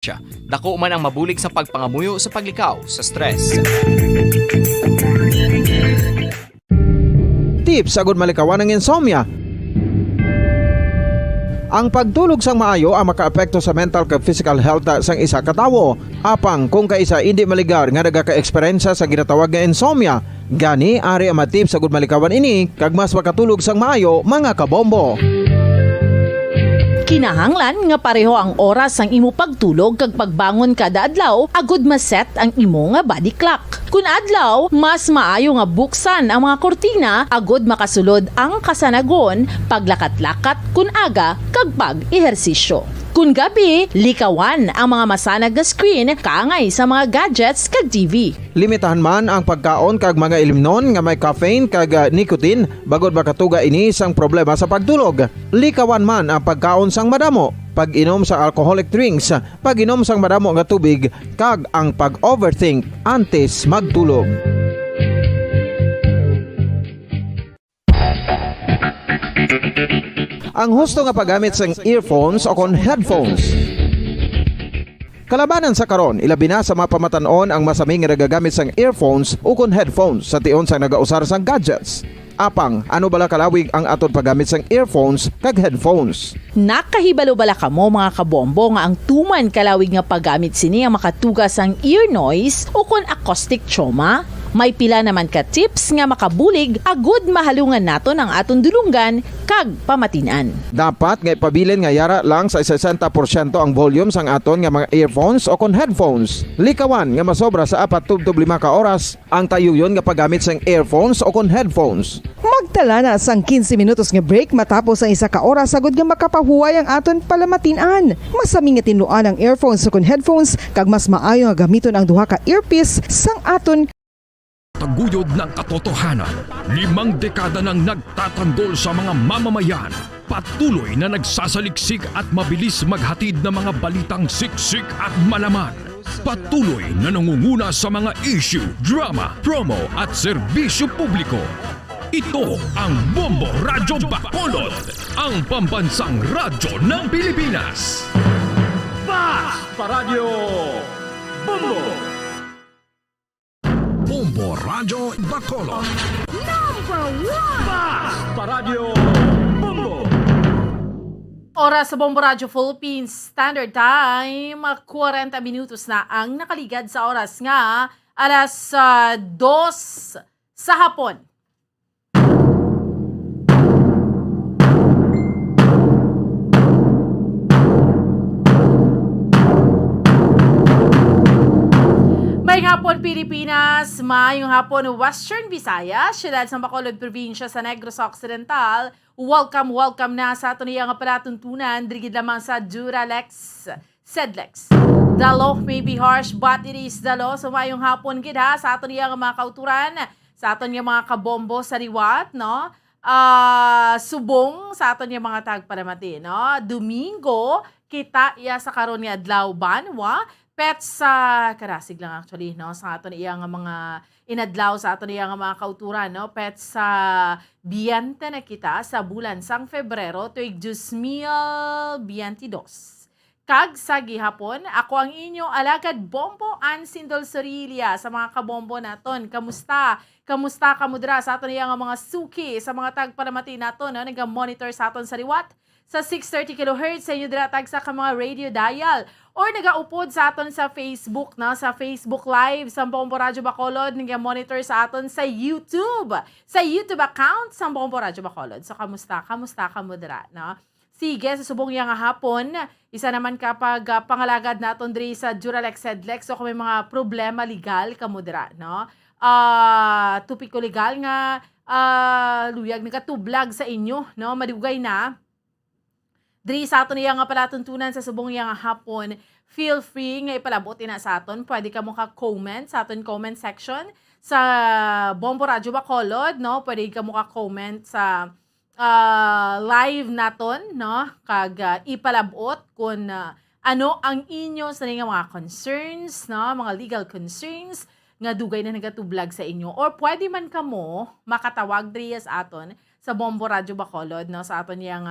siya. Dako man ang mabulig sa pagpangamuyo sa paglikaw sa stress. Tips sagud malikawan ng insomnia. Ang pagtulog sang maayo ang makaapekto sa mental kag physical health sang isa ka tawo. Apang kung kaisa hindi maligar nga nagaka-eksperyensya sa ginatawag nga insomnia, gani ari ang matip sagud malikawan ini kag mas makatulog sang maayo mga kabombo. Kinahanglan nga pareho ang oras ang imo pagtulog kag pagbangon kada adlaw agud maset ang imo nga body clock. Kun adlaw, mas maayo nga buksan ang mga kortina agud makasulod ang kasanagon, paglakat-lakat kun aga kag pag-ehersisyo. Kun gabi, likawan ang mga masanag nga screen kaangay sa mga gadgets kag TV. Limitahan man ang pagkaon kag mga ilimnon nga may caffeine kag nicotine bagod makatuga ini sang problema sa pagtulog. Likawan man ang pagkaon sang madamo, pag-inom sa alcoholic drinks, pag-inom sang madamo nga tubig kag ang pag-overthink antes magtulog. Ang husto nga paggamit sang earphones o kon headphones. Kalabanan sa karon, ilabi na sa mga pamatanon ang masaming nga nagagamit sang earphones o kon headphones sa tion sang nagausar sang gadgets. Apang, ano bala kalawig ang aton paggamit sang earphones kag headphones? Nakahibalo bala kamo mga kabombo nga ang tuman kalawig nga paggamit sini ang makatugas ang ear noise o kon acoustic trauma? May pila naman ka tips nga makabulig agud mahalungan naton ang aton dulunggan kag pamatinan. Dapat nga ipabilin nga yara lang sa 60% ang volume sang aton nga mga earphones o kon headphones. Likawan nga masobra sa 4-5 ka oras ang tayuyon nga paggamit sang earphones o kon headphones. Magtala na sang 15 minutos nga break matapos ang isa ka oras sagud nga makapahuway ang aton palamatinan. Masami nga tinluan ang earphones o kon headphones kag mas maayo nga gamiton ang duha ka earpiece sang aton Taguyod ng katotohanan, 5 dekada nang nagtatanggol sa mga mamamayan, patuloy na nagsasaliksik at mabilis maghatid ng mga balitang siksik at malaman. Patuloy na nangunguna sa mga issue, drama, promo at serbisyo publiko. Ito ang Bombo Radyo Bacolod, ang pambansang radyo ng Pilipinas. Fast Paradyo Bombo! Bombo Radyo Bacolod. Number 1! Fast Paradyo Bombo! Oras sa Bombo Radyo Philippines Standard Time, 40 minutos na ang nakaligad sa oras nga alas 2 sa hapon. May hapon Pilipinas, mayong hapon Western Visayas, siyudad sa Bacolod Provincia sa Negros Occidental. Welcome na sa ato niyang aparatuntunan, dirigid lamang sa Duralex, Sedlex. The law may be harsh but it is the law. So mayong hapon gid sa ato niyang mga kauturan, sa ato niyang mga kabombo sa liwat, no? Subong sa ato niyang mga tagpalamati, no? Domingo, kita iya sa karon nga adlaw banwa. Pets sa karasig lang actually, no? Sa aton iyang mga inadlaw sa aton iyang mga kauturan, no? Pets sa biyente na kita sa bulan sang Febrero tuig 2022. Kag sa gihapon, ako ang inyo alagad Bombo Ansindol Sorilia sa mga kabombo naton. Kamusta? Kamusta kamudra sa aton iyang mga suki sa mga tagpalamati naton, no? Naga-monitor sa aton sa liwat sa 630 kHz sa inyo diratag sa mga radio dial or nagaupod sa aton sa Facebook, na sa Facebook Live sa Bombo Radyo Bacolod, naga-monitor sa aton sa YouTube account sa Bombo Radyo Bacolod. So kamusta ka mudra, no? Sige, sa subong yang hapon, isa naman kapag pangalagad naton diri sa Duralex Sedlex, so kung may mga problema legal kamudra, no? Tupiko legal nga luyag nagatublag sa inyo, no? Madugay na diri sa aton iyang palatuntunan sa subong iyang hapon, feel free nga ipalabuti na sa aton. Pwede ka mo ka-comment sa aton comment section sa Bombo Radyo Bacolod, no? Pwede ka mo ka-comment sa live naton, no? Kag ipalabot kung ano ang inyo sa mga concerns, no? Mga legal concerns nga dugay na nagatublag sa inyo. Or pwede man kamo makatawag diri sa aton sa Bombo Radyo Bacolod, no? Sa aton yang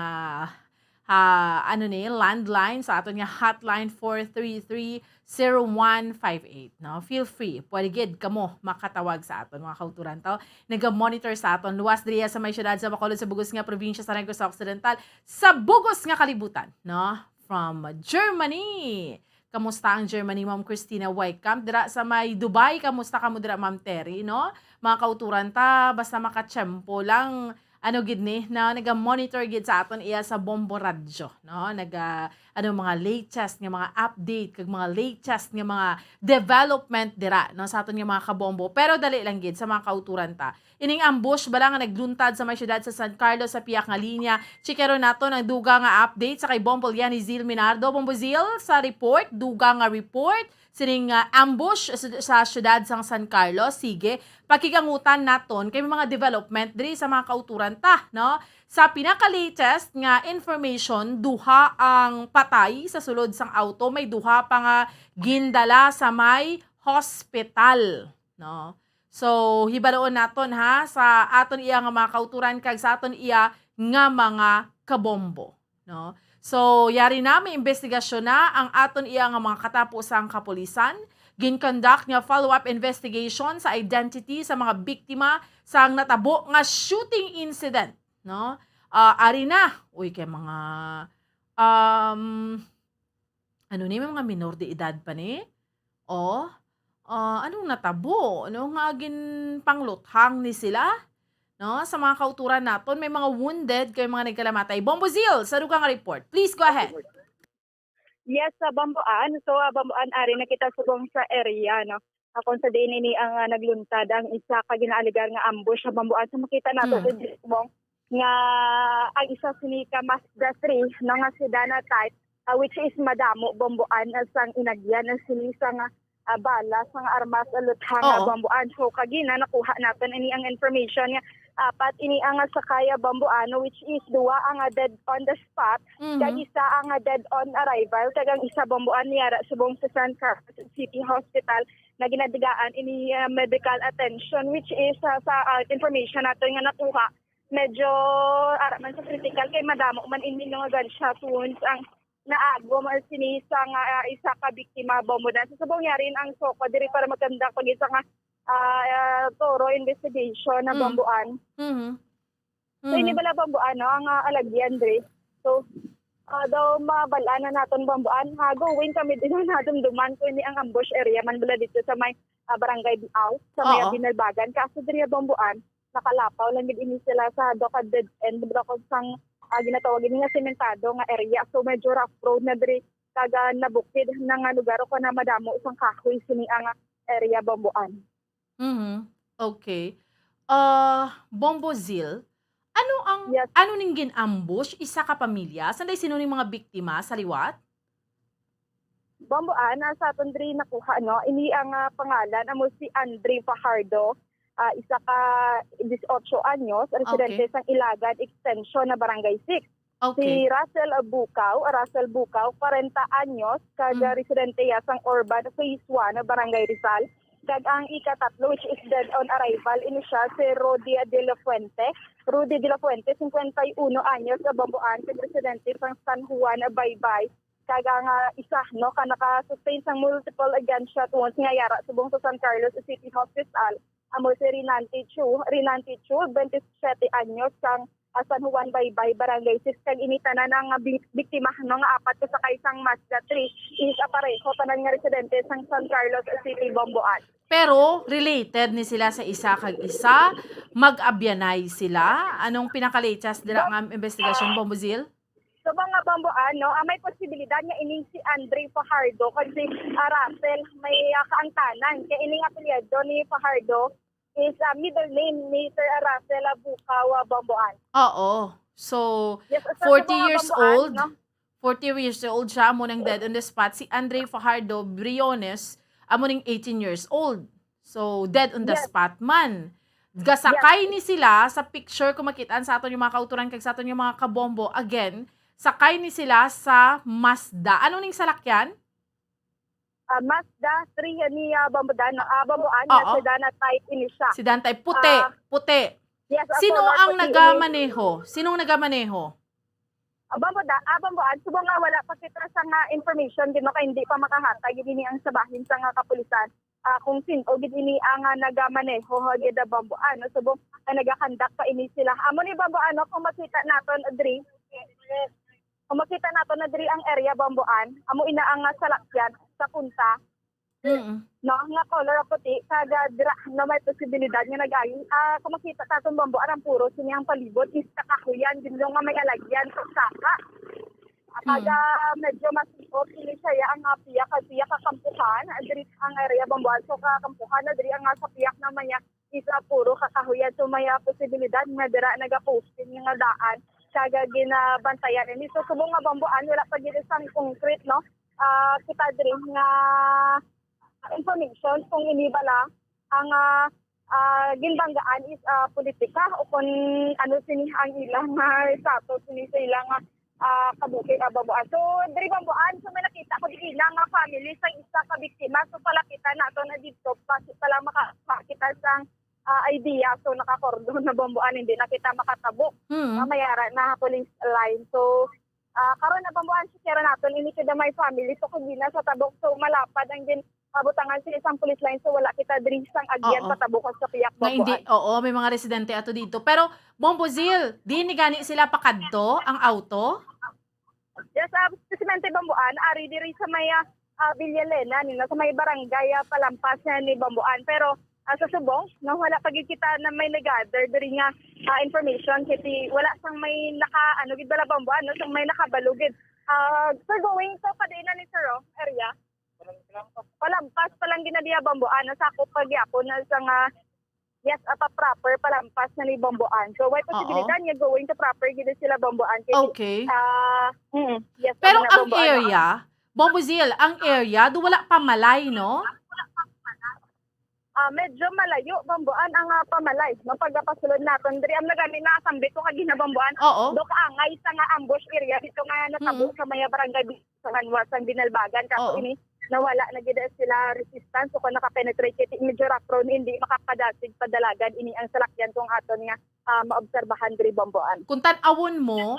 landline sa aton nga hotline 433-0158. No? Feel free. Pwede gid kamo makatawag sa aton mga kauturan to. Nag-monitor sa aton luwas diriya sa may syudad sa Bacolod sa Bugos nga probinsya sa Negros Occidental sa Bugos nga kalibutan, no? From Germany. Kamusta ang Germany, Ma'am Christina Whitecamp? Dira sa may Dubai, kamusta ka mo dira, Ma'am Terry, no? Mga kauturan ta, basta makatsyempo lang, gid ni, na naga-monitor gid sa aton iya sa Bombo Radyo, no? Mga latest nga mga update, kag mga latest nga mga development dira, no? Sa aton nga mga kabombo. Pero dali lang gid sa mga kauturan ta. Ining ambush bala nga nagluntad sa may syudad sa San Carlos sa piyak nga linya. Chikero nato ng duga nga update sa kay Bombo Liani Zil Minardo. Bombo Zil sa report, duga nga report. Sining ambush sa syudad sang San Carlos. Sige, pakigangutan naton kay mga development diri sa mga kauturan ta, no? Sa pinaka-latest nga information, duha ang patay sa sulod sang auto, may duha pa nga gindala sa may hospital, no? So, hibaloon naton ha sa aton iya nga mga kauturan kag sa aton iya nga mga kabombo, no? So, yari na may investigasyon na ang aton iya nga mga katapusang kapulisan. Gin-conduct nga follow-up investigation sa identity sa mga biktima sa natabo nga shooting incident, no? Ari na, kay mga may mga minor de edad pa ni? Anong natabo? Ano nga gin pangluthang ni sila? No, sa mga kauturan naton, may mga wounded kay mga nagkalamatay. Bombo Zil, sa dugang report. Please go ahead. Yes, sa Bambuan. So, Bambuan, ari na kita subong sa area, no? Kung sa din ini ang nagluntad, ang isa ka ginaaligar nga ambush sa Bambuan. So, makita nato sa subong nga ang isa sinika Mazda 3, no, nga sedana type, which is madamo Bambuan, sang inagyan ng sinisa nga bala sang armas luthang Bambuan. So, kagina nakuha natin ini ang information nga apat ini ang sakaya Bambuano, which is duwa ang dead on the spot, kag isa ang dead on arrival, kag ang isa Bambuan niya subong sa San Carlos City Hospital na ginadigaan ini medical attention, which is sa information natin nga nakuha medyo araman sa critical kay madamo man ini nga gunshot wounds ang naagom ang sinisa nga isa ka biktima bombo na sa subong yarin ang soko diri para maganda pag isa nga toro investigation na Bambuan. So, ini bala Bambuan, no? Ang alagyan, dre. So, daw mabalaan na natin Bambuan. Going kami din na dumduman ko ini ang ambush area man bala dito sa may barangay Biaw, sa may Binalbagan. Kaso diri Bambuan, nakalapaw lang ini sila sa doka dead end, doka sang ginatawag ini nga sementado nga area. So, medyo rough road na diri kaga nabukid ng lugar ko na madamo isang kahoy sini ang area Bambuan. Okay. Bombo Zil, ano ning gin-ambush? Isa ka pamilya? Sanday sino ning mga biktima sa liwat? Bambuan, sa aton diri nakuha, no? Ini ang pangalan, amo si Andre Fajardo. Isa ka 18 anyos, residente sa Ilagan Extension na Barangay 6. Okay. Si Russell Bukaw, 40 anyos, kada residente ya sang Urban Phase 1 na Barangay Rizal. Kag ang ikatatlo, which is dead on arrival, ini siya si Rudy de la Fuente. Rudy de la Fuente, 51 anyos, sa Bambuan, si presidente sang San Juan, Baybay. Kag ang isa, no, ka naka-sustain sang multiple gunshot wounds nga yara subong sa San Carlos City Hospital. Amo si Rinanti Chu, 27 anyos, sang San Juan, Baybay, Barangay 6. Kag initanan ang biktima ng apat sa kaisang Mazda 3 is apareho tanan nga residente sang San Carlos City, Bambuan. Pero related ni sila sa isa kag isa, mag-abyanay sila. Anong pinaka-latest dira nga investigasyon, Bombo Zil? So mga Bambuan, no, may posibilidad nga ining si Andre Fajardo kasi Russell may kaangtanan. Kaya ining apelyido ni Fajardo is middle name ni Sir Russell Bukaw, Bambuan. Oo. So, Yes, 40 mga years Bambuan, old. no? 40 years old siya, amo nang dead on the spot. Si Andre Fajardo Briones, amo ning 18 years old. So, dead on the spot man. Gasakay ni sila sa picture kung makitaan sa aton yung mga kauturan kag sa aton yung mga kabombo. Again, sakay ni sila sa Mazda. Ano ning salakyan? Mazda 3 ni Bambuan na sedan type ini siya. Si Dantay, puti. Yes, Sino solar ang puti ini. nagamaneho? Sinong nagamaneho? Bambuan, subong nga wala pa kita sa nga information gid no kay hindi pa makahatag gid ini ang sabahin sa nga kapulisan. Kung sino gid ini ang nagamaneho gid Bambuan, no? Subong nagakandak pa ini sila. Amo ni Bambuan no, kung makita naton adri ang area Bambuan, amo ina ang salakyan sa punta. No, nga color puti kada dira na may posibilidad nga nag-ayon. Kung makita taton Bambuan ang puro siniyang palibot is kakahuyan din nga may alagyan sa saka. Kada medyo masipot sini siya ang piyak kakampuhan adri ang area Bambuan, so kakampuhan adri ang sa piyak na maya isa puro kakahuyan, so may posibilidad nga dira nagaposting nga daan kaga ginabantayan ini. So subong nga Bambuan wala pa gid sang concrete no. Kita diri nga information kung inibala ang ginbanggaan is politika o kung ano sini ang ilang status sini sa ilang kabuki Bambuan. So diri Bambuan, so may nakita ko di ilang family sa isa ka biktima, so palakita nato na dito kasi pala makakita sang idea, so nakakordon na Bambuan, hindi na kita makatabok mayara na police line. So karon na Bambuan sikera naton ini kada may family so kung na sa tabok, so malapad ang pabutangan sa isang police line, so wala kita diri sang agyan patabok sa piyak Nga Bambuan. hindi, may mga residente ato dito. Pero, Bombozil, di ni gani sila pakadto ang auto? Yes, Presidente Bambuan, ari diri sa may Villalena, nila sa may barangay palampas na ni Bambuan. Pero sa subong, no, wala pa gid kita na may nag-gather diri nga information kasi wala sang may gid bala Bambuan, no, sang may nakabalugid. So going to kadena ni Sir area. Palampas pa lang ginadiya Bambuan, sakop pagyapon na sa nga proper palampas na ni Bambuan. So may posibilidad nga going to proper gid sila Bambuan. Okay. Yes, Pero na ang Bambuan. area, Bombozil, ang area, do wala pamalay, no? Medyo malayo Bambuan ang pamalay. Mapagapasulod naton diri am nagani na sambit ko kag Bambuan. Oo. Do kaangay sa nga ambush area dito nga natabo sa maya barangay sa Hanwasan Binalbagan kaso Oo. ini nawala na gid sila resistance, so kung naka-penetrate kiti medyo rough road hindi makakadasig padalagan ini ang salakyan kung aton nga maobserbahan diri Bambuan. Kung tan-awon mo,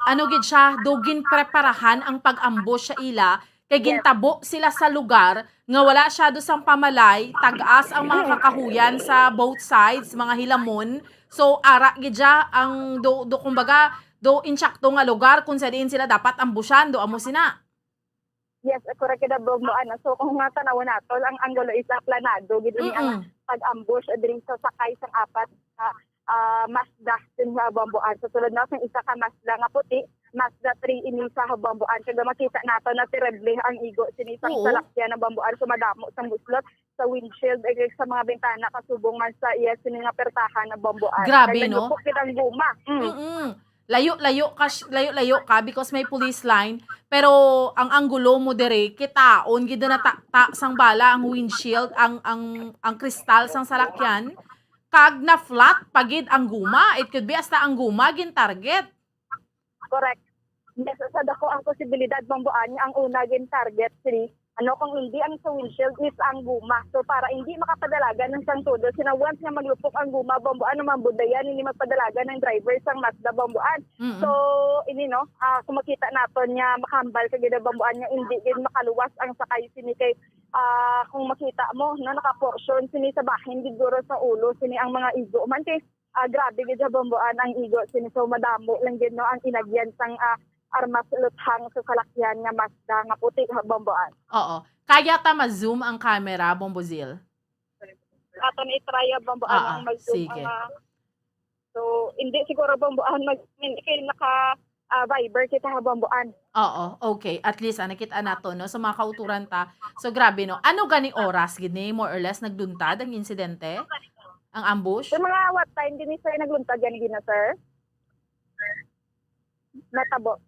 ano gid siya, dugin preparahan ang pag-ambush sa ila, kay gintabo sila sa lugar nga wala siya do sang pamalay, tag-as ang mga kakahuyan sa both sides, mga hilamon. So ara gid siya ang do kumbaga do insyakto nga lugar kung sa diin sila dapat ambushan do amo sina. Yes, correct kada Bambuan. So kung nga tanawon nato ang anggulo is planado gid ini ang pag-ambush diri sa sakay sang apat Mazda din sa Bambuan. So tulad na sa isa ka Mazda nga puti, Mazda 3 ini sa Bambuan. Kaya makita nato na terrible ang igo sinisang salakyan ng Bambuan, sumadamo sa buslot, sa windshield, sa mga bintana kasubong man sa iya sini nga pertahan ng Bambuan. Grabe, kaya no? nagupok kitang guma. Layo-layo ka because may police line, pero ang anggulo mo dire kitaon gid na sang bala ang windshield, ang kristal sang salakyan kag na flat pagid ang guma. It could be hasta ang guma gin target. Correct. Yes, sa dako ang posibilidad Bambuan ang una gin target sini. Kung hindi ang sa windshield is ang guma. So para hindi makapadalagan ng sang todo, once nga maglupok ang guma Bambuan naman budayan hindi magpadalagan ng driver sang Mazda Bambuan. So ini no, kung makita naton nya makambal kag gid Bambuan nya hindi gid makaluwas ang sakay sini kay kung makita mo na naka-portion sini sa bahin giduro sa ulo sini ang mga igo man kay grabe gid Bambuan ang igo sini, so madamo lang gid no ang inagyan sang armas luthang sa salakyan nga Mazda nga puti Bambuan. Oo. Kaya ta ma-zoom ang camera, Bombozil? Aton i-try Bambuan ang mag-zoom. Sige. So hindi siguro Bambuan kay naka Viber kita Bambuan. Oo, okay. At least nakita nato no sa mga kauturan ta. So grabe no. Ano gani oras gini more or less nagduntad ang insidente? Ang ambush? So mga what time din sir nagluntad yan gina sir? Natabo.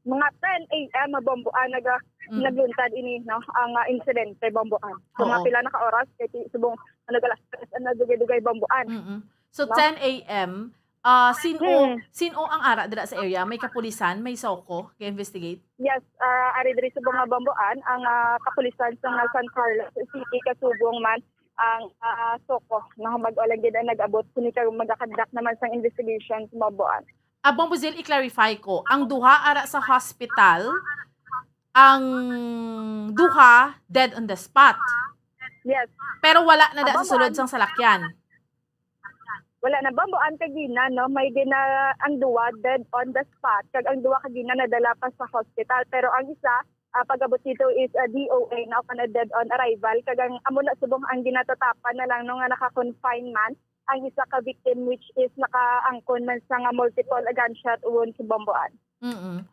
Mga 10 a.m. Bambuan nagluntad ini no ang insidente Bambuan. So mga pila na ka oras kay subong nagalas na dugay-dugay Bambuan. So 10 a.m. Sino ang ara dira sa area? May kapulisan, may soko, kay investigate? Yes, ari diri subong nga Bambuan ang kapulisan sa San Carlos City kasubong man ang soko na mag-olang gid nag-abot kini kay magakandak naman sang investigation sa Bambuan. Bombozil, i-clarify ko. Ang duha ara sa hospital, ang duha dead on the spot. Yes. Pero wala na da sa Abang, sulod sang salakyan. Wala na bambuan kagina no, may gina ang duwa dead on the spot kag ang duwa kagina nadala pa sa hospital, pero ang isa pag-abot dito is a DOA na kana dead on arrival kag ang amo na subong ang ginatatapan na lang no nga naka-confine man ang isa ka victim, which is nakaangkon man sa nga multiple gunshot wound sa bambuan. Mm.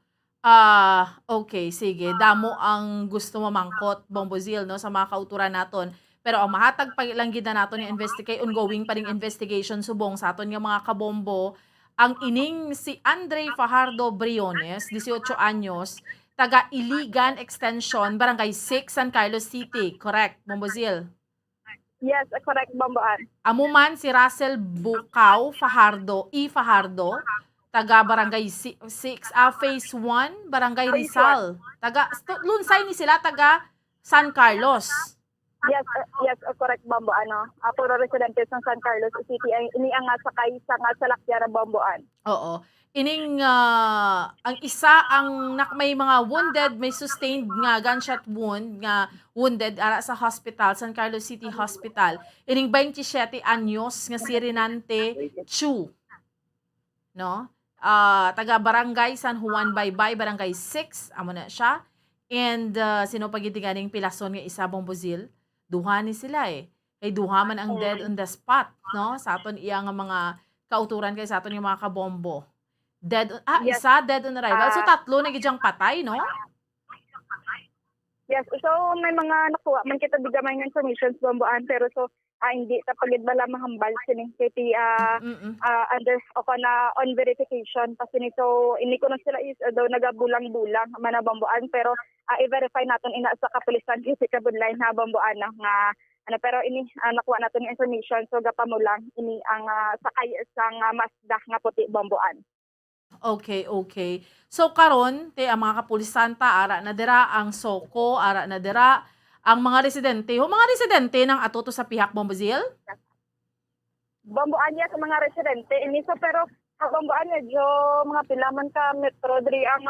Okay, sige. Damo ang gusto mamangkot, Bombozil, no, sa mga kauturan naton. Pero ang mahatag pa lang gid na naton yung investigate, ongoing pa ring investigation subong sa aton nga mga kabombo. Ang ining si Andre Fajardo Briones, 18 anyos, taga Iligan Extension, Barangay 6, San Carlos City. Correct, Bombozil? Yes, correct, bambuan. Amo man si Russell Bukaw Fajardo, Fajardo, taga Barangay 6, Phase 1, Barangay Rizal. Taga Lunsay ni sila, taga San Carlos. Yes, correct, bambuan. No? Puro residente sa San Carlos City ini ang sakay sa nga salakyan ng bambuan. Oo. Ining ang isa ang may mga wounded, may sustained nga gunshot wound nga wounded ara sa hospital, San Carlos City Hospital. Ining 27 anyos nga si Renante Chu. No? Taga Barangay San Juan Baybay, Barangay 6, amo na siya. And sino pagitiganing pilason nga isa, Bombozil? Duha ni sila eh. Kay duha man ang dead on the spot, no? Sa aton iya nga mga kauturan kay sa aton yung mga kabombo. Yes. Isa dead on arrival. So tatlo na gidyang patay, no? Yes, so may mga nakuha man kita bigamay ng information sa bambuan, pero so hindi sa pagidbala mahambal sining kiti under o na on verification kasi nito ini ko na sila is daw nagabulang-bulang man na bambuan, pero i-verify naton ina sa kapulisan kiti kabudlay na bambuan na nga pero ini nakuha naton yung information, so gapa mo lang ini ang sakay sang Mazda nga puti bambuan. Okay. So karon ang mga kapulisan ta ara na dira, ang Soko ara na dira, ang mga residente ng atoto sa pihak, Bombozil? Bambuan niya sa mga residente ini so, pero bambuan niya jo mga pilaman ka metro diri ang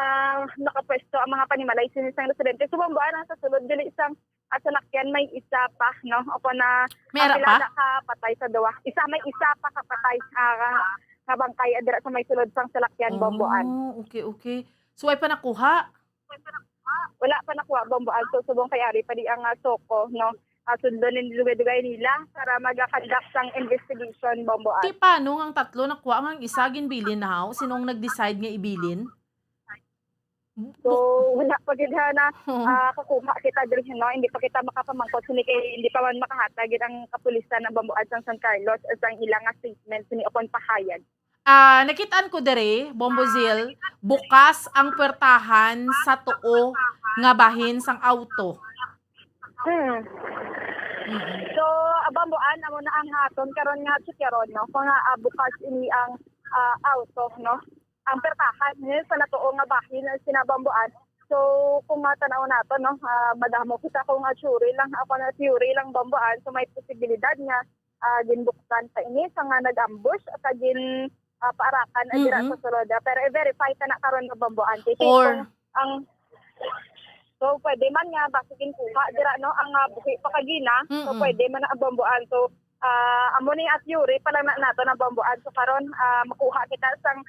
nakapwesto ang mga panimalay sinisang residente. So bambuan ang sa sulod dili isang at salakyan may isa pa no o na May ara pa? ka patay sa duwa. May isa pa ka patay nga bangkay adira sa may sulod sang salakyan bambuan. Okay. So ay pa nakuha? Wala pa nakuha bambuan, so subong kay ari pa di ang Soko no. Sundunin dugay-dugay nila para mag-conduct sang investigation bambuan. Di paano ang tatlo nakuha, ang isa ginbilin na haw? Sinong nag-decide nga ibilin? So wala pa gid na kakuha kita diri no, hindi pa kita makapamangkot sini kay hindi pa man makahatag gid ang kapulisan ng bambuan sang San Carlos as ang ilang statement sini upon pahayag. Nakitaan ko dere, Bombozil, bukas ang puwertahan sa tuo nga bahin sang auto. So bambuan amo na ang haton karon nga chikaron no, kung bukas ini ang auto no. Ang pertahan sa natuo nga bahin sinabambuan. So kung matanaw nato no, madamo kita kung theory lang bambuan, so may posibilidad nga ginbuksan sa ini sa nga nag-ambush at gin paarakan dira sa sulod, pero i-verify ta na karon nga bambuan Or so pwede man nga basigin kuha dira no ang buhi pa kagina, so pwede man na ang bambuan. So amo ni at theory pa lang nato na bambuan, so karon makuha kita sang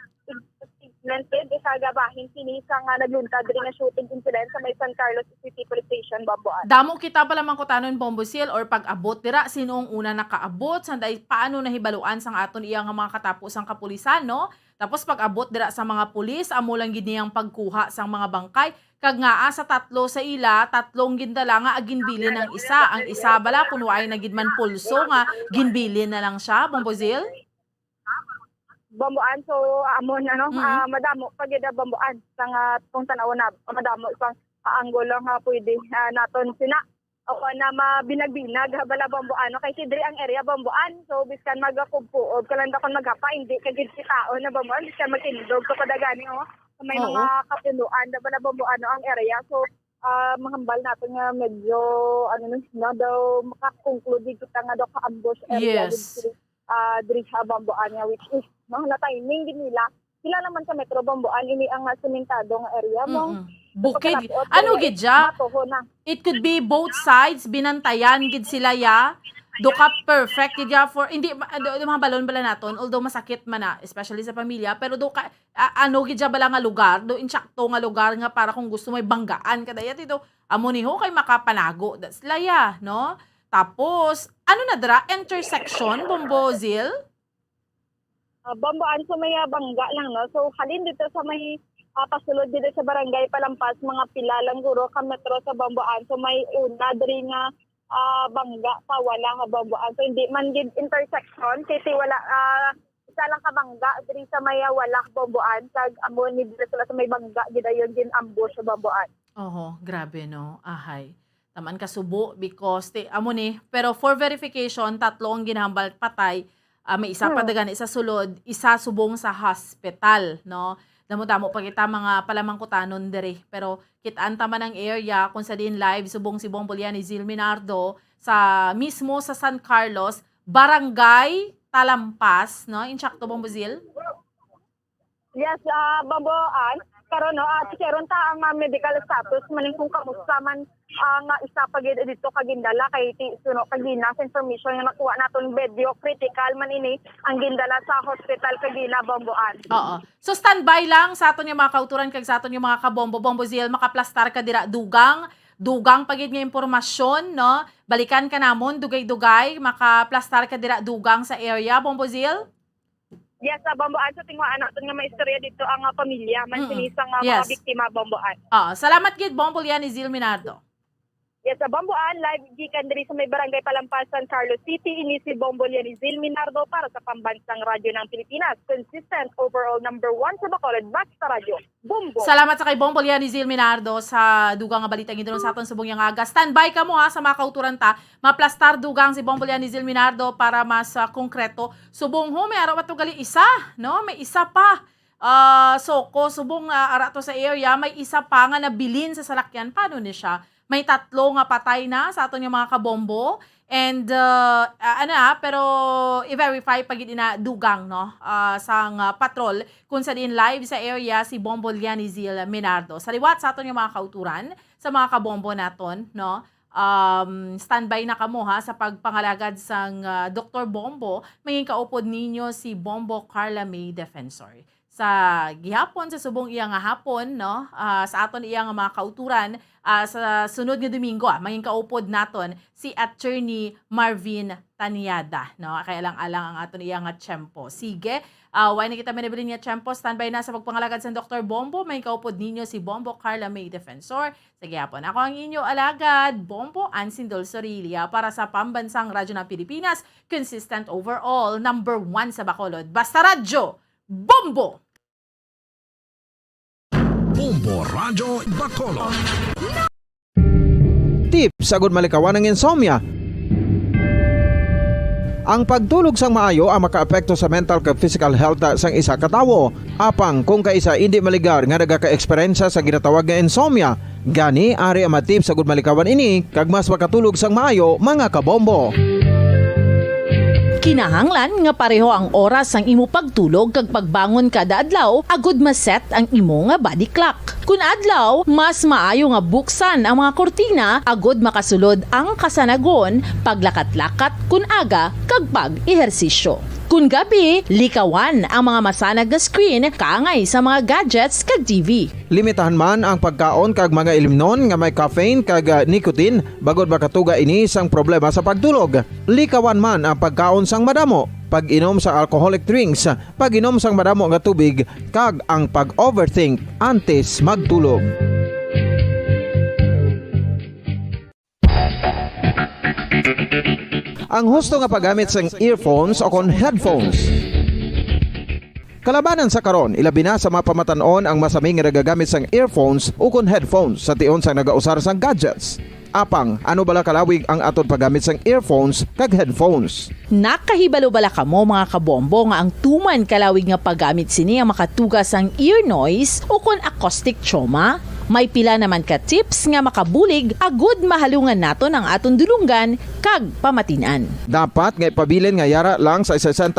statement sa gabahin sini sa nga nagluntad diri nga shooting incident sa may San Carlos City Police Station bambuan. damo kita pala mangkutanon, Bombozil, or pag-abot dira, sino ang una nakaabot, sanday paano nahibaluan sang aton iya nga mga katapusang kapulisan, no? Tapos pag-abot dira sa mga pulis, amo lang gid niyang pagkuha sang mga bangkay, kag nga sa tatlo sa ila, tatlong gindala nga ginbilin ng isa. Ang isa bala kuno ay nagidman pulso nga ginbilin na lang siya, Bombozil? Bambuan, so amo na no, madamo pag bambuan sang kung tanaw na madamo pang angulo nga pwede naton sina o na mabinag-binag bala bambuan no, kay sidri ang area bambuan, so biskan magakugpuod kalanda kon maghapa hindi kagid si tao na bambuan biskan magtindog so kadagani may mga kapinuan na bala bambuan no ang area. So mahambal natin nga medyo na daw makakonclude kita nga daw ka-ambush area. Yes. Diri sa bambuan nga, which is no, na timing din nila kilala man sa Metro Bambuan ini ang sementado nga area mo. Bukid. Ano gid ja? Matuho na. It could be both sides, binantayan gid sila ya. Do ka perfect gid ya for hindi mga balon bala naton although masakit man na especially sa pamilya pero do ka ano gid ja bala nga lugar do insakto nga lugar nga para kung gusto may banggaan kadaya dito amo ni ho kay makapanago that's laya no. Tapos ano na dra intersection Bombozil? Bambuan sa may bangga lang no. So halin dito sa may pasulod dito sa barangay Palampas mga pilalang guro ka Metro sa Bambuan. So may una diri nga bangga pa wala nga Bambuan. So hindi man gid intersection kasi wala isa lang ka bangga diri sa may wala Bambuan kag amo ni dito sila sa may bangga gid ayon gin ambush sa Bambuan. Oho, grabe no. Ahay. Taman ka subo because amo ni pero for verification tatlo ang ginahambal patay. May isa pa dagan isa sulod, isa subong sa hospital no. Damo-damo pa kita mga palamangkutanon dere. Pero kitaan tama ng area kung sa din live subong si Bombolyan ni Zil Minardo sa mismo sa San Carlos, Barangay Talampas, no? Insakto Bombozil? Yes, Bambuan. Karon no, karon ta ang medical status maning kung kamusta man ang isa pa gid dito kagindala kay suno kagina sa information nga nakuha naton video critical man ini ang gindala sa hospital kagina Bambuan. Oo. So standby lang sa aton yung mga kauturan kag sa aton yung mga kabombo Bombozil makaplastar ka dira dugang pagid nga impormasyon no. Balikan ka namon dugay-dugay makaplastar ka dira dugang sa area Bombozil. Yes, Bambuan sa tingwaan naton nga may istorya dito ang pamilya man sinisang Yes. mga biktima Bambuan. Salamat gid Bombolyan ni Zil Minardo. Yes, Bambuan live gikan diri sa may barangay Palampas, San Carlos City ini si Bombolyan ni Zil Minardo para sa Pambansang Radyo ng Pilipinas. Consistent overall number 1 sa Bacolod, Basta Radio. Bumbo. Salamat sa kay Bombolyan ni Zil Minardo sa dugang nga balita gidoon sa aton subong yang aga. Standby ka mo ha sa mga kauturan ta. Maplastar dugang si Bombolyan ni Zil Minardo para mas konkreto. Subong ho may araw ato gali isa, no? May isa pa. Soko subong ara to sa area, may isa pa nga nabilin sa salakyan. Paano ni siya? May tatlo nga patay na sa aton yung mga kabombo. And pero i-verify pag ina dugang no sang patrol kung sa din live sa area si Bombolyan ni Zil Minardo. Sa liwat sa aton yung mga kauturan sa mga kabombo naton no. Standby na kamo ha sa pagpangalagad sang Dr. Bombo. May kaupod ninyo si Bombo Carla May Defensor. Sa gihapon sa subong iyang hapon no sa aton iyang mga kauturan sa sunod nga Domingo maging kaupod naton si Attorney Marvin Taniada no kaya lang-alang ang aton iyang tiyempo. Sige, why na kita manabilin nga tiyempo standby na sa pagpangalagad sa Dr. Bombo may kaupod ninyo si Bombo Carla May Defensor. Sa gihapon ako ang inyo alagad Bombo Ansindol Sorilia para sa Pambansang Radyo ng Pilipinas, consistent overall number 1 sa Bacolod. Basta Radyo Bombo. Bombo Radyo Bacolod. Tip sagod malikawan ng insomnia. Ang pagtulog sang maayo ang makaapekto sa mental kag physical health sang isa ka tawo. Apang kung kaisa hindi maligar nga nagaka-eksperyensya sa ginatawag nga insomnia, gani ari ang matip sagod malikawan ini kag mas makatulog sang maayo mga kabombo. Kinahanglan nga pareho ang oras ang imo pagtulog kag pagbangon kada adlaw agud maset ang imo nga body clock. Kun adlaw, mas maayo nga buksan ang mga kortina agud makasulod ang kasanagon, paglakat-lakat kun aga kag pag-ehersisyo. Kun gabi, likawan ang mga masanag nga screen kaangay sa mga gadgets kag TV. Limitahan man ang pagkaon kag mga ilimnon nga may caffeine kag nicotine bagod makatuga ini sang problema sa pagtulog. Likawan man ang pagkaon sang madamo, pag-inom sa alcoholic drinks, pag-inom sang madamo nga tubig kag ang pag-overthink antes magtulog. Ang husto nga paggamit sang earphones o kon headphones. Kalabanan sa karon, ilabi na sa mga pamatanon ang masami nga nagagamit sang earphones o kon headphones sa tion sang nagausar sang gadgets. Apang, ano bala kalawig ang aton paggamit sang earphones kag headphones? Nakahibalo bala kamo mga kabombo nga ang tuman kalawig nga paggamit sini ang makatugas ang ear noise o kon acoustic trauma? May pila naman ka tips nga makabulig agud mahalungan naton ang aton dulungan kag pamatinan. Dapat nga ipabilin nga yara lang sa 60%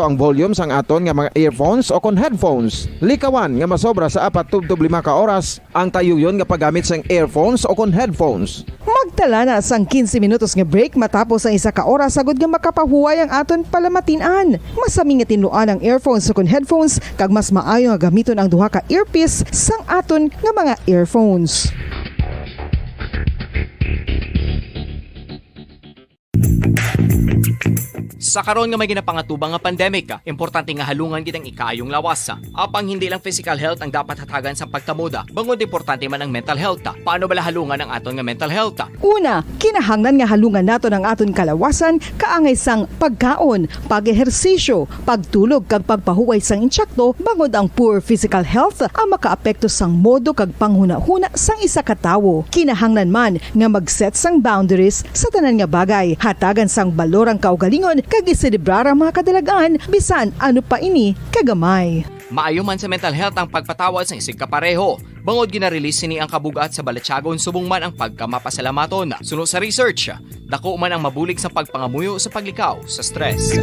ang volume sang aton nga mga earphones o kon headphones. Likawan nga masobra sa 4-5 ka oras ang tayuyon nga paggamit sang earphones o kon headphones. Magtala na sang 15 minutos nga break matapos ang 1 ka oras sagud nga makapahuway ang aton palamatinan. Masami nga tinluan ang earphones o kon headphones kag mas maayo nga gamiton ang duha ka earpiece sang aton nga mga earphones. Sa karon nga may ginapangatubang nga pandemic, importante nga halungan kitang ikayong lawas. Apang hindi lang physical health ang dapat hatagan sa pagkamuda, bangod importante man ang mental health. Paano bala halungan ang aton nga mental health? Una, kinahanglan nga halungan naton ang aton kalawasan kaangay sang pagkaon, pag-ehersisyo, pagtulog kag pagpahuway sang insyakto bangod ang poor physical health ang makaapekto sang modo kag panghuna-huna sang isa ka tawo. Kinahanglan man nga mag-set sang boundaries sa tanan nga bagay, hatagan sang balorang kaugalingon kag iselebrar ang mga kadalagaan bisan ano pa ini kagamay. Maayo man sa mental health ang pagpatawad sa isig kapareho. Bangod ginarelease sini ang kabugat sa Balatyagon subong man ang pagkamapasalamaton. Sunod sa research, dako man ang mabulig sa pagpangamuyo sa paglikaw sa stress.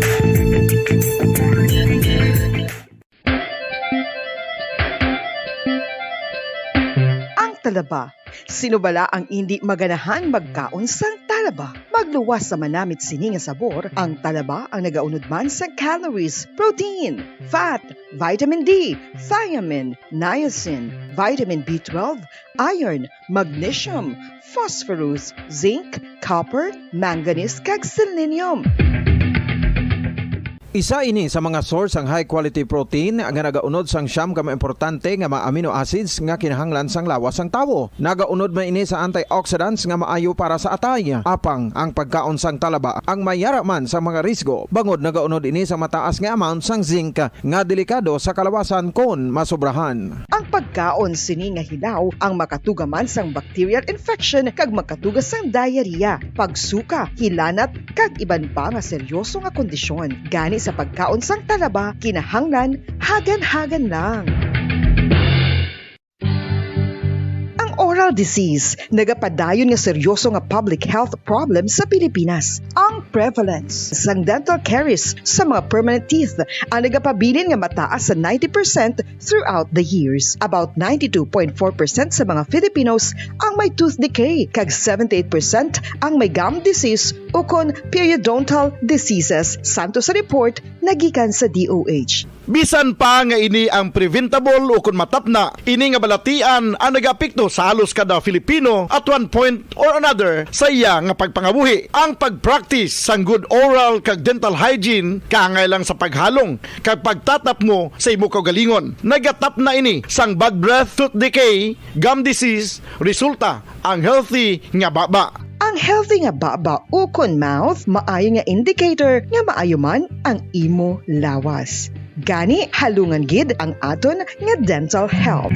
Ang talaba. Sino bala ang hindi maganahan magkaon sang talaba? Magluwas sa manamit sini nga sabor, ang talaba ang nagaunod man sa calories, protein, fat, vitamin D, thiamine, niacin, vitamin B12, iron, magnesium, phosphorus, zinc, copper, manganese kag selenium. Isa ini sa mga source ang high quality protein nga nagaunod sang siyam ka importante nga mga amino acids nga kinahanglan sang lawas sang tawo. Nagaunod man ini sa antioxidants nga maayo para sa atay. Apang ang pagkaon sang talaba ang mayara man sa mga risgo. Bangod nagaunod ini sa mataas nga amount sang zinc nga delikado sa kalawasan kon masobrahan. Ang pagkaon sini nga hilaw ang makatuga man sang bacterial infection kag makatuga sang diarrhea, pagsuka, hilanat kag iban pa nga seryoso nga kondisyon. Gani sa pagkaon sang talaba, kinahanglan hagan-hagan lang. Oral disease, nagapadayon nga seryoso nga public health problem sa Pilipinas. Ang prevalence sang dental caries sa mga permanent teeth ang nagapabilin nga mataas sa 90% throughout the years. About 92.4% sa mga Filipinos ang may tooth decay, kag 78% ang may gum disease o kon periodontal diseases, santo sa report nagikan sa DOH. Bisan pa nga ini ang preventable o kung matapna, ini nga balatian ang nag-apekto sa halos kada Filipino at one point or another sa iya nga pagpangabuhi. Ang pag-practice sang good oral kag dental hygiene kaangay lang sa paghalong kag pagtatap mo sa imo kaugalingon. Nagatap na ini sang bad breath, tooth decay, gum disease, resulta ang healthy nga baba. Ang healthy nga baba o kon mouth, maayo nga indicator nga maayo man ang imo lawas. Gani halungan gid ang aton nga dental health.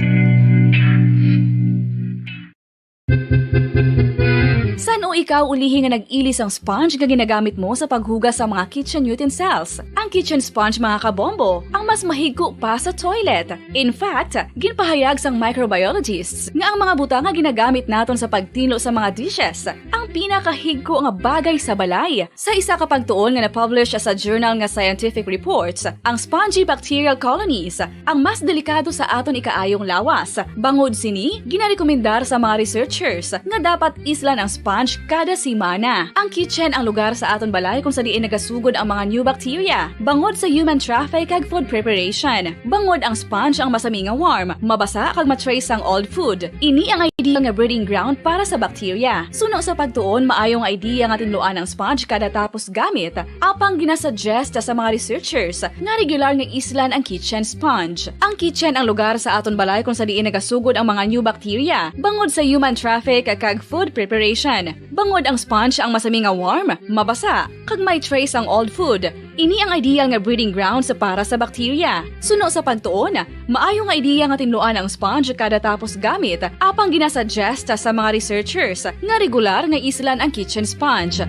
San o ikaw ulihi nga nag-ilis ang sponge nga ginagamit mo sa paghugas sa mga kitchen utensils? Ang kitchen sponge mga kabombo, ang mas mahigko pa sa toilet. In fact, ginpahayag sang microbiologists nga ang mga butang nga ginagamit naton sa pagtinlo sa mga dishes ang pinakahigko nga bagay sa balay. Sa isa ka pagtuon nga na-publish sa journal nga Scientific Reports, ang spongy bacterial colonies ang mas delikado sa aton ikaayong lawas. Bangod sini, ginarekomendar sa mga researchers nga dapat islan ang sponge kada simana. Ang kitchen ang lugar sa aton balay kung sa diin nagasugod ang mga new bacteria. Bangod sa human traffic kag food preparation. Bangod ang sponge ang masami nga warm, mabasa kag matrace ang old food. Ini ang idea nga breeding ground para sa bacteria. Suno sa pagtuon, maayong idea nga tinluan ang sponge kada tapos gamit. Apang ginasuggest sa mga researchers nga regular nga islan ang kitchen sponge. Ang kitchen ang lugar sa aton balay kung sa diin nagasugod ang mga new bacteria. Bangod sa human traffic kag food preparation. Bangod ang sponge ang masami nga warm, mabasa, kag may trace ang old food. Ini ang ideal nga breeding ground sa para sa bacteria. Suno sa pagtuon, maayo nga idea nga tinluan ang sponge kada tapos gamit, apang ginasuggest sa mga researchers nga regular nga islan ang kitchen sponge.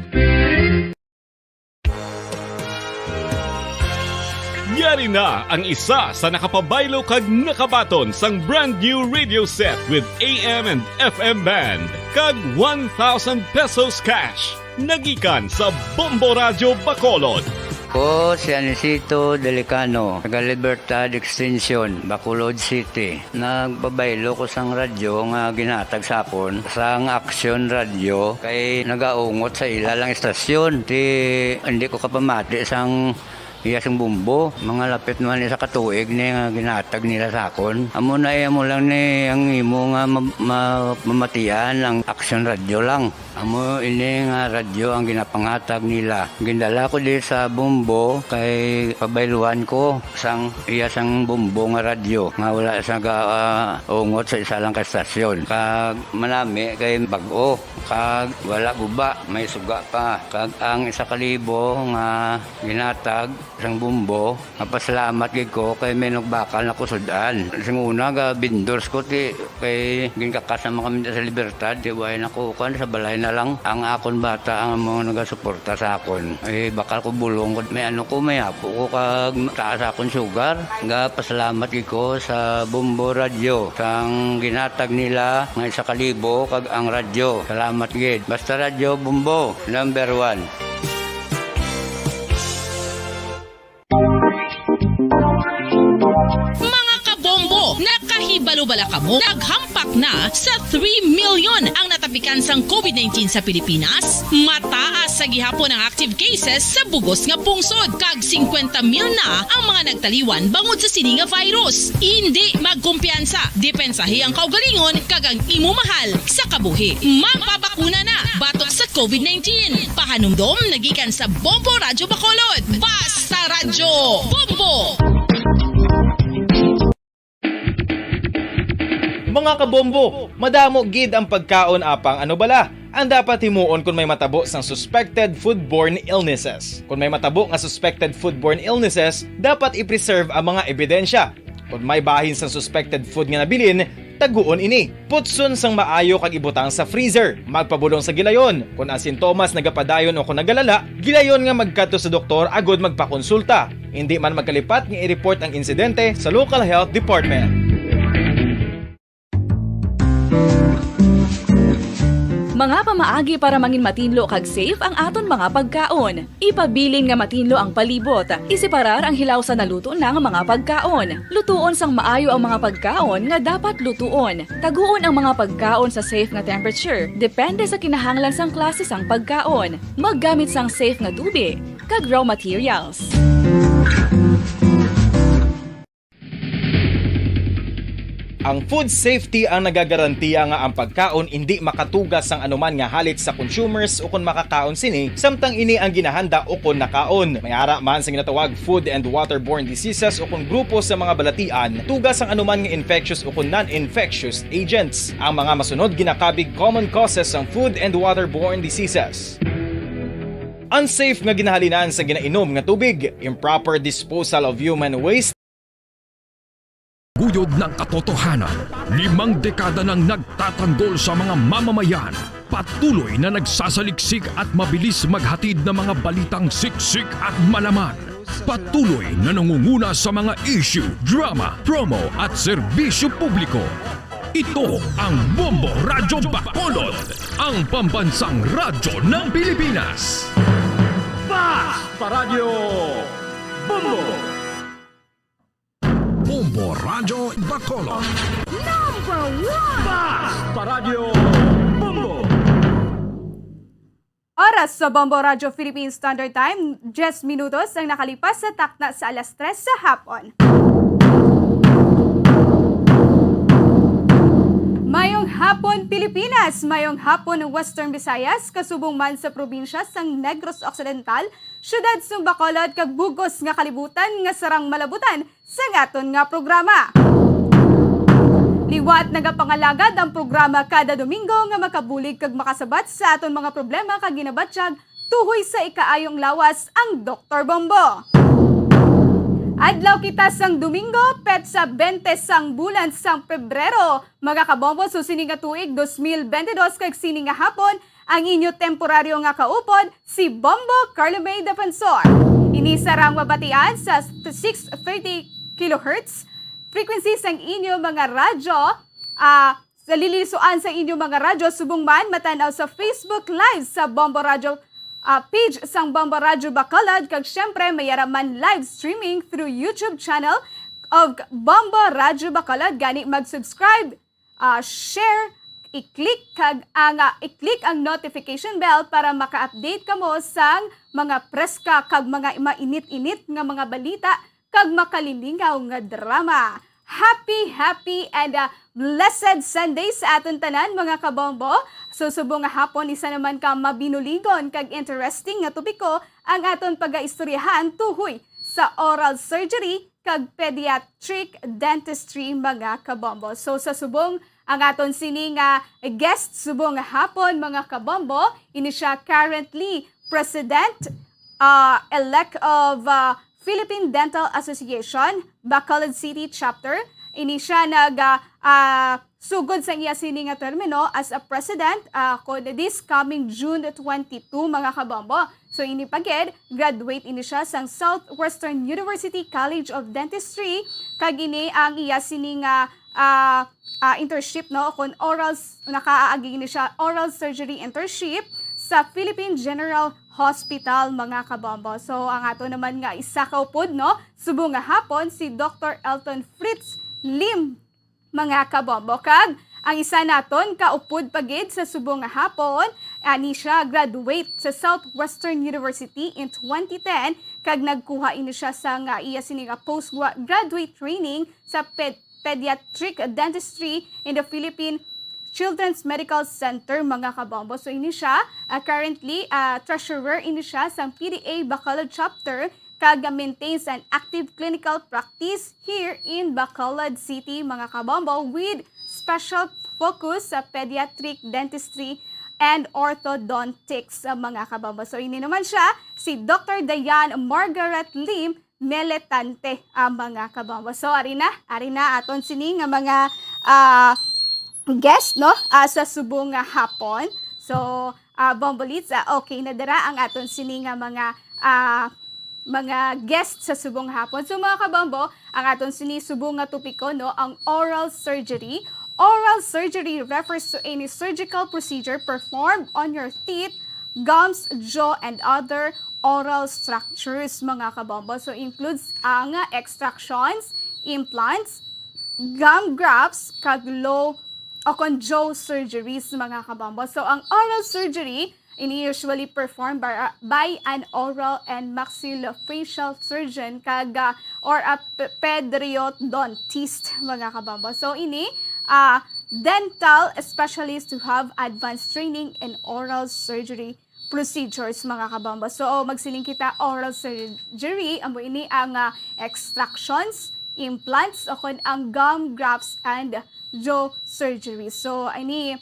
Yari na ang isa sa nakapabaylo kag nakabaton sang brand new radio set with AM and FM band kag 1,000 pesos cash. Nagikan sa Bombo Radio Bacolod. Ko si Anisito Delicano, taga Libertad Extension, Bacolod City. Nagbabaylo ko sang radyo nga ginatag sapon sang Action Radio kay nagaungot sa ilalang estasyon. Hindi ko kapamati sang iyasang bumbo, mga lapit naman sa katuig ni nga ginatag nila sakon. Amo na mo lang ni ang imo nga mamatian ang Action Radio lang. Amo ini nga radyo ang ginapangatag nila. Gindala ko di sa bumbo kay pabayluan ko sang iyasang bumbo nga radyo nga wala sa ungot sa isa lang ka estasyon. Kag manami kay bag-o, kag wala guba, may suga pa. Kag ang 1,000 nga ginatag sang bumbo, napasalamat gid ko kay may nagbakal na kusudan. Sing una ga bindors ko ti kay ginkakasama kami sa Libertad, di way nako kan sa balay na lang ang akon bata ang mga nagasuporta sa akon. Bakal ko bulong ko may may apo ko kag taas akon sugar. Ga pasalamat gid ko sa Bombo Radio sang ginatag nila nga 1,000 kag ang radyo. Salamat gid. Basta Radio Bombo number 1. Mga kabombo, nakahibalo-bala ka mo? Naghampak na sa 3 million ang natapikan sang COVID-19 sa Pilipinas. Mataas sa gihapon ang active cases sa bugos nga pungsod. Kag 50 mil na ang mga nagtaliwan bangod sa sini nga virus. Hindi magkumpiyansa. Depensahi ang kaugalingon kag ang imo mahal sa kabuhi. Magpabakuna na batok sa COVID-19. Pahanumdom nagikan sa Bombo Radio Bacolod. Basta Radyo Bombo! Mga kabombo, madamo gid ang pagkaon apang ano bala. Ang dapat himuon kung may matabo sang suspected foodborne illnesses. Kung may matabo nga suspected foodborne illnesses, dapat i-preserve ang mga ebidensya. Kung may bahin sang suspected food nga nabilin, taguon ini. Putson sang maayo kag ibutang sa freezer. Magpabulong sa gilayon. Kung ang sintomas nagapadayon o kung nagalala, gilayon nga magkadto sa doktor agod magpakonsulta. Hindi man magkalipat nga i-report ang insidente sa local health department. Mga pamaagi para mangin matinlo kag safe ang aton mga pagkaon. Ipabilin nga matinlo ang palibot. Isiparar ang hilaw sa naluto ng mga pagkaon. Lutuon sang maayo ang mga pagkaon nga dapat lutuon. Taguon ang mga pagkaon sa safe nga temperature. Depende sa kinahanglan sang klase sang pagkaon. Maggamit sang safe nga tubig kag raw materials. Ang food safety ang nagagarantiya nga ang pagkaon hindi makatugas sang anuman nga halit sa consumers o kung makakaon sini, samtang ini ang ginahanda o kung nakaon. May ara man sa ginatawag food and waterborne diseases o kung grupo sa mga balatian, tugas ang anuman nga infectious o kung non-infectious agents. Ang mga masunod ginakabig common causes ng food and waterborne diseases. Unsafe nga ginahalinan sa ginainom nga tubig, improper disposal of human waste, Guyod ng katotohanan, 5 dekada nang nagtatanggol sa mga mamamayan. Patuloy na nagsasaliksik at mabilis maghatid ng mga balitang siksik at malaman. Patuloy na nangunguna sa mga issue, drama, promo at serbisyo publiko. Ito ang Bombo Radio Bacolod, ang pambansang radyo ng Pilipinas. Basta Radio Bombo! Bombo Radio Bacolod. Number 1! Basta Radio Bombo! Oras sa Bombo Radio Philippine Standard Time, 10 minutos ang nakalipas sa takna sa alas 3 sa hapon. Mayong hapon Pilipinas, mayong hapon Western Visayas, kasubong man sa probinsya sang Negros Occidental, syudad sang Bacolod kag bugos nga kalibutan nga sarang malabutan sa ngaton nga programa. Liwat nagapangalagad ang programa kada Domingo nga makabulig kag makasabat sa aton mga problema kag ginabatsyag tuhoy sa ikaayong lawas ang Dr. Bombo. Adlaw kita sang Domingo, pet sa 20 sang bulan sang Pebrero. Mga kabombo, susini nga tuig 2022 kag sini nga hapon, ang inyo temporaryo nga kaupod, si Bombo Carlomay Defensor. Inisarang mabatian sa 630 kHz frequency sang inyo mga radyo, sa lilisuan sa inyo mga radyo, subong man matanaw sa Facebook Live sa Bombo Radio page sang Bombo Radio Bacolod, kag syempre mayaraman live streaming through YouTube channel of Bombo Radio Bacolod. Gani mag-subscribe, share, i-click ang notification bell para maka-update kamo sang mga preska kag mga mainit-init nga mga balita kag makalilingaw nga drama. Happy and blessed Sunday sa aton tanan mga kabombo. Subong nga hapon isa naman ka mabinuligon kag interesting nga topiko ang aton pagaistoryahan tuhoy sa oral surgery kag pediatric dentistry mga kabombo. So sa subong ang aton sini nga guest subong nga hapon mga kabombo, ini siya currently President elect of Philippine Dental Association, Bacolod City Chapter. Ini siya sugod sa iya sini nga termino as a president this coming June 22 mga kabombo. So ini pagid graduate ini siya sang Southwestern University College of Dentistry, kag ini ang iya sini nga internship no kon nakaagi ni siya oral surgery internship sa Philippine General Hospital mga kabombo. So ang ato naman nga isa kaupod no subong nga hapon si Dr. Elton Fritz Lim mga kabombo, kag ang isa naton kaupod pagid sa subong nga hapon ani siya graduate sa Southwestern University in 2010 kag nagkuha ini siya sa nga iya sini nga postgraduate training sa pediatric dentistry in the Philippine Children's Medical Center mga kabombo. So ini siya currently treasurer ini siya sa PDA Bacolod chapter kag maintains an active clinical practice here in Bacolod City mga kabombo with special focus sa pediatric dentistry and orthodontics mga kabombo. So ini naman siya si Dr. Diane Margaret Lim Meletante mga kabombo. So ari na aton sini nga mga guest no sa subong nga hapon. So bombolits okay na dara ang aton sini nga mga guest sa subong hapon. So mga kabombo, ang aton sini subong nga topiko no ang oral surgery. Oral surgery refers to any surgical procedure performed on your teeth, gums, jaw, and other oral structures mga kabombo. So includes ang extractions, implants, gum grafts, kag low o jaw surgeries mga kabombo. So ang oral surgery usually performed by an oral and maxillofacial surgeon kag or a pediodontist mga kabombo. So ini dental specialists who have advanced training in oral surgery procedures mga kabombo. So magsiling kita oral surgery amo ini ang extractions, implants o ang gum grafts and jaw surgery. So ini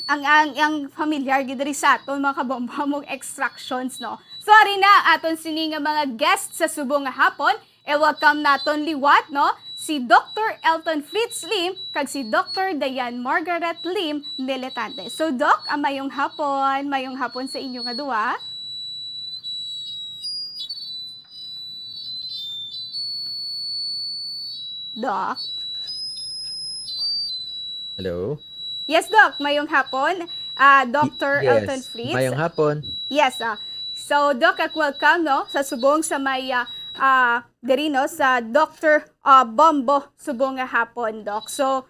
ang familiar gid diri sa aton mga kabombo mong extractions no. So ari na aton sini nga mga guests sa subong nga hapon, welcome naton liwat no si Dr. Elton Fritz Lim kag si Dr. Diane Margaret Lim Meletante. So Doc, mayong hapon sa inyo nga duwa. Doc. Hello. Yes, Doc. Mayong hapon. Dr. Elton Fritz. Mayong hapon. Yes. So, Doc, welcome no, sa subong sa may diri no, sa Dr. Bombo subong nga hapon, Doc. So,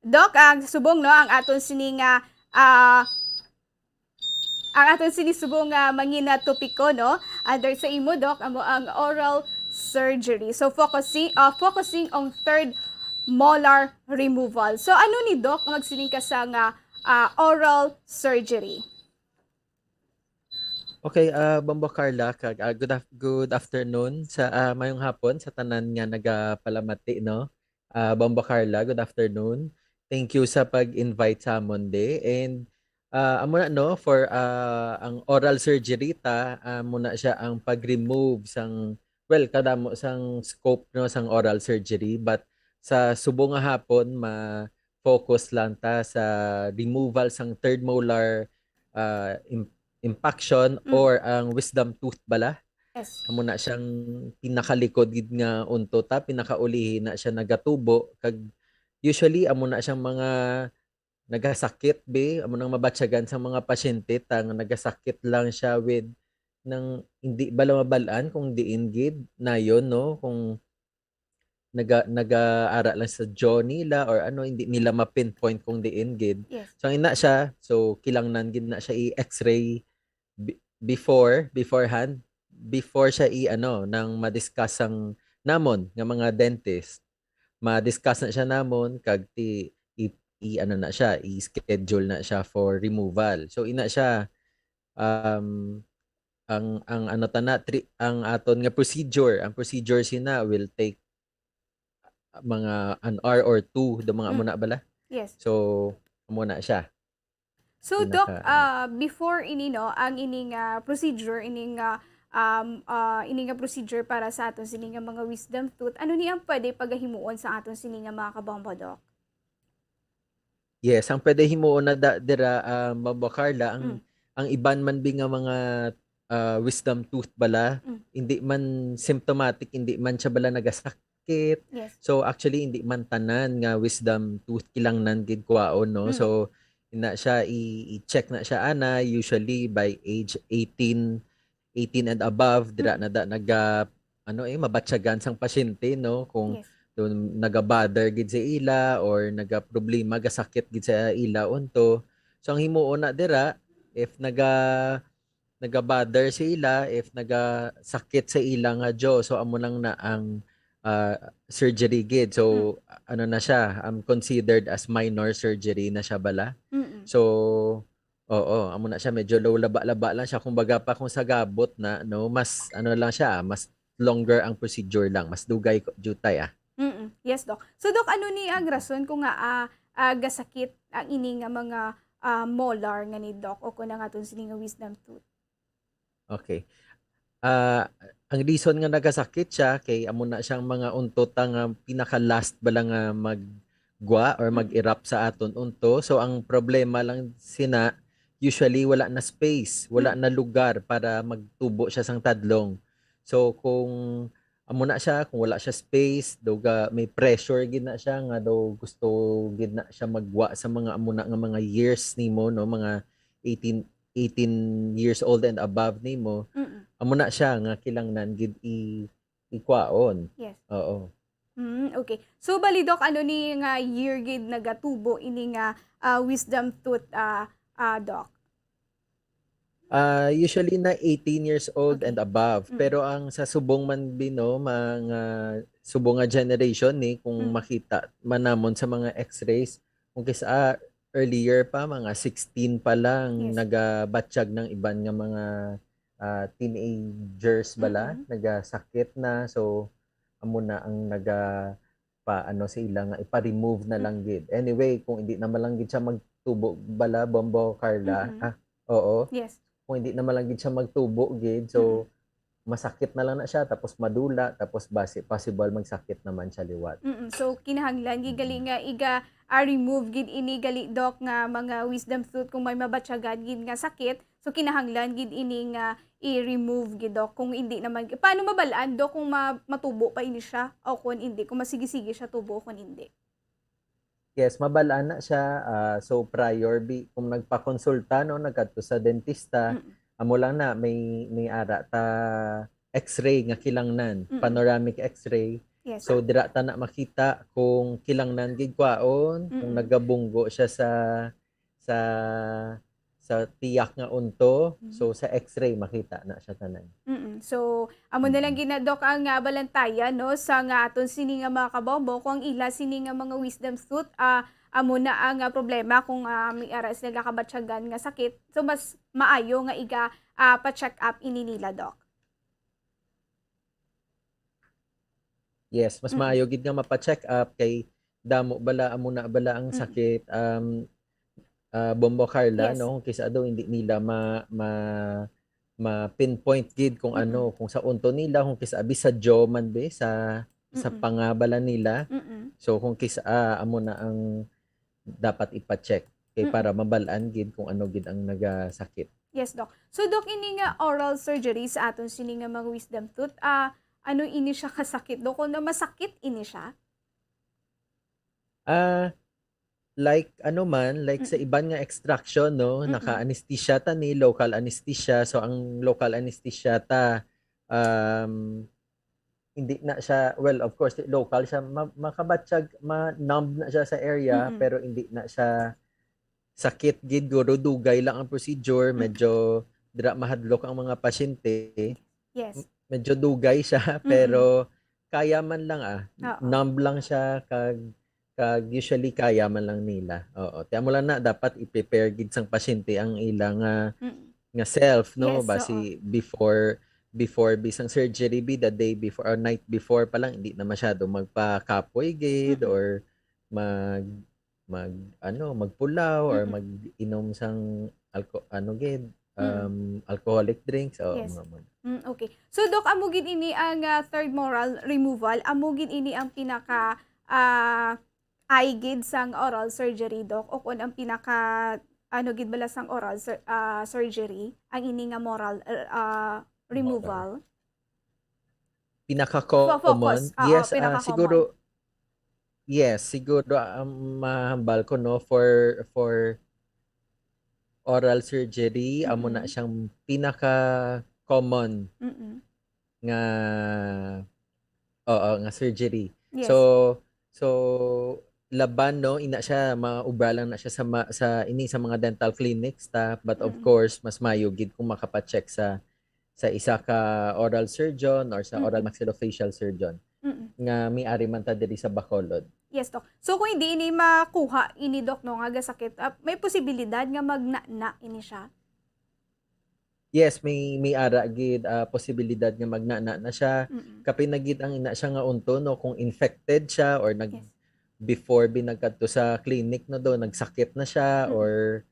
Doc, ang subong no, ang aton sini nga ang aton sini subong nga mangina topiko no, under sa imo, Doc, amo ang oral surgery. So, focusing on third molar removal. So ano ni Doc magsiling ka sa nga oral surgery? Okay, Bombo Carla, good afternoon sa mayong hapon sa tanan nga nagapalamati no. Bombo Carla, good afternoon. Thank you sa pag-invite sa Monday and amo na no for ang oral surgery ta muna siya ang pag-remove sang well, kadamo sang scope no sang oral surgery, but sa subong nga hapon ma-focus lang ta sa removal sang third molar impaction or ang wisdom tooth bala. Yes. Amo na siyang pinakalikod gid nga unto ta, pinakaulihi na siya nagatubo kag usually amo na siyang mga nagasakit amo nang mabatyagan sa mga pasyente tang nagasakit lang siya with nang hindi bala mabalaan kung diin gid na yon no, kung nag-aara lang sa jaw nila or ano, hindi nila ma-pinpoint kung diin gid. Yes. So ang ina siya, so kilangnan gid na siya i-x-ray beforehand before siya nang ma-discuss ang namon nga mga dentist. Ma-discuss na siya namon kag na siya, i-schedule na siya for removal. So ina siya ang ang aton nga procedure, ang procedure sina will take mga an hour or two do mga amo na bala. Yes. So amo na siya. So Doc, before ini no ang ining procedure ining procedure para sa aton sini nga mga wisdom tooth, ano ni ang pwede pagahimuon sa aton sini nga mga kabombo, Doc? Yes, ang pwede himuon na dira Ma'am Carla, ang iban man bi nga mga wisdom tooth bala, hindi man symptomatic, hindi man siya bala nagasakit. Yes. So actually hindi man tanan nga wisdom tooth kilangnan gid kwaon no. So ina siya i-check na siya ana usually by age 18 and above dira na naga mabatyagan sang pasyente no kung naga-bother gid sa ila or naga-problema gasakit gid sa ila unto. So ang himuon na dira if naga-bother sa ila, if nagasakit sa ila nga jaw, so amo lang na ang surgery gid. So na siya, considered as minor surgery na siya bala. So amo na siya, medyo low laba-laba lang siya, kumbaga pa kung sa gabot na no, mas lang siya, mas longer ang procedure lang, mas dugay jutay Yes, Doc. So Doc, ano ni ang rason kung nga gasakit ang ini nga mga molar nga ni Doc o kung nga aton sini nga wisdom tooth? Okay. Ang reason nga nagasakit siya kay amo na siyang mga untot nga pinaka-last bala nga maggwa or mag-erupt sa aton unto. So ang problema lang sina usually wala na space, wala na lugar para magtubo siya sang tadlong. So kung amo na siya, kung wala siya space, may pressure gid na siya nga gusto gid na siya magwa sa mga amo na nga mga years nimo no, mga 18 years old and above nimo. Amo na siya nga kilangnan gid ikwaon. Yes. Oo. Okay. So bali Doc, ano ni nga year gid nagatubo ini nga wisdom tooth Doc? Usually na 18 years old and above. Pero ang sa subong man bino, mga subong nga generation ni kung makita manamon sa mga x-rays, kung kisa earlier pa, mga 16 pa lang, nagabatsyag ng iban nga mga teenagers bala, nagasakit na. So, amo na ang sa ila nga ipa-remove na lang gid. Anyway, kung hindi naman lang gid siya magtubo bala, Bombo Carla, oo. Yes. Kung hindi naman lang gid siya magtubo gid, so masakit na lang na siya, tapos madula, tapos possible magsakit naman siya liwat. So kinahanglan gigali nga remove gid ini gali Doc nga mga wisdom tooth kung may mabatyagan gid nga sakit. So kinahanglan gid ini nga i-remove gid Doc kung hindi naman. Paano mabalaan Doc kung matubo pa ini siya o kung hindi, kung masigi-sige siya tubo kung hindi? Yes, mabalaan na siya. So prior kung nagpa-konsulta no, nagkadto sa dentista, amo lang na may ara ta x-ray nga kilangnan, panoramic x-ray. Yes. So dira ta na makita kung kilangnan gid kwaon, kung nagabunggo siya sa tiyak nga unto. So sa x-ray makita na siya tanan. So amo na lang Doc ang balantayan no sa nga aton sini nga mga kabombo kung ang ila sini nga mga wisdom tooth amo na ang problema kung may ara sila kabatyagan nga sakit. So mas maayo nga pa-check up ini nila Doc. Yes, mas maayo gid nga mapa-check up kay damo bala amo na bala ang sakit. Bombo Carla, no, kaysa daw hindi nila ma-pinpoint gid kung ano, kung sa unto nila, kung kisabi sa jaw man be, sa pangabala nila. So kung amo na ang dapat ipa-check kay para mabalaan gid kung ano gid ang nagasakit. Yes, Doc. So, Doc, ini nga oral surgery sa aton sini nga mga wisdom tooth, ano ini siya kasakit, Doc? Kung na masakit ini siya? Like sa iban nga extraction, no, naka-anesthesia ta ni, local anesthesia. So ang local anesthesia ta hindi na siya, well, of course local siya, makabatsyag, ma-numb na siya sa area, pero hindi na siya sakit gid, guro dugay lang ang procedure, medyo dira mahadlok ang mga pasyente. Yes. Medyo dugay siya, pero kaya man lang numb lang siya, kag usually kaya man lang nila. Oo. Tiyan mo lang na dapat i-prepare gid sang pasyente ang ilang nga self, no? Yes, Basi before bisang surgery be the day before or night before pa lang, hindi na masyado magpa-kapoy gid or magpulaw or mag-inom sang alcoholic drinks. Yes. Okay. So, Doc, amugin ini ang third moral removal, amugin ini ang pinaka gid sang oral surgery, Doc, o kung ang pinaka gid bala sang oral surgery, ang ini nga moral removal. Pinaka-common. Yes, pinaka-common. siguro mahambal ko, no, for oral surgery, amo na siyang pinaka-common nga nga surgery. Yes. So laban, no, ina siya maubra lang na siya sa mga dental clinics ta, but of course mas mayo gid kung makapacheck sa isa ka oral surgeon or sa oral maxillofacial surgeon nga may-ari man ta diri sa Bacolod. Yes, Doc. So kung hindi ini makuha ini, Doc, no, nga sakit, may posibilidad nga magna ini siya? Yes, may ara gid posibilidad nga magna na siya. Kapin na gid ang ina siya nga unto, no, kung infected siya or before binagkadto sa clinic, no, do nagsakit na siya or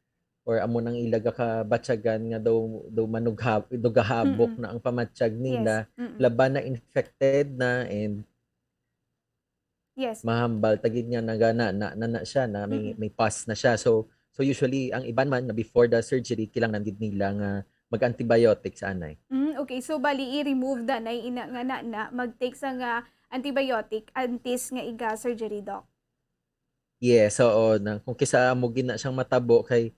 amo nang ilaga ka batyagan nga daw gahabok na ang pamatsyag nila, laban na infected na and mahambal tagid nga nagana na siya na may pus na siya. So usually ang iban man na before the surgery kailangan gid nila nga mag-antibiotics anay. Okay, so bali i-remove danay ina nga na mag-take sa nga antibiotic antes nga iga surgery, Doc. Yes, oo. Kung kisa mo gina siyang matabo kay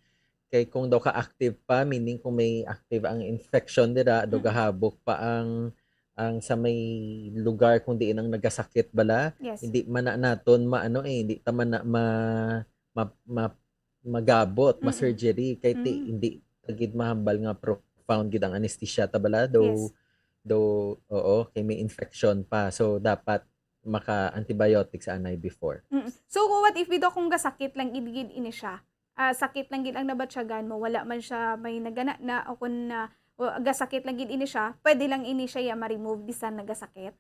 kung daw ka-active pa, meaning kung may active ang infection dira, do gahabok pa ang sa may lugar kung diin ang nagasakit bala. Yes. Hindi man na naton hindi ta man na magabot, ma-surgery kay hindi tagid mahambal nga profound gid ang anesthesia ta bala do kay may infection pa. So dapat maka-antibiotics anay before. So what if Doc, kung gasakit lang gid ini siya? Sakit lang gid ang nabatsyagan mo, wala man siya may nagana na, o kung gasakit lang gid ini siya, pwede lang ini siya ma-remove bisan nagasakit?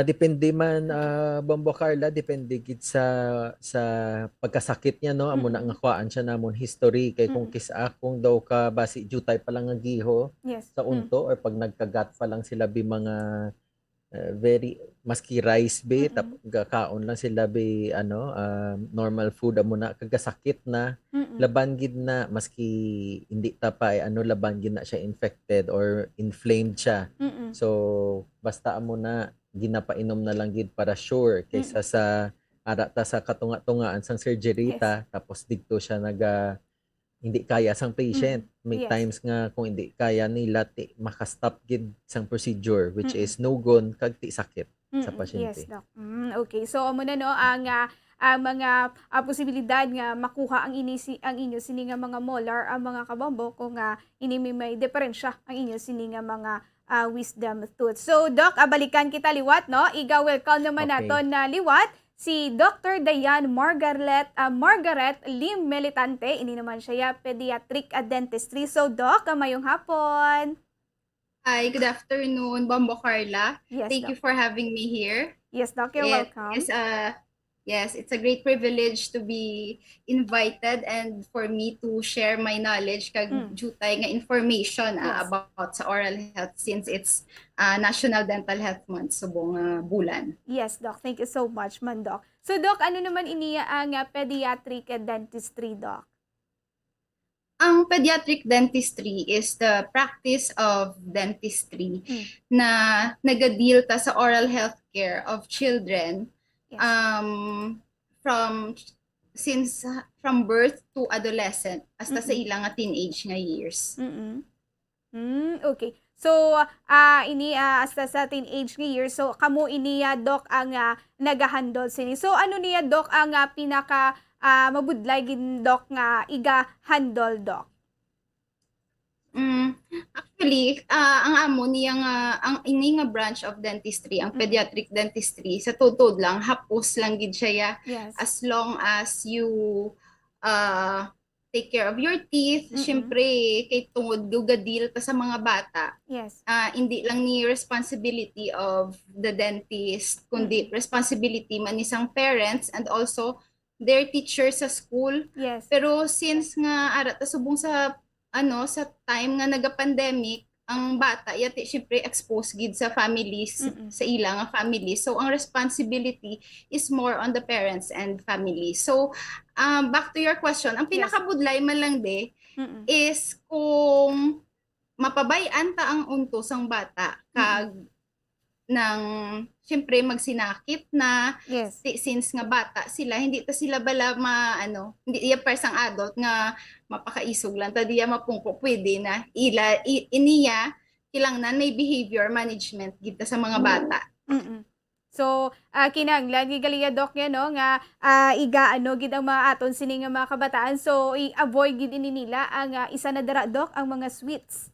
Depende man, Bombo Carla, depende gid sa pagkasakit niya, no, amo na nga kuhaan siya namon history kay kung kung daw ka basi jutay pa lang nga giho sa unto or pag nagkagat pa lang sila bi mga very maski rice be kaon lang sila be normal food amo na kagasakit na laban gid na maski hindi ta pa laban gid na siya infected or inflamed siya. So basta amo na ginapainom na lang gid para sure kaysa sa ara ta sa katunga-tungaan sang surgery ta tapos didto siya hindi kaya sang patient. May times nga kung hindi kaya nila maka-stop gid sang procedure which is no gon kag sakit sa pasyente. Yes, Doc. Okay. So amo na, no, ang mga posibilidad nga makuha ang inyo sini nga mga molar, ang mga kabombo kung ini may diferensya ang inyo sini nga mga wisdom tooth. So, Doc, balikan kita liwat, no? Welcome naman naton na liwat si Dr. Diane Margaret Lim Melitante. Ini naman siya pediatric dentistry. So, Doc, mayong hapon. Hi, good afternoon, Bombo Carla. Yes, Thank Doc. you for having me here. Yes, Doc, you're welcome. Yes, Yes, it's a great privilege to be invited and for me to share my knowledge kag jutay nga information Yes. about sa oral health since it's National Dental Health Month subong bulan. Yes, Doc. Thank you so much, man, Doc. So, Doc, ano naman iniya ang pediatric dentistry, Doc? Ang pediatric dentistry is the practice of dentistry na nagadeal ta sa oral health care of children from birth to adolescent hasta sa ilang nga teenage nga years. Okay. So, hasta sa teenage nga years, so kamo iniya, Doc, ang nagahandle sini. So, ano niya, Doc, ang pinaka mabudlay gin, Doc, nga iga-handle, Doc? Actually, ang amo niya nga, ang ini nga branch of dentistry, ang pediatric dentistry, sa totoo lang, hapos lang gid siya ya. Yes. As long as you take care of your teeth, syempre, kay tungod gugadil ta sa mga bata. Yes. Hindi lang ni responsibility of the dentist, kundi responsibility man isang parents and also their teachers sa school. Yes. Pero since nga ara ta subong sa sa time nga naga-pandemic, ang bata yati syempre exposed gid sa families, sa ilang nga family. So ang responsibility is more on the parents and family. So back to your question, ang pinakabudlay man lang is kung mapabayan ta ang untos ang bata kag nang syempre magsinakit na since nga bata sila, hindi ta sila bala hindi iya persang adult nga mapakaisog lang ta diya mapungko, pwede na iniya kilangnan may behavior management gita sa mga bata. So, kinahanglan gigaliya, Doc, yan, no, nga gid ang mga aton sini nga mga kabataan. So, i-avoid gid ini nila ang isa na dara, Doc, ang mga sweets.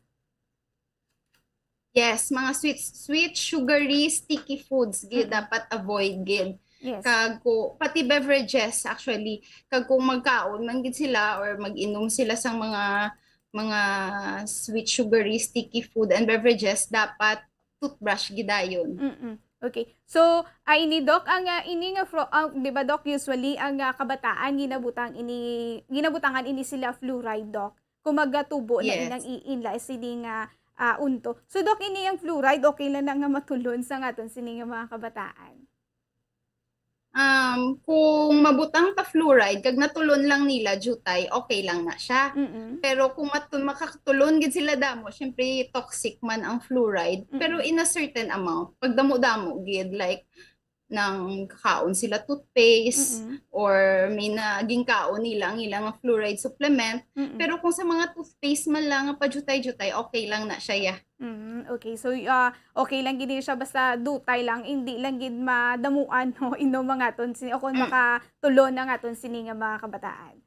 Yes, mga sweet, sugary, sticky foods gid dapat avoid gid. Yes. Kag pati beverages actually, kag kung magkaon man gid sila or mag-inom sila sa mga sweet, sugary, sticky food and beverages, dapat toothbrush gid dayon. Okay. So, ini, Doc, ang ini nga di ba, Doc, usually ang kabataan ginabutangan ini sila fluoride, Doc. Kung magatubo na inang iinla sini nga unto. So, Doc, ini ang fluoride, okay lang na nga matulon sa aton sini nga mga kabataan? Kung mabutang ta fluoride, kag natulon lang nila jutay, okay lang na siya. Pero kung makakatulon gid sila damo, syempre toxic man ang fluoride, pero in a certain amount. Pag damo-damo gid, like nang kaon sila toothpaste or may naging kaon nila ang ilang fluoride supplement. Pero kung sa mga toothpaste man lang pajutay-jutay, okay lang na siya. Okay. So, okay lang gid siya basta dutay lang, hindi lang gid madamuan no inom mga ton sini o kung makatulon na nga ton sini nga mga kabataan.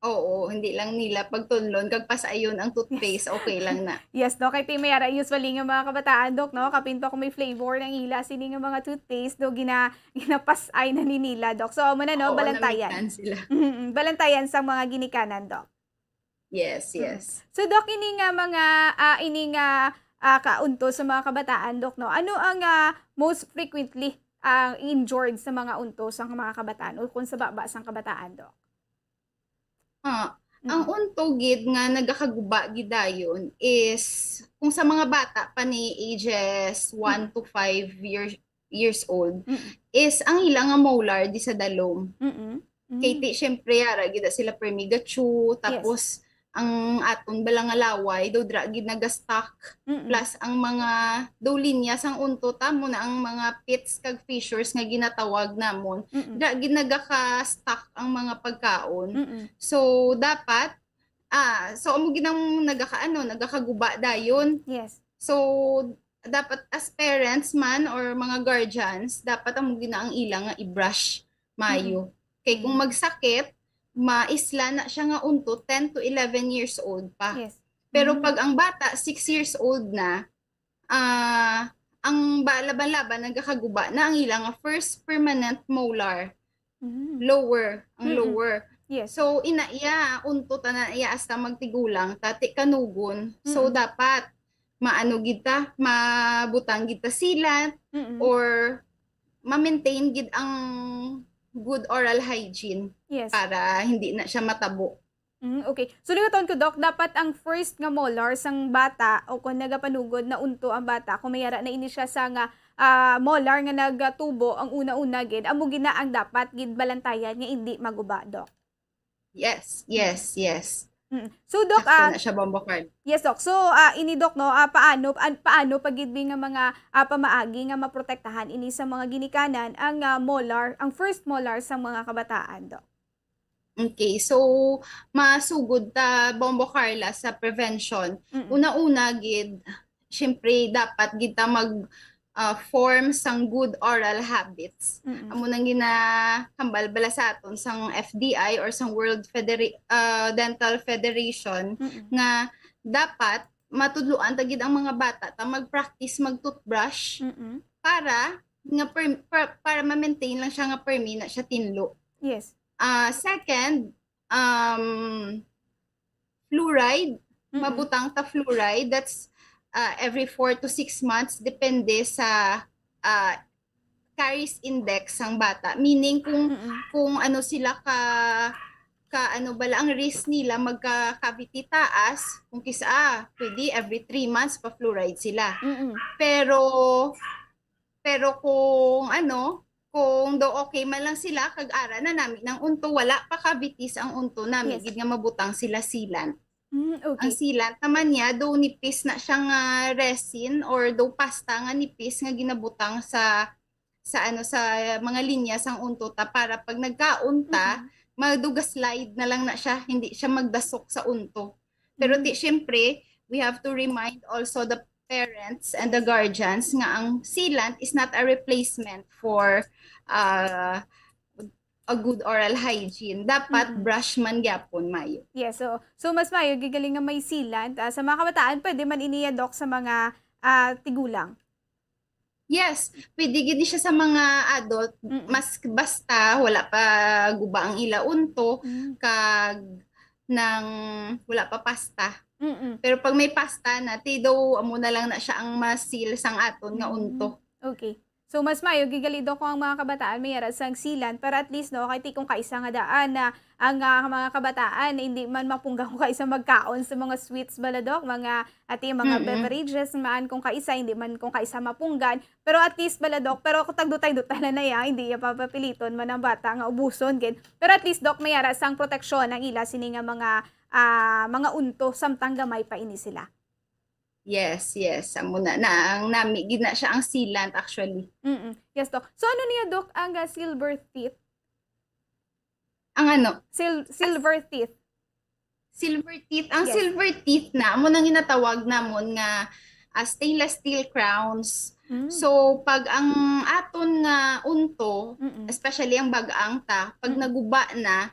Oo, hindi lang nila pagtunlon kag pasayon ang toothpaste, okay lang na. Yes, Doc, kay Timayara usually nga mga kabataan, Doc, no, kapinto kung may flavor ng ila sini nga mga toothpaste, do ginapasay na ni nila, Doc. So amo na, no, balantayan. Sila. Balantayan sa mga ginikanan, Doc. Yes. So, Doc, ini nga kaunto sa mga kabataan, Doc, no? Ano ang most frequently injured sa mga unto sa mga kabataan o kung sa baba sang kabataan, Doc? Ang unto gid nga nagakaguba gid dayon is kung sa mga bata pa ni ages 1 to 5 years old is ang ilang nga molar di sa dalom. Kay syempre ara gid sila permigachu, tapos ang aton balang laway do dra gid nagastak, plus ang mga do linya sang unto tamo na ang mga pits kag fissures nga ginatawag namon, dra gid nagaka-stuck ang mga pagkaon. So dapat so amo gid ang nagakaguba dayon. Yes. So dapat as parents man or mga guardians, dapat amo gid na ang ilang nga i-brush mayo. Kay kung magsakit, maisla na siya nga unto 10 to 11 years old pa. Yes. Pero pag ang bata 6 years old na, ang laban-laban nagkakaguba na ang ilang first permanent molar, lower. Yes. So inaiya unto ta na iya hasta magtigulang tati kanugon. So dapat maano kita, mabutang kita silat or ma-maintain gid ang good oral hygiene Yes. para hindi na siya matabo. Okay. So, liwatan ko, Doc, dapat ang first nga molar sang bata o kung nagapanugod na unto ang bata, kung mayara na ini siya sa nga molar nga nagatubo ang una-una gid, amo gina ang dapat gid balantayan nga hindi maguba, Doc. Yes. So, Doc, Sakto na siya, Bombo Card. yes, Doc. So, ini, Doc, no, paano pagidbi nga mga pamaagi nga maprotektahan ini sa mga ginikanan ang molar, ang first molar sa mga kabataan, Doc? Okay, so masugod ta Bombo Carla sa prevention. Una-una gid, syempre dapat gid ta mag form sang good oral habits. Amo nang ginahambal bala sa aton sang FDI or sang World Dental Federation nga dapat matudluan ta gid ang mga bata ta mag-practice mag-toothbrush para nga para ma-maintain lang siya nga permi na siya tinlo. Yes. Second, fluoride. Mabutang ta fluoride. That's every 4 to 6 months. Depende sa caries index ng bata. Meaning kung ano sila ano bala ang risk nila magka-cavity taas, kung kisa pwede every 3 months pa fluoride sila. Pero kung do okay man lang sila kag-ara na namin ng unto, wala pa cavities ang unto namin, gid nga mabutang sila sealant. Okay. Ang sealant naman niya, do nipis na siyang resin or do pasta nga nipis nga ginabutang sa mga linya sang unto ta para pag nagkaunta, magduga slide na lang na siya, hindi siya magdasok sa unto. Pero syempre, we have to remind also the parents and the guardians nga ang sealant is not a replacement for a good oral hygiene. Dapat brush man gyapon mayo. Yes, so mas mayo gigaling nga may sealant sa mga kabataan, pwede man iniya, Doc, sa mga tigulang. Yes, pwede gid siya sa mga adult, mas basta wala pa guba ang ila unto kag nang wala pa pasta. Pero pag may pasta na, daw amo na lang na siya ang masil sang aton nga unto. Okay. So mas mayo gigalido ko ang mga kabataan may yara sang sealant para at least no kahit kung kaisa nga daan na ang mga kabataan hindi man mapunggang kung kaisa magkaon sa mga sweets baladok, mga beverages man kung kaisa hindi man kung kaisa mapunggan, pero at least baladok, pero kung tagdutay-dutay na ya hindi ya papapiliton man ang bata nga ubuson gid. Pero at least, Doc, may yara sang proteksyon ang ila sini nga mga unto samtang gamay pa ini sila. Yes. Amo na ang nami gid na siya ang sealant actually. Yes, Doc. So ano niya, Doc, ang silver teeth? Ang ano? Silver teeth. Silver teeth. Ang Yes. silver teeth na amo nang ginatawag namon nga stainless steel crowns. So pag ang aton nga unto, especially ang bag-ang ta, pag naguba na,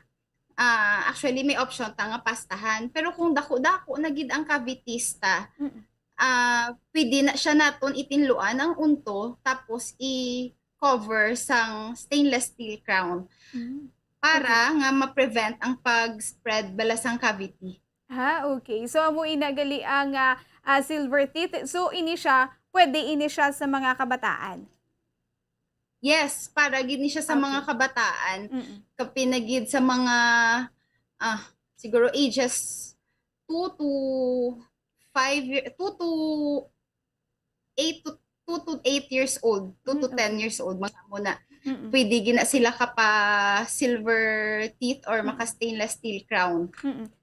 actually may option ta nga pastahan. Pero kung dako-dako na gid ang cavities ta, pwede na siya naton itinluan ang unto tapos i-cover sang stainless steel crown para nga ma-prevent ang pag-spread bala sang cavity. Okay. So amo inagali ang silver teeth. So pwede ini siya sa mga kabataan. Yes, para gid ni siya sa mga kabataan. Kapinagid sa mga siguro ages 2 to 8 years old, 2 to 10 years old mga muna. Pwede gina sila kapa silver teeth or maka stainless steel crown.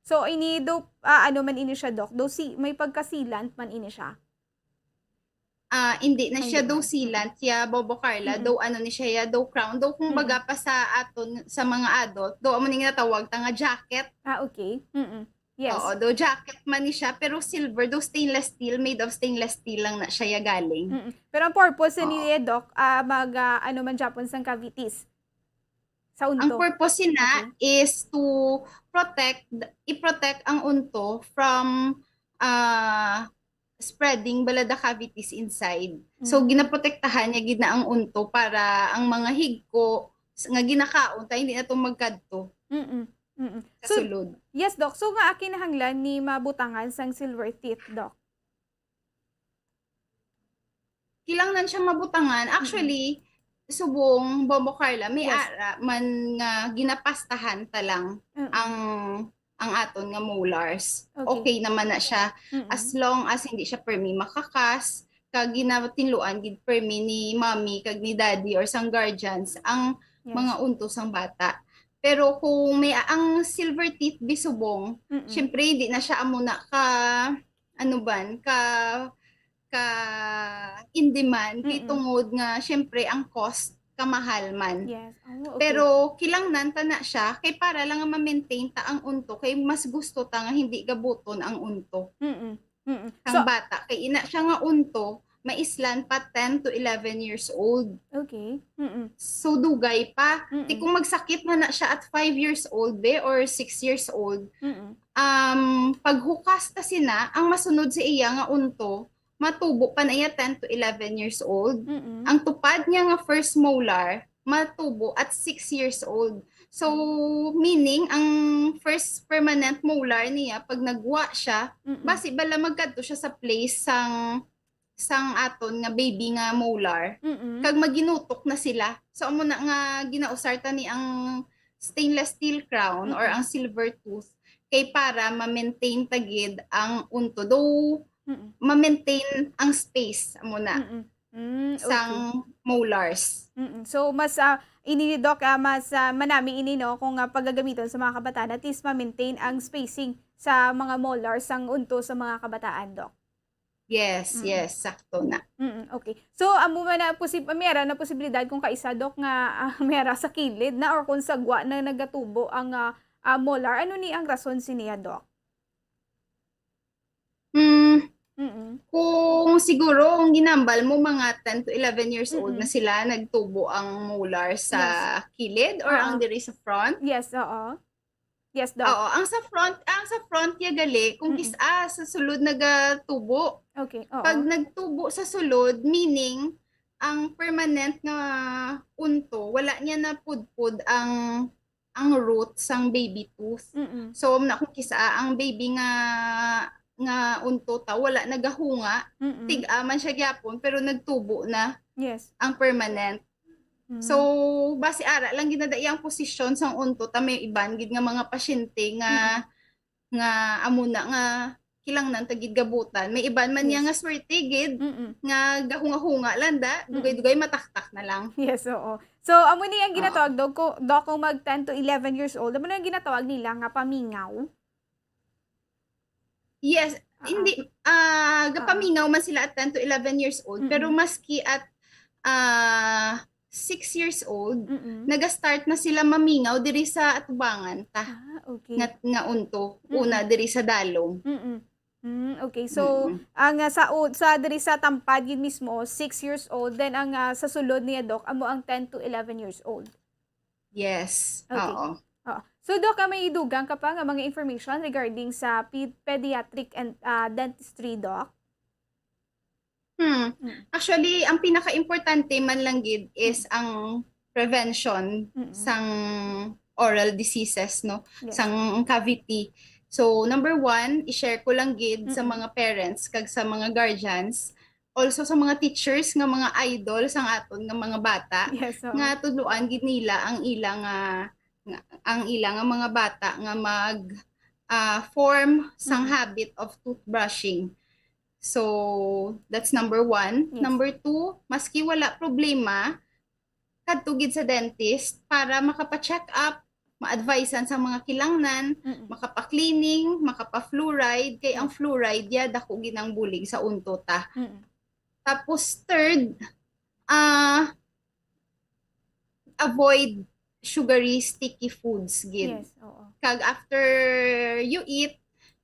So ini do ano man ini siya, Doc? Do may pagka-sealant man ini siya. Hindi na siya daw sealant, siya Bobo Carla, daw ano ni siya, daw crown, daw kung baga pa sa aton sa mga adult, daw amo ning natawag ta nga jacket. Okay. Yes. Oo, daw jacket man ni siya, pero silver, daw stainless steel, made of stainless steel lang na siya galing. Pero ang purpose ni Doc, ano man Japon sang cavities sa unto. Ang purpose na is to i-protect ang unto from spreading balada cavities inside. So ginaprotektahan niya gid na ang unto para ang mga higko nga ginakaon ta hindi na to magkadto. Kasulod. Yes, Doc. So nga kinahanglan ni mabutangan sang silver teeth, Doc. Kilanglan siya mabutangan. Actually, subong Bombo Carla may Yes. ara man nga ginapastahan ta lang ang aton nga molars. Okay naman na siya as long as hindi siya permi makakas kag ginatinluan gid permi ni mommy kag ni daddy or sang guardians ang mga untos sang bata. Pero kung may ang silver teeth bisubong, syempre hindi na siya amuna ka ka in demand kay tungod nga syempre ang cost kamahal man. Yes. Oh, okay. Pero kilangnan ta na siya kay para lang nga ma-maintain ta ang unto kay mas gusto ta nga hindi gabuton ang unto. Ang bata kay ina siya nga unto maislan pa 10 to 11 years old. Okay. So dugay pa. Di kung magsakit man na siya at 5 years old or 6 years old. Paghukas ta sina ang masunod sa iya nga unto matubo pa na iya 10 to 11 years old. Ang tupad niya nga first molar matubo at 6 years old. So meaning ang first permanent molar niya pag nagwa siya basi bala magkadto siya sa place sang aton nga baby nga molar kag maginutok na sila. So amo na nga ginausarta ni ang stainless steel crown or ang silver tooth kay para ma-maintain tagid ang unto though ma-maintain ang space amo na sang molars. So mas ini Doc mas manami ini no kung paggagamiton sa mga kabataan at least ma-maintain ang spacing sa mga molars sang unto sa mga kabataan, Doc. Yes, sakto na. Okay. So amo man na mera na posibilidad kung kaisa Doc nga mera sa kilid na or kung sagwa na nagatubo ang molar, ano ni ang rason siniya, Doc? Kung siguro kung ginambal mo mga 10 to 11 years old na sila nagtubo ang molar sa kilid or ang diri sa front. Yes, oo. Yes, Doc. Oo, ang sa front ya gali kung sa sulod nagatubo. Okay, oo. Pag nagtubo sa sulod meaning ang permanent nga unto wala niya na pudpud ang root sang baby tooth. So na kung kisa ang baby nga unto ta wala nagahunga tig-aman siya gyapon pero nagtubo na ang permanent. So base ara lang ginadai ang posisyon sang unto ta may iban gid nga mga pasyente nga amuna nga kilangnan tagid gabutan may iban man niya nga swerte gid nga gahunga-hunga landa dugay-dugay mataktak na lang. Yes, oo. So amo ni ang ginatawag Doc kung mag 10 to 11 years old amo na ang ginatawag nila nga pamingaw. Yes, hindi gapamingaw man sila at 10 to 11 years old pero maski at 6 years old naga-start na sila mamingaw diri sa atubangan ta. Okay. Nga unto una diri sa dalong. Okay. So ang sa diri sa tampad gid mismo 6 years old then ang sa sulod niya Doc amo ang 10 to 11 years old. Yes. Okay. Oo. So Doc, may idugang ka pa nga mga information regarding sa pediatric and dentistry, Doc? Actually, ang pinaka-importante man lang gid is ang prevention sang oral diseases, no? Sang cavity. So, number 1, i-share ko lang gid sa mga parents kag sa mga guardians, also sa mga teachers nga mga idol sang aton nga mga bata nga tudloan gid nila ang ilang mga bata nga mag form sang habit of toothbrushing. So that's number 1. Number 2, maski wala problema kadto gid sa dentist para makapa-check up, ma-advisean sa mga kilangnan, makapa-cleaning, makapa-fluoride kay ang fluoride ya dako gid ang bulig sa unto ta. Tapos third, avoid sugary sticky foods gid. Yes, oo. Kag after you eat,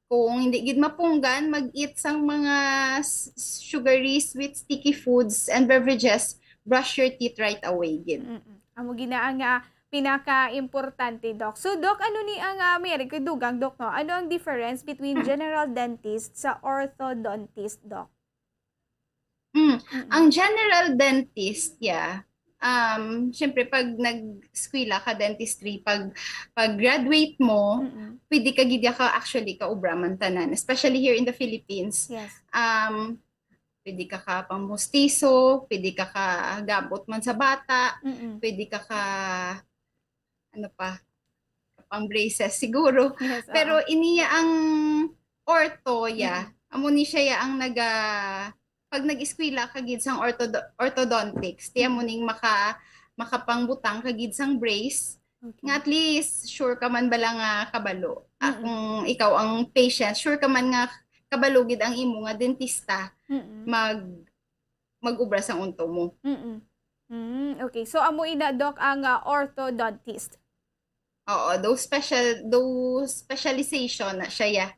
kung hindi gid mapunggan, mag-eat sang mga sugary, sweet, sticky foods and beverages, brush your teeth right away gid. Amo gina nga pinaka-importante, Doc. So Doc, ano ni ang mayari kay dugang Doc, no? Ano ang difference between general dentist sa orthodontist, Doc? Ang general dentist, syempre pag nag-eskwela ka dentistry, pag graduate mo, pwede ka gid ka actually kaubraman tanan, especially here in the Philippines. Yes. pwede ka pangmustiso, pwede ka gabot man sa bata, pwede ka ano pa, pang braces siguro. Yes, Pero iniya ang ortho amo ni siya ang pag nag-eskwela kagid sang orthodontics, tiya mo ning makapangbutang kagid sang brace. Nga at least sure ka man bala nga kabalo. Kung ikaw ang patient, sure ka man nga kabalo gid ang imo nga dentista mag-ubra sang unto mo. Okay, so amo ina Doc ang orthodontist. Oo, those specialization na siya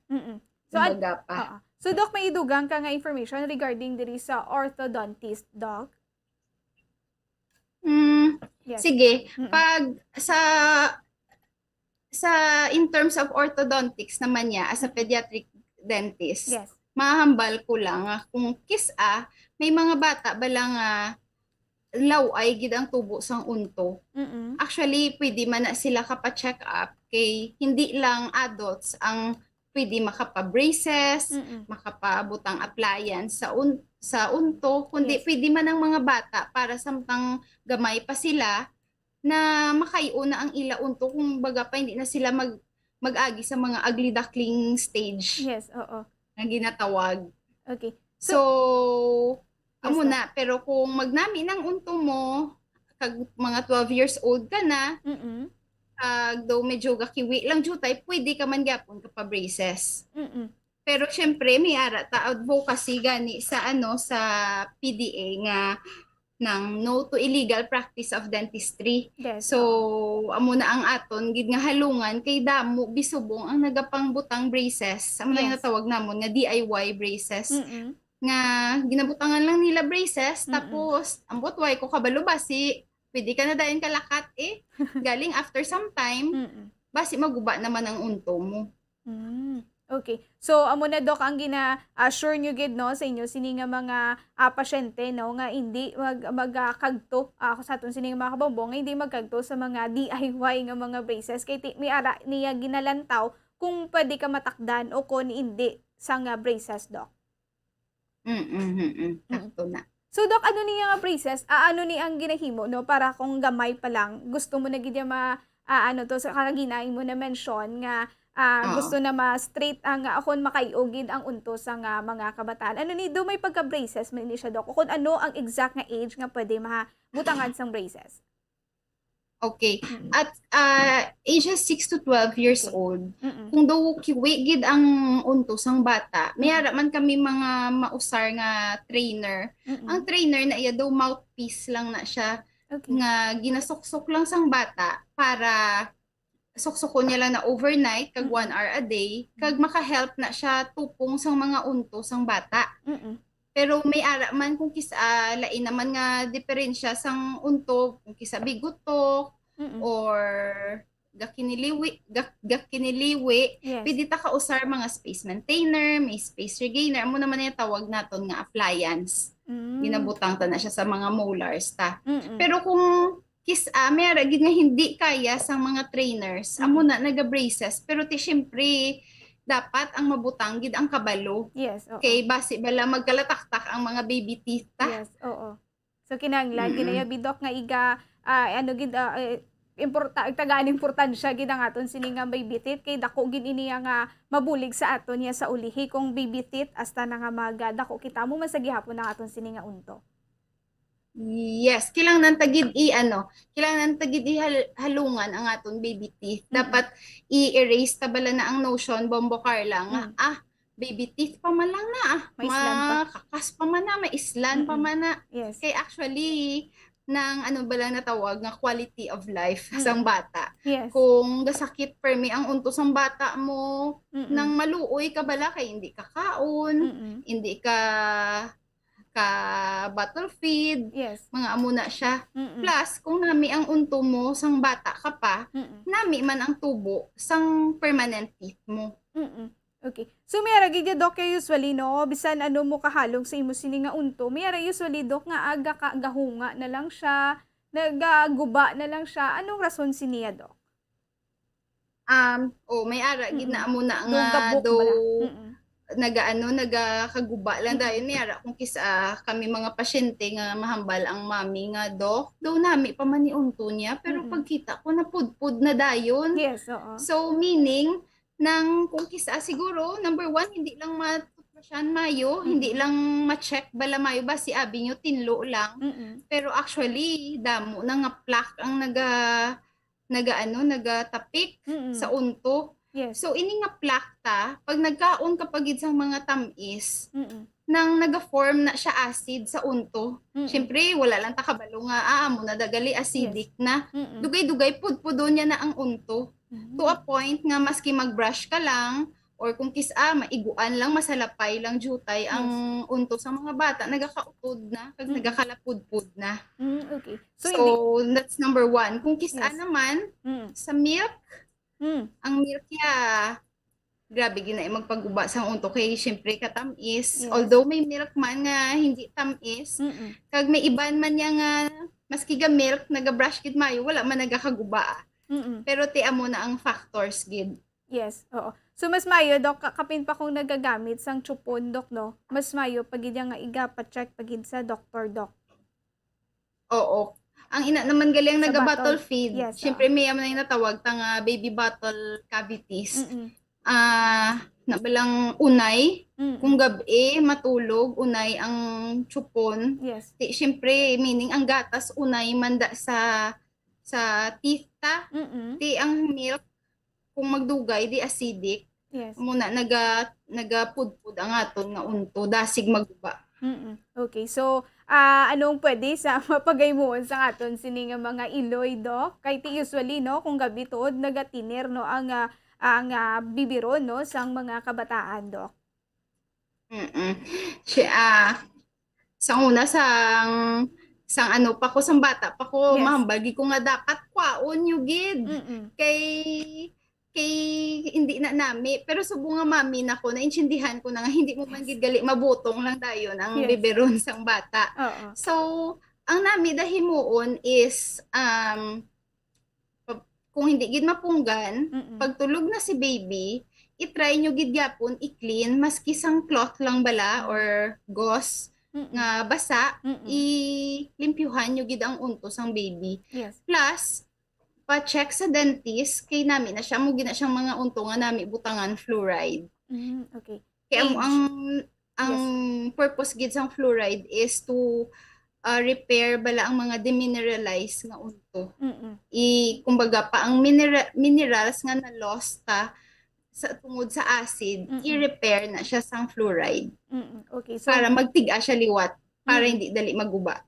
So, pa. So Doc, may idugang ka nga information regarding diri sa orthodontist, Doc? Yes. Sige, pag sa in terms of orthodontics naman niya as a pediatric dentist, mahambal ko lang kung may mga bata balang laway gid ang tubo sang unto. Actually, pwede man na sila kapa-check up kay hindi lang adults ang pwede makapa-braces, makapabutang appliance sa unto, kundi pwede man ang mga bata para samtang gamay pa sila na makayo na ang ila unto kung baga pa hindi na sila mag-agi sa mga ugly duckling stage. Yes, oo. Na ginatawag. Okay. So amo na, pero kung magnami ng unto mo, kag mga 12 years old ka na, daw medyo gakiwi lang jutay, pwede ka man gyapon ka pa braces. Pero syempre may ara ta advocacy gani sa sa PDA nga ng no to illegal practice of dentistry. So amo na ang aton gid nga halungan kay damo bisubong ang nagapangbutang braces. Amo na natawag namon nga DIY braces. Nga ginabutangan lang nila braces tapos ambot way ko kabalo basi pwede ka na dayon kalakat galing after some time basi maguba naman ang unto mo. Okay. So amo na Doc ang gina-assure nyo gid no sa inyo sini nga mga pasyente no nga hindi magkagto sa aton sini nga mga kabombo nga hindi magkagto sa mga DIY nga mga braces kay may ara niya ginalantaw kung pwede ka matakdan o kung hindi sa nga braces, Doc. Sakto na. So Doc, ano niya nga braces? Ano ni ang ginahimo no para kung gamay pa lang gusto mo na gid to sa kaginain mo na mention nga gusto na ma-straight ang akon makaiugid ang unto sa nga mga kabataan. Ano ni do may pagka-braces man ni siya Doc? Kung ano ang exact nga age nga pwede mabutangan sang braces? Okay. At ages 6 to 12 years old, kung daw kiwi gid ang unto sang bata, mayara man kami mga mausar nga trainer. Ang trainer na iya daw mouthpiece lang na siya nga ginasuksok lang sang bata para suksokon niya lang na overnight kag 1 hour a day kag maka-help na siya tupong sang mga unto sang bata. Pero may ara man kung lain naman nga diferensya sang unto, kung bigutok or gakiniliwi, pwede ta kausar mga space maintainer, may space regainer, amo naman yung tawag naton nga appliance. Ginabutang ta na siya sa mga molars ta. Pero kung may ara gid nga hindi kaya sang mga trainers, amo na naga-braces, pero syempre dapat ang mabutang gid ang kabalo. Yes, oo. Okay, base bala magkalataktak ang mga baby teeth ta. Yes, oo. So kinahanglan ginaya bidok nga iga tagaan importansya gid ang aton sini nga baby teeth kay dako gid ini nga mabulig sa aton niya sa ulihi kung baby teeth hasta na nga dako kita mo masagihapon ang aton sini nga unto. Yes, kailangan tagid halungan ang aton baby teeth. Dapat i-erase tabala na ang notion Bombo Carla nga baby teeth pa man lang na makakas pa man na, maislan pa man na. Yes. Kay actually nang bala na tawag nga quality of life sang bata. Yes. Kung gasakit permi ang unto sang bata mo nang maluoy ka bala kay hindi ka kaon, hindi ka bottle feed, mga amuna siya. Plus, kung nami ang unto mo sang bata ka pa, nami man ang tubo sang permanent teeth mo. Okay. So, may ara gid Doc usually no, bisan mo kahalong sa imo sini nga unto, may ara usually Doc nga aga gahunga na lang siya, nagaguba na lang siya. Anong rason siniya Doc? May ara gid na amuna nga do nagakaguba lang dahil niyara kung kisa kami mga pasyente nga mahambal ang mami nga dok daw nami pa man ni unto niya pero pagkita ko na pudpud na dayon. Yes, oo. So meaning nang kung kisa siguro number one hindi lang matutbasyan mayo, hindi lang ma-check bala mayo ba si abi nyo tinlo lang. Pero actually damo na nga plaque ang nagatapik sa unto. Yes. So ini nga plaque ta pag nagkaon kapag sang mga tamis nang naga-form na siya acid sa unto. Syempre wala lang ta kabalo nga amo na dagali acidic na. Dugay-dugay pudpudon niya na ang unto. To a point nga maski mag-brush ka lang or kung kisa maiguan lang masalapay lang jutay ang unto sa mga bata nagakautod na kag nagakalapudpud na. Okay. So that's number one. Kung kisa naman sa milk ang milk niya, grabe ginay magpaguba sa unto kay syempre katamis. Although may milk man nga hindi tamis, kag may iban man niya nga maski ga milk naga-brush gid mayo wala man nagakaguba. Pero ti amo na ang factors gid. Yes, oo. So mas mayo dok kapin pa kung nagagamit sang chupon dok no. Mas mayo pag gid nga iga pa-check pagid sa doktor dok. Oo. Ang ina naman galing naga-bottle feed. Yes, Syempre may amo na yung natawag tang baby bottle cavities. Nabalang unay kung gabi matulog unay ang chupon. Yes. Syempre meaning ang gatas unay manda sa teeth ta. Ti ang milk kung magdugay di acidic. Yes. Muna nagapudpud ang aton nga unto dasig magguba. Okay. So, anong pwede sa mapagaymuon sa aton sini nga mga iloy do? Kay ti usually no kung gabi tuod nagatiner no ang bibiro no sang mga kabataan do. Sang una sang ano pa ko sang bata pa ko mahambagi ko nga dapat kwaon yung gid. Kay hindi na nami pero subo nga mami nako naintindihan ko na nga hindi mo man gid gali mabutong lang dayon ang biberon sang bata. So ang nami dahimuon is kung hindi gid mapunggan pagtulog na si baby i-try nyo gid gyapon i-clean maski sang cloth lang bala or gauze nga basa i-limpyuhan nyo gid ang unto sang baby. Plus pa-check sa dentist kay nami na siya mo gina siyang mga unto nga nami butangan fluoride. Okay. Kaya ang purpose gid sang fluoride is to repair bala ang mga demineralized nga unto. Kumbaga pa ang minerals nga na lost ta sa tungod sa acid, i-repair na siya sang fluoride. Okay. So para magtiga siya liwat para hindi dali maguba.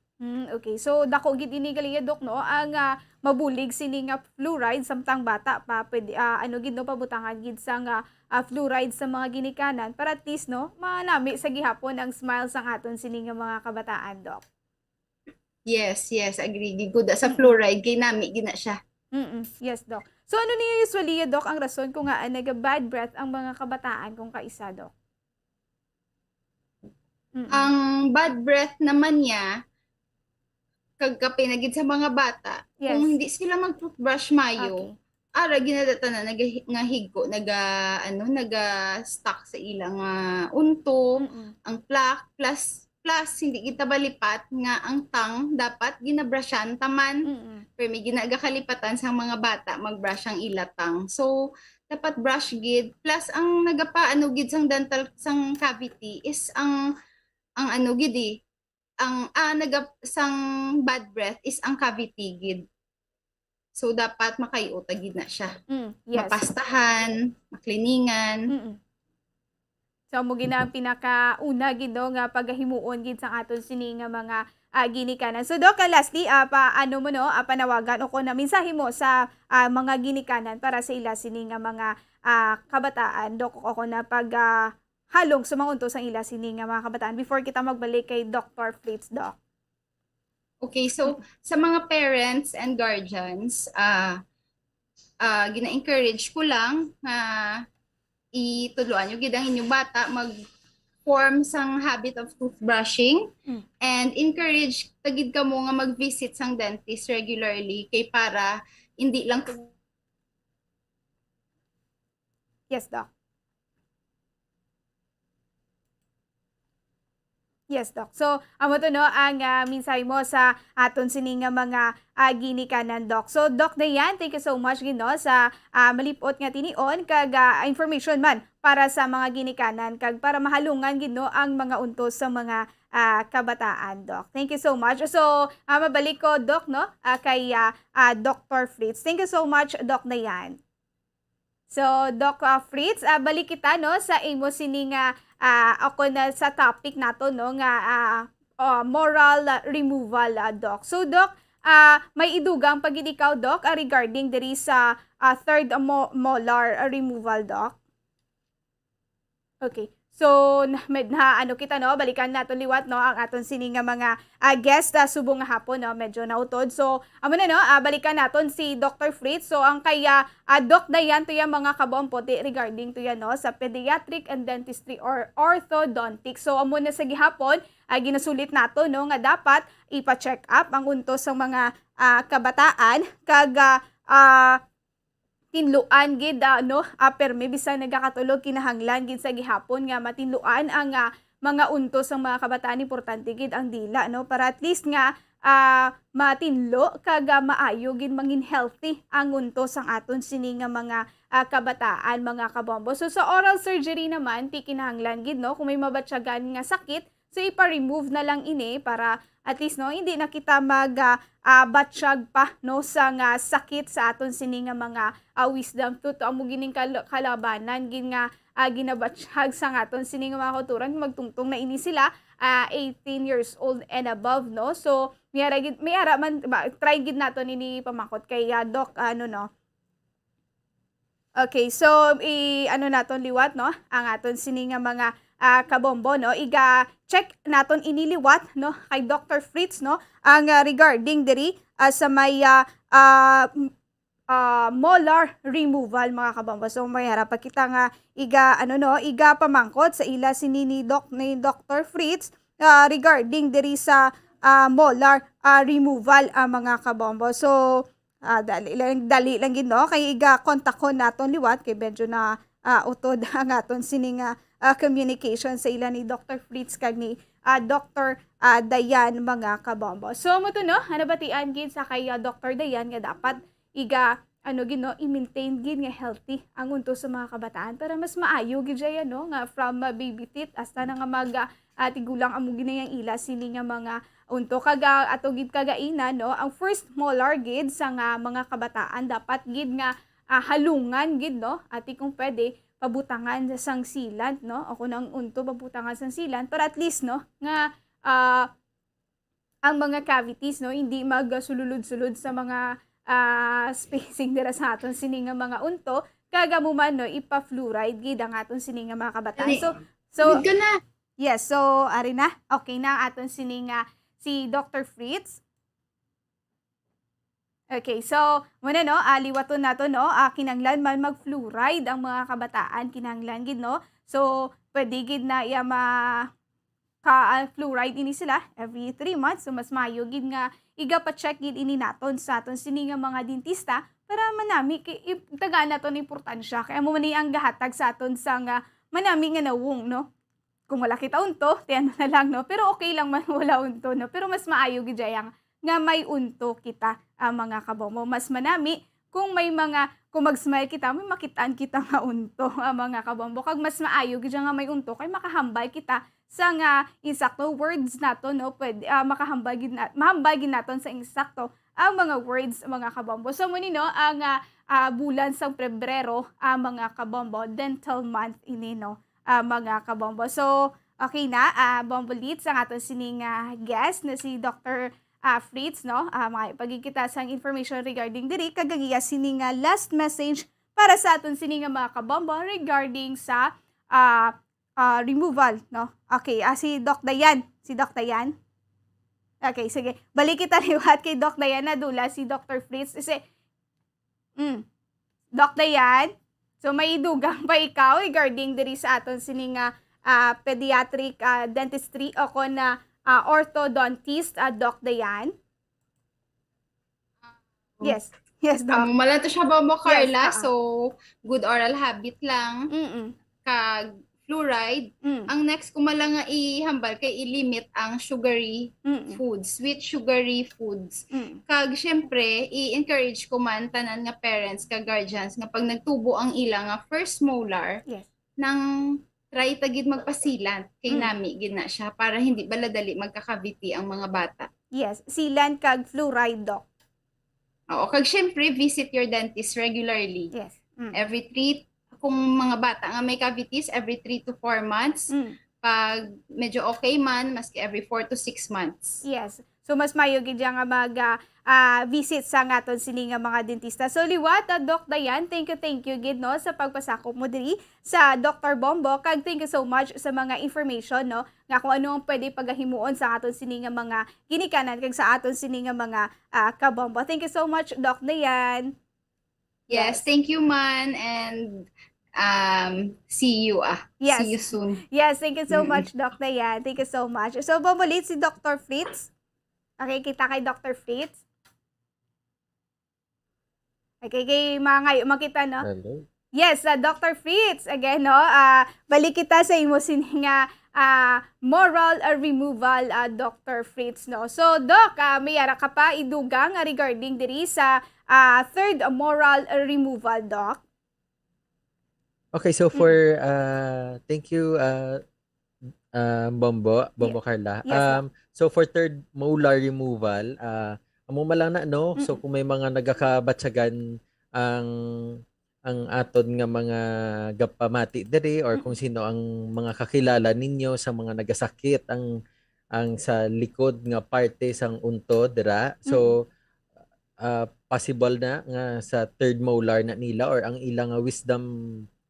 Okay. So dako gid ini gali dok no ang mabulig sini nga fluoride samtang bata pa pwede gid no pabutangan gid sa nga fluoride sa mga ginikanan para at least no manami sa gihapon ang smile sang aton sini nga mga kabataan dok. Yes, agree. Good sa fluoride kay nami gina siya. Yes, dok. So ano niyo usually dok ang rason kung nga naga-bad breath ang mga kabataan kung kaisa dok? Ang bad breath naman niya kagkape na gid sa mga bata kung hindi sila mag-toothbrush mayo. Ara ginadata na nagahigko naga-stuck sa ilang unto, ang plaque plus hindi kita balipat nga ang tang dapat ginabrushan taman. Pero may ginagakalipatan sa mga bata magbrush ang ilatang. So dapat brush gid plus ang nagapaano gid sang dental sang cavity is ang gid ang sang bad breath is ang cavity gid. So dapat makayuta gid na siya. Mapastahan, makliningan. So mo gina pinakauna gid nga pagahimuon gid sang aton sini nga mga ginikanan. So Doc, lastly panawagan o na mensahe mo sa mga ginikanan para sa ila sini nga mga kabataan Doc o na pag halong sa mga unto sang ila sini nga mga kabataan before kita magbalik kay Dr. Fritz Doc. Okay, so sa mga parents and guardians, gina-encourage ko lang na itudloan nyo gid ang inyong bata mag-form sang habit of toothbrushing and encourage tagid ka mo nga mag-visit sang dentist regularly kay para hindi lang Yes, Doc. Yes, Doc. So, amo to no ang minsay mo sa aton sining mga ginikanan, Doc. So, Doc Dayan, thank you so much gino sa malipot nga tinion kag information man para sa mga ginikanan kag para mahalungan gino ang mga untos sa mga kabataan, Doc. Thank you so much. So, mabalik ko, Doc, no, kay Dr. Fritz. Thank you so much, Doc Dayan. So, Doc Fritz, balik kita no sa imo sining ako na sa topic nato no nga moral removal, Doc. So, Doc, may idugang pag ikaw, Doc, regarding diri sa third molar removal, Doc. Okay. So, ano kita no, balikan nato liwat no ang aton sining mga guest subong nga hapon no, medyo nautod. So, amo na no, balikan naton si Dr. Fritz. So, ang kaya Doc Dayan to yung mga kabuampote regarding to yan no sa pediatric and dentistry or orthodontics. So, amo na sa gihapon ginasulit nato no nga dapat ipa-check up ang untos sa mga kabataan kag tinluan gid no permi bisan nagakatulog kinahanglan gid sa gihapon nga matinluan ang mga untos ng mga kabataan. Importante gid ang dila no para at least nga matinlo kag maayo gid mangin healthy ang untos ang aton sini nga mga kabataan, mga kabombo. So sa oral surgery naman ti kinahanglan gid no kung may mabatyagan nga sakit, so ipa-remove na lang ini para at least no hindi na kita batsyag pa no sa nga sakit sa aton sini nga mga wisdom tooth amo gining kalabanan gin nga ginabatsyag sa aton sini nga mga kauturan magtungtong na ini sila 18 years old and above no. So may ara man try gid naton ini pamakot kay Doc ano no. Okay, so ano naton liwat no ang aton sini nga mga kabombo no check naton iniliwat no kay Dr. Fritz no ang regarding diri sa may molar removal, mga kabombo. So may harap pa kita nga iga pamangkot sa ila ni Dr. Fritz regarding diri sa molar removal, mga kabombo. So dali lang gid no kay iga kontakon naton liwat kay medyo na utod ang aton sining communication sa ila ni Dr. Fritz kag ni Dr. Dayan, mga kabombo. So mo to no nabatian gid sa kay Dr. Dayan nga dapat iga i-maintain gid nga healthy ang untos sa mga kabataan para mas maayo gid siya no nga from baby teeth hasta na nga mag tigulang amo ginayang ila sini nga mga unto kaga ato gid kagaina no ang first molar gid sa nga mga kabataan dapat gid nga halungan gid no ati kung pwede pabutangan sang silant no ako nang unto pabutangan sang silant para at least no nga ang mga cavities no hindi magsululod-sulod sa mga spacing dira sa aton sini nga mga unto kagamuman no ipa-fluoride gid ang aton sini nga mga kabataan. So yes, so ari na okay na ang aton sini nga si Dr. Fritz. Okay, so muna no, liwaton nato no, kinanglan man mag-fluoride ang mga kabataan, kinanglan gid no. So pwede gid na iya fluoride ini sila every 3 months. So mas maayo gid nga iga pa check gid ini naton sa aton sini nga mga dentista para manami taga naton importansya kay amo man ang gahatag sa aton sa nga manami nga nawong no. Kung wala kita unto, tiyan na lang no. Pero okay lang man wala unto no. Pero mas maayo gid yang nga may unto kita, mga kabombo. Mas manami kung mag-smile kita, may makitaan kita nga unto, mga kabombo. Kag mas maayo gid nga may unto kay makahambal kita sa nga insakto words nato no. Pwede mahambal gid naton sa insakto ang mga words, mga kabombo. So muni no ang bulan sa Pebrero, mga kabombo, dental month ini no, mga kabombo. So okay na, bombolits ang aton sining guest na si Dr. Fritz no, pagkikita sang information regarding diri kagagiya sining last message para sa aton sining mga kabombo regarding sa removal no. Okay, si Doc Dayan, okay, sige, balik kita liwat kay Doc Dayan na dula si Dr. Fritz kasi Doc Dayan, so may dugang pa ikaw regarding diri sa aton sining pediatric dentistry o kon orthodontist, Doc Dayan. Yes, Doc. Malato siya ba mo, Carla? Yes, so good oral habit lang. Kag fluoride. Ang next ko malang nga ihambal kay i-limit ang sugary foods, sweet sugary foods. Kag syempre i-encourage ko man tanan nga parents kag guardians nga pag nagtubo ang ila nga first molar, nang try tagid magpasilant kay nami gid na siya para hindi baladali magkakavity ang mga bata. Yes, silan kag fluoride, Doc. Oo, kag syempre visit your dentist regularly. Yes. Every 3, kung mga bata nga may cavities, every 3 to 4 months. Pag medyo okay man, maski every 4 to 6 months. Yes. So mas mayo gid nga mag visit sa ngaton sini nga mga dentista. So liwat Doc Dayan, thank you gid no sa pagpasakop mo diri sa Dr. Bombo, kag thank you so much sa mga information no nga kung ano ang pwede pagahimuon sa aton sini nga mga ginikanan kag sa aton sini nga mga kabombo. Thank you so much Doc Dayan. Yes, thank you man, and see you Yes. See you soon. Yes, thank you so much Doc Dayan. Thank you so much. So bumulit si Dr. Fritz. Okay, kita kay Dr. Fritz. Okay, kay mga makita no. Hello. Yes, Dr. Fritz again no. Balik kita sa imo sini nga moral removal Dr. Fritz no. So Doc, may ara ka pa idugang regarding diri sa third moral removal, Doc. Okay, so for thank you Bombo Carla. Yes, so for third molar removal, amo malang na no. So kung may mga nagakabatsagan ang aton nga mga gapamati diri or kung sino ang mga kakilala ninyo sa mga nagasakit ang sa likod nga parte sang unto dira. So possible na nga sa third molar na nila or ang ilang wisdom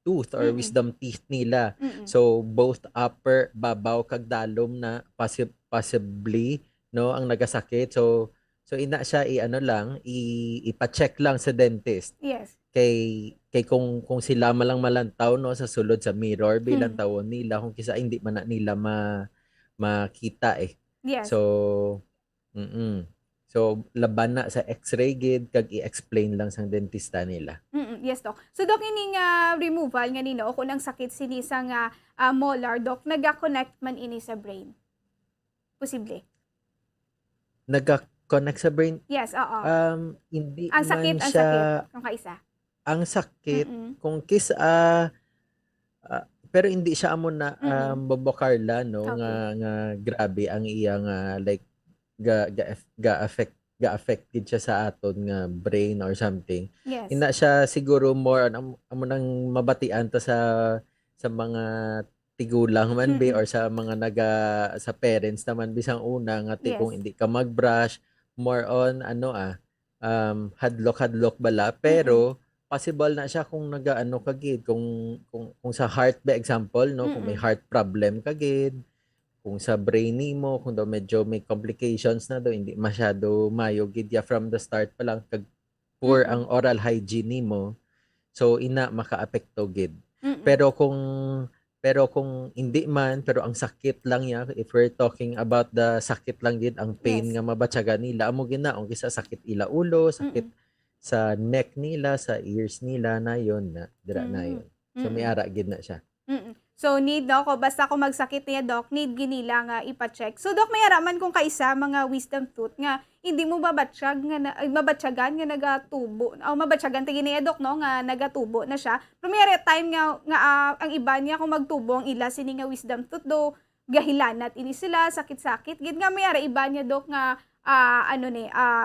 tooth or wisdom teeth nila. So both upper, babaw kag dalom na possibly no ang nagasakit. So ina siya ipa-check lang sa dentist. Yes. Kay kung sila malang malantaw no sa sulod sa mirror bilang tawon nila kung kisa hindi man na nila makita eh. Yes. So So laban na sa x-ray gid kag i-explain lang sang dentista nila. Yes, Doc. So, Doc, ini nga removal nga nino, o kung ang sakit sini sa nga molar, Doc, naga-connect man ini sa brain? Posible? Naga-connect sa brain? Yes, oo. Hindi Ang sakit, man siya... kung kaisa. Ang sakit, kung pero hindi siya amo na Bobo Carla, no? Okay. Nga grabe ang iyang like ga-affect siya sa aton nga brain or something. Yes. Ina siya siguro more on amo nang mabatian ta sa mga tigulang man be or sa mga sa parents naman bisang una nga kung hindi ka mag-brush, more on hadlok bala, pero possible na siya kung nagaano kagid kung sa heart ba example no, kung may heart problem kagid, kung sa brain nimo kung daw medyo may complications na daw hindi masyado mayo gid ya from the start pa lang kag poor ang oral hygiene nimo, so ina makaapekto gid. Pero kung hindi man, pero ang sakit lang ya, if we're talking about the sakit lang gid ang pain nga mabatsagan nila amo ginaong kisa sakit ila ulo, sakit sa neck nila, sa ears nila na yon na dira na yon. So may ara gid na siya. So need no ko basta kung magsakit niya, Doc, need ginila nga ipa-check. So Doc, may araman kung kaisa mga wisdom tooth nga hindi mo mabatsyag nga mabatyagan nga nagatubo. O mabatyagan tingin niya, Doc, no, nga nagatubo na siya. Pero may time nga ang iba niya kung magtubo ang ila sini nga wisdom tooth do gahilanat ini sila sakit-sakit. Gid nga may iba niya, Doc, nga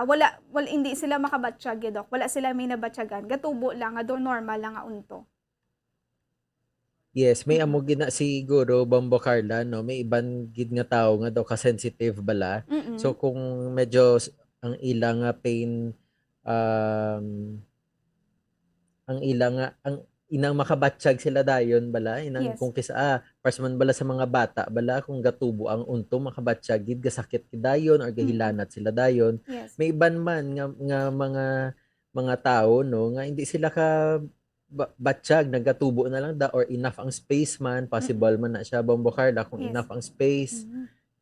wala hindi sila makabatsyag, Doc. Wala sila may nabatyagan. Gatubo lang nga do normal lang nga unto. Yes, may amo gina siguro Bombo Carla no, may iban gid nga tawo nga daw ka-sensitive bala. So kung medyo ang ilang pain ang inang makabatsyag sila dayon bala inang kung kisa personal bala sa mga bata bala kung gatubo ang unto makabatsyag gid gasakit gid dayon or gahilanat sila dayon. May iban man nga mga tao no nga hindi sila ka batsyag nagatubo na lang da or enough ang space man, possible man na siya Bombo Carla kung enough ang space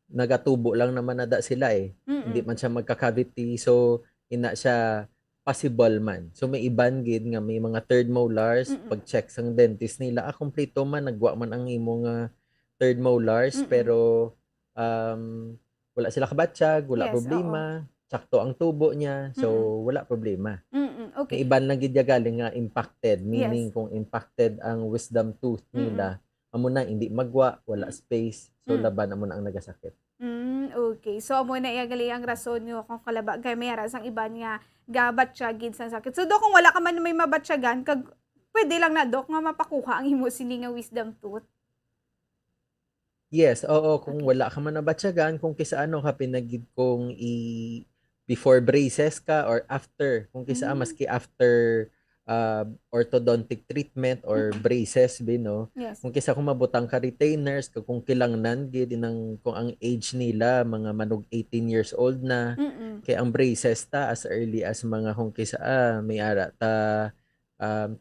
nagatubo lang naman na da sila hindi man siya magka-cavity, so ina siya possible man. So may iban gid nga may mga third molars, pag-check sang dentist nila, kompleto man, nagwa man ang imong third molars, pero wala sila kabatsyag, wala Yes, problema, sakto ang tubo niya, so wala problema. Okay. May iban lang gid ya galing nga impacted, meaning Yes. kung impacted ang wisdom tooth nila, amo na hindi magwa, wala space, so laban amo na ang nagasakit. Okay. So, amo na iyagali ang rason nyo kung kalaba kay may sang iban nga gabatsyagin sa sakit. So, Dok, kung wala ka man may mabatsyagan, pwede lang na, Dok, nga mapakuha ang imo sini nga wisdom tooth. Yes, oo, kung wala ka man nabatyagan, kung kisa ano ka pinagid kung before braces ka or after, kung kisa maski after orthodontic treatment or braces no. Yes. Kung kisa kung mabutang ka retainers, kung kilangnan gid ng kung ang age nila mga manog 18 years old na, kay ang braces ta as early as mga kung kisa may ara ta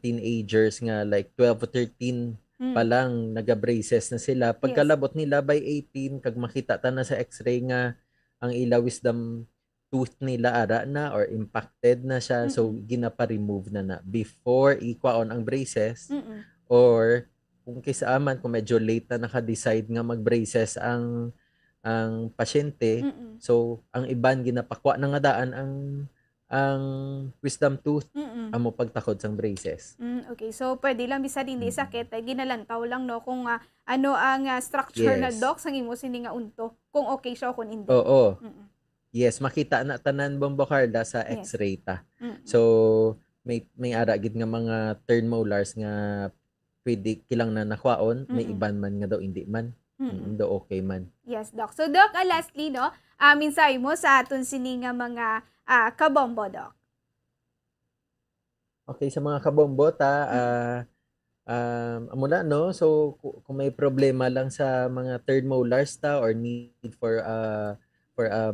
teenagers nga like 12 to 13 pa lang naga-braces na sila. Pagkalabot nila by 18, kag makita ta na sa x-ray nga ang ila wisdom tooth nila ara na or impacted na siya, so ginapa-remove na before ikwaon ang braces, or kung kisa aman kung medyo late na naka-decide nga mag-braces ang pasyente, so ang iban ginapakwa na nga daan ang wisdom tooth amo pagtakod sang braces. Okay, so pwede lang bisan hindi sakit, ginalantaw lang no kung ano ang structure na, Yes. Dok, sang imo sini nga unto, kung okay siya o kung hindi. Oo. Yes, makita na tanan Bombo Carla sa Yes. x-ray ta. So may ara gid nga mga third molars nga pwede kilang na nakwaon, may iban man nga daw hindi man. Daw okay man. Yes, Doc. So, Doc, lastly, no, minsay mo sa aton sini nga mga kabombo, Doc. Okay, sa mga kabombo ta, mula no, so kung may problema lang sa mga third molars ta or need for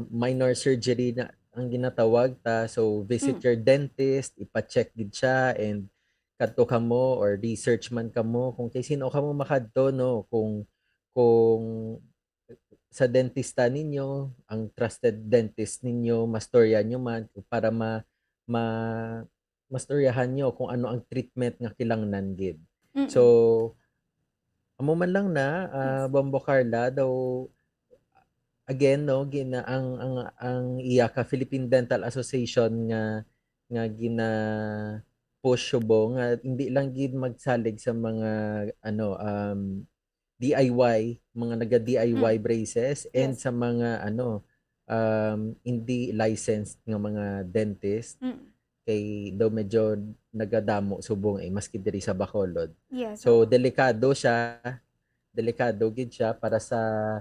minor surgery na ang ginatawag ta, so visit your dentist, ipa-check gid siya, and kadto kamo or research man kamo kung kay sino kamo makadto no, kung sa dentista ninyo, ang trusted dentist ninyo, mastorya nyo man para mastoryahan nyo kung ano ang treatment nga kilangnan gid. So amo man lang na Bombo Carla daw again no, gina ang IACA Philippine Dental Association nga gina push subo nga hindi lang gid magsalig sa mga DIY, mga naga-DIY braces, and sa mga hindi licensed nga mga dentist. Kay daw medyo nagadamo subong maski diri sa Bacolod. Yes. So delikado gid siya para sa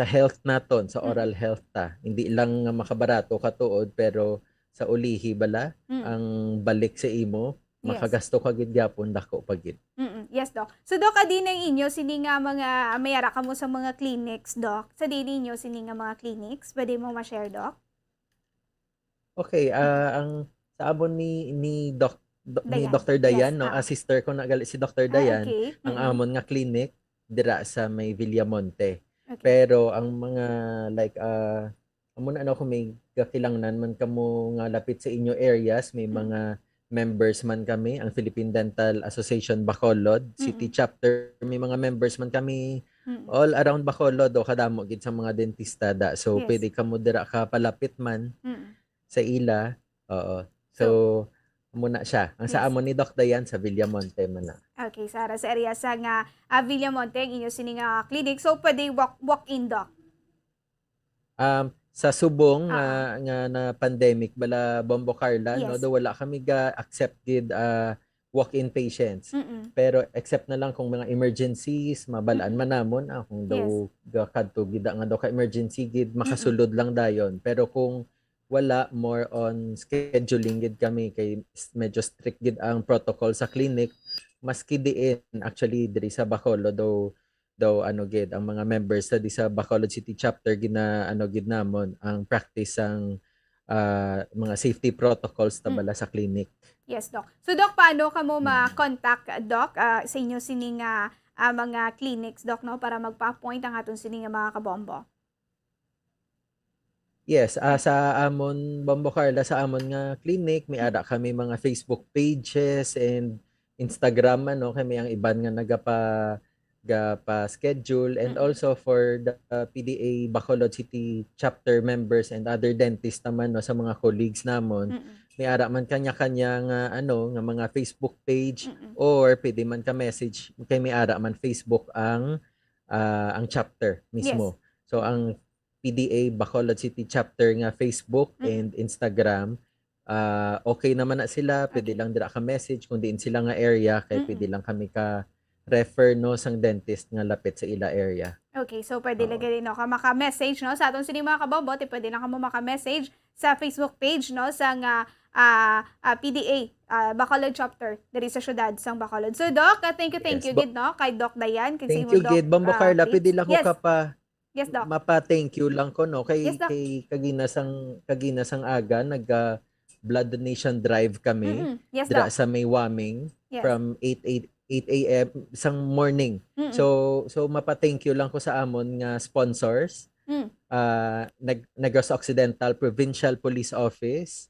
health naton, sa oral health ta. Hindi lang nga makabarato katuod, pero sa ulihi bala ang balik sa imo, makagasto ka gid gyapon dako pa gid. Yes, Doc. So, Doc, adi na inyo sini nga mga mayara ka mo sa mga clinics, Doc. Sa dili ninyo sini nga mga clinics, pwede mo ma-share, Doc? Okay, ang sa amon ni Dayan. Dr. Dayan, Yes, no, sister ko na gali si Dr. Dayan, okay. ang amon nga clinic dira sa may Villamonte. Okay. Pero ang mga like amo na kung may kakilangnan man kamo nga lapit sa inyo areas, may mga members man kami, ang Philippine Dental Association Bacolod City Chapter, may mga members man kami all around Bacolod o kadamo gid sa mga dentista da. So Yes. pwede ka mo dira ka palapit man sa ila. Oo. So muna siya. Ang sa amon ni Doc Dayan sa Villamonte man na. Okay, sa area sa nga Villamonte, ang inyo sini nga clinic. So, pwede walk-in, Doc. Sa subong nga na pandemic bala Bombo Carla, no, Yes. do wala kami ga accepted walk-in patients. Pero except na lang kung mga emergencies, mabalaan man namon kung daw kadto gid nga daw ka emergency gid makasulod lang dayon. Pero kung wala, more on scheduling gid kami kay medyo strict gid ang protocol sa clinic, maski diin actually diri sa Bacolod daw gid ang mga members sa Bacolod City Chapter gina gid namon ang practice ang mga safety protocols tabala sa clinic. Yes, Doc. So, Doc, paano ka mo ma-contact, Doc, sa inyo sini nga mga clinics, Doc, no, para magpa-appoint ang aton sini nga mga kabombo? Yes, sa amon Bombo Carla, sa amon nga clinic may ada kami mga Facebook pages and Instagram kami ang iban nga nagapa schedule, and also for the PDA Bacolod City chapter members and other dentists naman sa mga colleagues namon. May ara man kanya-kanya nga nga mga Facebook page, or pwede man ka message kay may ara man Facebook ang chapter mismo. Yes. So ang PDA Bacolod City chapter nga Facebook and Instagram, okay naman na sila, pwede lang dira ka message kung diin sila nga area, kay pwede lang kami ka refer sang dentist nga lapit sa ila area. Okay, so pwede lagay ka maka-message sa aton sini mga kabombo, pwede lang ka mo maka-message sa Facebook page sa nga PDA Bacolod chapter diri sa syudad sang Bacolod. So Doc, thank you gid kay Doc Dayan, kay thank you gid Bombo Carla, pwede lang ko ka pa. Yes, Doc. Mapa-thank you lang ko kay Yes, Doc. kay kaginasang aga blood donation drive kami. Yes, dira Doc. sa May Waming Yes. from 8 a.m. isang morning. So mapa-thank you lang ko sa amon nga sponsors. Negros Occidental Provincial Police Office,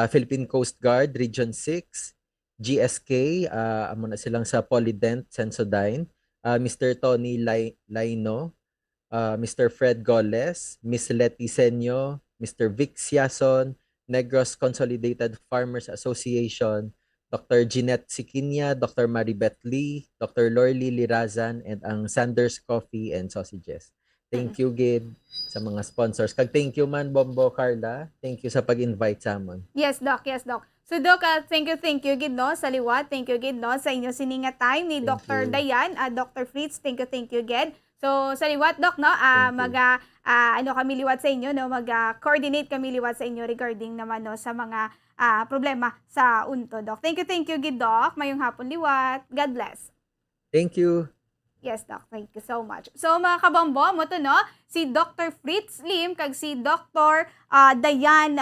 Philippine Coast Guard Region 6, GSK, amo na silang sa Polydent Sensodyne, Mr. Tony Laino, Mr. Fred Goles, Miss Letty Senyo, Mr. Vic Siason, Negros Consolidated Farmers Association, Dr. Jeanette Sikinya, Dr. Maribeth Lee, Dr. Lorly Lirazan, and ang Sanders Coffee and Sausages. Thank you gid sa mga sponsors. Kag thank you man Bombo Carla. Thank you sa pag-invite sa amon. Yes, Doc. So Doc, thank you gid sa liwat. Thank you gid sa inyo sininga time ni Dr. Dayan, Dr. Fritz. Thank you gid. So sa liwat Doc kami liwat sa inyo mag-coordinate kami liwat sa inyo regarding naman sa mga problema sa unto, Doc. Thank you gid Doc. Mayong hapon liwat. God bless. Thank you. Yes, Doc. Thank you so much. So, mga kabombo, mo to, si Dr. Fritz Lim, kag si Dr. Dayan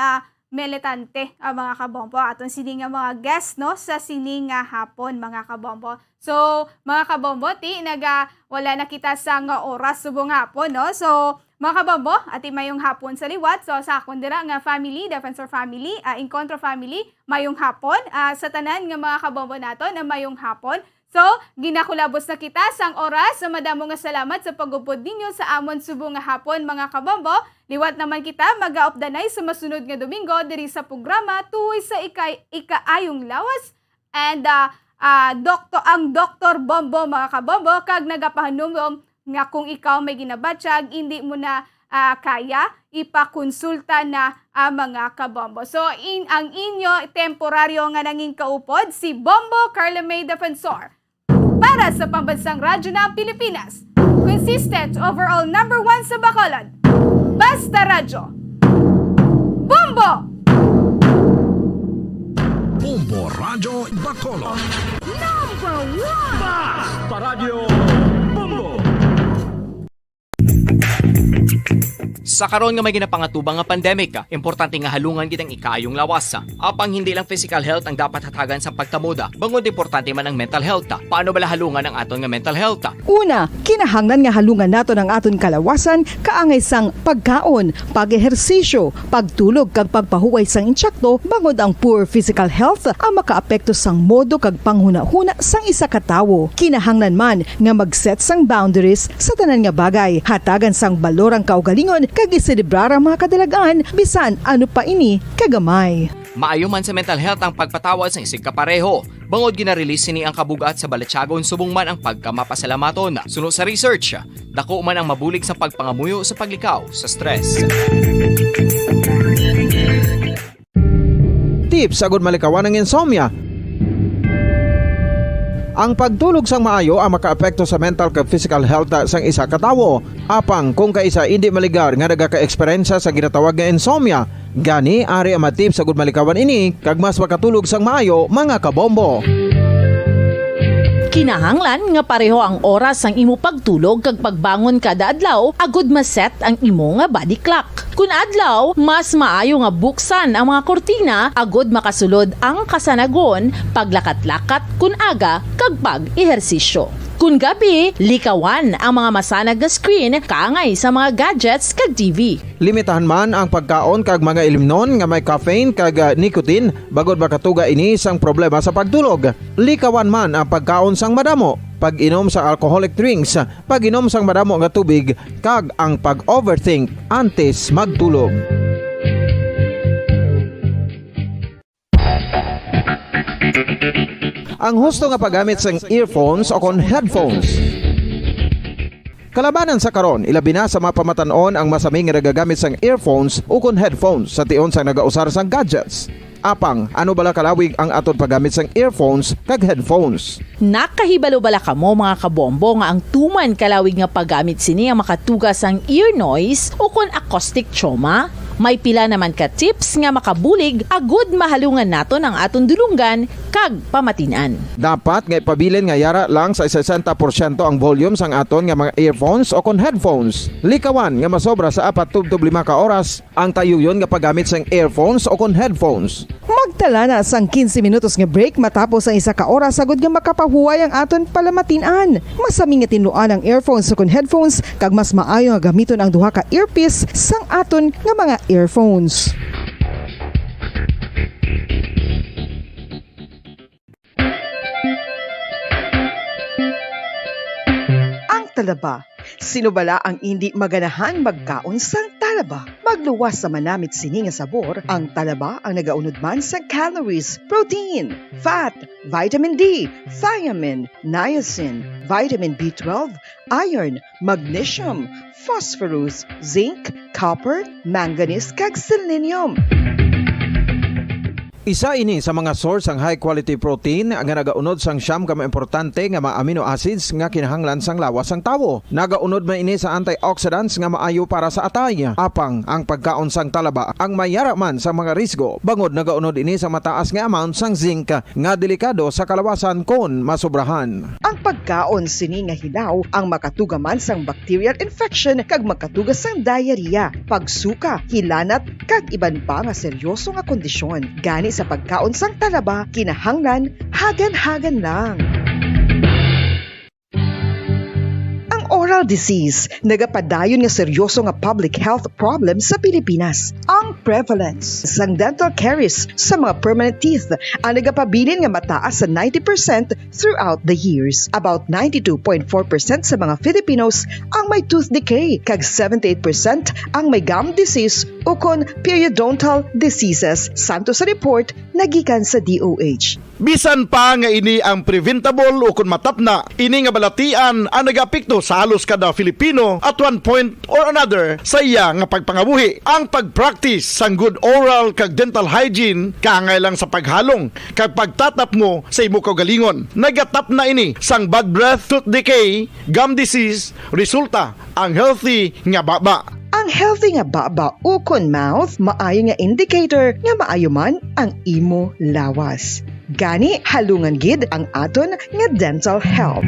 Meletante, mga kabombo. Aton sini nga mga guest, sa sini nga hapon, mga kabombo. So, mga kabombo, wala na kita sa nga oras subong hapon, So, mga kabombo, ati mayong hapon sa liwat. So, sa akon dira nga family, Defensor family, Encontro family, mayong hapon. Sa tanan nga mga kabombo nato na mayong hapon. So, ginakulabos na kita sang oras. So, madamo nga salamat sa pagupod ninyo sa amon subong nga hapon, mga kabombo. Liwat naman kita mag-aopdanay sa masunod nga Domingo diri sa programa tuoy sa ikaayong lawas. And ang Dr. Bombo, mga kabombo, kag nagapahanumom nga kung ikaw may ginabatsyag, hindi mo na kaya, ipakonsulta na mga kabombo. So, ang inyo temporaryo nga nanging kaupod, si Bombo Carla May Defensor. Para sa pambansang radyo ng Pilipinas, consistent overall number 1 sa Bacolod, Basta Radyo, Bombo! Bombo Radyo Bacolod. Number 1! Basta Radyo Bombo! Sa karon nga may ginapangatubang nga pandemic, importante nga halungan gid ang ikaayong lawas. Apang hindi lang physical health ang dapat hatagan sa pagtamuda, bangod importante man ang mental health. Paano bala halungan ang aton nga mental health? Una, kinahanglan nga halungan nato ang aton kalawasan kaangay sang pagkaon, pag-ehersisyo, pagtulog kag pagpahuway sang insyakto, bangod ang poor physical health ang makaapekto sang modo kag panghuna-huna sang isa ka tawo. Kinahanglan man nga mag-set sang boundaries sa tanan nga bagay, hatagan sang balorang kaugalingon kag iselebrar ang mga kadalagaan bisan ano pa ini kagamay. Maayo man sa mental health ang pagpatawad sa isig kapareho. Bangod ginarelease sini ang kabugat sa Balatyagon subong man ang pagkamapasalamaton. Suno sa research, dako man ang mabulig sa pagpangamuyo sa paglikaw sa stress. Tips sagud malikawan ng insomnia. Ang pagtulog sang maayo ang makaapekto sa mental kag physical health sang isa ka tawo. Apang kung kaisa hindi maligar nga nagaka-eksperyensya sa ginatawag nga insomnia, gani ari ang matip sagud malikawan ini kag mas makatulog sang maayo, mga kabombo. Kinahanglan nga pareho ang oras ang imo pagtulog kag pagbangon kada adlaw, agud maset ang imo nga body clock. Kun adlaw, mas maayo nga buksan ang mga kortina, agud makasulod ang kasanagon, paglakat-lakat kun aga kag pag-ehersisyo. Kun gabi, likawan ang mga masanag na screen kaangay sa mga gadgets kag TV. Limitahan man ang pagkaon kag mga ilimnon nga may caffeine kag nicotine bagod makatuga ini sang problema sa pagtulog. Likawan man ang pagkaon sang madamo, pag-inom sa alcoholic drinks, pag-inom sang madamo nga tubig kag ang pag-overthink antes magtulog. Ang husto nga paggamit sang earphones o kon headphones. Kalabanan sa karon, ilabi na sa mga pamatanon ang masaming nga nagagamit sang earphones o kon headphones sa tion sang nagausar sang gadgets. Apang, ano bala kalawig ang aton paggamit sang earphones kag headphones? Nakahibalo bala kamo mga kabombo nga ang tuman kalawig nga paggamit sini ang makatugas ang ear noise o kon acoustic trauma? May pila naman ka tips nga makabulig agud mahalungan naton ang aton dulungan kag pamatinan. Dapat nga ipabilin nga yara lang sa 60% ang volume sang aton nga mga earphones o kon headphones. Likawan nga masobra sa 4 tub 5 ka oras ang tayuyon nga paggamit sang earphones o kon headphones. Magtala na sang 15 minutos nga break matapos ang 1 ka oras sagud nga makapahuway ang aton palamatinan. Masami nga tinluan ang earphones o kon headphones kag mas maayo nga gamiton ang duha ka earpiece sang aton nga mga earphones. Ang talaba. Sino bala ang hindi maganahan magkaon sang talaba? Magluwas sa manamit sini nga sabor, ang talaba ang nagaunod man sa calories, protein, fat, vitamin D, thiamine, niacin, vitamin B12, iron, magnesium, phosphorus, zinc, copper, manganese kag selenium. Isa ini sa mga source ang high quality protein nga nagaunod sang siyam ka importante nga mga amino acids nga kinahanglan sang lawas sang tawo. Nagaunod man ini sa antioxidants nga maayo para sa atay. Apang ang pagkaon sang talaba ang mayara man sa mga risgo. Bangod nagaunod ini sa mataas nga amount sang zinc nga delikado sa kalawasan kon masobrahan. Ang pagkaon sini nga hilaw ang makatuga man sang bacterial infection kag makatuga sang diarrhea, pagsuka, hilanat kag iban pa nga seryoso nga kondisyon. Gani sa pagkaon sang talaba, kinahanglan hagan-hagan lang. Oral disease, nagapadayon nga seryoso nga public health problem sa Pilipinas. Ang prevalence sang dental caries sa mga permanent teeth ang nagapabilin nga mataas sa 90% throughout the years. About 92.4% sa mga Filipinos ang may tooth decay, kag 78% ang may gum disease o kon periodontal diseases, santo sa report nagikan sa DOH. Bisan pa nga ini ang preventable o kung matapna, ini nga balatian ang nagapikto sa halos kada Filipino at one point or another sa iya nga pagpangabuhi. Ang pag-practice sang good oral kag dental hygiene kaangay lang sa paghalong kag pagtatap mo sa imo kaugalingon. Nagatap na ini sang bad breath, tooth decay, gum disease, resulta ang healthy nga baba. Ang healthy nga baba o kon mouth, maayo nga indicator nga maayo man ang imo lawas. Gani halungan gid ang aton nga dental health.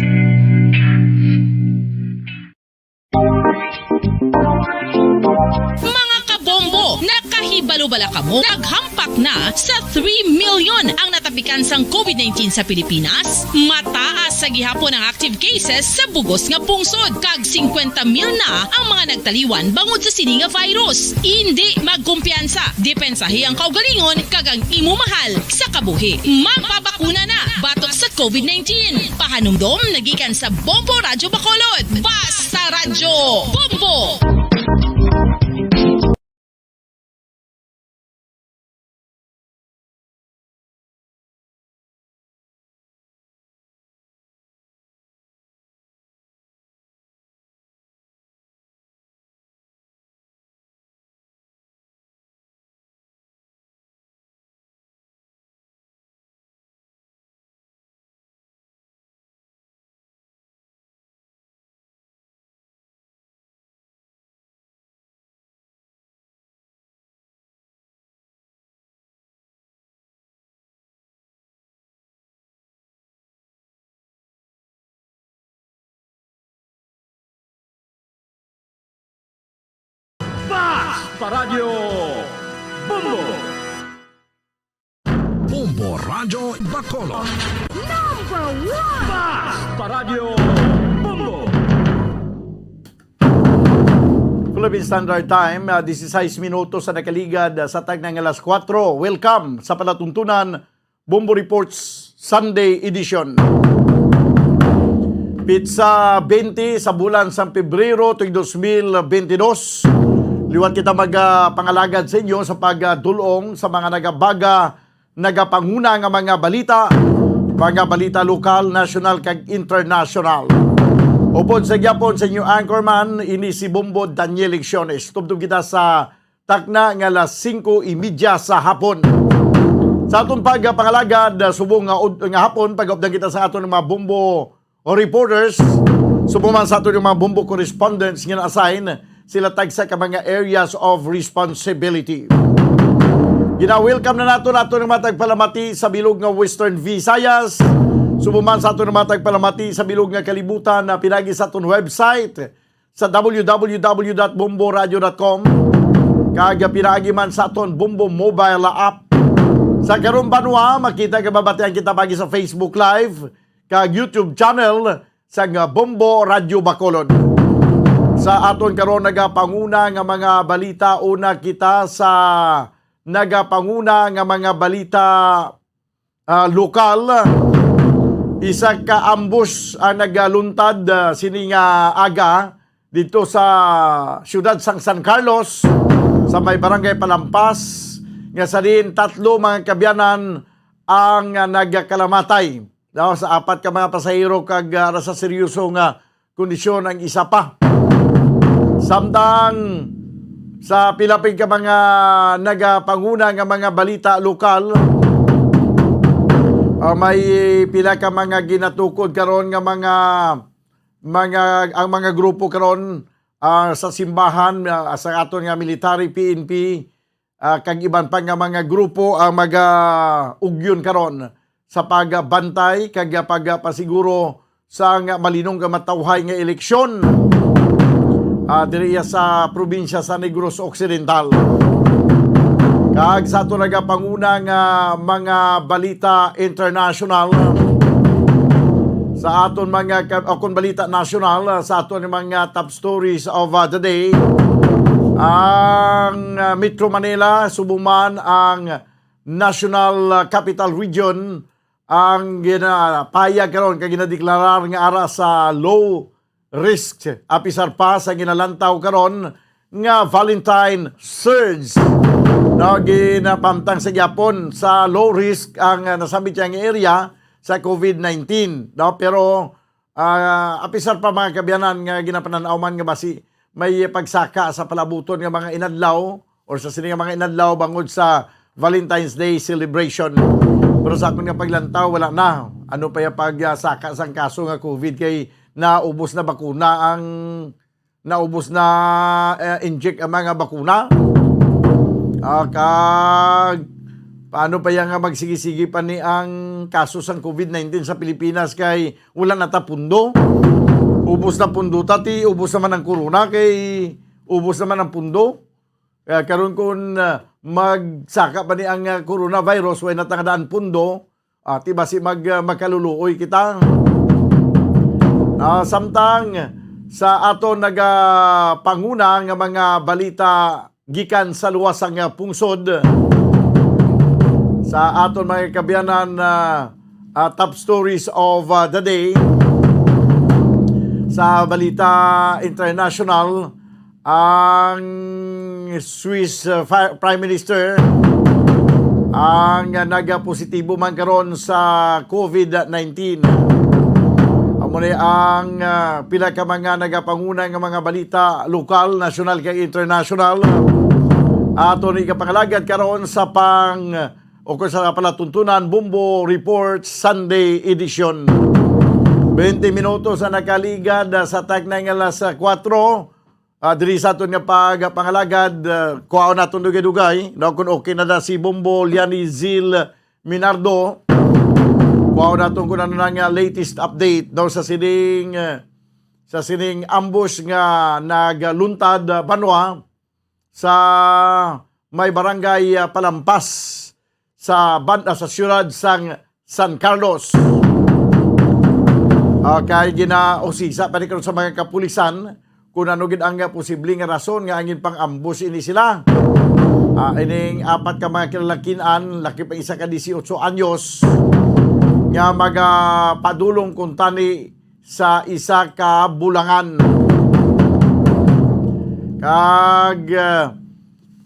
Mga kabombo, nakahibalo bala kamo? Naghampak na sa 3 million ang natapikan sang COVID-19 sa Pilipinas. Mataas sa gihapon ang active cases sa bugos nga pungsod. Kag 50 mil na ang mga nagtaliwan bangod sa sini nga virus. Hindi magkumpiyansa. Depensahi ang kaugalingon kag ang imo mahal sa kabuhi. Magpabakuna na batok sa COVID-19. Pahanumdom nagikan sa Bombo Radyo Bacolod. Basta Radyo Bombo! Basta Radio Bombo! Bombo Radio Bacolod. Philippine Standard Time, 16 minutos sa nakaligad sa tagnang alas 4. Welcome sa palatuntunan Bombo Reports Sunday Edition. Pizza 20 sa bulan sa Pebrero tuig 2022. Liwat kita magpangalagad sa inyo sa pagdulong sa mga nagapanguna nga mga balita lokal, national kag international. Upod sa gyapon sa inyo anchorman, ini si Bombo Daniel Lecciones. Tubtub kita sa takna nga alas 5:30 sa hapon. Sa atong pagpangalagad, subong nga hapon, pag-updan kita sa aton mga Bombo reporters, subong man sa aton mga Bombo correspondents nga na-assign, sila tagsa ka mga areas of responsibility. Gina-welcome na nato ng matagpalamati sa bilog nga Western Visayas, subuman sa aton matag palamati sa bilog nga kalibutan na pinagi sa aton website sa www.bomboradio.com kag pinagi man sa aton Bombo mobile app. Sa karong banwa makita ka babatian kita pagi sa Facebook Live kag YouTube channel sa Bombo Radio Bacolod. Sa aton karon nagapanguna nga mga balita, una kita sa nagapanguna nga mga balita lokal. Isa ka ambush ang nagaluntad sini nga aga dito sa siyudad sang San Carlos sa may barangay Palampas nga sa din 3 mga kabyanan ang nagkalamatay. Sa 4 ka mga pasahero kag sa seryoso nga kondisyon ang isa pa. Samtang sa pilapig ka mga nagapanguna nga mga balita lokal, may pila ka mga ginatukod karon nga ang mga grupo karon sa simbahan sa aton nga military PNP kag iban pa nga mga grupo ang ugyon karon sa pagbantay kag pagpasiguro sa nga malinong nga matawhay nga eleksyon diriya sa probinsya sa Negros Occidental. Kag sa ato nagapanguna nga mga balita international, sa aton mga balita national, sa aton mga top stories of the day, ang Metro Manila, subuman ang National Capital Region, ang ginapayag karon kag ginadeklarar nga ara sa low risk, apisar pa sa ginalantaw karon nga Valentine surge. Ginapamtang sa Japon sa low risk ang nasabit niyang area sa COVID-19. Pero apisar pa mga kabyanan nga ginapananaw nga basi may pagsaka sa palabuton nga mga inadlaw or sa sini nga mga inadlaw bangod sa Valentine's Day celebration. Pero sa akong nga paglantaw wala na. Ano pa yung pagsaka sang kaso nga COVID kay naubos na bakuna naubos na inject ang mga bakuna. Kag paano pa yang magsigi-sigi pa ni ang kaso sang COVID-19 sa Pilipinas kay wala natapundo. Ubos na pundo tati, ubos naman ang corona kay ubos naman ang pundo. Kaya karon kun magsaka pa ni ang coronavirus way natangdaan pundo, ti basi magkaluluoy kita. Samtang sa ato nagapanguna nga mga balita gikan sa luwasang pungsod, sa aton mga kabyanan top stories of the day, sa balita international, ang Swiss Prime Minister ang nagapositibo man karon sa COVID-19. Muna ang pila ka mga nagapanguna ng mga balita lokal, national kag international. Ato ni kapangalagad karon sa sa palatuntunan Bombo Report Sunday Edition. 20 minutos na nakaligad sa tagnang alas 4. Diri sa aton nga pagpangalagad, kuhaon naton dugay-dugay. Kung okay na si Bombo Liani Zil Minardo, kuhaon naton kung ano nga latest update sa sining ambush nga nagluntad banwa sa may barangay Palampas sa banda sa siyudad sang San Carlos. Kay ginausisa pa rin sa mga kapulisan kung ano gid ang posibleng rason nga angin pang ambush ini sila. Ining apat ka mga kilalakinan, laki pa isa ka 18 anyos, nga magapadulong kung tani sa isa ka bulangan. Kag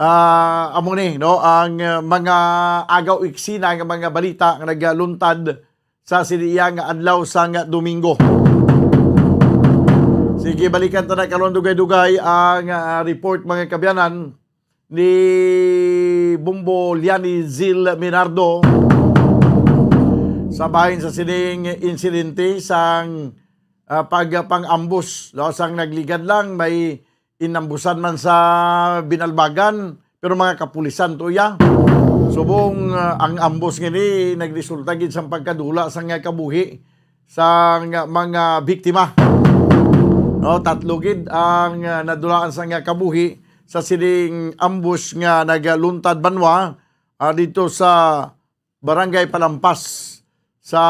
amo ni no ang mga agaw iksina nga mga balita nga nagaluntad sa siniya nga adlaw sang Domingo. Sige, balikan ta na karon dugay-dugay ang report mga kabyanan ni Bumbo Liani Zil Minardo sa bahin sa sining insidente sang pagpang-ambush. No? Sang nagligad lang, may inambusan man sa Binalbagan, pero mga kapulisan to ya. Subong ang ambush ngini nagresulta gid sa pagkadula sang kabuhi sang mga biktima. No, tatlo gid ang nadulaan sang kabuhi sa sining ambush nga nagaluntad banwa dito sa Barangay Palampas sa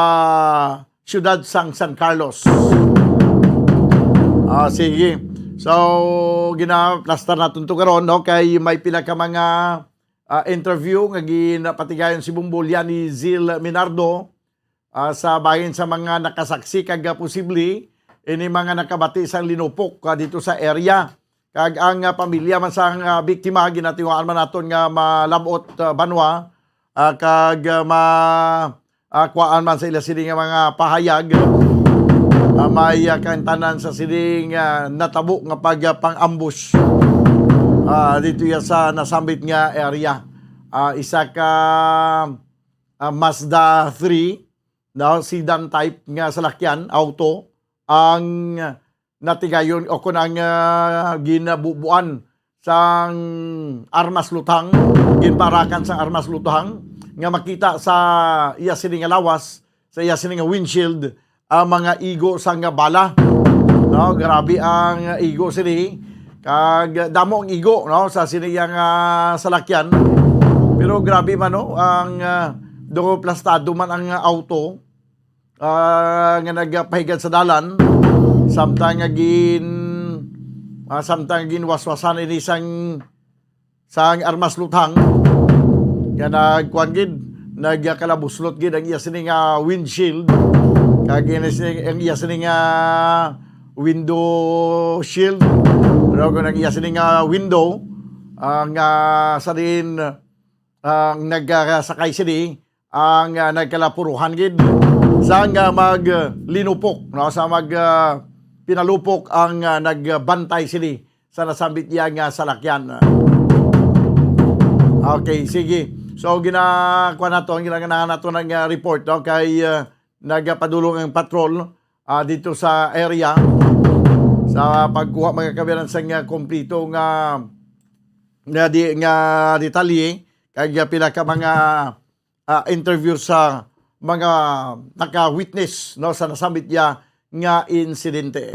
siyudad sang San Carlos. Sige. So ginaplastar natin to karon no kay may pila ka mga interview nga ginapatigayon si Bumbo Liani Zil Minardo sa bahin sa mga nakasaksi kag posible ini mga nakabati sang linupok dito sa area. Kag ang pamilya man sang biktima ginatiwaan man naton nga malabot banwa kag kuaan man sa ila sining mga pahayag. May kantanan sa sining natabo nga pang-ambush dito ya sa nasambit nga area. Isa ka Mazda 3 no, sedan type nga salakyan, auto ang natigayon o kung ang ginabubuan sang armas lutang, ginparakan sang armas lutang nga makita sa iya sining lawas, sa iya sining windshield ang mga igo sang bala. No, grabe ang igo sini. Kag damo ang igo no sa siniyang salakyan. Pero grabe man no ang plastado man ang auto nga nagpahigad sa dalan samtang waswasan ini sang armas lutang nga nagkuan gid nagkalabuslot gid ang iya sining windshield kag ang iya sining window shield pero kung ang iya sining window ang sa din ang nagkasakay sini ang nagkalapuruhan gid sa maglinupok no sa pinalupok ang nagbantay sini sa nasambit niya nga salakyan. Okay, sige. So ginakuha nato ang ginagawa nato ng report no kay nagpadulong ang patrol dito sa area sa pagkuha mga kabiyanan sa kompleto nga detalye kay pila ka mga interview sa mga naka-witness no sa nasambit niya nga insidente.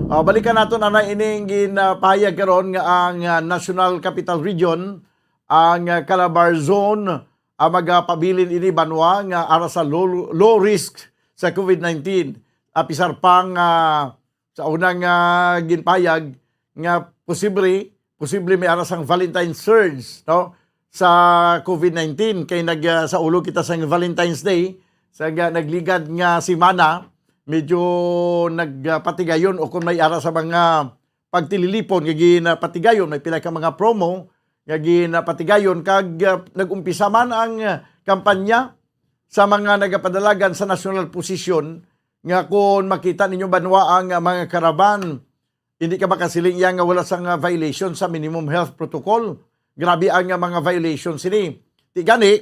Balikan nato na ining ginapahayag karon nga ang National Capital Region ang Calabar Zone ang magpabilin ini banwa nga ara sa low risk sa COVID-19. Apisar pang sa unang ginpahayag nga posible may ara sang Valentine surge no sa COVID-19 kay sa ulo kita sa Valentine's Day sa nagligad nga simana medyo nagpatigayon o kung may ara sa mga pagtililipon nga ginapatigayon may pila ka mga promo nga ginapatigayon kag nagumpisa man ang kampanya sa mga nagapadalagan sa national position nga kung makita ninyo banwa ang mga karaban hindi ka makasiling yang nga wala sang violation sa minimum health protocol. Grabe ang mga violations sini. Ti gani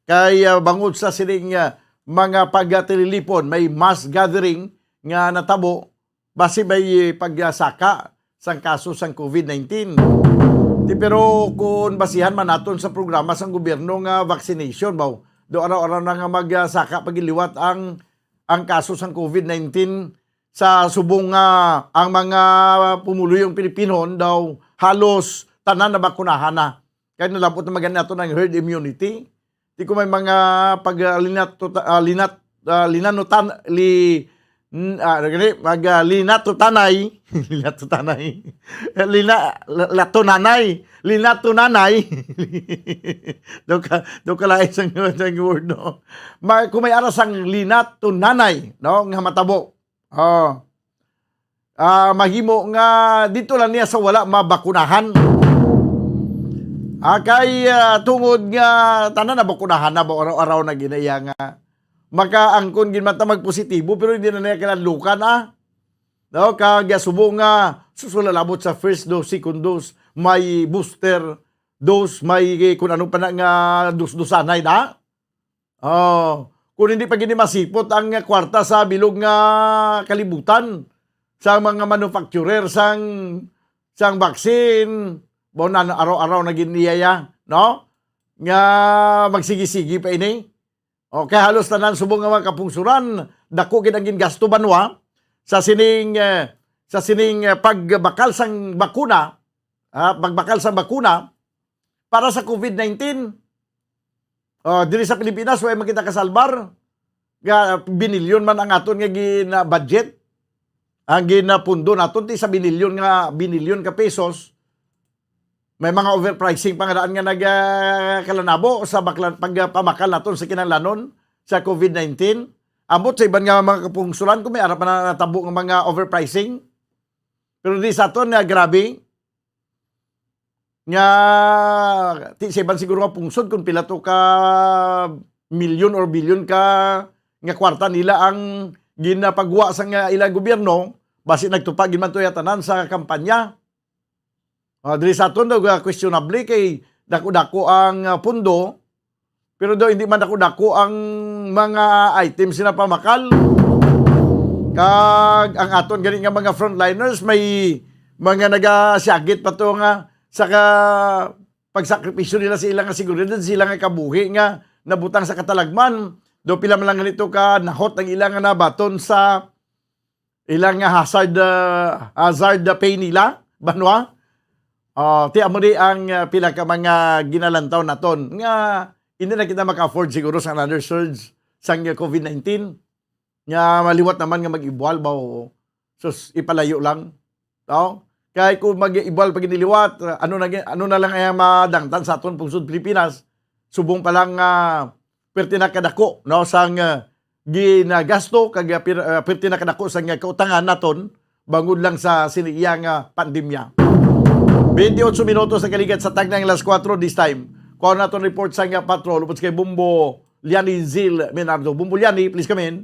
kay bangod sa sining mga pagtililipon may mass gathering nga natabo base may pagsaka sang kaso sang COVID-19. Pero kung basihan man naton sa programa sang gobyerno nga vaccination baw do araw-araw na nga magsaka pagiliwat ang kaso sang COVID-19 sa subong ang mga pumuluyong Pilipino daw halos tanan na bakunahan na. Kaya nalabot na maganda ito ng herd immunity. Di ko may mga linatunanay do ka lain sang word no. Kung may aras ang linatunanay no nga matabo. Mahimo nga dito lang niya sa wala mabakunahan. Kay tungod nga tanan na bakunahan na ba araw-araw na ginaya nga makaangkon gin mata magpositibo pero hindi na niya kailanlukan no kag subong nga susulalabot sa first dose, second dose, may booster dose, may kung ano pa na nga dus-dusanay na. Kung hindi pa gini masipot ang kwarta sa bilog nga kalibutan sa mga manufacturer sang vaccine, na araw-araw na giniyaya, no? Nga magsigi-sigi pa ini. Okay, halos tanan subong nga mga kapungsuran, dako gid ang gingasto banwa sa sining pagbakal sang bakuna, pagbakal sang bakuna para sa COVID-19. Diri sa Pilipinas way makita kasalbar. Binilyon man ang aton nga gina-budget. Ang ginapundo naton ti sa binilyon ka pesos. May mga overpricing pa nga daan nga nagkalanabo sa pagpamakal naton sa kinahanglanon sa COVID-19. Ambot sa iban nga mga kapungsulan kung may arap na natabo ng mga overpricing. Pero di sa aton nga grabe. Nga sa iban siguro nga pungsod kung pila to ka milyon or bilyon ka nga kwarta nila ang ginapagwa sa nga ilang gobyerno basi nagtupag gid man to tanan sa kampanya. Diri sa aton daw questionable kay dako-dako ang pundo pero daw hindi man dako-dako ang mga items na pamakal. Kag ang aton gani nga mga frontliners may mga nagasiyagit pa to nga sa pagsakripisyo nila sa ilang seguridad, sila nga kabuhi nga nabutang sa katalagman. Do pila man lang ganito ka nahot ang ilang nabaton sa ilang hazard pay nila banwa. Ti amo di ang pila ka mga ginalantaw naton nga hindi na kita maka-afford siguro sa another surge sang COVID-19 nga maliwat naman nga mag-ibwal ba sus ipalayo lang no kay kung mag-ibwal pag niliwat ano na lang ay madangtan sa aton pungsod Pilipinas subong pa lang perti na kadako no sang ginagasto kag perti na kadako sang kautangan naton bangod lang sa siniyang pandemya. 28 minutos sa kaligat sa tag ng alas 4 this time. Kuha naton report sa nga patrol upos kay Bumbo Liani Zil Menardo. Bumbo Liani, please come in.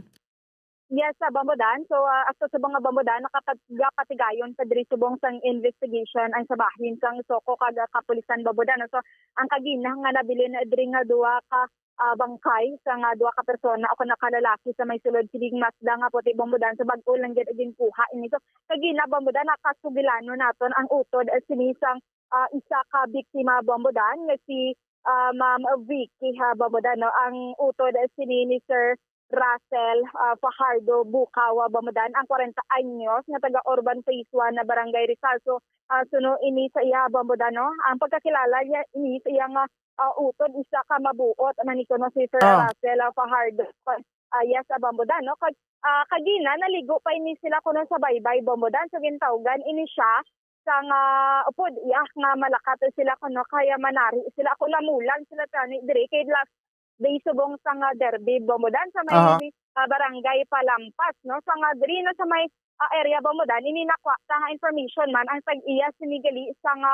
Yes, Bambodan. So, asto sa mga Bambodan, nakapatigayon sa diri subong sang investigation ang sabahin sang Soko kag kapulisan Bambodan. So, ang kagina nga nabili na diri nga duwa ka bangkay sa nga duwa ka persona ako nakalalaki sa may sulod siling Mazda nga puti Bambodan sa bag-o lang gid aging kuha ini. So, kagina Bambodan nakasugilano naton ang utod sinisang isa ka biktima Bambodan nga si Ma'am Vicky Bambodan no ang utod sini ni Sir Russell Fajardo Bukawa Bambodan ang 40 anyos nga taga Urban Phase 1 na Barangay Rizal. So suno ini sa iya Bambodan no ang pagkakilala niya ini sa iya nga utod isa ka mabuot maniko no si Sir Russell Fajardo. Yes Bambodan no kagina naligo pa ini sila kuno sa baybay Bambodan so gintawgan ini siya sang upod nga malakat sila kuno kaya manari sila ako lamulan sila tani dire kay last day subong sang derby Bambodan sa may barangay Palampas no sang diri no sa may area Bambodan ini nakwa sa information man ang tag-iya sinigali sang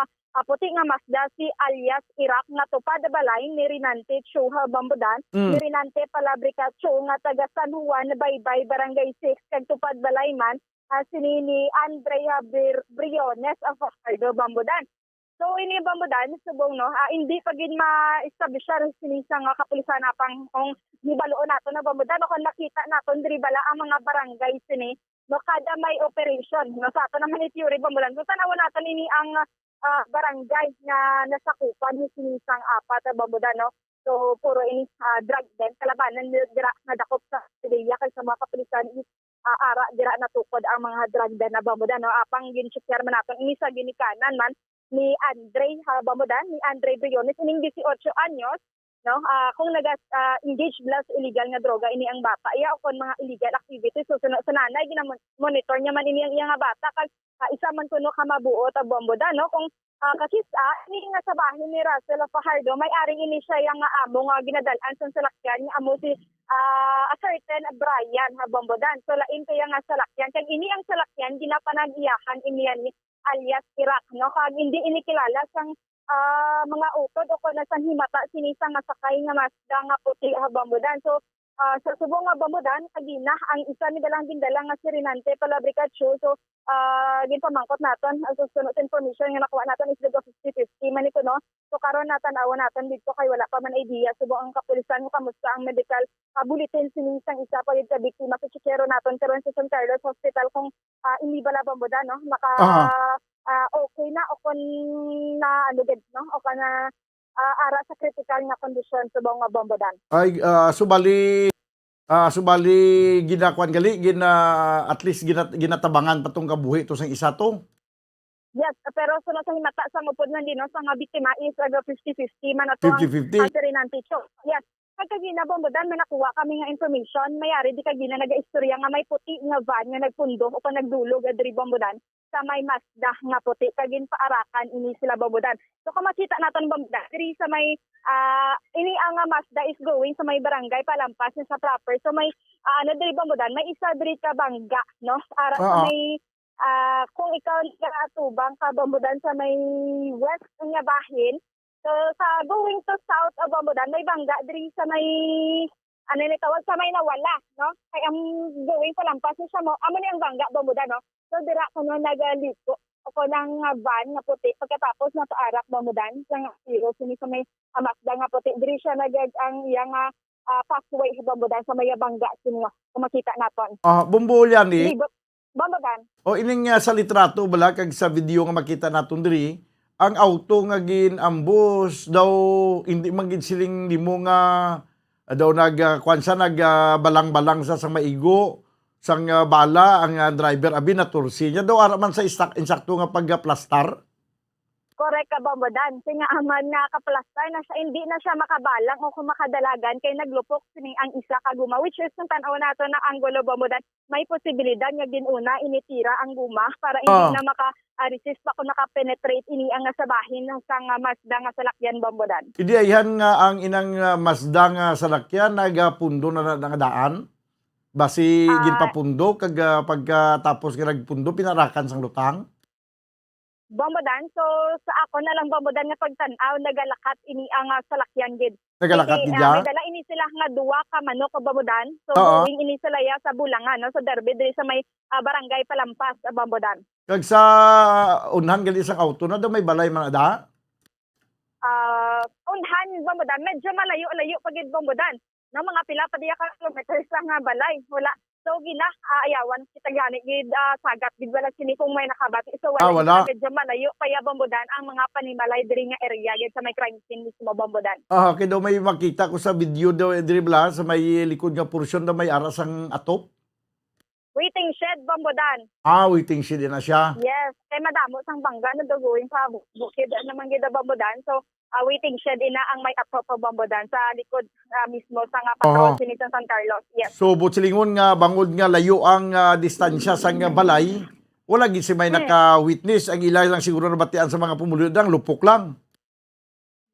puti nga Mazda si alias Iraq na tupad balay ni Rinante Chuha Bambodan ni Rinante Palabrica Chu nga taga San Juan Baybay Barangay 6 kag tupad balay man sini ni Andrea Briones of Fajardo Bambodan. So ini Bambodan subong no hindi pa gid ma-establishar sinisang kapulisan apang kung gibaluon nato na Bambodan no, kung nakita naton diri bala ang mga barangay sini no kada may operation no sa ato naman ni theory Bambodan so tanawon naton ini ang barangay nga nasakupan ni sinisang apat Bambodan no. So puro ini drug den kalabanan dira nga dakop sa Sideya kay sa mga kapulisan ara dira natukod ang mga drug den na Bambodan no apang gin-share man naton ini sa ginikanan man ni Andre Bambodan, ni Andre Briones, ining 18 anyos, no? Kung engage bala sa illegal nga droga ini ang bata, iya o kon mga illegal activities, so sa nanay gina-monitor niya man ini ang iya nga bata, kag isa man kuno ka mabuot ang Bambodan, no? Kung kasi ini nga sa bahin ni Russell Fajardo, may aring ini siya yung amo nga ginadalan sa salakyan, yung amo si a certain Brian Bambodan. So lain kaya nga salakyan, kag ini ang salakyan ginapanag-iyahan ini yan alias Iraq, no? Kag hindi ini kilala sang mga utod o kung nasan himata sinisa nga sakay nga Mazda nga puti Bambodan. So sa subong nga Bambodan, kagina ang isa ni dalang nga si Renante Palabricacho. So ginpamangkot naton ang susunod information nga nakuha naton is the 50-50 man ito, no? So karon natanawan naton dito kay wala pa man idea subong ang kapulisan mo kamusta ang medical bulletin sinisang isa pa sa biktima sa Chichero naton karon sa San Carlos Hospital kung hindi bala Bambodan, no? Okay na o kung na alugad, no? O kana ara sa critical nga kondisyon subong nga Bambodan. Ay subali ginakuan gali at least ginatabangan patong kabuhi to sang isa to. Yes, pero sunod sa himata sa mupod man din, no, sa nga biktima is 50-50 man ato ang 50-50. Renante. Yes. Pagkagina Bambodan, may nakuha kami nga information, mayari di kagina naga-istorya nga may puti nga van nga nagpundo o nagdulog adri Bambodan sa may Mazda nga puti kagin paarakan ini sila Bambodan. So kung makita naton Bambodan, diri sa may ini ang Mazda is going sa may barangay Palampas sa proper. So may diri Bambodan, may isa diri ka bangga, no? Sa may kung ikaw nakatubang ka Bambodan sa may west nga bahin. So sa going to south of Bambodan, may bangga diri sa may tawag sa may nawala, no? Kay ang going pa lampas siya mo, amo ni ang bangga Bambodan, no? So dira ko no nagaliko ako ng van nga puti pagkatapos na paarak Bambodan sa hero sini sa may Mazda nga puti diri siya ang iyang pathway sa Bambodan sa may bangga sini, kung makita naton. Bumbulan ni Bambodan. O ining sa litrato bala kag sa video nga makita naton diri, ang auto nga ginambos daw hindi man gid siling limo nga daw nagbalang-balang sa maigo sang bala ang driver abi natursi niya daw ara man sa insakto nga pagplastar. Correct ka Bambodan. Kasi nga aman nga kaplastar na siya, hindi na siya makabalang o kung makadalagan kay naglupok sining ang isa ka guma, which is nung tanaw nato na Angulo Bambodan, may posibilidad nga ginuna initira ang guma para hindi na maka-resist pa kung naka-penetrate ini ang sabahin ng sang Mazda nga salakyan Bambodan. Idi ayhan nga ang inang Mazda nga salakyan nagapundo na daan. Basi ginpapundo kag pagkatapos nga nagpundo pinarakan sang lutang. Bambodan, so sa ako na lang Bambodan nga pagtan-aw nagalakat ini ang salakyan gid. Nagalakat gid ya. May dala ini sila nga duwa ka manok Bambodan. So going ini sila ya sa Bulangan, no? So derby diri sa may barangay Palampas Bambodan. Kag sa unhan gali isang auto na daw may balay man ada. Unhan Bambodan, medyo malayo-layo pag gid Bambodan. No, mga pila pa diya ka kilometers sa nga balay. Wala. So gina ayawan kita gani gid sagat gid wala sini kung may nakabati. So wala medyo malayo kaya Bambodan ang mga panimalay diri nga area gid sa may crime scene mismo Bambodan. Kay daw may makita ko sa video daw diri bla sa may likod nga portion daw may aras ang atop. Waiting shed Bambodan. Waiting shed na siya. Yes, kay madamo sang bangga na daw going sa bukid naman gid Bambodan. So waiting shed ina ang may atop Bambodan sa likod mismo sa nga patrol sini sa San Carlos. Yes. So butsilingon nga bangod nga layo ang distansya sa nga balay, wala gid si may naka-witness, ang ilay lang siguro nabatian sa mga pumuludang lupok lang.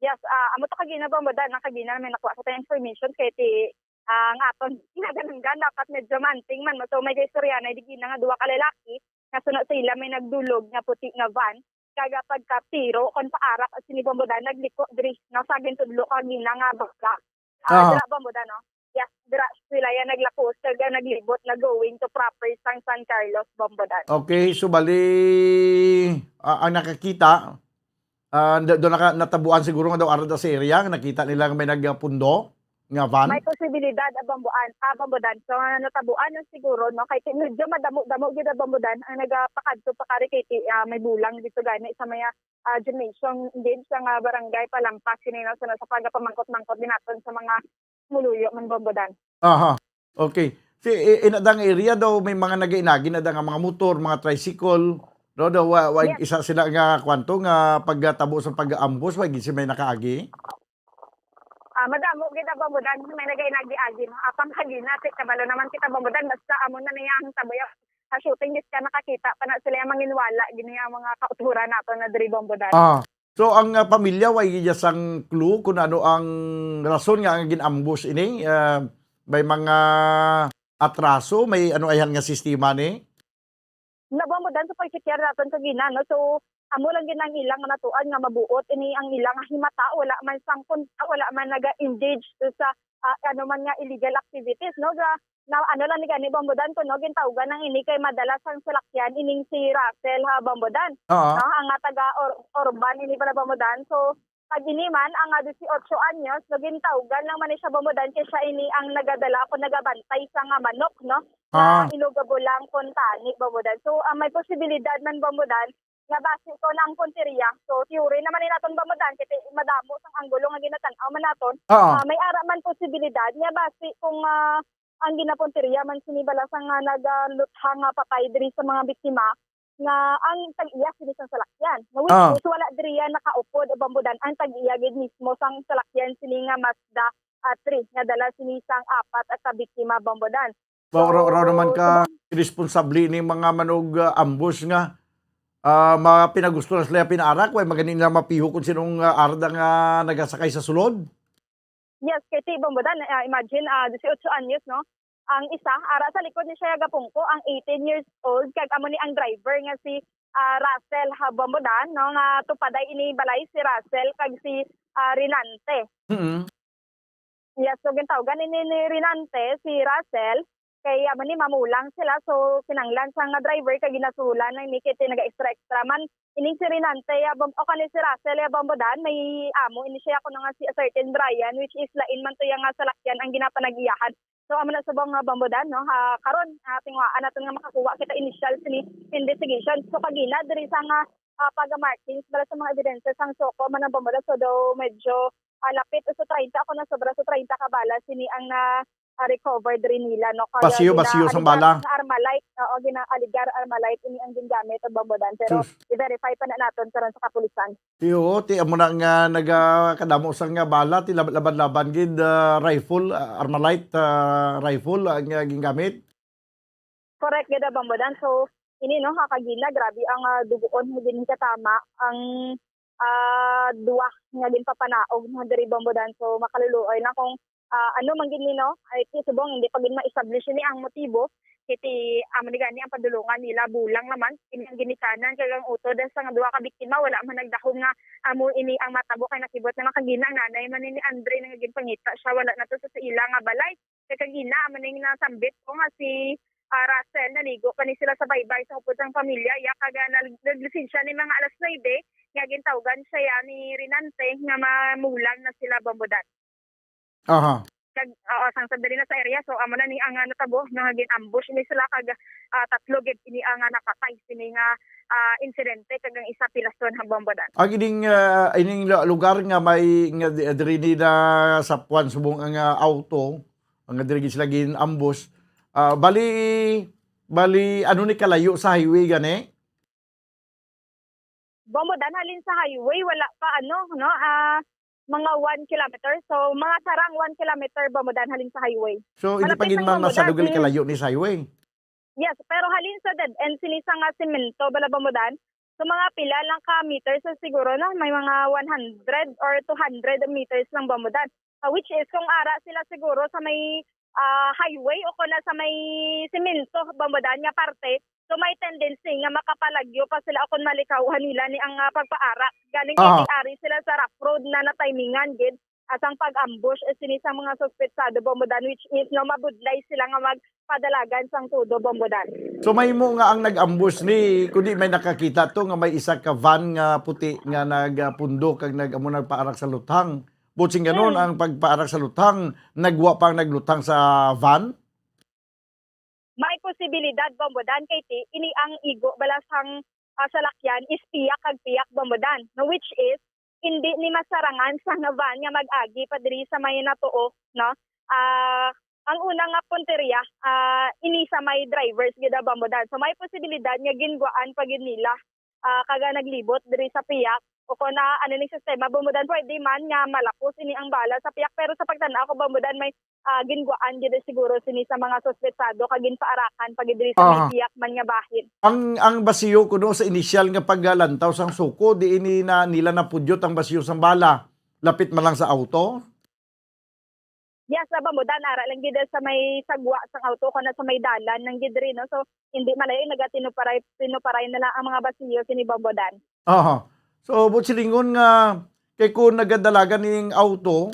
Yes, amo to kagina Bambodan nakagina may nakuha sa information kay ti ang aton ginaganang dapat medyo manting man so may istorya na digina nga duwa ka lalaki nga sunod sa ila may nagdulog nga puti nga van kaga pagkapiro kon paarak at sini Bambodan nagliko diri nasagin tudlo kagina nga baka. Dira Bambodan, no? Yes, dira sila ya naglapos kaga naglibot na going to proper sang San Carlos Bambodan. Okay, so bali ang nakakita doon natabuan siguro nga daw ara sa area nakita nila nga may nagpundo nga van. May posibilidad Bambodan. So natabuan na siguro no kay medyo madamo gid Bambodan ang nagapakadto pa kari kay may bulang dito gani sa may gymnasium din sa nga barangay Palampas kinina sa pagapamangkot-mangkot din naton sa mga muluyo man Bambodan. Okay. Si inadang area daw may mga nagainagi na nga mga motor, mga tricycle, No, isa sila nga kwanto nga pagtabo sa pag-ambos, wag si may nakaagi. Madamo kita bambudan may nagay nagi-agi no. Apang kagina tit kabalo naman kita bambudan basta amo na niyang tabayo. Sa shooting dis ka nakakita pa na sila yung manginwala gini ang mga kauturan nato na diri bambudan. So ang pamilya way sang clue kung ano ang rason nga ang ginambos ini, may mga atraso, may ano ayan nga sistema ni. Nabambudan sa pagkikyar naton kagina no. So amo lang gid ang ilang natuan nga mabuot ini ang ilang himata wala man sangkon wala man naga-engage sa ano man nga illegal activities no na ano lang ni gani bambudan ko no gintawgan ng ini kay madalas ang salakyan ining si Russell bambudan no ang taga urban ini pala bambudan. So pag ini man ang 18 anyos no gintawgan lang man siya bambudan kay siya ini ang nagadala ko nagabantay sa nga manok no na ilugabo lang kontani bambudan. So may posibilidad man bambudan nga base ko ng punteriya. So theory naman ni naton bambudan kay madamo sang anggulo nga ginatan-aw man naton. May ara man posibilidad nga base kung ang ginapunteriya man sinibala sang nagaluthang patay diri sa mga biktima nga ang tag-iya sini sang salakyan. Which is wala diri nakaupod o bambudan ang tag-iya gid mismo sang salakyan sini nga Mazda 3 nga dala sini sang 4 at biktima bambudan. Raw naman ka responsable ni mga manog ambush nga mga pinagusto na sila pinaarak, way maganing na mapiho kung sinong arda nga nagasakay sa sulod? Yes, kay ti bambudan, imagine 18 anyos no. Ang isa ara sa likod ni siya gapungko ang 18 years old kag amo ni ang driver nga si Russell bambudan no nga tupaday ini balay si Russell kag si Rinante. Yes, so gintawgan ni Rinante si Russell kay amo ni mamulang sila so kinanglan sa nga driver kay ginasulan ng mikit naga-extra man ining si Rinante o kani si Russell bambudan may amo ini siya ko nga si certain Brian which is lain man to nga salakyan ang ginapanag-iyahan. So amo na subong bambudan no karon tingwaan naton nga makakuha kita initial sini investigation. So kagina diri sa nga pag-markings bala sa mga evidence sang soko man ang bambudan so daw medyo lapit sa 30 ako na sobra sa 30 ka bala sini ang recovered rin nila no kaya basiyo sang bala Armalite gina-aligar Armalite ini ang gingamit og bambudan pero i-verify pa na naton karon sa kapulisan. Ti amo na nga nagakadamo sang nga bala ti laban-laban gid rifle Armalite rifle ang gingamit. Correct gid bambudan. So ini no kakagina grabe ang duguon mo din katama ang duwa nga din papanaog nga diri bambudan. So makaluluoy na kung ano man gini no ay subong hindi pa gid ma-establish ni ang motibo kiti amo ni gani ang padulungan nila bulang naman ini ang ginikanan kay ang utod sa nga duha ka biktima wala man nagdahom nga amo ini ang matabo kay nakibot na kagina nanay man ni Andre nga ginpangita siya wala na to sa ila nga balay kay kagina amo ning nasambit ko nga si Russell naligo kani sila sa baybay sa upod sang pamilya ya kaga naglisensya ni mga alas 9 nga gintawgan siya ni Rinante nga mamulang na sila bambudan. Kag sang sadali na sa area so amo na ni ang natabo nga gin-ambush ni sila kag tatlo gid ini ang napatay sini nga insidente kag ang isa pilason ang bambudan. Ang ining lugar nga may nga diri ni na sapuan subong ang auto ang diri sila gin-ambush bali ano ni kalayo sa highway gani? Bambudan halin sa highway wala pa ano no mga 1 kilometer. So, mga sarang 1 kilometer bambudan halin sa highway. So, hindi pa gin man masyado gali kalayo ni sa highway? Yes, pero halin sa dead end sinisa nga semento bala bambudan. So, mga pila lang ka meters so, siguro na may mga 100 or 200 meters lang bambudan. Which is kung ara sila siguro sa may highway o kung sa may semento bambudan nga parte. So may tendency nga makapalagyo pa sila kung malikawan nila ni ang pagpaara. Galing ari sila sa rough road na natimingan gid asang pag-ambush sini sa mga suspetsado bambudan which is no mabudlay sila nga magpadalagan sang tudo bambudan. So may mo nga ang nag-ambush ni kundi may nakakita to nga may isa ka van nga puti nga nagpundo kag nagamo nagpaarak sa luthang. Butsing ganon ang pagpaarak sa luthang nagwa pang naglutang sa van. May posibilidad bambudan kay ti ini ang igo balasang salakyan is piyak kag piyak bambudan no which is hindi ni masarangan sa nga van nga mag-agi pa diri sa may natuo no ang unang nga punteriya, ini sa may drivers gida bambodan. So may posibilidad nga ginguan pag nila kaga naglibot diri sa piyak o kung na ano ning sistema bambodan pwede man nga malapos ini ang bala sa piyak, pero sa pagtanaw ko bambodan may ginguan gid siguro sini sa mga suspetsado kagin paarakan pag diri sa may piyak man nga bahin. Ang basiyo kuno sa initial nga paglantaw sang suko di ini na nila napudyot ang basiyo sang bala. Lapit man lang sa auto. Yes, sa bambodan ara lang gid sa may sagwa sang auto kana sa may dalan nang gid rin, no. So hindi malayo nagatinuparay na lang ang mga basiyo sini bambodan. Aha. So butsilingon nga kay kun nagadalagan ning auto,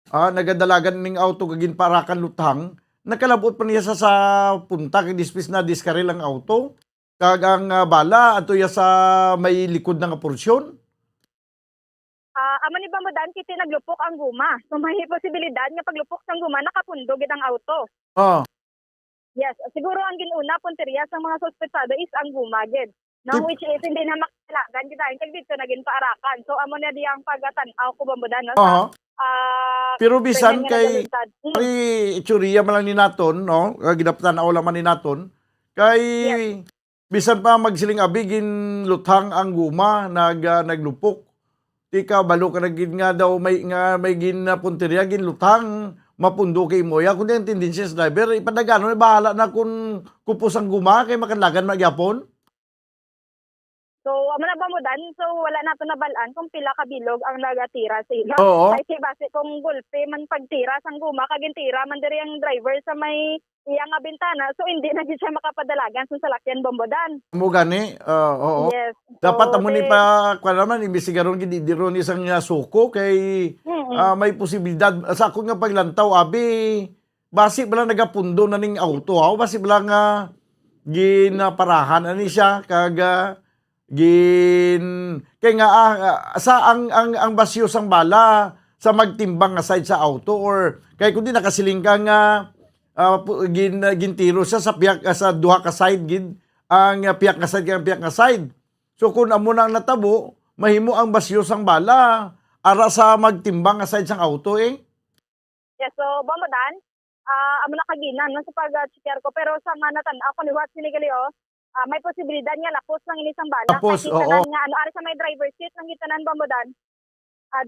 nagadalagan ning auto kagin parakan lutang, nakalabot pa niya sa punta kay dispis na diskarel ang auto. Kag ang bala ato ya sa may likod nga porsyon. Amo ni bambodan kiti naglupok ang guma. So may posibilidad nga paglupok sang guma nakapundo gid ang auto. Yes, siguro ang ginuna punteriya sa mga suspetsado is ang guma gid. No, which is hindi na makalagan gid kag dito naging paarakan. So amo na di ang pagatan-aw ko bambodan, no. Pero bisan kay itsuriya man lang ni naton, no, gidaptan-aw lang man ni naton kay bisan pa magsiling abigin luthang ang guma naglupok. Tika balo ka nagin nga daw may gin punteriya gin lutang mapundo kay moya kun ang tendency sa driver ipadagano ni bahala na kun kupos ang guma kay makanlagan magyapon. So amo na bambodan, so wala nato nabalaan kung pila ka bilog ang nagatira sa ila. Kasi base kung gulpe man pagtira sang guma kagin tira man diri ang driver sa may iya nga bintana, so hindi na gid siya makapadalagan sa salakyan bambodan. Mo gani, oo. Yes. Dapat amo ni pa kuan naman imbestigaron gid diron isang suko kay may posibilidad sa ako nga paglantaw abi basi bala nagapundo na ning auto basi bala nga ginaparahan ani siya kag kay nga sa ang basyo sang bala sa magtimbang nga side sa auto or kay kundi nakasiling ka nga gintiro siya sa piyak sa duha ka side gid ang piyak nga side kang piyak nga side. So kung amo na ang natabo, mahimo ang basyo sang bala ara sa magtimbang nga side sang auto Yes, so bambodan, amo na kaginan no sa pag-checker ko, pero sa nga natan-aw ko ni what sinigali may posibilidad nga lapos ng inisang bala. Lapos, oo. Nga ari sa may driver seat ng gitanan bambodan,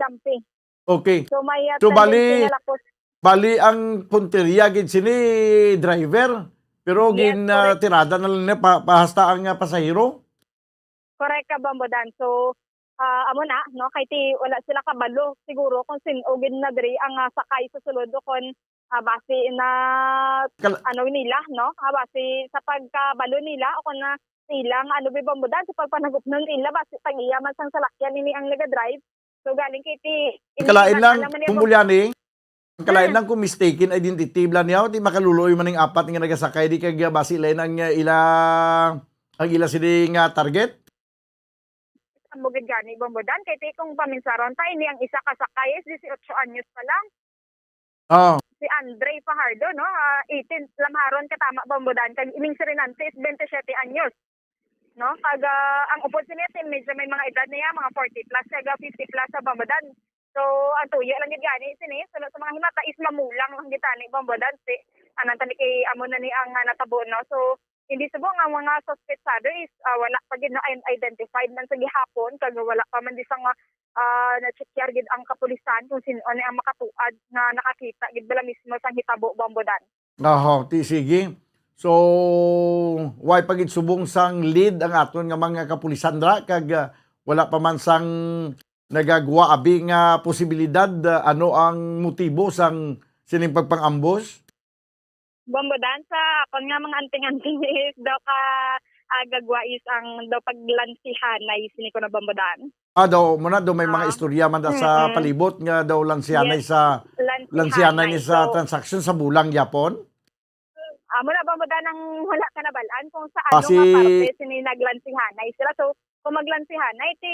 dampi. Okay. So may bali lapos. Bali ang punteriya gid sini driver pero tirada na lang na pahasta ang pasahero. Correct ka bambodan. So amo na no kay ti wala sila kabalo siguro kung sin-o gid na diri ang sakay sa sulod kon base na ano nila no base sa pagkabalo nila o kun na ilang bi bambodan sa pagpanagupnon nila base tagiya man sang salakyan ini ang naga-drive. So galing kay ti kalain lang kumulyani. Kalain lang kung mistaken identity bla niya di makaluloy man ning apat nga nagasakay di kag base lain ang ila sini nga target. Bugid gani bambodan kay ti kung paminsaron ta ini ang isa ka sakay is 18 anyos pa lang. Si Andre Fajardo no 18 lamharon katama bambodan kag ining Serenante is 27 anyos. No kag ang upod sini medyo may mga edad niya mga 40 plus kag 50 plus sa bambodan. So ang tuyo lang gid gani sini sa mga himata is mamulang lang gitani bambodan si anan tani kay amo na ni ang natabo no. So hindi subong ang mga suspetsado is wala pa gid na identified man sa gihapon kag wala pa man di sa nga na-checkar gid ang kapulisan kung sino ani ang makatuad na nakakita gid bala mismo sang hitabo bambodan. Sige. So why pagid subong sang lead ang aton nga mga kapulisan dra kag wala pa man sang nagagawa abi nga posibilidad ano ang motibo sang sining pagpang-ambush? Bambodan sa akon nga mga anting-anting is daw ka gagwa is ang daw paglansihanay sini ko na bambodan. Daw may mga istorya man sa palibot nga daw lansihanay sa lansihanay ni sa transaction sa bulang Japon. Amo na bambodan ang wala ka nabalaan kung sa ano nga parte sini naglansihanay sila. So kung maglansihanay ti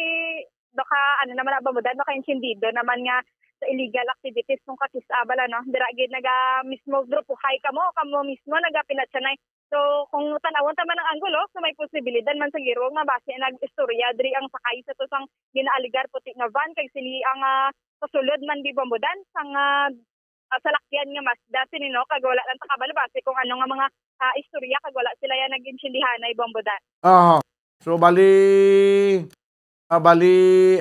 baka ano naman na bambodan baka insindido naman nga sa illegal activities kung kakisabala no dira gid naga mismo grupo hay kamo mismo naga pinatsanay. So kung tanawon ta man ang anggulo so may posibilidad man sa giro nga base nag-istorya diri ang sakay sa tusang ginaaligar puti nga van kay sili ang kasulod man di bambodan sang salakyan nga Mazda sinino kag wala lang takabalabasi kung ano nga mga istorya kag wala sila yan nag-insindihan na ibombodan. So bali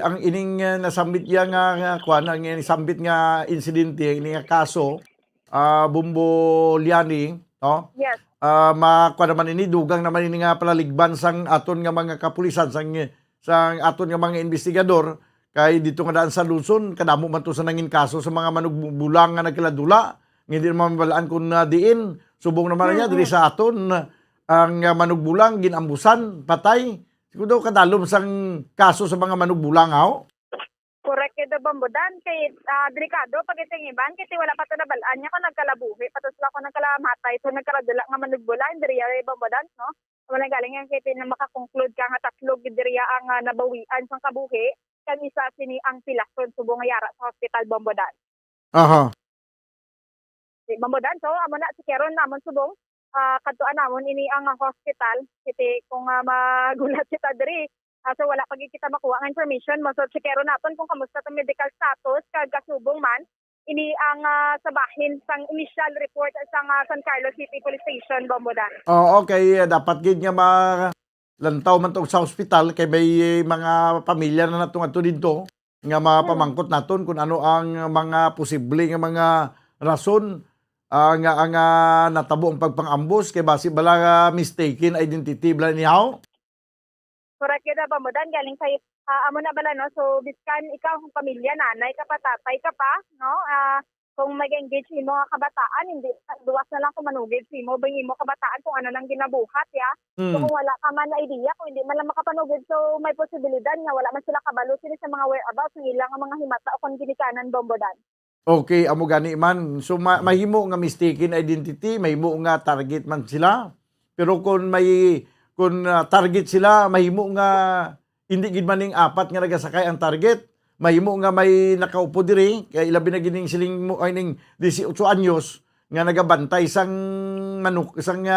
ang ining nasambit ya nga kuan ang sambit nga insidente ini nga kaso Bumbo Liani, no? Yes. Makuha naman ini dugang naman ini nga palaligban sang aton nga mga kapulisan sang aton nga mga investigador kay dito nga daan sa Luzon kadamo man to sa nangin kaso sa mga manugbulang nga nagkiladula hindi naman mabalaan kun diin subong naman niya diri sa aton ang manugbulang ginambusan patay siguro kadalom sang kaso sa mga manugbulang haw. Correct kay Bambodan kay delikado pag itingiban kay wala pa to nabalaan niya ko nagkalabuhi patos la ko nagkalamatay so nagkaradula nga manugbulan diri ay Bambodan no. Wala galing nga kay na maka-conclude ka nga tatlo gidriya ang nabawian sang kabuhi kag isa sini ang pilason subong nga yara sa hospital Bambodan. Bambodan so amo na si Keron namon subong kadtuan namon ini ang hospital kiti kung magulat kita diri so wala pag kita makuha ang information mo so si Keron naton kung kamusta tong medical status kag kasubong man ini ang sabahin sang initial report sang San Carlos City Police Station Bambodan. Okay, dapat gid nga lantaw man tong sa ospital kay may mga pamilya na natong ato dito nga mapamangkot naton kung ano ang mga posible nga mga rason nga natabo ang pagpangambos kay basi bala mistaken identity bala niyaw. Correct kita Bambodan galing kay amo na bala no so biskan ikaw kung pamilya nanay ka pa tatay ka pa no kung mag-engage mo nga kabataan hindi duwas na lang kung manugid mo bang mo kabataan kung ano nang ginabuhat ya so kung wala ka man na idea kung hindi man lang makapanugid so may posibilidad nga wala man sila kabalo sila sa mga whereabouts ng ilang mga himata o kung ginikanan Bambodan. Okay, amo gani man. So mahimo nga mistaken identity, mahimo nga target man sila. Pero kung target sila, mahimo nga hindi gid maning apat nga nagasakay ang target. Mahimo nga may nakaupo diri kay ilabi na gining siling mo ay ning 18 anyos nga nagabantay sang manuk sang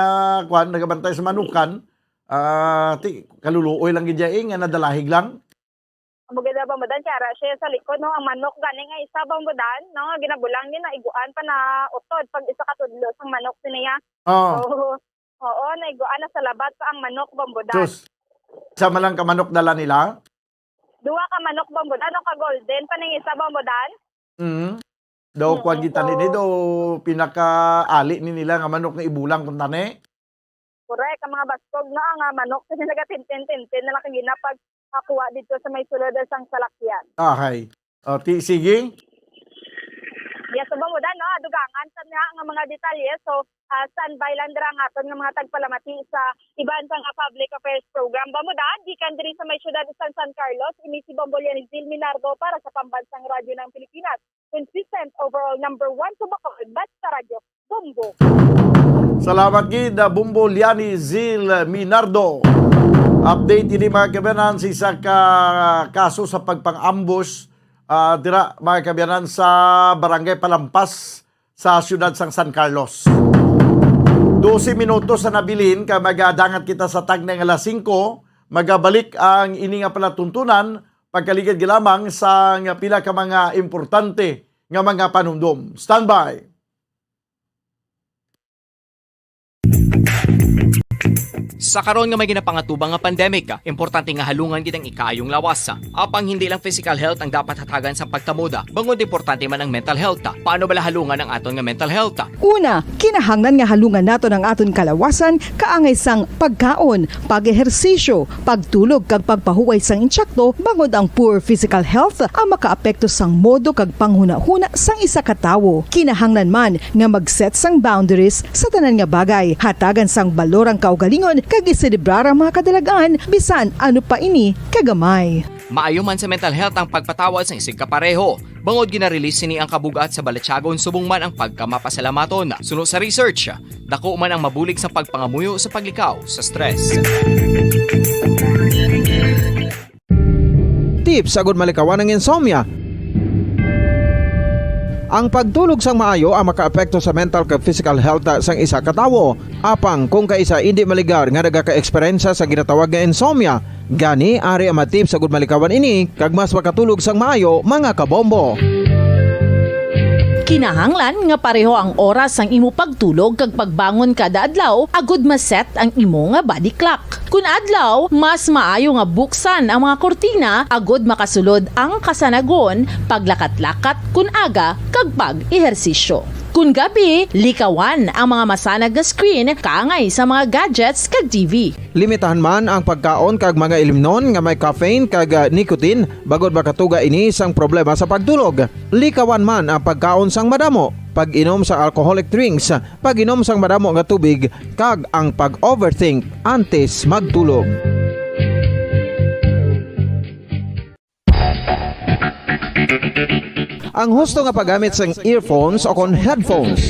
kuan nagabantay sa manukan. Kaluluoy lang gid nga nadalahig lang. Maganda Bambodan kaya siya sa likod no ang manok gani nga isa Bambodan no nga ginabulang ni na iguan pa na utod pag isa katudlo sang manok siniya. Oo, naiguan na sa labat pa ang manok Bambodan. Sus. Isa man lang ka manok dala nila? Duwa ka manok Bambodan o ka golden pa ning isa Bambodan? Daw kuan kita ni do pinaka-ali ni nila nga manok nga ibulang kun tani. Correct ang mga baskog na ang manok kasi nagatintin-tintin na lang ginapag kuha dito sa may sulod sang salakyan. Okay. Sige. Yes, so Bambodan, no, dugangan sa nga mga detalye. So, standby lang dira nga aton nga mga tagpalamati sa iban sang public affairs program. Bambodan, gikan diri sa may syudad sa San Carlos, ini si Bombolian Zil Minardo para sa Pambansang Radyo ng Pilipinas. Consistent overall number 1 sa Bacolod, Basta Radio, Bumbo. Salamat gid Bumbo Liani Zil Minardo. Update ini mga kabayanan sa isa ka kaso sa pagpang-ambush dira mga kabayanan sa Barangay Palampas sa siyudad sang San Carlos. 12 minutos na nabilin ka magadangat kita sa tag ng alas 5 magabalik ang ini nga palatuntunan pagkaligid gilamang sa pila ka mga importante nga mga panumdum. Standby. Sa karon nga may ginapangatubang nga pandemic, importante nga halungan gid ang ikayong lawas. Apang hindi lang physical health ang dapat hatagan sa pagtamuda, bangod importante man ang mental health. Paano bala halungan ang aton nga mental health? Una, kinahanglan nga halungan naton ang aton kalawasan kaangay sang pagkaon, pag-ehersisyo, pagtulog kag pagpahuway sang insyakto bangod ang poor physical health ang makaapekto sang modo kag panghuna-huna sang isa ka tawo. Kinahanglan man nga mag-set sang boundaries sa tanan nga bagay, hatagan sang balorang kaugalingon kag iselebrar ang mga kadalagaan bisan ano pa ini kagamay. Maayo man sa mental health ang pagpatawad sa isig kapareho. Bangod ginarelease ni ang kabugat sa Balatyagon subong man ang pagkamapasalamaton. Sunod sa research, dako man ang mabulig sa pagpangamuyo sa paglikaw sa stress. Tips sagud malikawan ng insomnia. Ang pagtulog sang maayo ang makaapekto sa mental kag physical health sang isa ka tawo. Apang kung kaisa hindi maligar nga nagaka-eksperyensya sa ginatawag nga insomnia, gani ari ang matip sagud malikawan ini kag mas makatulog sang maayo mga kabombo. Kinahanglan nga pareho ang oras ang imo pagtulog kag pagbangon kada adlaw agud maset ang imo nga body clock. Kun adlaw, mas maayo nga buksan ang mga kortina agud makasulod ang kasanagon, paglakat-lakat kun aga kag pag-ehersisyo. Kun gabi, likawan ang mga masanag nga screen kaangay sa mga gadgets kag TV. Limitahan man ang pagkaon kag mga ilimnon nga may caffeine kag nicotine bagod makatuga ini sang problema sa pagtulog. Likawan man ang pagkaon sang madamo, pag-inom sa alcoholic drinks, pag-inom sang madamo nga tubig kag ang pag-overthink antes magtulog. Ang husto nga paggamit sang earphones o kon headphones.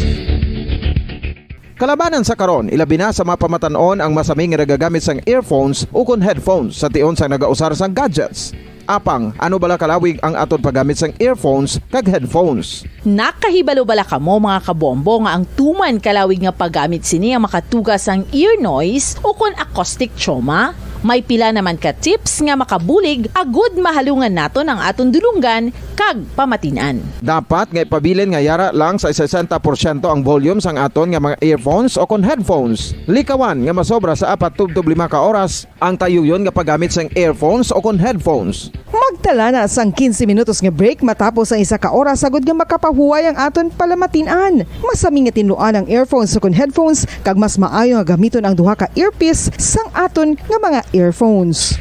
Kalabanan sa karon, ilabi na sa mapamatanon ang masaming nga nagagamit sang earphones o kon headphones sa tion sang nagausar sang gadgets. Apang, ano bala kalawig ang aton paggamit sang earphones kag headphones? Nakahibalo bala kamo mga kabombo nga ang tuman kalawig nga paggamit sini ang makatugas ang ear noise o kon acoustic trauma? May pila naman ka tips nga makabulig agud mahalungan naton ang aton dulunggan kag pamatinan. Dapat nga ipabilin nga yara lang sa 60% ang volume sang aton nga mga earphones o kon headphones. Likawan nga masobra sa 4 to 5 ka oras ang tayuyon nga paggamit sang earphones o kon headphones. Magtala na sang 15 minutos nga break matapos ang 1 ka oras sagod nga makapahuway ang aton palamatinan. Masami nga tinluan ang earphones o kon headphones kag mas maayo nga gamiton ang duha ka earpiece sang aton nga mga earphones.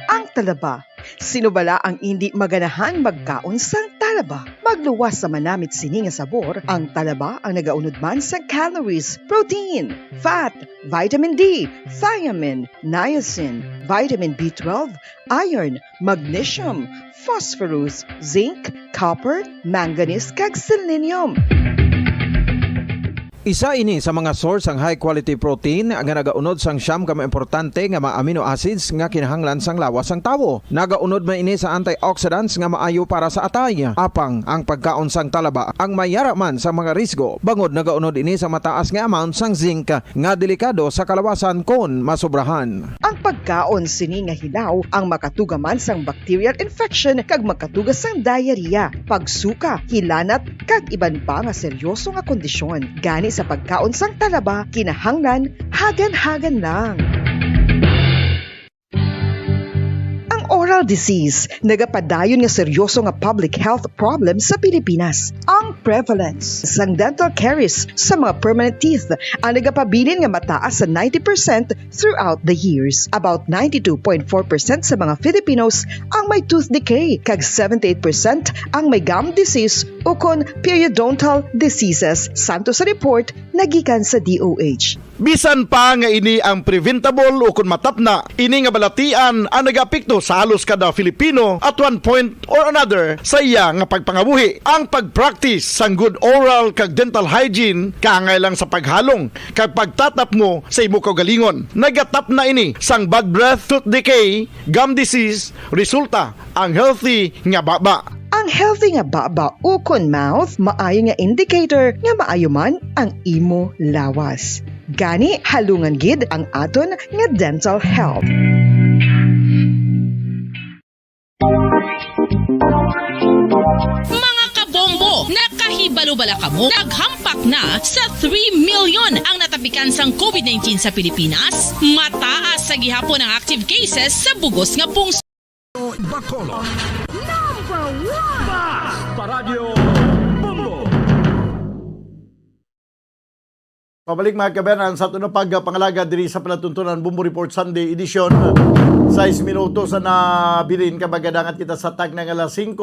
Ang talaba. Sino bala ang hindi maganahan magkaon sang talaba? Magluwas sa manamit sini nga sabor, ang talaba ang nagaunod man sa calories, protein, fat, vitamin D, thiamine, niacin, vitamin B12, iron, magnesium, phosphorus, zinc, copper, manganese kag selenium. Isa ini sa mga source ang high quality protein nga nagaunod sang siyam ka importante nga mga amino acids nga kinahanglan sang lawas sang tawo. Nagaunod man ini sa antioxidants nga maayo para sa atay. Apang ang pagkaon sang talaba ang mayara man sa mga risgo. Bangod nagaunod ini sa mataas nga amount sang zinc nga delikado sa kalawasan kon masobrahan. Ang pagkaon sini nga hilaw ang makatugaman sang bacterial infection kag makatuga sang diarrhea, pagsuka, hilanat kag iban pa nga seryoso nga kondisyon. Gani sa pagkaon sang talaba, kinahanglan hagan-hagan lang. Oral disease, nagapadayon nga seryoso nga public health problem sa Pilipinas. Ang prevalence sang dental caries sa mga permanent teeth ang nagapabilin nga mataas sa 90% throughout the years. About 92.4% sa mga Filipinos ang may tooth decay, kag 78% ang may gum disease o kon periodontal diseases, santo sa report nagikan sa DOH. Bisan pa nga ini ang preventable o kung matapna, ini nga balatian ang nagapikto sa halos kada Filipino at one point or another sa iya nga pagpangabuhi. Ang pagpractice sang good oral kag dental hygiene kaangay lang sa paghalong kag pagtatap mo sa imo kaugalingon. Nagatap na ini sang bad breath, tooth decay, gum disease, resulta ang healthy nga baba. Ang healthy nga baba o kon mouth, maayo nga indicator nga maayo man ang imo lawas. Gani halungan gid ang aton nga dental health. Mga kabombo, nakahibalo bala kamo? Naghampak na sa 3 million ang natapikan sang COVID-19 sa Pilipinas. Mataas sa gihapon ang active cases sa bugos nga pungso. Bacolod. Number 1! Basta Radio Bombo! Pabalik mga kabayan sa tunong pagpangalaga diri sa palatuntunan Bombo Report Sunday edition. 6 minutos na nabilin kabagadangan kita sa tag ng alas 5.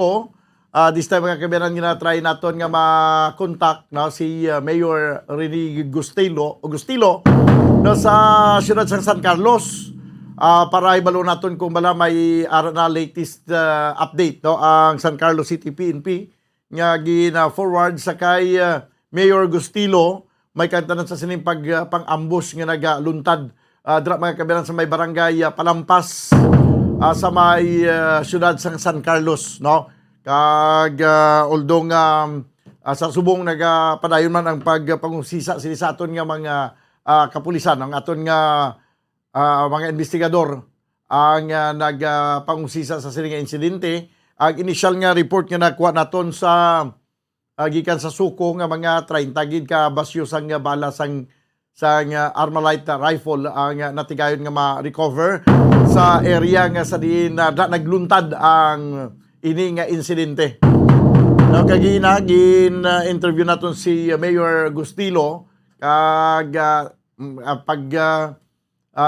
This time mga kabayan ginatry naton nga ma-contact no, si Mayor Rene Gustilo no, sa siyudad ng San Carlos. Para ibalo naton kung bala may na latest update no, ang San Carlos City PNP nga gina-forward sa kay Mayor Gustilo. May kantanan sa sining pang-ambush nga nagaluntad dira mga kabilang sa may barangay Palampas sa may siyudad sa San Carlos no. Kag although sa subong nagapadayon man ang pagpangusisa sini sa aton nga mga kapulisan ang aton nga mga investigador ang nagpangusisa sa sining nga insidente. Ang initial nga report nga nakuha naton sa gikan sa suko nga mga 30 gid ka basyo sang bala sang Armalite rifle ang natigayon nga ma-recover sa area nga sa diin nagluntad ang ini nga insidente. Kagina interview naton si Mayor Gustilo kag pag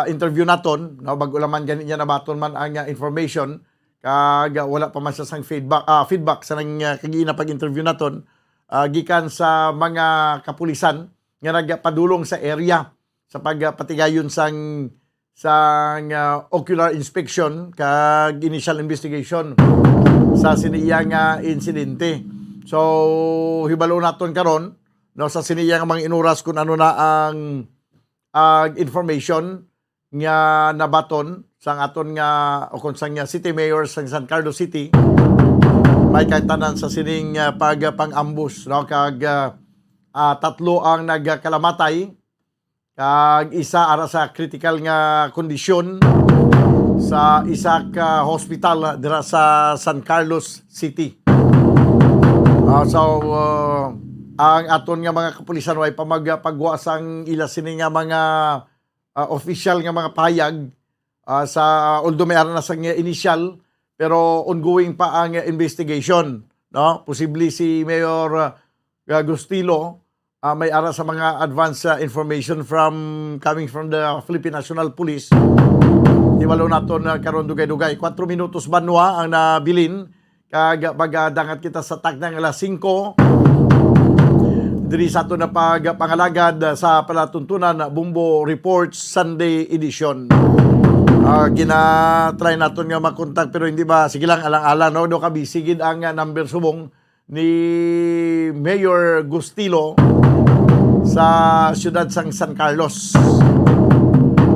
interview naton bago laman gani niya nabaton man ang information kag wala pa man siya sang feedback sa nang kagina pag interview naton gikan sa mga kapulisan nga nagpadulong sa area sa pagpatigayon sang ocular inspection kag initial investigation sa siniyang insidente. So hibalo naton karon sa siniyang mga inuras kung ano na ang information nga nabaton sang aton nga o kung sang city mayor sang San Carlos City may kaitanan sa sining pang-ambush kag tatlo ang nagkalamatay kag isa ara sa critical nga kondisyon sa isa ka hospital dira sa San Carlos City. Ang aton nga mga kapulisan way pamagpagwa sang ila sini nga mga official nga mga payag sa although may ara na sang initial pero ongoing pa ang investigation, no? Posible si Mayor Gustilo may ara sa mga advance information coming from the Philippine National Police. Iwalo naton karon dugay-dugay 4 minutos banwa ang nabilin kag pagdangat kita sa takdang alas 5 diri sa ato na pagpangalagad sa palatuntunan Bumbo Reports Sunday edition. Gina-try naton nga makontak pero hindi ba sige lang alang-alang no do kabi sigid ang number subong ni Mayor Gustilo sa siyudad sang San Carlos.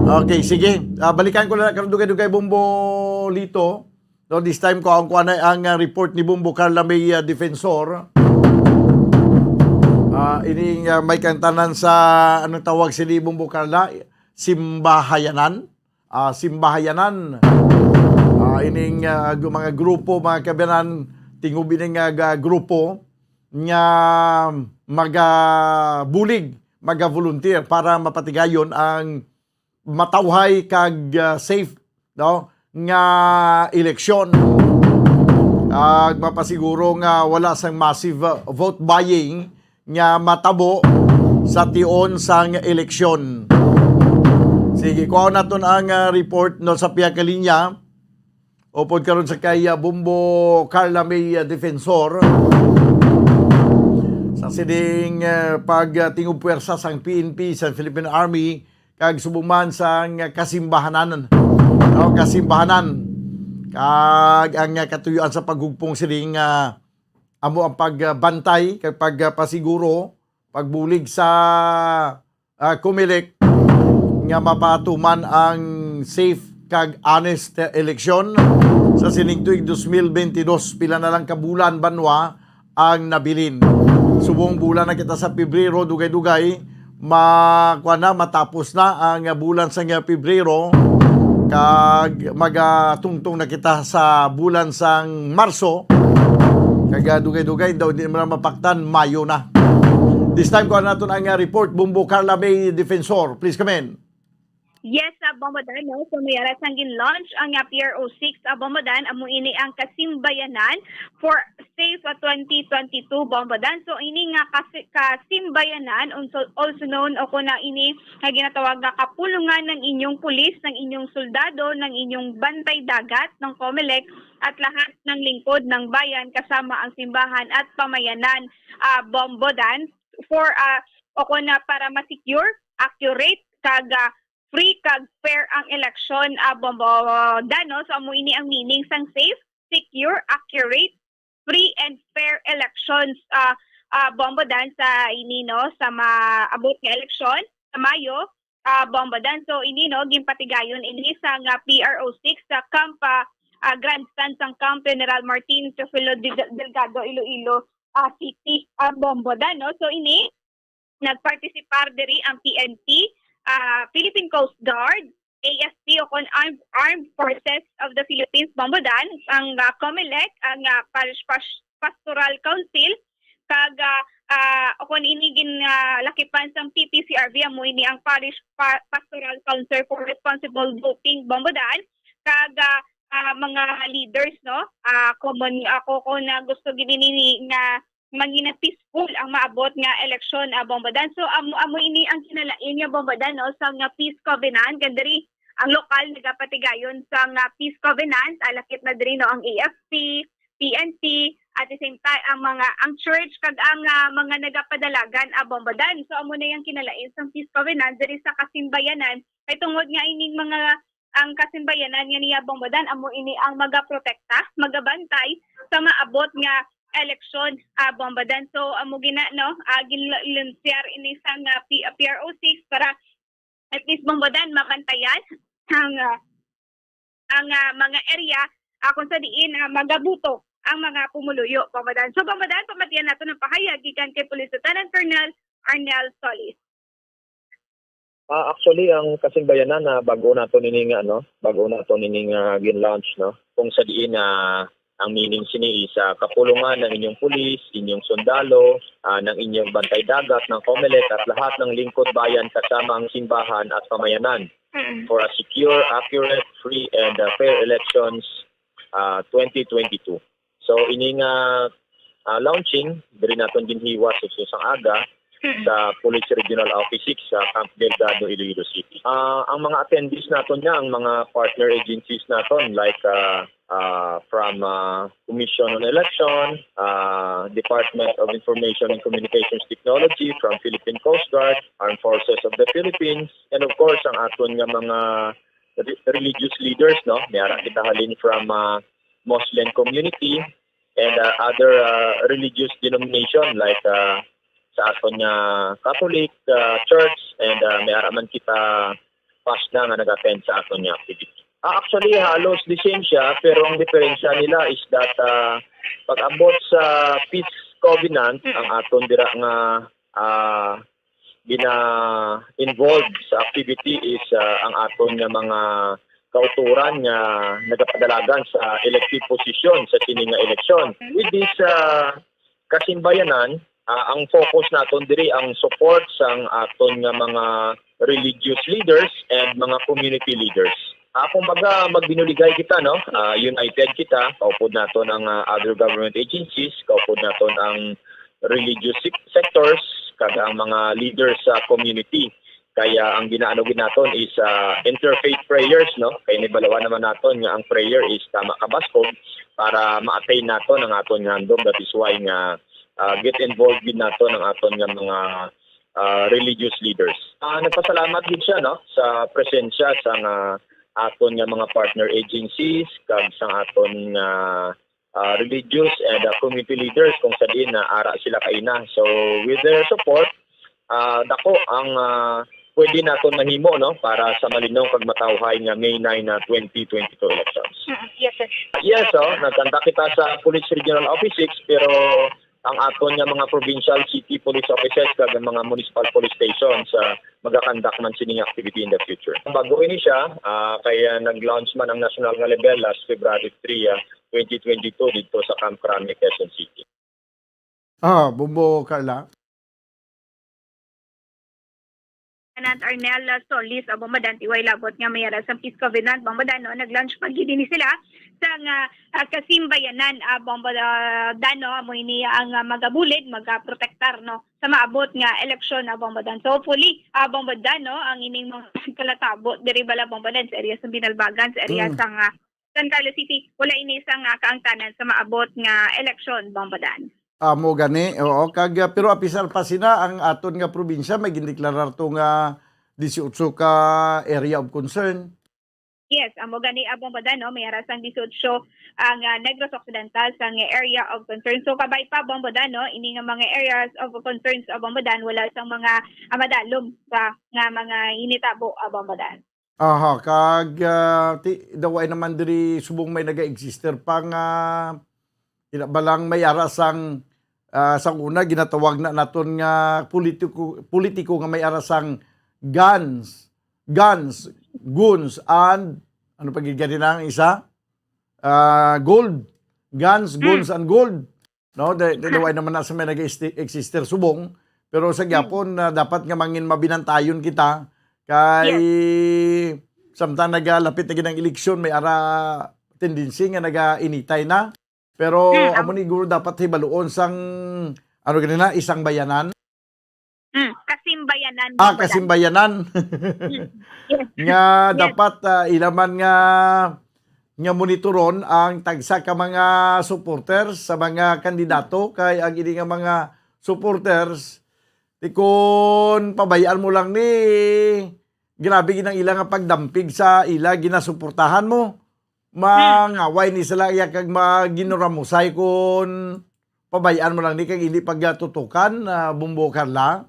Okay, sige. Balikan ko na karon dugay-dugay Bumbo Lito. No, this time ko ang kuanay ang report ni Bumbo Carla May Defensor. Ini may kantanan sa anong tawag si Bumbo Carla? Simbahayanan. Simbahayanan. Ining mga grupo, mga kabanan, tingubi ng grupo nga magabulig, maga-volunteer para mapatigayon ang matawhay kag safe nga eleksyon. Mapasiguro nga wala sang massive vote buying nga matabo sa tion sang eleksyon. Sige, kuha naton ang report no sa piya ka linya. Upod karon sa kay Bumbo Carla May Defensor. Sa sining pagtingog puwersa sang PNP sa Philippine Army kag subuman sang kasimbahanan. Kasimbahanan. Kag ang katuyuan sa paghugpong sining amo ang pagbantay kag pagpasiguro pagbulig sa Comelec nga mapatuman ang safe kag honest eleksyon sa sining tuig 2022 pila na lang kabulan banwa ang nabilin. Subong bulan na kita sa Pebrero dugay-dugay matapos na ang bulan sa Pebrero kag magatungtong na kita sa bulan sang Marso kag dugay-dugay daw di man mapaktan Mayo na. This time ko naton ang report Bumbo Carla May Defensor. Please come in. Yes, Bombodan, no? So may aras ang launch ang PRO6 Bombodan, amo ini ang kasimbayanan for Safe 2022 Bombodan. So ini nga kasimbayanan, also known o kuna ini nga ginatawag na kapulungan ng inyong pulis, ng inyong soldado, ng inyong bantay dagat, ng Comelec, at lahat ng lingkod ng bayan kasama ang simbahan at pamayanan Bombodan for o kuna para ma-secure, accurate, kag free kag fair ang eleksyon Bombodan, no? So amo ini ang meaning sang safe, secure, accurate, free and fair elections Bombodan sa ini no sa maabot nga eleksyon sa Mayo Bombodan. So ini no gimpatigayon ini sa PRO6 sa Camp Grandstand sang Camp General Martin Teofilo Delgado Iloilo City Bombodan, no? So ini nagpartisipar diri ang PNP, Philippine Coast Guard, AFP o kon Armed Forces of the Philippines Bambodan, ang COMELEC, ang Parish Pastoral Council, kag o kon ini lakipan sang PPCRB amo ini ang Parish Pastoral Council for Responsible Voting Bambodan, kag mga leaders no, common ako ko na gusto gini nga maging peaceful ang maabot nga eleksyon Bambodan. So amo ini ang kinalain nga Bambodan no sa nga peace covenant kadiri ang lokal nagapatigayon sa nga peace covenant, alakit na diri no ang AFP, PNP, at the same time ang church kag ang mga nagapadalagan Bambodan. So amo na yang kinalain sa peace covenant diri sa kasimbayanan kay tungod nga ining mga ang kasimbayanan nga niya Bambodan amo ini ang magaprotekta, magabantay sa maabot nga eleksyon Bambodan. So amo gina no ginlunsiyar ini sa PRO6 para at least Bambodan mabantayan ang mga area kung sa diin magabuto ang mga pumuluyo Bambodan. So Bambodan, pamatiyan nato ng pahayag gikan kay Police Lieutenant Colonel Arnel Solis. Actually ang kasimbayanan na bago nato nining gin-launch no. Kung sa diin ang meaning sini is kapulungan ng inyong pulis, inyong sundalo, ng inyong bantay dagat, ng COMELEC at lahat ng lingkod bayan kasama ang simbahan at pamayanan for a secure, accurate, free and fair elections 2022. So ining launching diri naton ginhiwa sa isang aga sa Police Regional Office 6 sa Camp Delgado, Iloilo City. Ang mga attendees naton niya, ang mga partner agencies naton like from Commission on Election, Department of Information and Communications Technology from Philippine Coast Guard, Armed Forces of the Philippines, and of course ang aton nga mga religious leaders no, mayara kita halin from Muslim community and other religious denomination like sa aton nga Catholic Church and mayara man kita pasna nga nag-attend sa aton nga activity. Actually, halos the same siya, pero ang diferensya nila is that pag-abot sa peace covenant, ang aton dira nga gina-involved sa activity is ang aton nga mga kauturan nga nagapadalagan sa elective position sa sining nga eleksyon. With this kasimbayanan, ang focus naton diri ang support sa aton nga mga religious leaders and mga community leaders. Kung magbinuligay kita, no? United kita, kaupod naton ang other government agencies, kaupod naton ang religious sectors, kag ang mga leaders sa community. Kaya ang ginaanogin naton is interfaith prayers, no? Kaya nibalawan naman naton nga ang prayer is tama kabaskog para ma-attain naton ang aton nga handom. That is why nga get involved din naton ang aton nga mga religious leaders. Nagpasalamat din siya, no? Sa presensya sa aton nga mga partner agencies kag sang aton nga religious and community leaders kung sa diin na ara sila kaina. So with their support dako ang pwede naton mahimo no para sa malinong kag matawhay nga May 9 na 2022 elections. Yes sir. Yes, nagkanta kita sa Police Regional Office 6 pero ang aton nga mga provincial city police offices kag mga municipal police stations magakandak man sining activity in the future. Bago ini siya, kaya nag-launch man ang national nga level last February 3, 2022 dito sa Camp Crame, Quezon City. Bumbo Carla. Lieutenant Arnel Solis Bambodan tiway labot nga mayara sa peace covenant Bambodan no nag-launch pagdini sila sa kasimbayanan Bambodan no amo ini ang magabulid magaprotektar no sa maabot nga eleksyon Bambodan. So hopefully Bambodan no ang ining mga kalatabot diri bala Bambodan sa area sa Binalbagan sa area sa San Carlos City wala ini isang kaangtanan sa maabot nga eleksyon Bambodan. Mo gani, oo, pero apisar pa sina ang aton nga probinsya may gindeklarar to nga 18 ka area of concern. Yes, amo gani Bambodan no may arasang 18 ang Negros Occidental sa area of concern. So kabay pa Bambodan no ini nga mga areas of concerns Bambodan wala sang mga madalom sa nga mga initabo Bambodan. Kag daway naman diri subong may naga-exister pa nga balang may arasang sa una ginatawag na naton nga politiko nga may arasang guns goons and ano pa gigani na ang isa? Gold. Guns, goons, and gold. No, daway naman na sa may nag-exister subong. Pero sa gyapon dapat nga mangin mabinantayon kita kay samtang nagalapit na ginang eleksyon may ara tendency nga naga-initay na. Pero amo ni guro dapat hibaluon sang ano ganina isang bayanan. Kasimbayanan. Kasimbayanan. Nga dapat ilaman nga monitoron ang tagsa ka mga supporters sa mga kandidato kay ang ini nga mga supporters tikon pabayaan mo lang ni grabe ginang ila nga pagdampig sa ila ginasuportahan mo mangaway ni sila iya kag maginuramusay kun pabayaan mo lang ni kag hindi pagtutukan Bumbo Carla.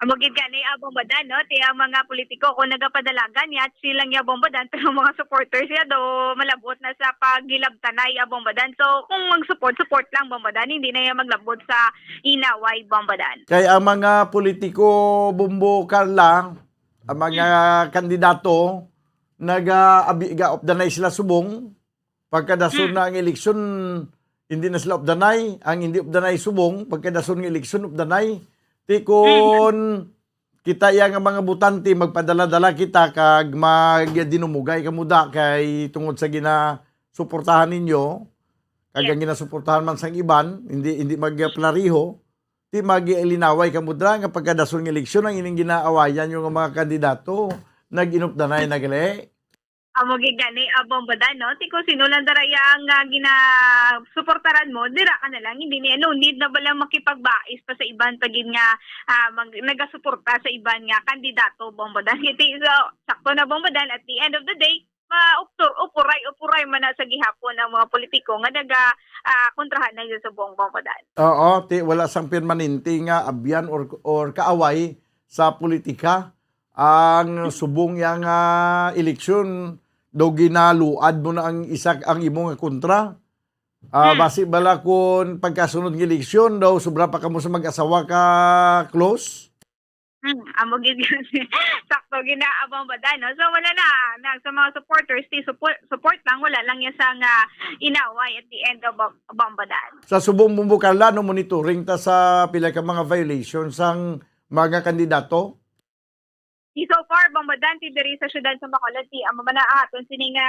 Amagid ka ni Bombadan, no? Ti ang mga politiko kung nagapadalagan niya at silang ya Bombadan pero mga supporters niya do malabot na sa paggilabtanay Bombadan. So kung mag-support lang Bombadan, hindi na yan maglabot sa inaway Bombadan. Kaya ang mga politiko Bumbo Carla, ang mga kandidato nag-opdanay sila subong pagkadason na ang eleksyon hindi na sila opdanay, ang hindi opdanay subong pagkadason ng eleksyon opdanay. Tikon kita yang mga butante magpadala-dala kita kag magdinumugay kamuda kay tungod sa ginasuportahan ninyo kag ang ginasuportahan man sang iban hindi magplariho ti magilinaway kamudra nga pagkadason ng eleksyon ang ining ginaawayan yung mga kandidato nag-inupdanay nagali. Amagid gani Bombadan, no? Ti kung sinulan daraya ang ginasuportaran mo, dira ka na lang. Hindi niya, no need na balang makipagbais pa sa iban pagin nga nagasuporta sa iban nga kandidato Bombadan. Iti so, sakto na Bombadan at the end of the day, upuray man na sa gihapon ng mga politiko nga kontrahan na yun sa buong Bombadan. Oo, wala sang permanente nga abyan or kaaway sa politika. Ang subong yang eleksyon daw ginaluad mo na ang imong kontra. Basi bala kun pagkasunod ng eleksyon daw sobra pa kamo sa mag-asawa ka close. Amogid sakto Bombadan, no? So wala na sa mga supporters, support lang, wala lang yan sa inaway at the end of Bombadan. Sa subong Bumbo Carla, no monitoring ta sa pila ka mga violations ang mga kandidato. So far, Bombadan, ti diri sa syudad sa Bacolod, ti ang mamanahaton sining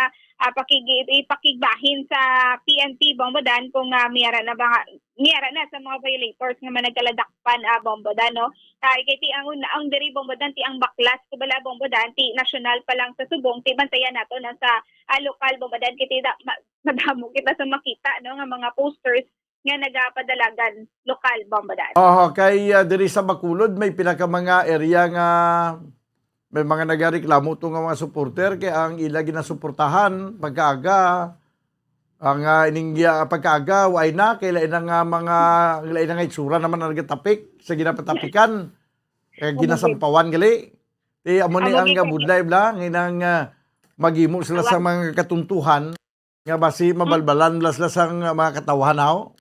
ipakigbahin sa PNP Bombadan kung miyara na sa mga violators nga managkaladakpan Bombadan, no? Kay ti ang diri Bombadan, ti ang baklas kubala Bombadan, ti nasyonal pa lang sa subong, ti bantayan nato na sa lokal Bombadan, kiti madamo kita sa makita, no, nga mga posters nga nagapadalagan lokal Bombadan. Kay diri sa Bacolod may pinaka mga area nga may mga nagareklamo itong mga supporter kaya ang ila ginasuportahan pagkaaga ang pagkaaga way na kaya ilang mga itsura naman na nagatapik sa ginapatapikan kaya ginasampawan gali amo ni ang budlay lang inang maghimo sila sa mga katuntuhan nga basi mabalbalan sila sa mga katawhanaw.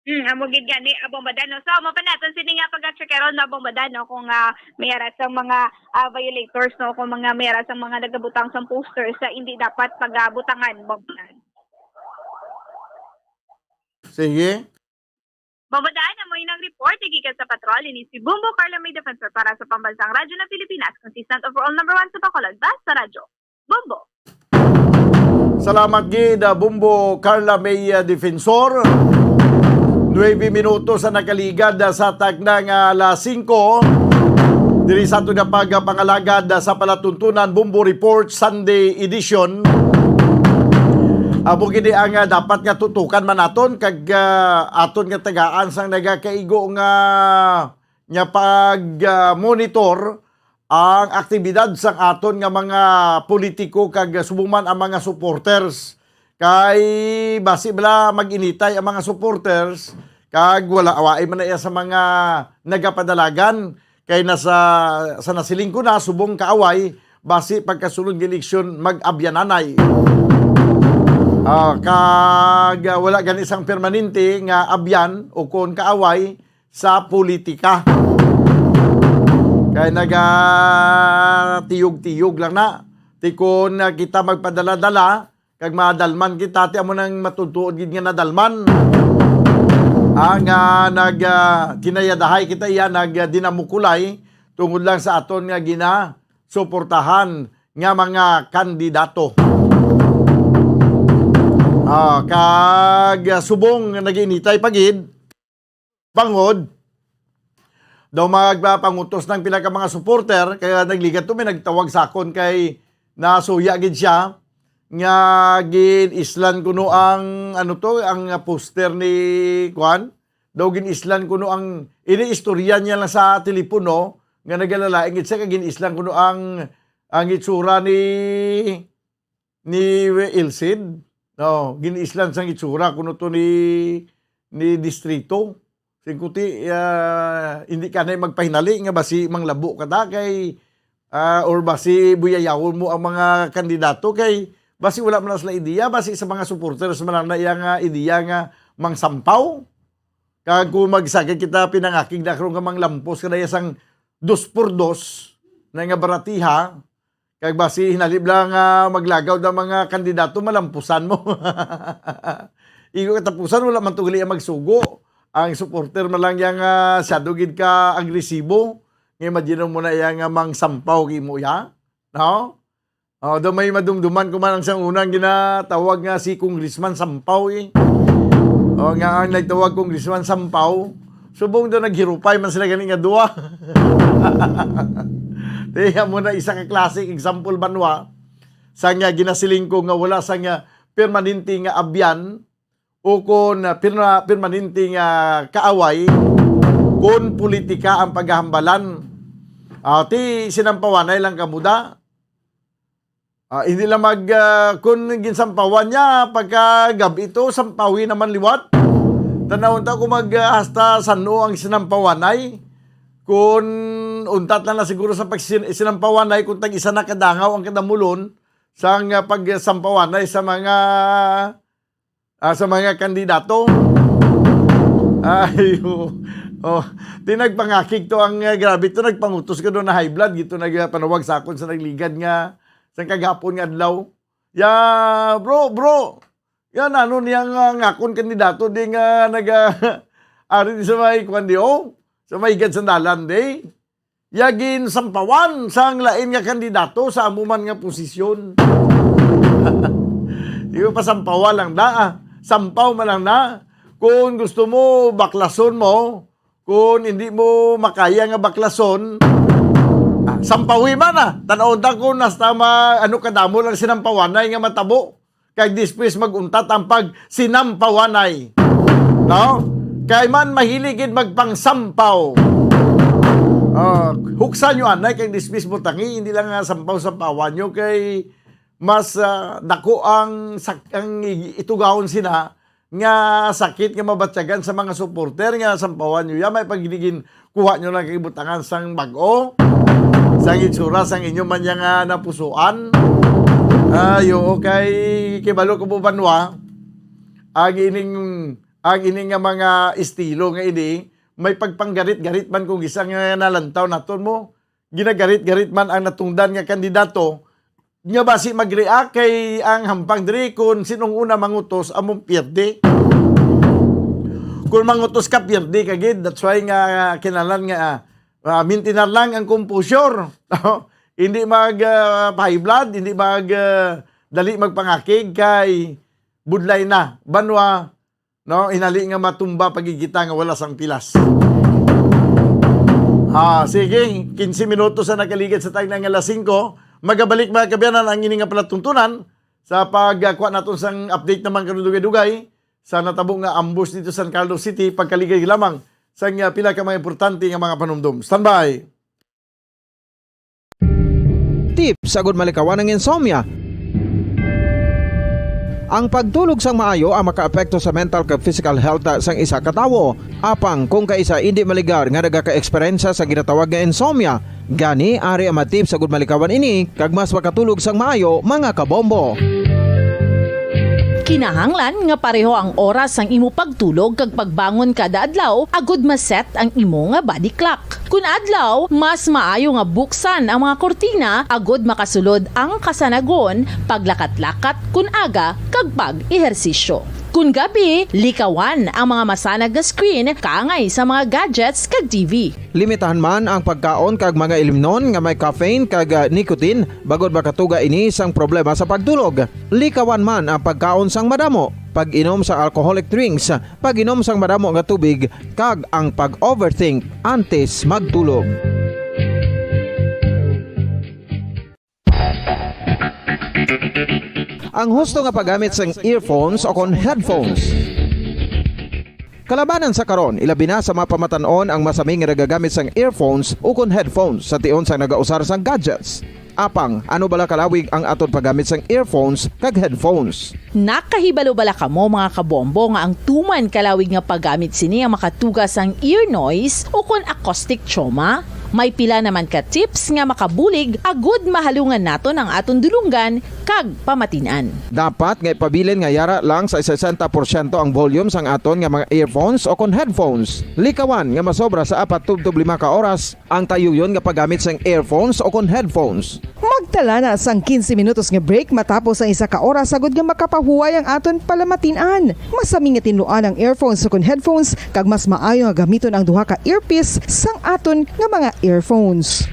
Amugid gani Bombadan, no? So mapanaton sini nga pag-checkero na Bombadan, no, kung mayara sa mga violators, no, kung mayara sa mga nagabutang sa posters sa hindi dapat pagbutangan Bombadan. Sige. Bombadan, amoy ng report gikan sa patrol ni si Bumbo Carla, may defensor para sa pambansang radyo ng Pilipinas, consistent overall number 1 sa Bacolod, basta radyo. Bumbo. Salamat gid Bumbo Carla, may defensor. 9 minutos sa nakaligad sa taknang alas 5. Diri sa ito na pagpangalagad sa palatuntunan Bumbo Report Sunday Edition. Amo gini ang dapat nga tutukan man aton kag aton nga tagaan sang nagakaigo nga pag-monitor ang aktibidad sang aton nga mga politiko kag subuman ang mga supporters. Kay basi bala mag-initay ang mga supporters kag wala away man na sa mga nagapadalagan kay sa nasiling ko na subong kaaway basi pagkasulod ng eleksyon mag-abyananay. Kag wala gani isang permanente nga abyan o kon kaaway sa politika. Kay nagatiyog-tiyog lang na Tikon na kita magpadala-dala, kag madalman kita, ti amo nang matutuod gid nga nadalman. Ang kinayadahay kita iya, dinamukulay, tungod lang sa aton nga suportahan nga mga kandidato. Kag subong naginitay pagid, pangod, daw magpapangutos ng pila ka mga supporter, kaya nagligat to, may nagtawag sa akon kay nasuya gid siya, nga gin-islan kuno ang ang poster ni Juan, daw gin-islan kuno ang ini-istorya niya lang sa telepono, nga nagalalaing siya, kag gin-islan kuno ang itsura ni Ilsid. No, gin-islan sang itsura kuno to ni distrito. Singkuti, hindi ka na magpahinali nga basi manglabo ka ta kay or basi buyayawon mo ang mga kandidato kay basi wala man sila ideya, basi sa mga supporters man na iya nga ideya nga mangsampaw. Kag kung magsagad kita pinangakig na karon nga manglampos kada sang 2x2 na nga baratiha, kag basi hinalib lang maglagaw ng mga kandidato malampusan mo. Igo katapusan wala man tugali magsugo. Ang supporter man lang yang sadugid ka agresibo. Nga imagine mo na yang mangsampaw kimo ya. No? Do may madumduman ko man ang sang unang ginatawag nga si Congressman Sampaw eh. Nga ang nagtawag Congressman Sampaw, subong do naghirupay man sila gani nga duwa. Tiya mo na isa ka classic example banwa sa nga ginasiling ko nga wala sa nga permanente nga abyan o kon permanente nga kaaway kon politika ang paghahambalan. Ti sinampawanay lang kamuda. Hindi lang kung ginsampawan niya, pagka gabi ito, sampawi naman liwat. Tanawon ta kung hasta sano ang sinampawanay. Kung untat lang na siguro sa sinampawanay, kung tag-isa na kadangaw ang kadamulon, sa pagsampawanay sa mga kandidato. Tinagpangakig to ang grabe to, nagpangutos ka doon na high blood, gito nagpanawag sa akon sa nagligad nga, sa kagapon nga adlaw. Bro. Yan ano niyang ngakon kandidato di nga ari sa may kwandiyo, sa may gad sandalan di. Yagin sampawan sang lain nga kandidato sa amuman nga posisyon. Iyo pa sampawa lang na. Sampaw man lang na. Kung gusto mo baklason mo, kung hindi mo makaya nga baklason, sampawi man Tanaw ta ko nasta kadamo lang sinampawanay nga matabo. Kag dispres maguntat ang pag sinampawanay. No? Kay man mahiligid magpangsampaw. Huksan nyo anay kag dispres mo tangi, hindi lang sampaw-sampawan nyo kay mas dako ang itugahon sina nga sakit nga mabatyagan sa mga supporter nga sampawan nyo. May pagiging kuha nyo lang kibutangan sang bag-o. Sang itsura, sang inyo man yang napusuan. Kay kibalo ko po banwa, ang ining nga mga estilo nga ini, may pagpanggarit-garit man kung isang nalantaw naton mo, ginagarit-garit man ang natungdan nga kandidato, nga basi mag-react kay ang hampang diri kung sinong una mangutos, among pierde. Kung mangutos ka, pierde ka gid. That's why nga kinalan nga, mintinar lang ang composure. Hindi high blood, hindi dali magpangakig kay budlay na. Banwa, no, inali nga matumba pagigita nga wala sang pilas. Sige, 15 minutos na nakaligid sa tayong nga alas 5. Magabalik mga kabyanan ang ini nga palatuntunan sa pagkuha natin sang update naman kanudugay-dugay sa natabo nga ambush dito sa San Carlos City, pagkaligay lamang sa pila ka mga importante nga mga panumdum. Standby! Tip sagud malikawan ng insomnia. Ang pagtulog sang maayo ang makaapekto sa mental kag physical health sang isa ka tawo. Apang kung kaisa hindi maligar nga nagaka-eksperyensya sa ginatawag nga insomnia, gani ari ang matip sagud malikawan ini kag mas makatulog sang maayo mga kabombo. Kinahanglan nga pareho ang oras ang imo pagtulog kag pagbangon kada adlaw agud maset ang imo nga body clock. Kun adlaw, mas maayo nga buksan ang mga kortina agud makasulod ang kasanagon, paglakat-lakat kun aga kag pag-ehersisyo. Kun gabi, likawan ang mga masanag nga screen kaangay sa mga gadgets kag TV. Limitahan man ang pagkaon kag mga ilimnon nga may caffeine kag nicotine bagod makatuga ini sang problema sa pagtulog. Likawan man ang pagkaon sang madamo, pag-inom sa alcoholic drinks, pag-inom sang madamo nga tubig kag ang pag-overthink antes magtulog. Ang husto nga paggamit sang earphones o kon headphones. Kalabanan sa karon, ilabi na sa mga pamatanon ang masaming nga nagagamit sang earphones o kon headphones sa tion sang nagausar sang gadgets. Apang, ano bala kalawig ang aton paggamit sang earphones kag headphones? Nakahibalo bala kamo mga kabombo nga ang tuman kalawig nga paggamit sini ang makatugas ang ear noise o kon acoustic trauma? May pila naman ka tips nga makabulig agud mahalungan naton ang aton dulunggan kag pamatinan. Dapat nga ipabilin nga yara lang sa 60% ang volume sang aton nga mga earphones o kon headphones. Likawan nga masobra sa 4 to 5 ka oras ang tayuyon nga paggamit sang earphones o kon headphones. Magtala na sang 15 minutos nga break matapos ang 1 ka oras sagod nga makapahuway ang aton palamatinan. Masami nga tinluan ang earphones o kon headphones kag mas maayo nga gamiton ang duha ka earpiece sang aton nga mga earphones.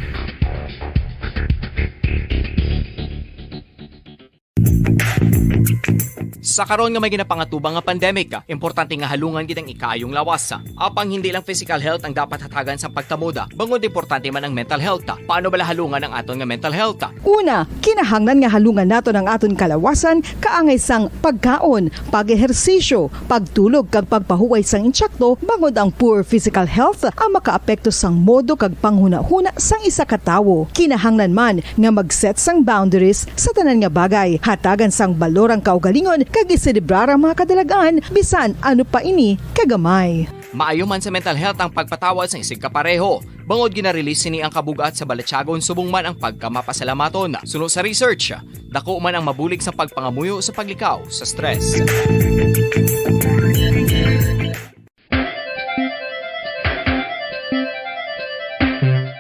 Sa karon nga may ginapangatubang nga pandemic, importante nga halungan gid ang ikaayong lawas. Apang hindi lang physical health ang dapat hatagan sa pagtamuda, bangod importante man ang mental health. Paano bala halungan ang aton nga mental health? Una, kinahanglan nga halungan naton ang aton kalawasan kaangay sang pagkaon, pag-ehersisyo, pagtulog kag pagpahuway sang insyakto bangod ang poor physical health ang makaapekto sang modo kag panghuna-huna sang isa ka tawo. Kinahanglan man nga mag-set sang boundaries sa tanan nga bagay, hatagan sang balorang kaugalingon kag iselebrar ang mga kadalagaan bisan ano pa ini kagamay. Maayo man sa mental health ang pagpatawad sa isig kapareho. Bangod ginarelease sini ang kabugat sa Balachagon subong man ang pagkamapasalamaton. Sunod sa research, dako man ang mabulig sa pagpangamuyo sa paglikaw sa stress.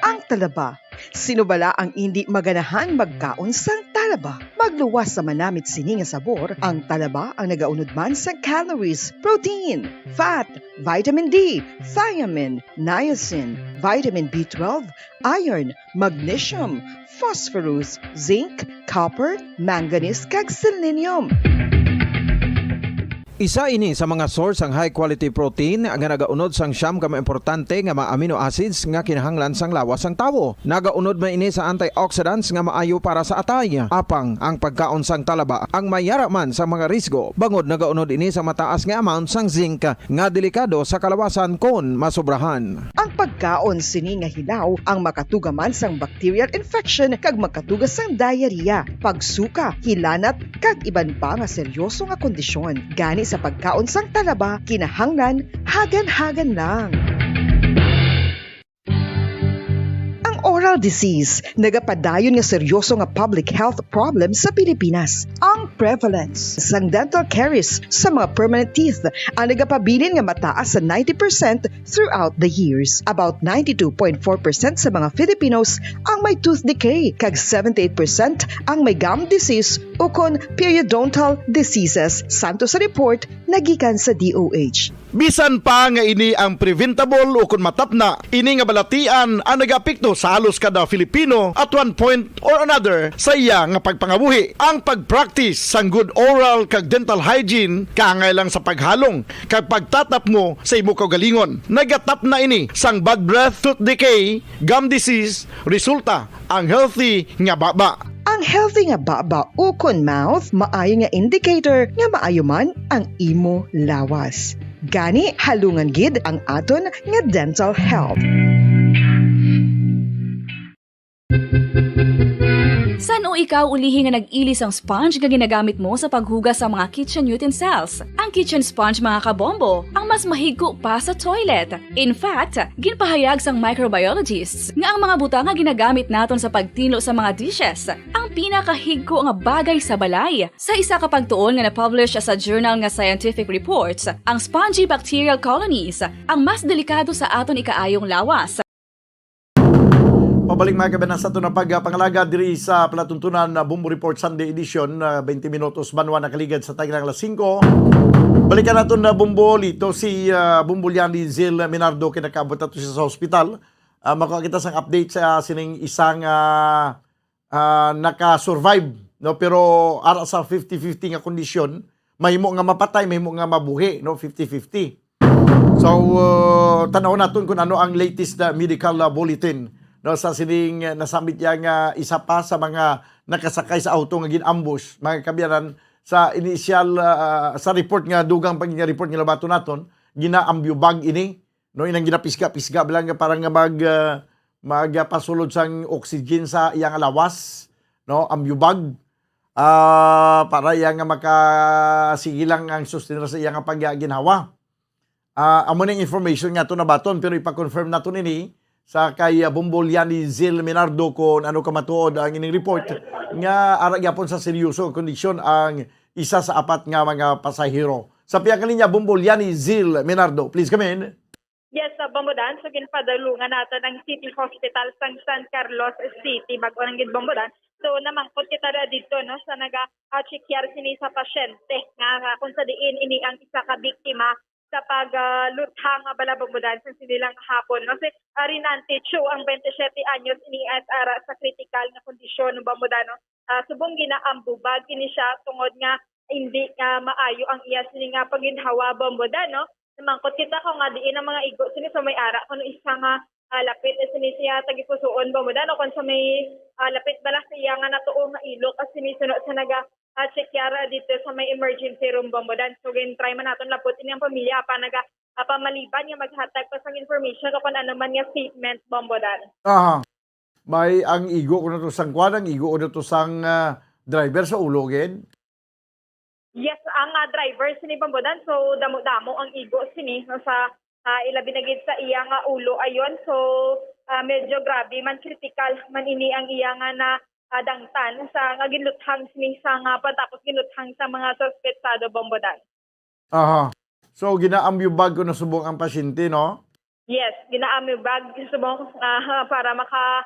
Ang talaba. Sino bala ang hindi maganahan magkaon sang talaba? Magluwas sa manamit sini nga sabor, ang talaba ang nagaunod man sa calories, protein, fat, vitamin D, thiamine, niacin, vitamin B12, iron, magnesium, phosphorus, zinc, copper, manganese kag selenium. Isa ini sa mga source ang high quality protein nga nagaunod sang siyam ka importante nga mga amino acids nga kinahanglan sang lawas sang tawo. Nagaunod man ini sa antioxidants nga maayo para sa atay. Apang ang pagkaon sang talaba ang mayara man sa mga risgo. Bangod nagaunod ini sa mataas nga amount sang zinc nga delikado sa kalawasan kon masobrahan. Ang pagkaon sini nga hilaw ang makatugaman sang bacterial infection kag makatugas sang diarrhea, pagsuka, hilanat kag iban pa nga seryoso nga kondisyon. Gani sa pagkaon sang talaba, kinahanglan hagan-hagan lang. Oral disease, nagapadayon nga seryoso nga public health problem sa Pilipinas. Ang prevalence sang dental caries sa mga permanent teeth ang nagapabilin nga mataas sa 90% throughout the years. About 92.4% sa mga Filipinos ang may tooth decay, kag 78% ang may gum disease o kon periodontal diseases, santo sa report nagikan sa DOH. Bisan pa nga ini ang preventable o kung matapna, ini nga balatian ang nagapikto sa halos kada Filipino at one point or another sa iya nga pagpangabuhi. Ang pagpractice sang good oral kag dental hygiene kaangay lang sa paghalong kag pagtatap mo sa imo kaugalingon. Nagatap na ini sang bad breath, tooth decay, gum disease, resulta ang healthy nga baba. Ang healthy nga baba o kon mouth maayo nga indicator nga maayo man ang imo lawas. Gani halungan gid ang aton nga dental health. Sa Saan ikaw ulihi nga nag-ilis ang sponge nga ginagamit mo sa paghugas sa mga kitchen utensils? Ang kitchen sponge mga kabombo, ang mas mahigko pa sa toilet. In fact, ginpahayag sang microbiologists nga ang mga butang nga ginagamit naton sa pagtilo sa mga dishes ang pinakahigko nga bagay sa balay. Sa isa ka pagtuon nga na-publish sa journal nga Scientific Reports, ang spongy bacterial colonies ang mas delikado sa aton ikaayong lawas. Pabalik mga kabanasa ito na pagpangalaga diri sa palatuntunan na Bumbo Report Sunday Edition, 20 minutos banwa na kaligad sa taglang alas 5. Balikan natin na Bumbo Lito, si Bumbo Liani Zil Minardo, kinakabot na siya sa hospital. Makakita sang update sa sining isang naka-survive, no? Pero ara sa 50-50 nga kondisyon, mahimo nga mapatay, mahimo nga mabuhi, no? 50-50. So, tanaw natin kung ano ang latest na medical bulletin, no, sa sining nasamit yang isa pa sa mga nakasakay sa auto nga ginambush, mga kabiyanan, sa initial sa report nga dugang pag report nga labato naton, ginaambyo bag ini, no, inang ginapiska-piska bilang nga parang nga magpasulod sang oxygen sa iyang lawas, no, ambyo bag, para iyang nga makasigilang ang sustenance sa iyang pagginhawa. Amo ning information nga to nabaton, pero ipa-confirm naton ini sa kay Bumbo Liani Zil Minardo kung ano kamatuod ang ining report nga ara gyapon sa seryoso kondisyon ang isa sa apat nga mga pasahero. Sa piyang linya, Bumbo Liani Zil Minardo, please come in. Yes, Bambodan. So, ginpadalungan natin ang City Hospital sa San Carlos City, bago ng Bambodan. So, namangkot kita dito, no, sa naga-checkyer sini sa pasyente nga kung sa diin ini ang isa ka biktima sa pagluthang balabambudan sa sinilang hapon. No? Kasi Rinante Chu, ang 27 anyos, ini at ara sa critical na kondisyon ng bambudano. Subong ginaambubag ini siya tungod nga hindi nga maayo ang iya sini nga paginhawa bambudano. Namangkot kita ko nga diin ang mga igo sini sa may ara kung isa nga lapit sini siya tagipusoon bambudano kung sa may lapit bala siya nga natuong nga ilok as sinisunod sa checkera dito sa may emergency room bambodan. So, try man natin laputin yung pamilya pa pamaliban yung maghatag pa sang information o kung ano man yung statement bambodan. May ang igo ko na to sang kwan, ang igo ko na to sang driver sa ulogin? Yes, ang driver sini bambodan. So, damo-damo ang igo sini no, sa ilabinagid sa iyang ulo ayon. So, medyo grabe man, critical man ini ang iyang na dangtan sa nga ginuthang sini sa nga patapos ginuthang sa mga suspetsado bambodan. So ginaambyo bag ko na subong ang pasyente, no? Yes, ginaambyo bag subong para maka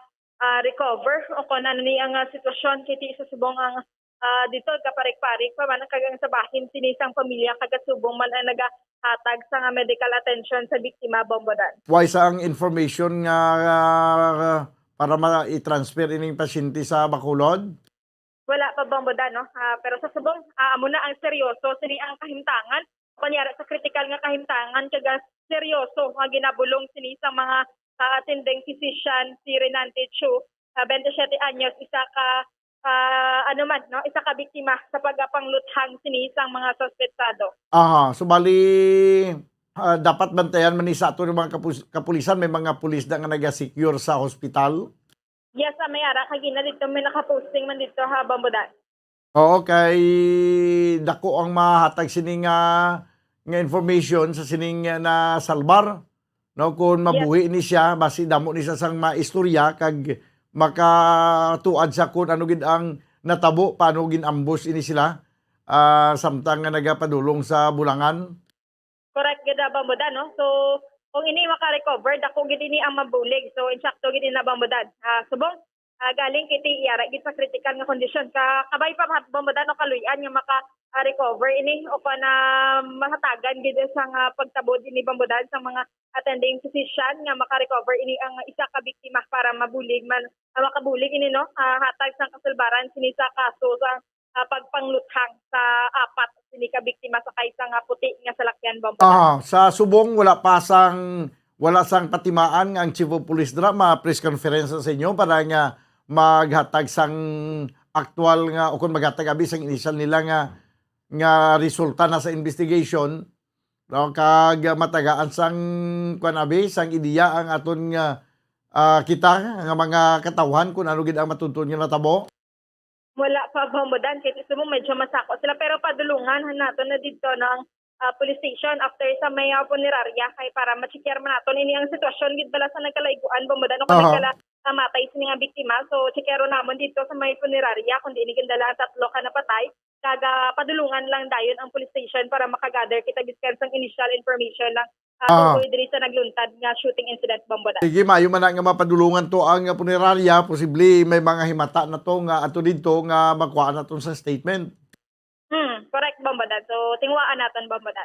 recover o kung ano ni ang sitwasyon kiti sa subong ang dito kaparik-parik pa man kagang sa bahin sinisang pamilya kagasubong man ang nagahatag sa nga medical attention sa biktima bambodan. Why sa ang information nga para ma-i-transfer ining pasyente sa Bacolod? Wala pa bambodan, no? Pero sa subong, amo na ang seryoso, sini ang kahimtangan. Kunyari sa critical nga kahimtangan, kaga seryoso, nga ginabulong sini sa mga attending physician, si Renante Chu, 27 anyos, isa ka, no? Isa ka biktima sa pagpangluthang sini sa mga suspetsado. So bali, dapat bantayan man isa ito ng mga kapulisan, may mga pulis na nga nag-secure sa hospital? Yes, may ara kagina dito, may nakaposting man dito bambodan. Oo, kay dako ang mahatag sining nga information sa sining na salbar, no, kung mabuhi ni siya basi damo ni siya sang maistorya kag makatuad sa kung ano gid ang natabo, paano gin ambush ini sila samtang nga nagapadulong sa bulangan. Correct gid bambodan, no? So kung ini maka-recover, dako gid ini ang mabulig. So insakto gid na bambodan. Subong galing kiti iara gid sa critical nga kondisyon kabay pa bambodan o kaluyan nga maka-recover ini o pa na mahatagan gid sa nga pagtabod ini bambodan sa mga attending physician nga maka-recover ini ang isa ka biktima para mabulig man makabulig ini, no, hatag sang kasulbaran sini sa kaso sa pagpangluthang sa apat sini ka biktima sa kaisa nga puti nga salakyan bambodan. Sa subong wala sang patimaan ang Chief of Police drama press conference sa inyo para nga maghatag sang aktual nga o kung maghatag abi sang initial nila nga resulta na sa investigation, no, kag matagaan sang kuan sang ideya ang aton nga kita nga mga katawhan kung ano gid ang matuntun nga natabo. Wala pa bombodan kay gusto mo medyo masako sila pero padulungan nato na dito ng police station after sa may punerarya kay para ma-checkar man nato ini ang sitwasyon gid bala sa nagkalaiguan bombodan o kung matay sa mga biktima. So checkero namon dito sa may punerarya kundi ini gindala 3 ka napatay. Kaga padulungan lang dayon ang police station para makagather kita biskan sang initial information lang tungkol diri sa nagluntad nga shooting incident bombodan. Sige, maayo man nga mapadulungan to ang punerarya, posible may mga himata na to nga ato dito nga makuha na to sa statement. Correct bombodan. So tingwaan naton bombodan.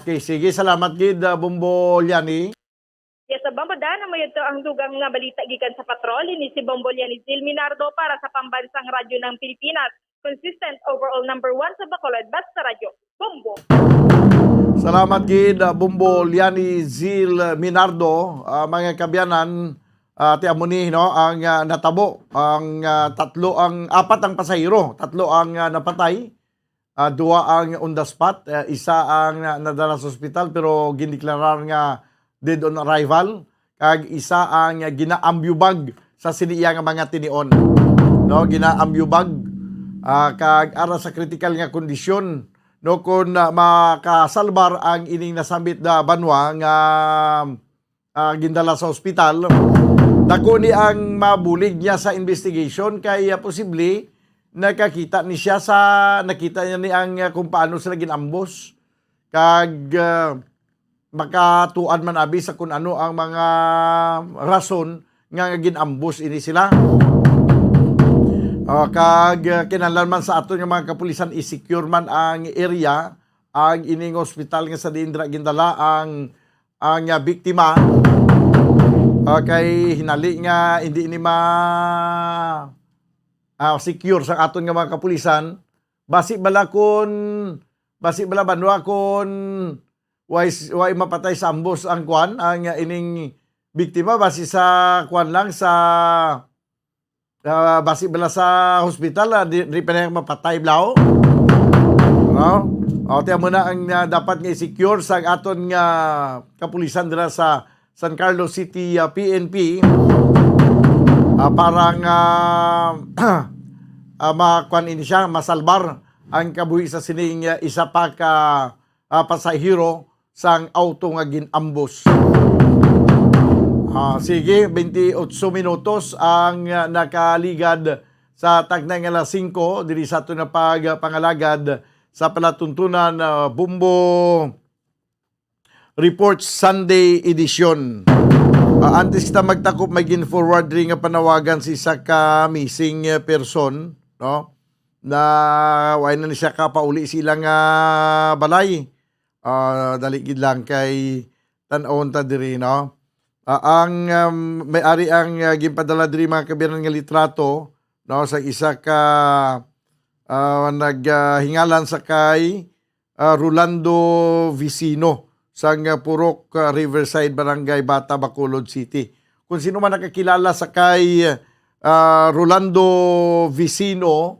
Okay, sige, salamat gid Bombo Liani. Yes, sa bombodan mo ito ang dugang nga balita gikan sa patrol ni si Bombo Liani Zil Minardo para sa pambansang radyo ng Pilipinas. Consistent overall number 1 sa Bacolod, basta radyo. Bombo. Salamat gid Bombo Liani Zil Minardo, mga kabyanan, ti amuni no ang natabo ang 4 ang pasahero, 3 ang napatay, 2 ang on the spot, 1 ang nadala sa ospital pero gindeklarar nga dead on arrival, kag 1 ang ginaambyubag sa siniya nga mga tinion. No, ginaambyubag kag ara sa critical nga kondisyon. No, kung makasalbar ang ining nasambit na banwa nga gindala sa ospital, dako ni ang mabulig niya sa investigation kay posible nakita niya ni ang kung paano sila ginambos kag makatuan man abi sa kung ano ang mga rason nga ginambos ini sila. Kag kinahanglan man sa aton nga mga kapulisan i-secure man ang area, ang ining ospital nga sa Dindra gindala ang biktima. Kay hinali nga hindi ini secure sa aton nga mga kapulisan. Basi bala banwa kon way mapatay sa ambos ang kwan ang ining biktima basi sa kwan lang sa basi bala sa hospital di pa na mapatay blao. No? Tiyan mo na ang dapat nga i-secure sa aton nga kapulisan dira sa San Carlos City PNP para nga makuan ini siya, masalbar ang kabuhi sa sining isa pa ka pasahero sang auto nga ginambos. Sige, 28 minutos ang nakaligad sa tagnay nga alas 5 diri sa ato na pagpangalagad sa palatuntunan Bombo Report Sunday edition. Antes kita magtakop may gin-forward rin nga panawagan si isa ka missing person, no? Na way na ni siya kapauli silang balay. Daligid lang kay tan-on ta diri, no? Ang may-ari ang ginpadala diri mga kabiyanan nga litrato, no, sa isa ka naghingalan sa kay Rolando Vicino sa Purok Riverside Barangay Bata, Bacolod City. Kung sino man nakakilala sa kay Rolando Vicino,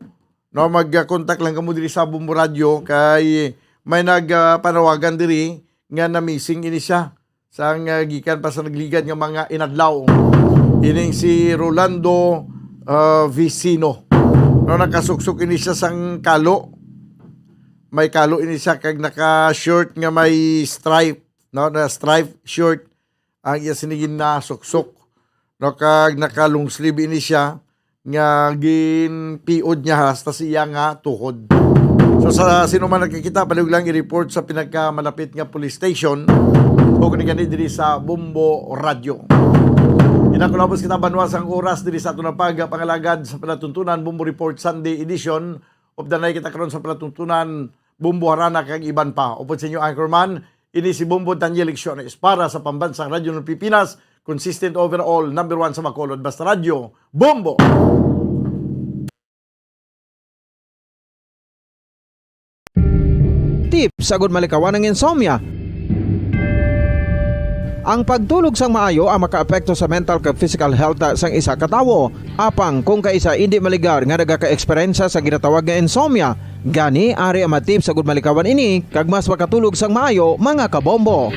no, mag-contact lang kamo diri sa Bombo Radio kay may nagpanawagan diri nga na missing ini siya sang gikan pa sa nagligad nga mga inadlaw. Ining si Rolando Vicino. No, nakasuksok ini siya sang kalo. May kalo ini siya kag naka-shirt nga may stripe, no, na stripe shirt ang iya sinigin na suksok. No, kag naka-long sleeve ini siya nga ginpiod niya hasta siya nga tuhod. So sa sino man nakikita, paliw lang i-report sa pinagkamalapit nga police station o kani diri sa Bombo Radio. Inakulabos kita banwas ang oras diri sa ato na pagpangalagad sa palatuntunan Bombo Report Sunday edition of the night. Kita karon sa palatuntunan Bombo Harana kag iban pa. Upod sa inyo anchorman, ini si Bombo Daniel Lecciones para sa pambansang radyo ng Pilipinas, consistent overall, number 1 sa Bacolod, basta radyo, Bombo! Tips sagud malikawan ng insomnia. Ang pagtulog sang maayo ang makaapekto sa mental kag physical health sang isa ka tawo. Apang kung kaisa hindi maligar nga nagaka-eksperyensya sa ginatawag nga insomnia, gani ari ang matip sagud malikawan ini kag mas makatulog sang maayo mga kabombo.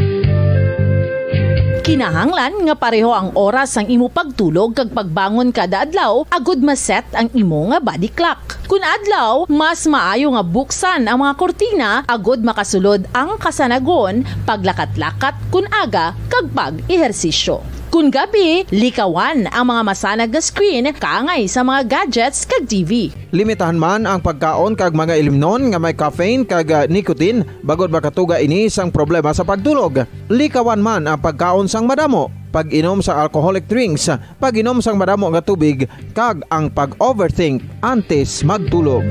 Kinahanglan nga pareho ang oras ang imo pagtulog kag pagbangon kada adlaw, agud maset ang imo nga body clock. Kun adlaw, mas maayo nga buksan ang mga kortina agud makasulod ang kasanagon, paglakat-lakat kun aga kag pag-ehersisyo. Kun gabi, likawan ang mga masanag nga screen kaangay sa mga gadgets kag TV. Limitahan man ang pagkaon kag mga ilimnon nga may caffeine kag nicotine bagod makatuga ini sang problema sa pagtulog. Likawan man ang pagkaon sang madamo, pag-inom sa alcoholic drinks, pag-inom sang madamo nga tubig kag ang pag-overthink antes magtulog.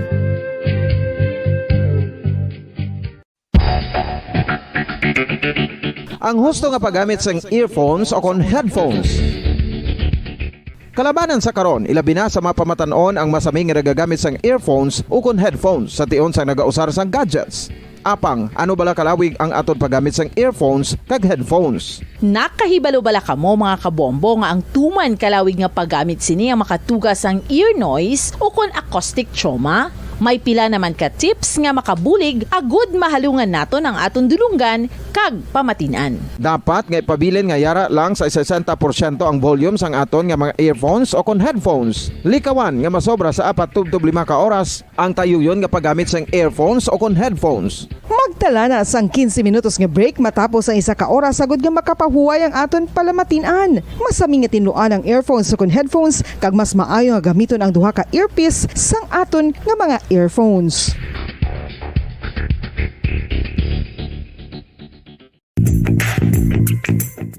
Ang husto nga paggamit sang earphones o kon headphones. Kalabanan sa karon, ilabi na sa mga pamatanon ang masaming nga nagagamit sang earphones o kon headphones sa tion sang nagausar sang gadgets. Apang, ano bala kalawig ang aton paggamit sang earphones kag headphones? Nakahibalo bala kamo mga kabombo nga ang tuman kalawig nga paggamit sini ang makatugas ang ear noise o kon acoustic trauma? May pila naman ka tips nga makabulig agud mahalungan naton ang aton dulunggan kag pamatinan. Dapat nga ipabilin nga yara lang sa 60% ang volume sang aton nga mga earphones o kon headphones. Likawan nga masobra sa 4-5 ka oras ang tayuyon nga paggamit sang earphones o kon headphones. Magtala na sang 15 minutos nga break matapos ang 1 ka oras sagud nga makapahuway ang aton palamatinan. Masami nga tinluan ang earphones o kon headphones kag mas maayo nga gamiton ang duha ka earpiece sang aton nga mga earphones.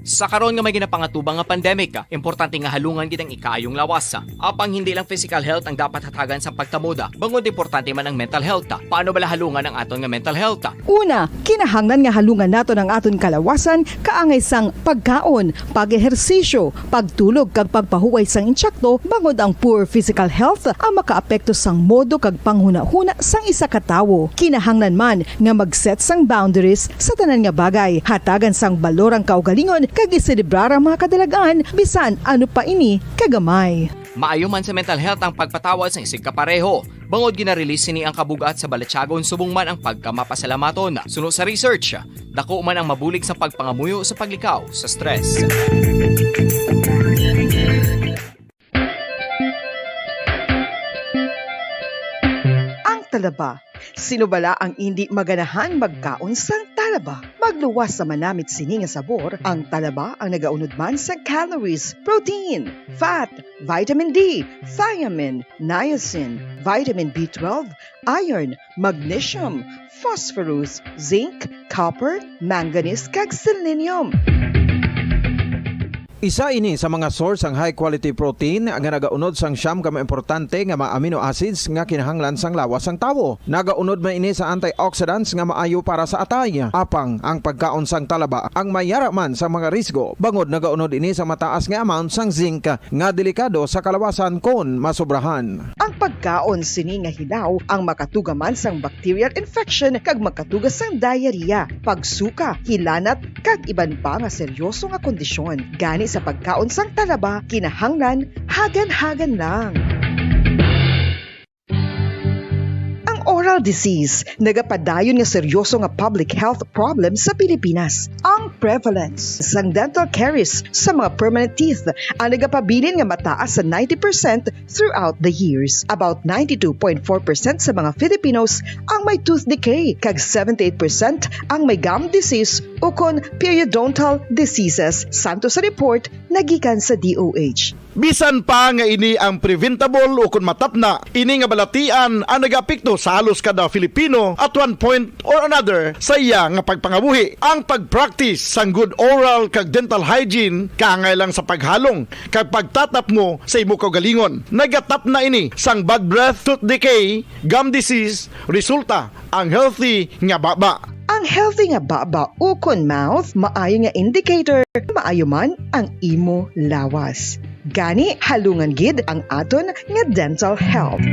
Sa karon nga may ginapangatubang nga pandemic, importante nga halungan gid ang ikayong lawas. Apang hindi lang physical health ang dapat hatagan sa pagtamuda, bangod importante man ang mental health. Paano bala halungan ang aton nga mental health? Una, kinahanglan nga halungan naton ang aton kalawasan kaangay sang pagkaon, pag-ehersisyo, pagtulog kag pagpahuway sang insyakto bangod ang poor physical health ang makaapekto sang modo kag panghuna-huna sang isa ka tawo. Kinahanglan man nga mag-set sang boundaries sa tanan nga bagay, hatagan sang balorang kaugalingon kag iselebrar ang mga kadalagaan bisan ano pa ini kagamay. Maayo man sa mental health ang pagpatawad sa isig kapareho. Bangod ginarelease sini ang kabugat sa Balatsyagon subong man ang pagkamapasalamaton. Suno sa research, dako man ang mabulig sa pagpangamuyo sa paglikaw sa stress. Ang talaba. Sino bala ang hindi maganahan magkaon sang talaba? Magluwas sa manamit sini nga sabor, ang talaba ang nagaunod man sa calories, protein, fat, vitamin D, thiamine, niacin, vitamin B12, iron, magnesium, phosphorus, zinc, copper, manganese kag selenium. Isa ini sa mga source ang high quality protein nga nagaunod sang siyam ka importante nga mga amino acids nga kinahanglan sang lawas sang tawo. Nagaunod man ini sa antioxidants nga maayo para sa atay. Apang ang pagkaon sang talaba ang mayara man sa mga risgo. Bangod nagaunod ini sa mataas nga amount sang zinc nga delikado sa kalawasan kon masobrahan. Ang pagkaon sini nga hilaw ang makatuga man sang bacterial infection kag makatuga sang diarrhea, pagsuka, hilanat kag iban pa nga seryoso nga kondisyon. Gani sa pagkaon sang talaba, kinahanglan hagan-hagan lang. Oral disease, nagapadayon nga seryoso nga public health problem sa Pilipinas. Ang prevalence sang dental caries sa mga permanent teeth ang nagapabilin nga mataas sa 90% throughout the years. About 92.4% sa mga Filipinos ang may tooth decay, kag 78% ang may gum disease o kon periodontal diseases, santo sa report nagikan sa DOH. Bisan pa nga ini ang preventable o kung matapna, ini nga balatian ang nagapikto sa halos kada Filipino at one point or another sa iya nga pagpangabuhi. Ang pag-practice sang good oral kag dental hygiene kaangay lang sa paghalong kag pagtatap mo sa imo kaugalingon. Nagatap na ini sang bad breath, tooth decay, gum disease, resulta ang healthy nga baba. Ang healthy nga baba o kon mouth, maayo nga indicator, maayo man ang imo lawas. Gani halungan gid ang aton nga dental health.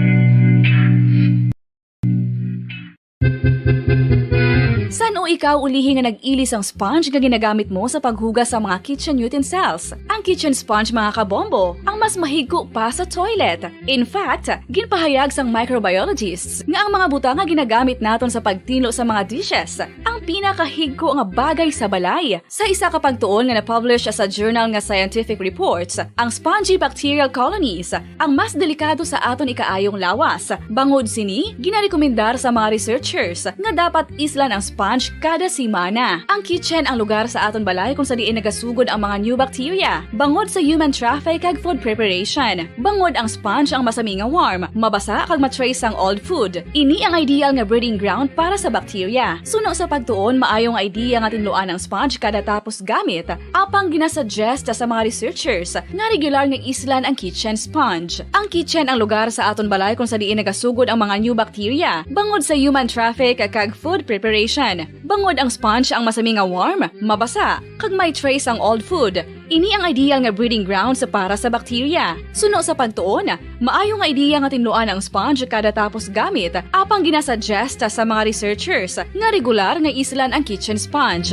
Saan Ngano ikaw ulihi nga nag-ilis ang sponge nga ginagamit mo sa paghugas sa mga kitchen utensils? Ang kitchen sponge mga kabombo, ang mas mahigko pa sa toilet. In fact, ginpahayag sang microbiologists nga ang mga butang nga ginagamit naton sa pagtilo sa mga dishes ang pinakahigko nga bagay sa balay. Sa isa ka pagtuon nga na-publish sa journal nga Scientific Reports, ang spongy bacterial colonies ang mas delikado sa aton ikaayong lawas. Bangod sini, ginarekomendar sa mga researchers nga dapat islan ang sponge kada simana. Ang kitchen ang lugar sa aton balay kung sa diin nagasugod ang mga new bacteria. Bangod sa human traffic kag food preparation. Bangod ang sponge ang masami nga warm, mabasa kag matrace ang old food. Ini ang ideal nga breeding ground para sa bacteria. Suno sa pagtuon, maayong idea nga tinluan ang sponge kada tapos gamit. Apang ginasuggest sa mga researchers nga regular nga islan ang kitchen sponge. Ang kitchen ang lugar sa aton balay kung sa diin nagasugod ang mga new bacteria. Bangod sa human traffic kag food preparation. Bangod ang sponge ang masami nga warm, mabasa, kag may trace ang old food. Ini ang ideal nga breeding ground sa para sa bacteria. Suno sa pagtuon, maayo nga idea nga tinluan ang sponge kada tapos gamit, apang ginasuggest sa mga researchers nga regular nga islan ang kitchen sponge.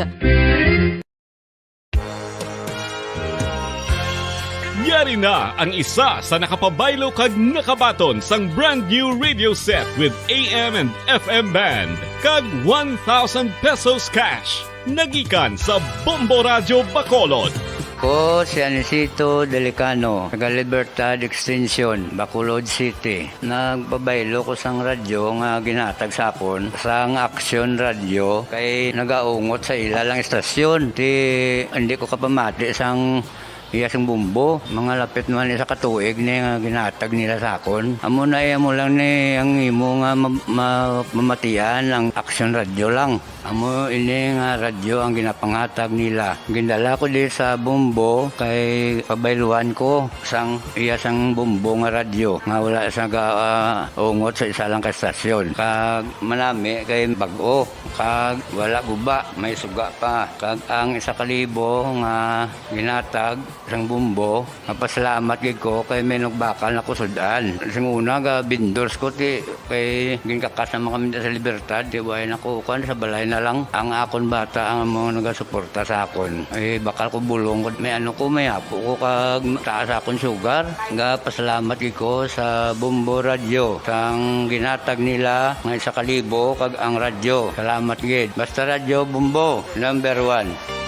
Yari na ang isa sa nakapabaylo kag nakabaton sang brand new radio set with AM and FM band kag 1,000 pesos cash. Nagikan sa Bombo Radio Bacolod. Ko si Anisito Delicano, taga Libertad Extension, Bacolod City. Nagpabaylo ko sang radyo nga ginatag sapon sang Action Radio kay nagaungot sa ilalang estasyon. Hindi ko kapamati sang iyasang bumbo, mga lapit naman sa katuig ni nga ginatag nila sa akon. Amo na mo lang ni ang imo nga mamatian ang Action Radio lang. Amo ini nga radyo ang ginapangatag nila. Gindala ko di sa bumbo kay pabayluan ko sang iyasang bumbo nga radyo nga wala sa ungot sa isa lang ka estasyon. Kag manami kay bag-o, kag wala guba, may suga pa. Kag ang 1,000 nga ginatag sang bumbo, mapasalamat gid ko kay may nagbakal na kusudan. Sing una ga bindors ko ti kay ginkakas na kami sa Libertad, di way nako kan sa balay na lang ang akon bata ang mga nagasuporta sa akon. Eh bakal ko bulong may ano ko may apo ko kag taas akon sugar. Nga pasalamat gid ko sa Bumbo Radio sang ginatag nila nga 1,000 kag ang radyo. Salamat gid. Basta Radio Bumbo number 1.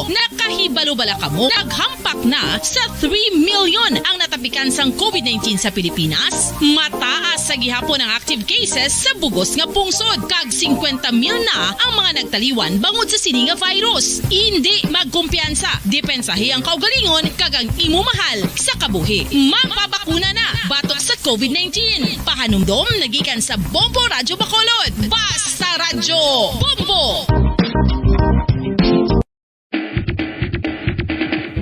Nakahibalo-bala ka mo? Naghampak na sa 3 million ang natapikan sang COVID-19 sa Pilipinas. Mataas sa gihapon ang active cases sa bugos nga pungsod. Kag 50 mil na ang mga nagtaliwan bangod sa sini nga virus. Hindi magkumpiyansa. Depensahe ang kaugalingon kag ang imo mahal sa kabuhi. Magpabakuna na batok sa COVID-19. Pahanumdom nagikan sa Bombo Radio Bacolod. Basta Radyo Bombo!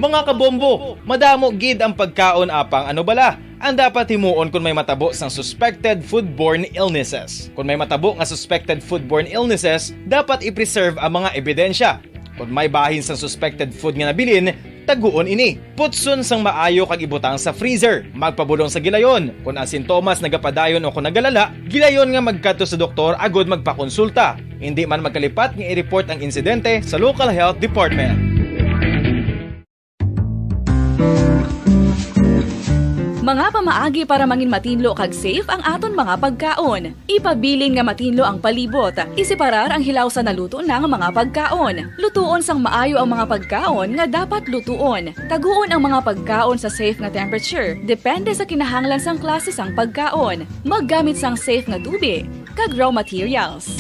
Mga kabombo, madamo gid ang pagkaon apang ano bala ang dapat himuon kung may matabo sang suspected foodborne illnesses. Kung may matabo nga suspected foodborne illnesses, dapat i-preserve ang mga ebidensya. Kung may bahin sang suspected food nga nabilin, taguon ini. Putson sang maayo kag ibutang sa freezer. Magpabulong sa gilayon. Kung ang sintomas nagapadayon o kung nagalala, gilayon nga magkadto sa doktor agod magpakonsulta. Hindi man magkalipat nga i-report ang insidente sa local health department. Mga pamaagi para mangin matinlo kag safe ang aton mga pagkaon. Ipabilin nga matinlo ang palibot. Isiparar ang hilaw sa naluto ng mga pagkaon. Lutuon sang maayo ang mga pagkaon nga dapat lutuon. Taguon ang mga pagkaon sa safe nga temperature. Depende sa kinahanglan sang klase sang pagkaon. Maggamit sang safe nga tubig kag raw materials.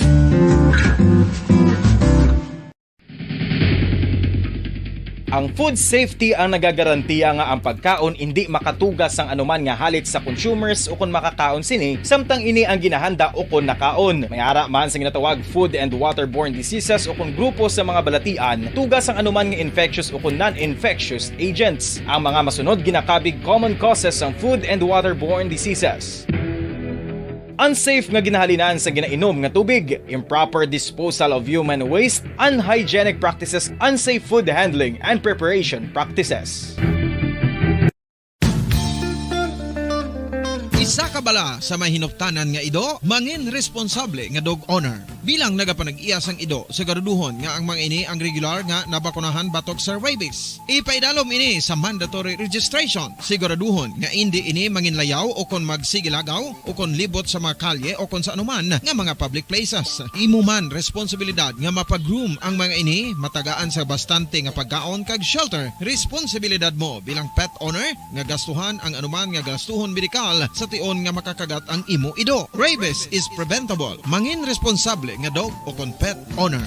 Ang food safety ang nagagarantiya nga ang pagkaon hindi makatugas sang anuman nga halit sa consumers o kung makakaon sini, samtang ini ang ginahanda o kung nakaon. May ara man sa ginatawag food and waterborne diseases o kung grupo sa mga balatian, tugas ang anuman nga infectious o kung non-infectious agents. Ang mga masunod ginakabig common causes ng food and waterborne diseases. Unsafe nga ginahalinan sa ginainom nga tubig, improper disposal of human waste, unhygienic practices, unsafe food handling and preparation practices. Isa ka bala sa may hinuptanan nga ido, mangin responsable nga dog owner. Bilang nagapanag-iyas ang ido, siguraduhon nga ang mga ini ang regular nga nabakunahan batok sa rabies. Ipaidalom ini sa mandatory registration. Siguraduhon nga hindi ini manginlayaw o kon magsigilagaw o kon libot sa mga kalye o kon sa anuman nga mga public places. Imo man responsibilidad nga mapag-groom ang mga ini, matagaan sa bastante nga pagkaon kag shelter. Responsibilidad mo bilang pet owner nga gastuhan ang anuman nga gastuhon medikal sa tion nga makakagat ang imo ido. Rabies is preventable. Mangin responsable nga dog o kon pet owner.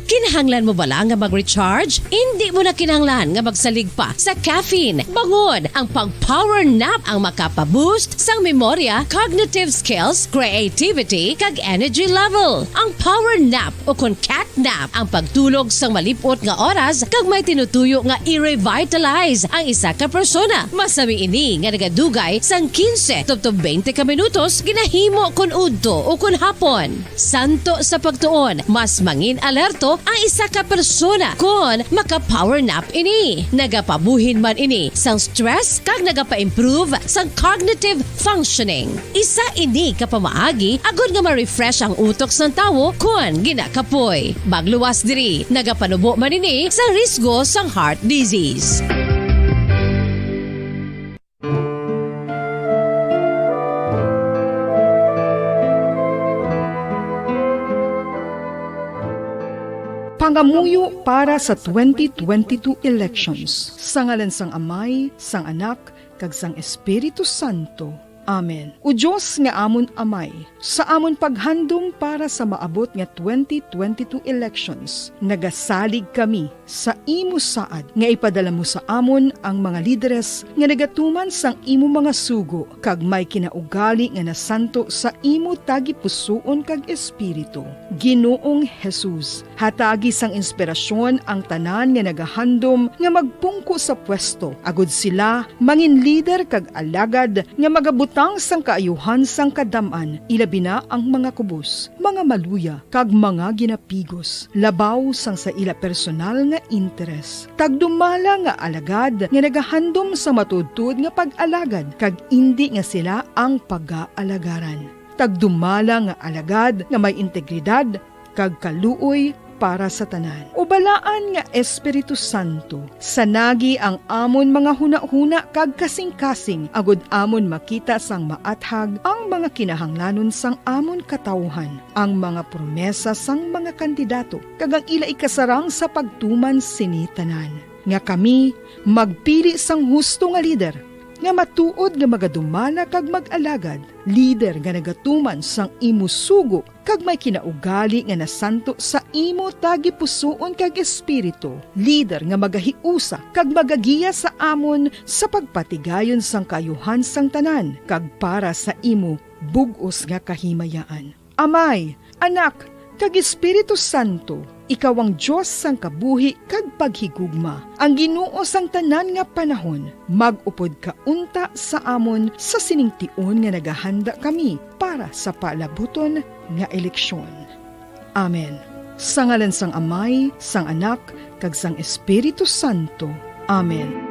Kinahanglan mo bala nga mag-recharge? Hindi mo na kinahanglan nga magsalig pa sa caffeine. Bangod ang pag-power nap ang makapaboost sang memorya, cognitive skills, creativity, kag energy level. Ang power nap o kon cat nap ang pagtulog sang malipot nga oras kag may tinutuyo nga i-revitalize ang isa ka persona. Masami ini nga nagadugay sang 15 to 20 ka minutos ginahimo kon udto o kon hapon. Santo sa pagtuon, mas mangin alerto ang isa ka persona kon maka-power nap ini. Nagapabuhin man ini sang stress kag nagapa-improve sang cognitive functioning. Isa ini kapamaagi agud nga ma-refresh ang utok sang tawo kon ginakapoy. Bagluwas diri, nagapanubo man ini sa risgo sang heart disease. Pangamuyo para sa 2022 elections. Sa ngalan sang Amay, sang Anak, kag sang Espiritu Santo. Amen. O Diyos nga amon Amay, sa amon paghandom para sa maabot nga 2022 elections, nagasalig kami sa imo saad nga ipadala mo sa amon ang mga lideres nga nagatuman sang imo mga sugo kag may kinaugali nga nasanto sa imo tagi pusoon kag espiritu. Ginoong Jesus, hatagi sang inspirasyon ang tanan nga nagahandom nga magpungko sa pwesto, agud sila mangin leader kag alagad nga magabutang sang kaayuhan sang kadaman, ilabi na ang mga kubos, mga maluya, kag mga ginapigos, labaw sang sa ila personal nga interes. Tagdumala nga alagad nga nagahandom sa matudtud nga pag-alagad, kag indi nga sila ang pag-aalagaran. Tagdumala nga alagad nga may integridad, kag kaluoy para sa tanan. Ubalaan nga Espiritu Santo, sanagi ang amon mga huna-huna kag kasing-kasing, agud amon makita sang maathag ang mga kinahanglanon sang amon katawhan, ang mga promesa sang mga kandidato, kag ang ila ikasarang sa pagtuman sini tanan. Nga kami magpili sang husto nga lider, nga matuod nga magadumala kag mag-alagad, lider nga nagatuman sang imo sugo kag may kinaugali nga nasanto sa imo tagi pusoon kag espiritu, lider nga magahiusa kag magagiya sa amon sa pagpatigayon sang kayuhan sang tanan kag para sa imo bug-os nga kahimayaan. Amay, Anak, kag Espiritu Santo, ikaw ang Diyos sang kabuhi kag paghigugma. Ang Ginoo sang tanan nga panahon, mag-upod ka unta sa amon sa siningtion nga nagahanda kami para sa palabuton nga eleksyon. Amen. Sa ngalan sang Amay, sang Anak, kag sang Espiritu Santo. Amen.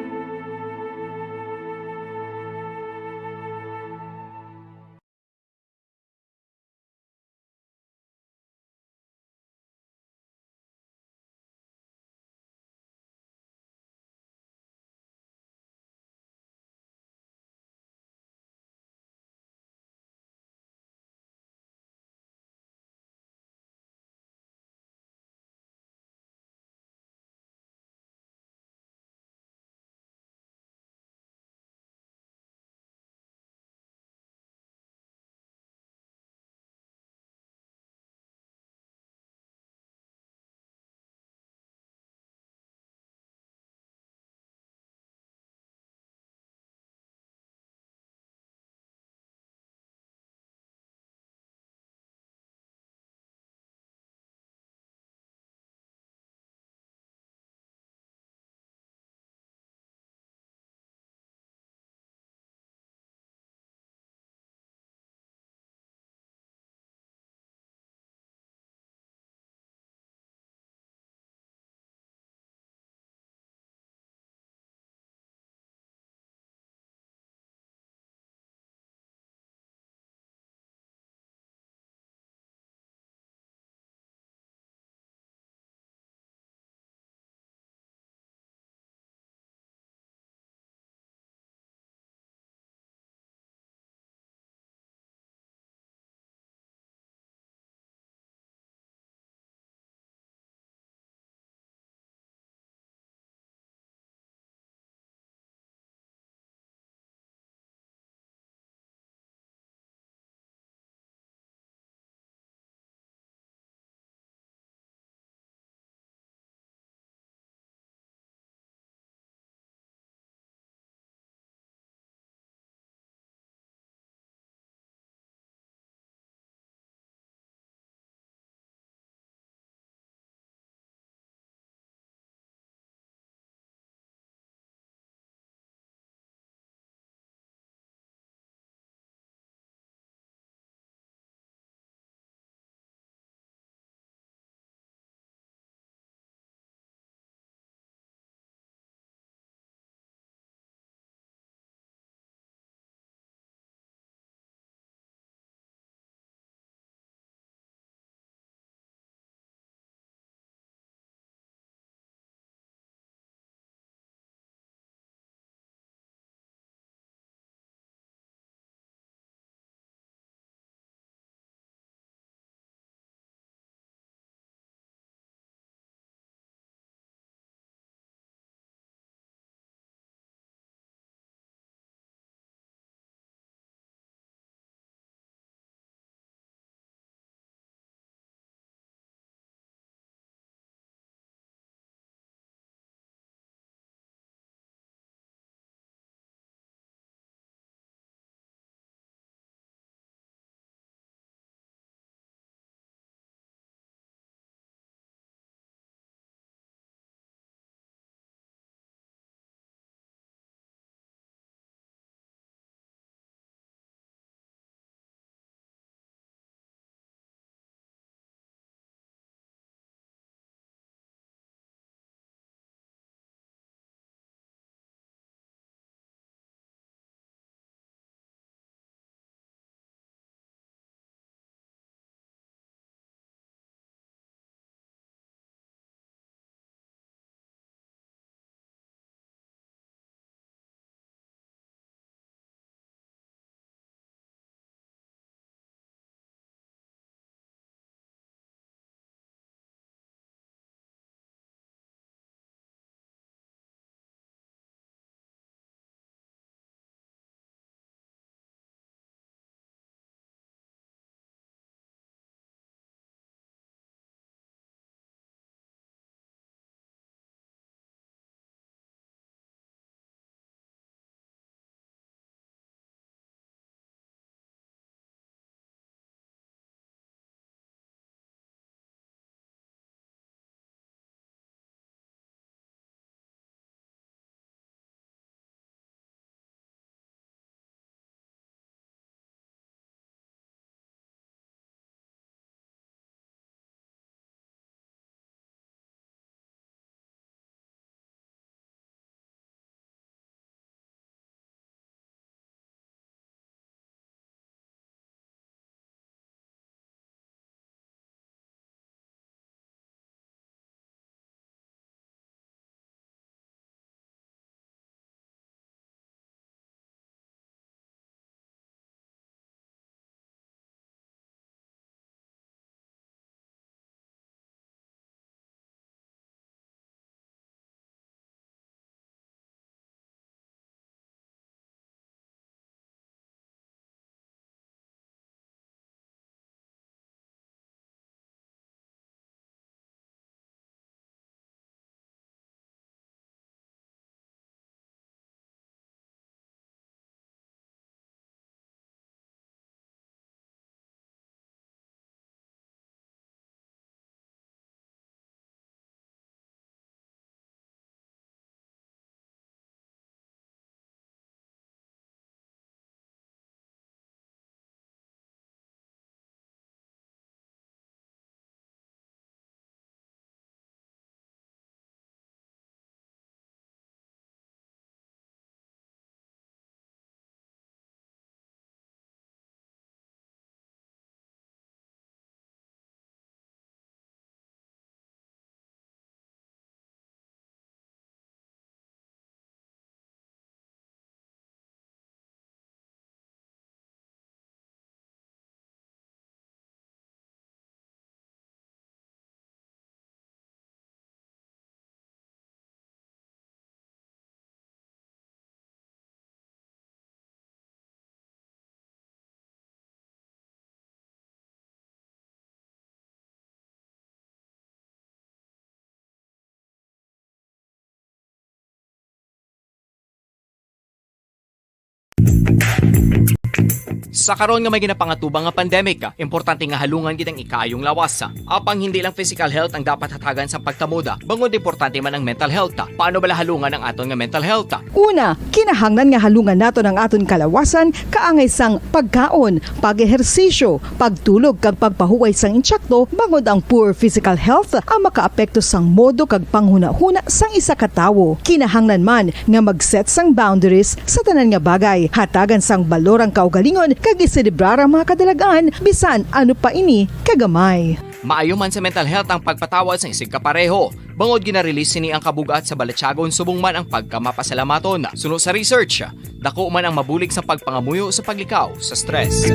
Sa karon nga may ginapangatubang nga pandemic, importante nga halungan gid ang ikayong lawas. Apang hindi lang physical health ang dapat hatagan sa pagtamuda, bangod importante man ang mental health. Paano bala halungan ang aton nga mental health? Una, kinahanglan nga halungan nato ang aton kalawasan kaangay sang pagkaon, pag-ehersisyo, pagtulog kag pagpahuway sang insyakto bangod ang poor physical health ang makaapekto sang modo kag panghuna-huna sang isa ka tawo. Kinahanglan man nga mag-set sang boundaries sa tanan nga bagay, hatagan sang balorang kaugalingon kag iselebrar ang mga kadalagaan bisan ano pa ini kagamay. Maayo man sa mental health ang pagpatawad sa isig kapareho. Bangod ginarelease sini ang kabugat sa Balachagon subong man ang pagkamapasalamaton. Suno sa research, dako man ang mabulig sa pagpangamuyo sa paglikaw sa stress.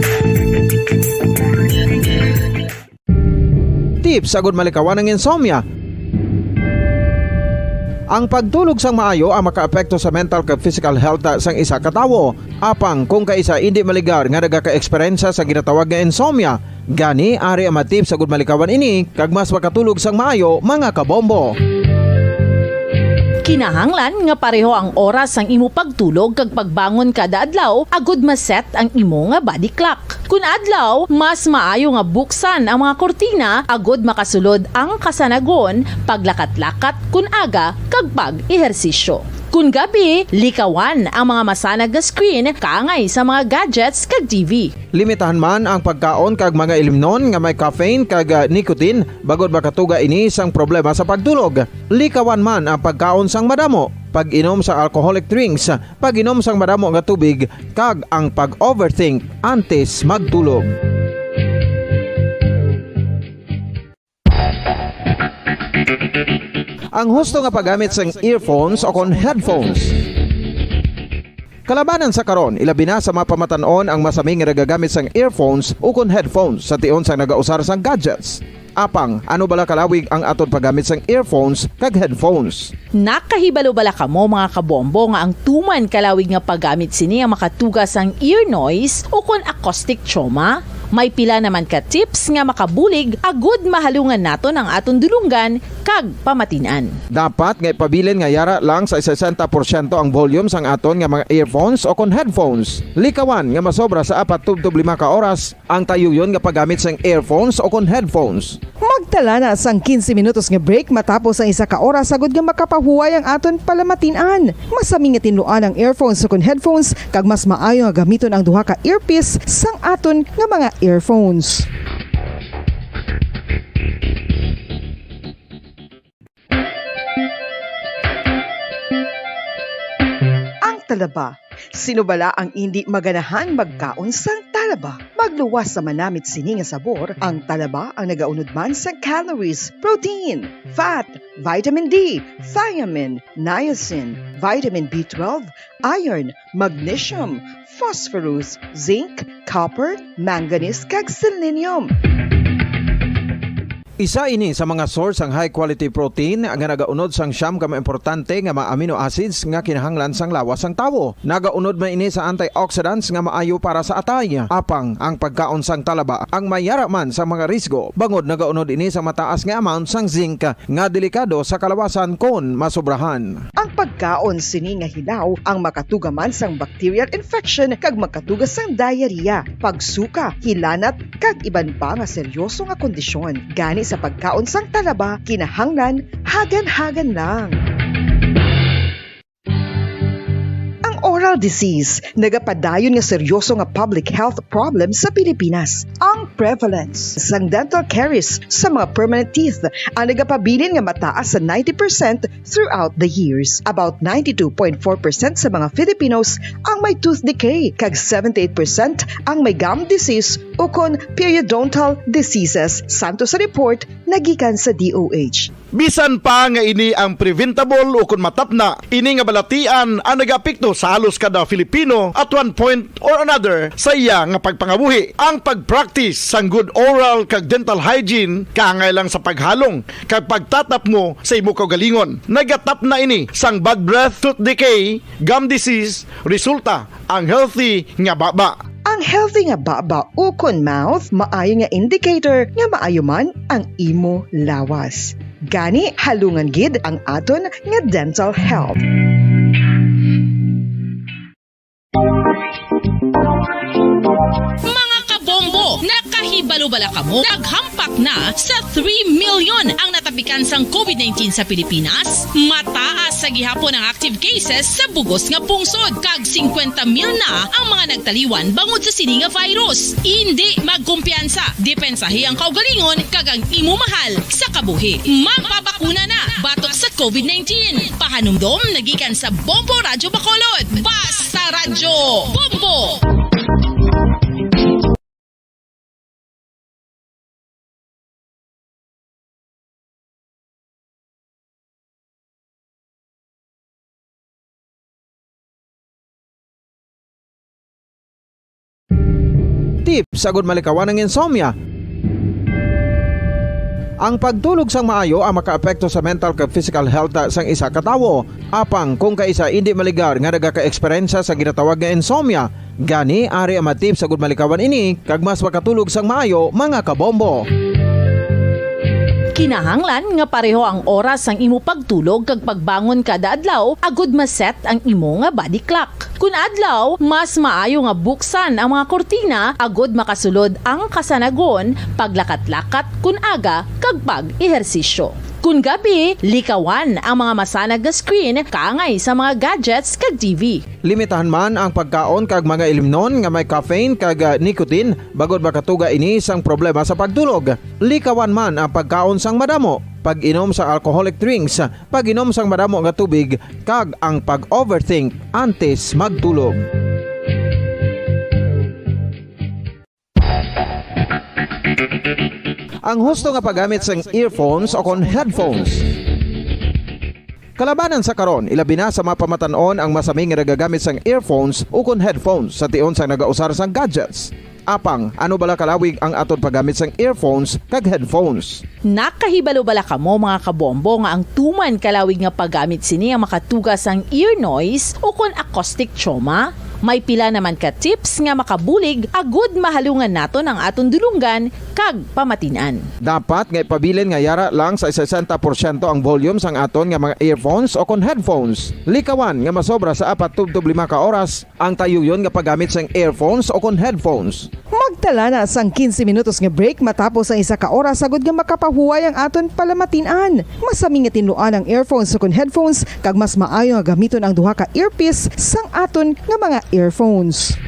Tips agud malikawan ng insomnia. Ang pagtulog sang maayo ang makaapekto sa mental kag physical health sang isa ka tawo. Apang kung kaisa hindi maligar nga nagaka-eksperyensya sa ginatawag nga insomnia, gani ari ang matip sa gud malikawan ini kag mas makatulog sang maayo mga kabombo. Kinahanglan nga pareho ang oras ang imo pagtulog kag pagbangon kada adlaw agud maset ang imo nga body clock. Kun adlaw, mas maayo nga buksan ang mga kortina agud makasulod ang kasanagon, paglakat-lakat kun aga kag pag-ehersisyo. Kun gabi, likawan ang mga masanag nga screen kaangay sa mga gadgets kag TV. Limitahan man ang pagkaon kag mga ilimnon nga may caffeine kag nicotine bagod makatuga ini sang problema sa pagtulog. Likawan man ang pagkaon sang madamo, pag-inom sa alcoholic drinks, pag-inom sang madamo nga tubig kag ang pag-overthink antes magtulog. Ang husto nga paggamit sang earphones o kon headphones. Kalabanan sa karon, ilabi na sa mga pamatanon ang masaming nga nagagamit sang earphones o kon headphones sa tion sang nagausar sang gadgets. Apang, ano bala kalawig ang aton paggamit sang earphones kag headphones? Nakahibalo bala kamo mga kabombo nga ang tuman kalawig nga paggamit sini ang makatugas ang ear noise o kon acoustic trauma? May pila naman ka tips nga makabulig agud mahalungan naton ang aton dulunggan kag pamatinan. Dapat nga ipabilin nga yara lang sa 60% ang volume sang aton nga mga earphones o kon headphones. Likawan nga masobra sa 4 to 5 ka oras ang tayuyon nga paggamit sang earphones o kon headphones. Magtala na sang 15 minutos nga break matapos ang isa ka oras agud nga makapahuway ang aton palamatinan. Masami nga tinluan ang earphones o kon headphones kag mas maayo nga gamiton ang duha ka earpiece sang aton nga mga earphones. Ang talaba. Sino bala ang hindi maganahan magkaon sang talaba? Magluwas sa manamit sini nga sabor, ang talaba ang nagaunod man sa calories, protein, fat, vitamin D, thiamine, niacin, vitamin B12, iron, magnesium, phosphorus, zinc, copper, manganese kag selenium. Isa ini sa mga source ang high quality protein nga nagaunod sang siyam ka importante nga mga amino acids nga kinahanglan sang lawas sang tawo. Nagaunod man ini sa antioxidants nga maayo para sa atay. Apang ang pagkaon sang talaba ang mayara man sa mga risgo. Bangod nagaunod ini sa mataas nga amount sang zinc nga delikado sa kalawasan kon masobrahan. Ang pagkaon sini nga hilaw ang makatugaman sang bacterial infection kag makatugas sang diarrhea, pagsuka, hilanat kag iban pa nga seryoso nga kondisyon. Gani sa pagkaon sang talaba, kinahanglan hagan-hagan lang. Oral disease, nagapadayon nga seryoso nga public health problem sa Pilipinas. Ang prevalence sang dental caries sa mga permanent teeth ang nagapabilin nga mataas sa 90% throughout the years. About 92.4% sa mga Filipinos ang may tooth decay, kag 78% ang may gum disease o kon periodontal diseases. Santo sa report nagikan sa DOH. Bisan pa nga ini ang preventable o kung matapna, ini nga balatian ang nagapikto sa halos kada Filipino at one point or another sa iya nga pagpangabuhi. Ang pagpractice sang good oral kag dental hygiene kaangay lang sa paghalong kag pagtatap mo sa imo kaugalingon. Nagatap na ini sang bad breath, tooth decay, gum disease, resulta ang healthy nga baba. Ang healthy nga baba o kon mouth maayo nga indicator nga maayo man ang imo lawas. Gani halungan gid ang aton nga dental health. Nakahibalo-bala ka mo? Naghampak na sa 3 million ang natapikan sang COVID-19 sa Pilipinas. Mataas sa gihapon ang active cases sa bugos nga pungsod. Kag 50 mil na ang mga nagtaliwan bangod sa sini nga virus. Hindi magkumpiyansa. Depensahi ang kaugalingon kag ang imo mahal sa kabuhi. Magpabakuna na batok sa COVID-19. Pahanumdom nagikan sa Bombo Radyo Bacolod. Basta Radyo Bombo! Tips sagud malikawan ng insomnia. Ang pagtulog sang maayo ang makaapekto sa mental kag physical health sang isa ka tawo. Apang kung kaisa hindi maligar nga nagaka-eksperyensya sa ginatawag nga insomnia, gani ari ang tips sagud malikawan ini kag mas makatulog sang maayo mga kabombo. Kinahanglan nga pareho ang oras ang imo pagtulog kag pagbangon kada adlaw agud maset ang imo nga body clock. Kun adlaw, mas maayo nga buksan ang mga kortina agud makasulod ang kasanagon, paglakat-lakat kun aga kag pag-ehersisyo. Kun gabi, likawan ang mga masanag nga screen kaangay sa mga gadgets kag TV. Limitahan man ang pagkaon kag mga ilimnon nga may caffeine kag nicotine bagod makatuga ini sang problema sa pagtulog. Likawan man ang pagkaon sang madamo, pag-inom sa alcoholic drinks, pag-inom sang madamo nga tubig kag ang pag-overthink antes magtulog. Ang husto nga paggamit sang earphones o kon headphones. Kalabanan sa karon, ilabi na sa mga pamatanon ang masaming nga nagagamit sang earphones o kon headphones sa tion sang nagausar sang gadgets. Apang, ano bala kalawig ang aton paggamit sang earphones kag headphones? Nakahibalo-bala ka mo mga kabombo nga ang tuman kalawig nga paggamit sini ang makatugas ang ear noise o kon acoustic trauma? May pila naman ka tips nga makabulig agud mahalungan naton ang aton dulunggan kag pamatinan. Dapat nga ipabilin nga yara lang sa 60% ang volume sang aton nga mga earphones o kon headphones. Likawan nga masobra sa 4-5 ka oras ang tayuyon nga paggamit sang earphones o kon headphones. Magtala na sang 15 minutos nga break matapos ang isa ka oras sagud nga makapahuway ang aton palamatinan. Masami nga tinluan ang earphones o kon headphones kag mas maayo nga gamiton ang duha ka earpiece sang aton nga mga earphones.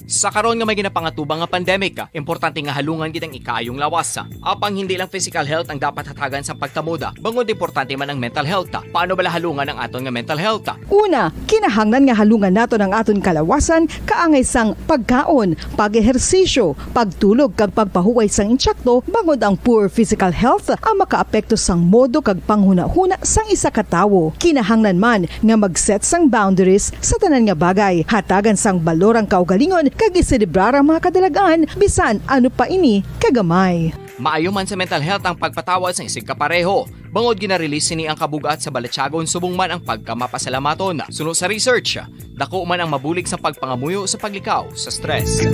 Sa karon nga may ginapangatubang nga pandemic, importante nga halungan kitang ikayong lawas. Apang hindi lang physical health ang dapat hatagan sa pagtamuda, bangod importante man ang mental health. Paano bala halungan ang aton nga mental health? Una, kinahanglan nga halungan naton ang aton kalawasan kaangay sang pagkaon, pag-ehersisyo, pagtulog kag pagpahuway sang insyakto bangod ang poor physical health ang makaapekto sang modo kag panghuna-huna sang isa ka tawo. Kinahanglan man nga mag-set sang boundaries sa tanan nga bagay, hatagan sang balorang kaugalingon kag iselebrar ang mga kadalagaan bisan ano pa ini kagamay. Maayo man sa mental health ang pagpatawad sa isig kapareho. Bangod ginarelease sini ang kabugat sa Balatsyagon subong man ang pagkamapasalamaton. Suno sa research, dako man ang mabulig sa pagpangamuyo sa paglikaw sa stress.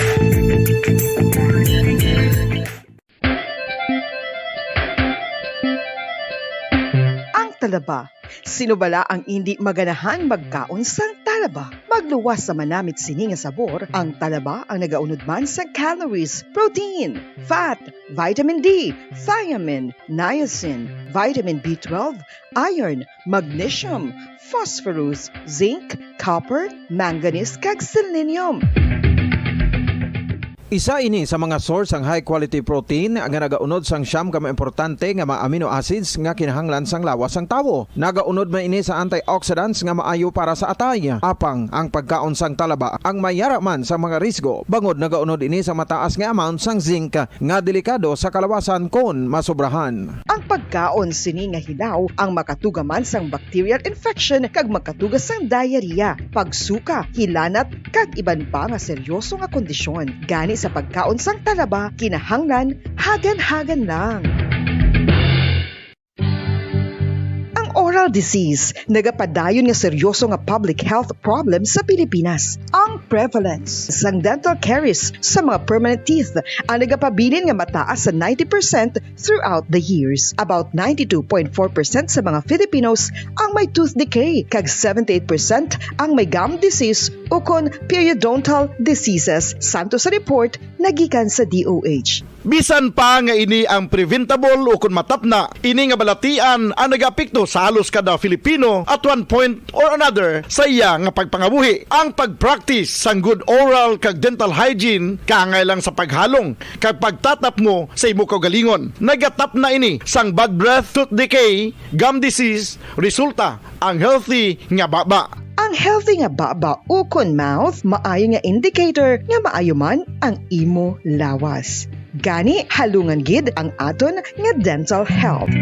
Ang talaba. Sino bala ang hindi maganahan magkaon sang talaba? Magluwas sa manamit sini nga sabor, ang talaba ang nagaunod man sa calories, protein, fat, vitamin D, thiamine, niacin, vitamin B12, iron, magnesium, phosphorus, zinc, copper, manganese kag selenium. Isa ini sa mga source ang high quality protein nga nagaunod sang siyam ka importante nga mga amino acids nga kinahanglan sang lawas sang tawo. Nagaunod man ini sa antioxidants nga maayo para sa atay. Apang ang pagkaon sang talaba ang mayara man sa mga risgo. Bangod nagaunod ini sa mataas nga amount sang zinc nga delikado sa kalawasan kon masobrahan. Ang pagkaon sini nga hilaw ang makatuga man sang bacterial infection kag makatuga sang diarrhea, pagsuka, hilanat kag iban pa nga seryoso nga kondisyon. Gani sa pagkaon sang talaba, kinahanglan hagan-hagan lang. Ang oras Oral disease, nagapadayon nga seryoso nga public health problem sa Pilipinas. Ang prevalence sang dental caries sa mga permanent teeth ang nagapabilin nga mataas sa 90% throughout the years. About 92.4% sa mga Filipinos ang may tooth decay, kag 78% ang may gum disease o kon periodontal diseases. Santo sa report nagikan sa DOH. Bisan pa nga ini ang preventable o kung matapna, ini nga balatian ang nagapikto sa halos kada Filipino at one point or another sa iya nga pagpangabuhi. Ang pag-practice sang good oral kag dental hygiene kaangay lang sa paghalong kag pagtatap mo sa imo kaugalingon. Nagatap na ini sang bad breath, tooth decay, gum disease, resulta ang healthy nga baba. Ang healthy nga baba o kon mouth, maayo nga indicator nga maayo man ang imo lawas. Gani halungan gid ang aton nga dental health.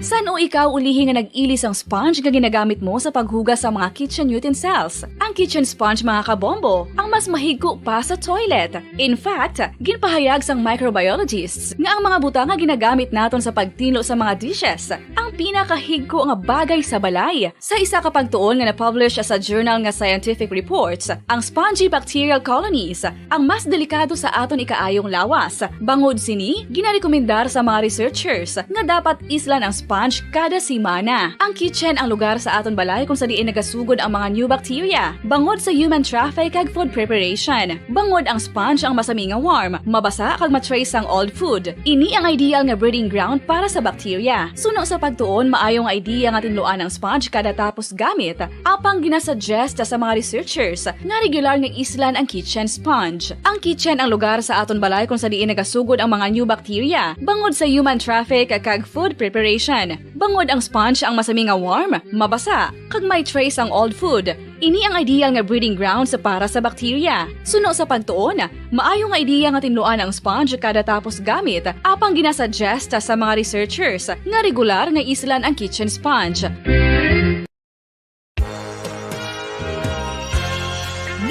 San o ikaw ulihi nga nag-ilis ang sponge nga ginagamit mo sa paghugas sa mga kitchen utensils? Ang kitchen sponge mga kabombo, ang mas mahigko pa sa toilet. In fact, ginpahayag sang microbiologists nga ang mga butang nga ginagamit naton sa pagtinlo sa mga dishes ang pinakahigko nga bagay sa balay. Sa isa ka pagtuon nga na-publish sa journal nga Scientific Reports, ang spongy bacterial colonies ang mas delikado sa aton ikaayong lawas. Bangod sini, ginarekomendar sa mga researchers nga dapat islan ang sponge kada simana. Ang kitchen ang lugar sa aton balay kung sa diin nagasugod ang mga new bacteria. Bangod sa human traffic kag food preparation. Bangod ang sponge ang masami nga warm, mabasa kag matrace ang old food. Ini ang ideal nga breeding ground para sa bacteria. Suno sa pagtuon, maayong idea nga tinluan ang sponge kada tapos gamit. Apang ginasuggest sa mga researchers nga regular nga islan ang kitchen sponge. Ang kitchen ang lugar sa aton balay kung sa diin nagasugod ang mga new bacteria. Bangod sa human traffic kag food preparation. Bangod ang sponge ang masami nga warm, mabasa, kag may trace ang old food. Ini ang ideal nga breeding ground sa para sa bacteria. Suno sa pagtuon, maayo nga idea nga tinluan ang sponge kada tapos gamit, apang ginasuggest sa mga researchers nga regular nga islan ang kitchen sponge.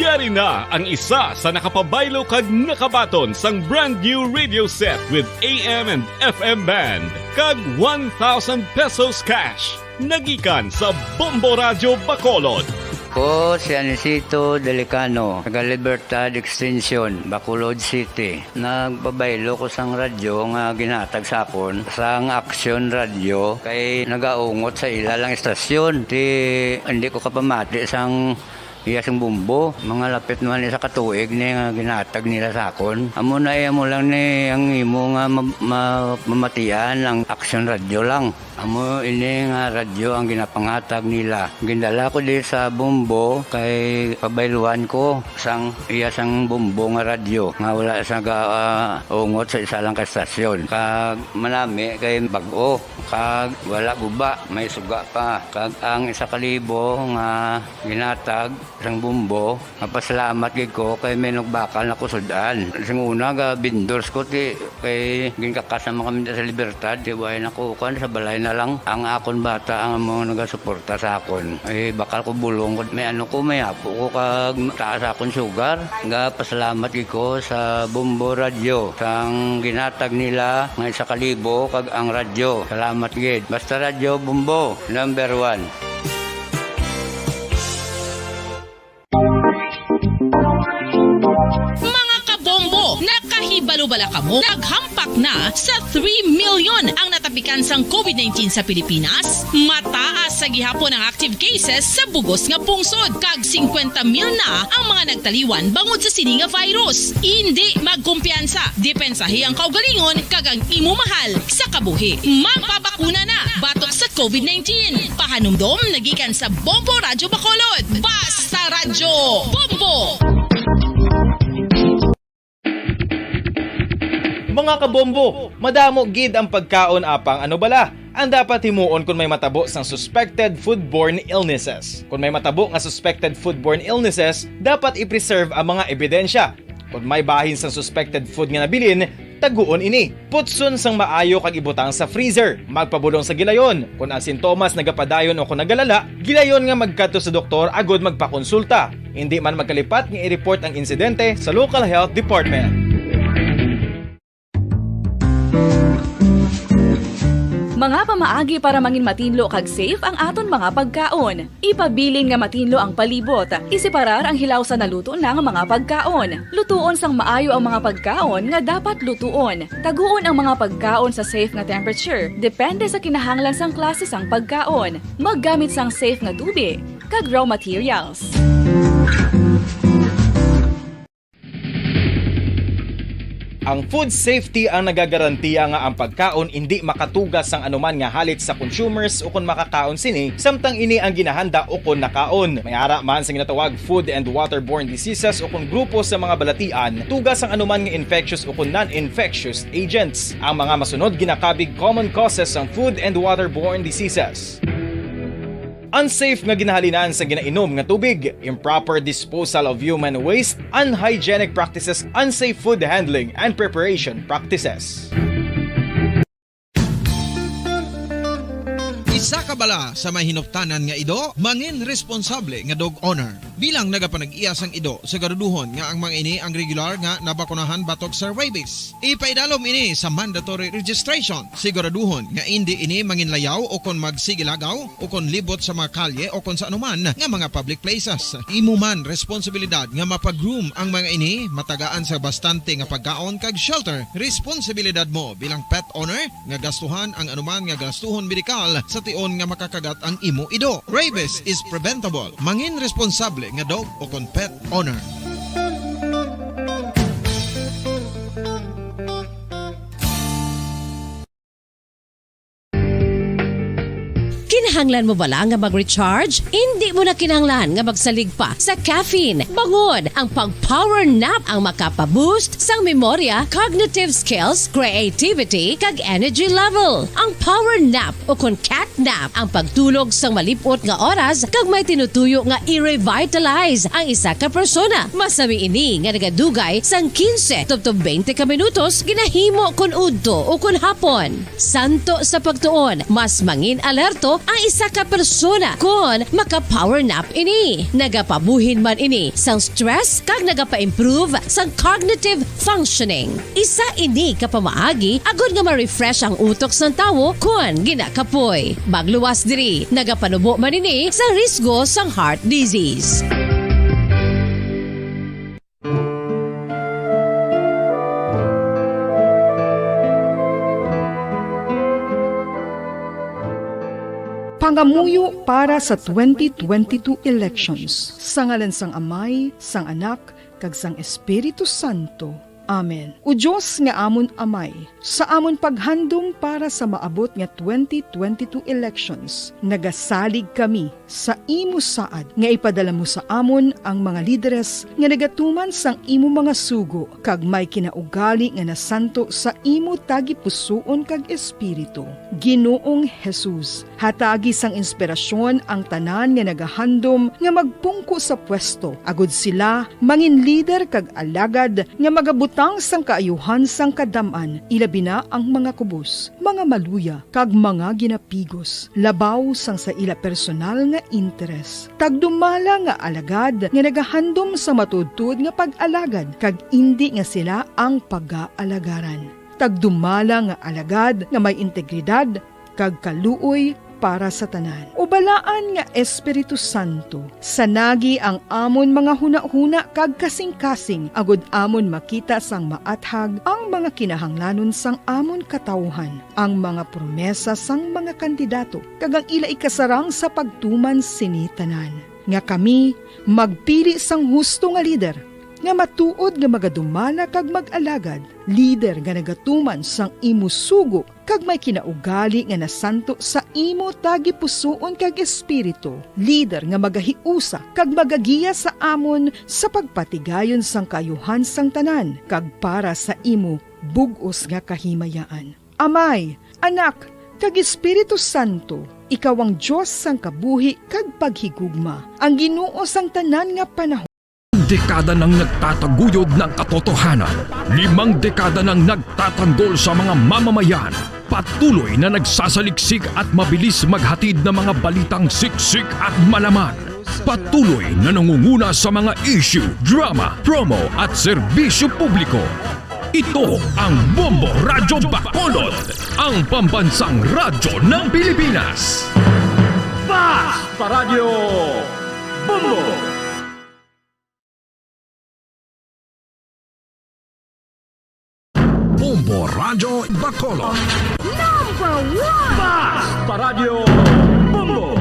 Yari na ang isa sa nakapabaylo kag nakabaton sang brand new radio set with AM and FM band kag 1,000 pesos cash. Nagikan sa Bombo Radio Bacolod. Ko si Anisito Delicano, taga Libertad Extension, Bacolod City. Nagpabaylo ko sang radyo nga ginatag sapon sang Action Radio kay nagaungot sa ilalang estasyon. Hindi ko kapamati sang iyasang bumbo, mga lapit naman sa katuig ni nga ginatag nila sa akon. Amo na mo lang ni ang imo nga mamatian ang Action Radio lang. Amo ini nga radyo ang ginapangatag nila. Gindala ko di sa bumbo kay pabayluan ko sang iyasang bumbo nga radyo nga wala sa ungot sa isa lang ka estasyon. Kag manami kay bag-o, kag wala guba, may suga pa. Kag ang 1,000 nga ginatag sang bumbo, mapasalamat gid ko kay may nagbakal na kusudan. Sing una ga bindors ko ti kay ginkakasama kami sa Libertad, di way nako kan sa balay na lang ang akon bata ang mga nagasuporta sa akon. Ay bakal ko bulong ko may may apo ko kag taas akon sugar. Nga pasalamat gid ko sa Bombo Radio sang ginatag nila nga 1,000 kag ang radyo. Salamat gid. Basta Radio Bombo number 1. Nakahibalo-bala ka mo? Naghampak na sa 3 million ang natapikan sang COVID-19 sa Pilipinas. Mataas sa gihapon ang active cases sa bugos nga pungsod. Kag 50 mil na ang mga nagtaliwan bangod sa sini nga virus. Hindi magkumpiyansa. Depensahi ang kaugalingon kag ang imo mahal sa kabuhi. Magpabakuna na batok sa COVID-19. Pahanumdom nagikan sa Bombo Radio Bacolod. Basta Radyo Bombo! Mga kabombo, madamo gid ang pagkaon apang ano bala. Ang dapat himuon kung may matabo sang suspected foodborne illnesses. Kung may matabo nga suspected foodborne illnesses, dapat i-preserve ang mga ebidensya. Kung may bahin sang suspected food nga nabilin, taguon ini. Putson sang maayo kag ibutang sa freezer. Magpabulong sa gilayon. Kung ang sintomas nagapadayon o kung nagalala, gilayon nga magkadto sa doktor agod magpakonsulta. Hindi man magkalipat nga i-report ang insidente sa local health department. Mga pamaagi para mangin matinlo kag safe ang aton mga pagkaon. Ipabilin nga matinlo ang palibot. Isiparar ang hilaw sa naluto ng mga pagkaon. Lutuon sang maayo ang mga pagkaon nga dapat lutuon. Taguon ang mga pagkaon sa safe nga temperature. Depende sa kinahanglan sang klase sang pagkaon. Maggamit sang safe nga tubig kag raw materials. Ang food safety ang nagagarantiya nga ang pagkaon hindi makatugas sang anuman nga halit sa consumers o kung makakaon sini, samtang ini ang ginahanda o kung nakaon. May ara man sa ginatawag food and waterborne diseases o kung grupo sa mga balatian, tugas ang anuman nga infectious o kung non-infectious agents. Ang mga masunod ginakabig common causes ng food and waterborne diseases. Unsafe nga ginahalinan sa ginainom nga tubig, improper disposal of human waste, unhygienic practices, unsafe food handling and preparation practices. Isa ka bala sa mahinuptanan nga ido, mangin responsable nga dog owner. Bilang nagapanag-iyas ang ido, siguraduhon nga ang mga ini ang regular nga nabakunahan batok sa rabies. Ipaidalom ini sa mandatory registration. Siguraduhon nga hindi ini manginlayaw o kon magsigilagaw o kon libot sa mga kalye o kon sa anuman nga mga public places. Imo man responsibilidad nga mapag-groom ang mga ini, matagaan sa bastante nga pagkaon kag shelter. Responsibilidad mo bilang pet owner nga gastuhan ang anuman nga gastuhon medikal sa tion nga makakagat ang imo ido. Rabies is preventable. Mangin responsable nga dog o kon pet owner. Kinahanglan mo bala nga mag-recharge? Hindi mo na kinahanglan nga magsalig pa sa caffeine. Bangod ang pag-power nap ang makapaboost sang memorya, cognitive skills, creativity, kag energy level. Ang power nap o kon cat nap ang pagtulog sang malipot nga oras kag may tinutuyo nga i-revitalize ang isa ka persona. Masami ini nga nagadugay sang 15 to 20 ka minutos ginahimo kun udto o kun hapon. Santo sa pagtuon, mas mangin alerto ang isa ka persona kung maka-power nap ini. Nagapabuhin man ini sang stress kag nagapa-improve sang cognitive functioning. Isa ini kapamaagi agud nga ma-refresh ang utok sang tawo kung ginakapoy. Magluwas diri, nagapanubo man ini sa risgo sang heart disease. Pangamuyo para sa 2022 elections. Sa ngalan sang Amay, sang Anak, kag sang Espiritu Santo. Amen. O Diyos nga amon Amay, sa amon paghandom para sa maabot nga 2022 elections, nagasalig kami sa imo saad nga ipadala mo sa amon ang mga lideres nga nagatuman sang imo mga sugo kag may kinaugali nga nasanto sa imo tagi pusoon kag espiritu. Ginoong Jesus, hatagi sang inspirasyon ang tanan nga nagahandom nga magpungko sa pwesto. Agud sila mangin leader kag alagad nga magabutang sang kaayuhan sang kadaman, ilabi na ang mga kubos, mga maluya, kag mga ginapigos, labaw sang sa ila personal nga interes. Tagdumala nga alagad nga nagahandom sa matudtud nga pag-alagad, kag indi nga sila ang pag-aalagaran. Tagdumala nga alagad nga may integridad, kag kaluoy para sa tanan. Ubalaan nga Espiritu Santo, sanagi ang amon mga huna-huna kag kasing-kasing, agud amon makita sang maathag ang mga kinahanglanon sang amon katawhan, ang mga promesa sang mga kandidato, kag ang ila ikasarang sa pagtuman sini tanan. Nga kami magpili sang husto nga lider, nga matuod nga magadumala kag mag-alagad, lider nga nagatuman sang imo sugo kag may kinaugali nga nasanto sa imo tagi pusoon kag espiritu, lider nga magahiusa kag magagiya sa amon sa pagpatigayon sang kayuhan sang tanan kag para sa imo bug-os nga kahimayaan. Amay, Anak, kag Espiritu Santo, ikaw ang Diyos sang kabuhi kag paghigugma, ang Ginoo sang tanan nga panahon. Dekada nang nagtataguyod ng katotohanan, 5 dekada nang nagtatanggol sa mga mamamayan, patuloy na nagsasaliksik at mabilis maghatid ng mga balitang siksik at malaman. Patuloy na nangunguna sa mga issue, drama, promo at serbisyo publiko. Ito ang Bombo Radyo Bacolod, ang pambansang radyo ng Pilipinas. Basta Radio Bombo! Bombo Radyo Bacolod. Number 1! Basta Radio Bombo!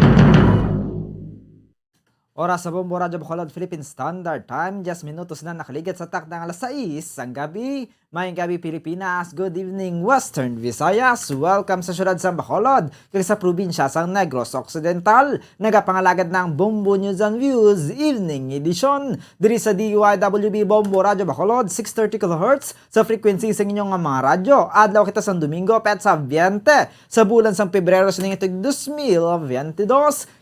Oras sa Bombo Radyo Bacolod Philippine Standard Time, 10 minutos na nakaligit sa takdang alas 6 ang gabi. Mayong gabi Pilipinas, good evening Western Visayas. Welcome sa syudad sa Bacolod, kag sa probinsya sa Negros Occidental. Nagapangalagad ng Bombo News and Views Evening Edition. Diri sa DYWB Bombo Radyo Bacolod, 630 kHz sa frequency sa inyong mga radyo. Adlaw kita sa Domingo, pet sa 20 sa bulan sa Pebrero sa ningitog 2022.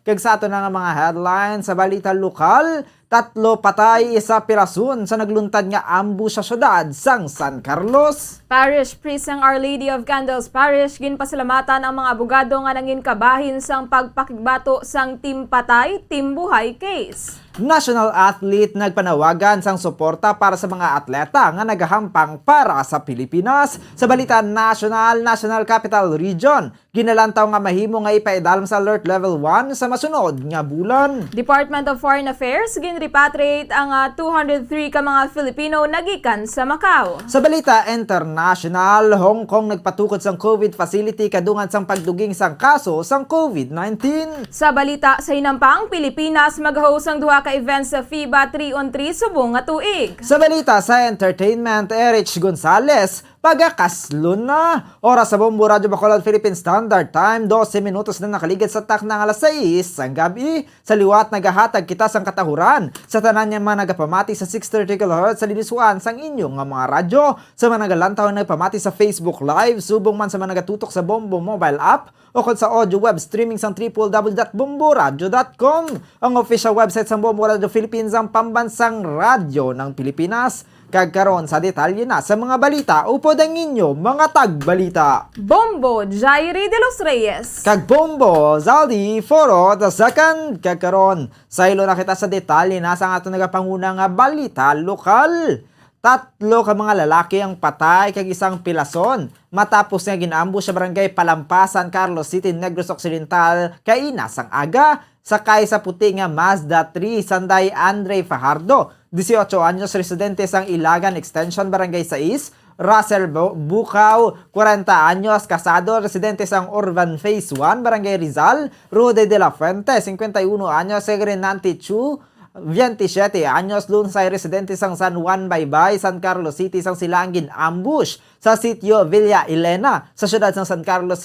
Kag sa ato na nga mga headlines sa balita lokal, 3 patay, 1 pirason sa nagluntad nga ambush sa syudad sang San Carlos. Parish Priest ng Our Lady of Candles Parish ginpasalamatan ang mga abogado nga nangin kabahin sang pagpakigbato sang Team Patay, Team Buhay case. National athlete nagpanawagan sang suporta para sa mga atleta nga nagahampang para sa Pilipinas. Sa balita National Capital Region, ginalantaw nga mahimo nga ipaidalom sa Alert Level 1 sa masunod nga bulan. Department of Foreign Affairs ginrepatriate ang 203 ka mga Filipino nagikan sa Macau. Sa balita international, Hong Kong nagpatukod sang COVID facility kadungan sang pagduging sang kaso sang COVID-19. Sa balita sa hinampang Pilipinas, mag-host ang duha ka events sa FIBA 3-on-3 subong nga tuig. Sa balita sa entertainment, Erich Gonzalez pagakaslon na. Oras sa Bombo Radyo Bacolod Philippine Standard Time, 12 minutos na nakaligid sa takdang alas 6 ang gabi. Sa liwat nagahatag kita sang katahuran sa tanan niya mga nagapamati sa 630 kHz sa liniswan sang inyong mga radyo. Sa mga nagalantaw nagpamati sa Facebook Live, subong man sa mga nagatutok sa Bombo mobile app o kung sa audio web streaming sang www.bomboradio.com. Ang official website sang Bombo Radio Philippines ang pambansang radyo ng Pilipinas. Kagkaroon sa detalye na sa mga balita upod ang inyo mga tagbalita. Bombo Jairi de los Reyes. Kag Bombo Zaldi Foro the second. Kagkaroon sa ilo na kita sa detalye na sa ato nagapanguna nga balita lokal. 3 ka mga lalaki ang patay kag isang pilason matapos nga ginambush sa barangay Palampasan, Carlos City, Negros Occidental kay inasang aga. Sakay sa puti nga Mazda 3 Sanday Andre Fajardo, 18 anyos, residente sang Ilagan Extension, Barangay 6. Russell Bukaw, 40 anyos, kasado, residente sang Urban Phase 1, Barangay Rizal. Rude de la Fuente, 51 anyos, Segrenante Chu, 27 anyos, lunsay, residente sang San Juan Baybay, San Carlos City, sang Silangin ambush sa sitio Villa Elena sa syudad sang San Carlos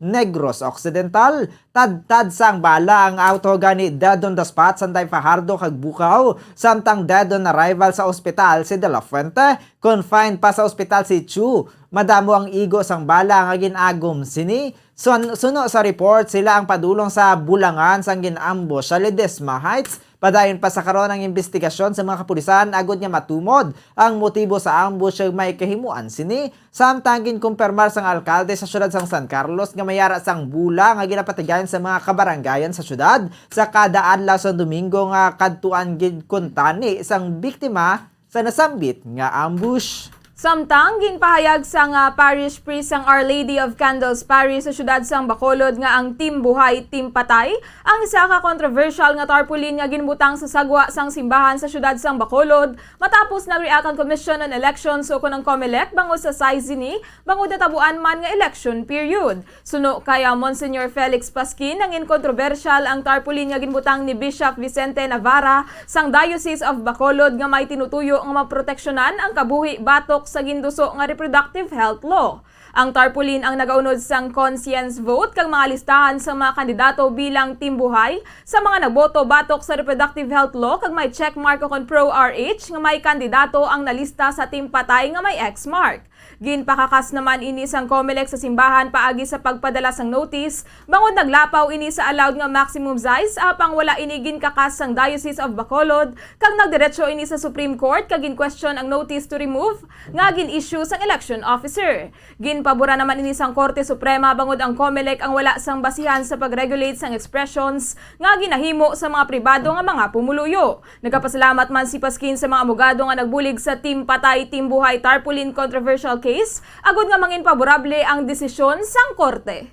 Negros Occidental. Tad sang bala ang auto gani dead on the spot Sanday Fajardo kag Bukaw, samtang dead on arrival sa ospital si De La Fuente. Confined pa sa ospital si Chu. Madamo ang igo sang bala nga ginagom sini. Suno sa report, sila ang padulong sa bulangan sang ginambush sa Ledesma Heights. Padayon pa sa karon ang investigasyon sa mga kapulisan agud nga matumod ang motibo sa ambush ug may kahimuan sini. Samtang ginkumpirmar sang alkalde sa syudad sang San Carlos nga mayara sang bula nga ginapatigayon sa mga kabaranggayan sa syudad sa kada adlaw sa Domingo nga kadtuan gid kuntani sang biktima sa nasambit nga ambush. Samtang ginpahayag sang Parish Priest sang Our Lady of Candles Parish sa syudad sang Bacolod nga ang Team Buhay, Team Patay ang isa ka controversial nga tarpaulin nga ginbutang sa sagwa sang simbahan sa syudad sang Bacolod matapos nag-react ang Commission on Elections o kunang COMELEC bangod sa SAIZ-ini bangod natabuan man nga election period. Suno kaya Monsignor Felix Pasquin ang incontroversial ang tarpaulin nga ginbutang ni Bishop Vicente Navarra sang Diocese of Bacolod nga may tinutuyo nga maproteksyonan ang kabuhi batok sa ginduso nga reproductive health law. Ang tarpaulin ang nagaunod sang conscience vote kag mga listahan sa mga kandidato bilang Team Buhay sa mga nagboto batok sa reproductive health law kag may check mark o kon pro RH nga may kandidato ang nalista sa Team Patay nga may X mark. Ginpakakas naman ini sang COMELEC sa simbahan paagi sa pagpadala sang notice, bangod naglapaw ini sa allowed nga maximum size apang wala ini ginkakas sang Diocese of Bacolod kag nagdiretso ini sa Supreme Court kag gin-question ang notice to remove nga gin-issue sang election officer. Ginpabura naman ini sang Korte Suprema bangod ang COMELEC ang wala sang basihan sa pag-regulate sang expressions nga ginahimo sa mga pribado nga mga pumuluyo. Nagapasalamat man si Paskin sa mga abogado nga nagbulig sa Team Patay, Team Buhay Tarpaulin controversial case, agud nga mangin paborable ang desisyon sang korte.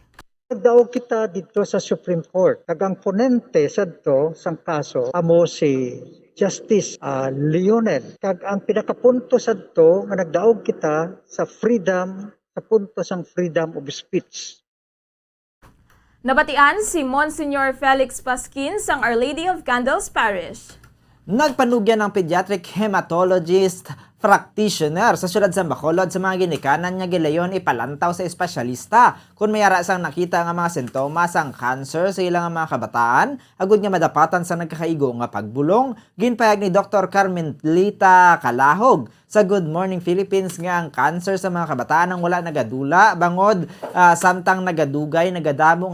Nagdaog kita dito sa Supreme Court. Kagang ponente sadto sang kaso amo si Justice Leonel. Kag ang pinakapunto sadto nga nagdaog kita sa freedom, sa punto sang freedom of speech. Nabatian si Monsignor Felix Paskin sang Our Lady of Candles Parish. Nagpanugyan ng pediatric hematologist practitioner sa siyudad sa Bacolod sa mga ginikanan nga gilayon ipalantaw sa espesyalista kung mayara sang nakita nga mga sintomas ang cancer sa ilang mga kabataan agud nga madapatan sa nagkakaigo nga pagbulong. Ginpayag ni Dr. Carmelita Calahog sa Good Morning Philippines nga ang cancer sa mga kabataan ang wala nagadula bangod samtang nagadugay nagadamo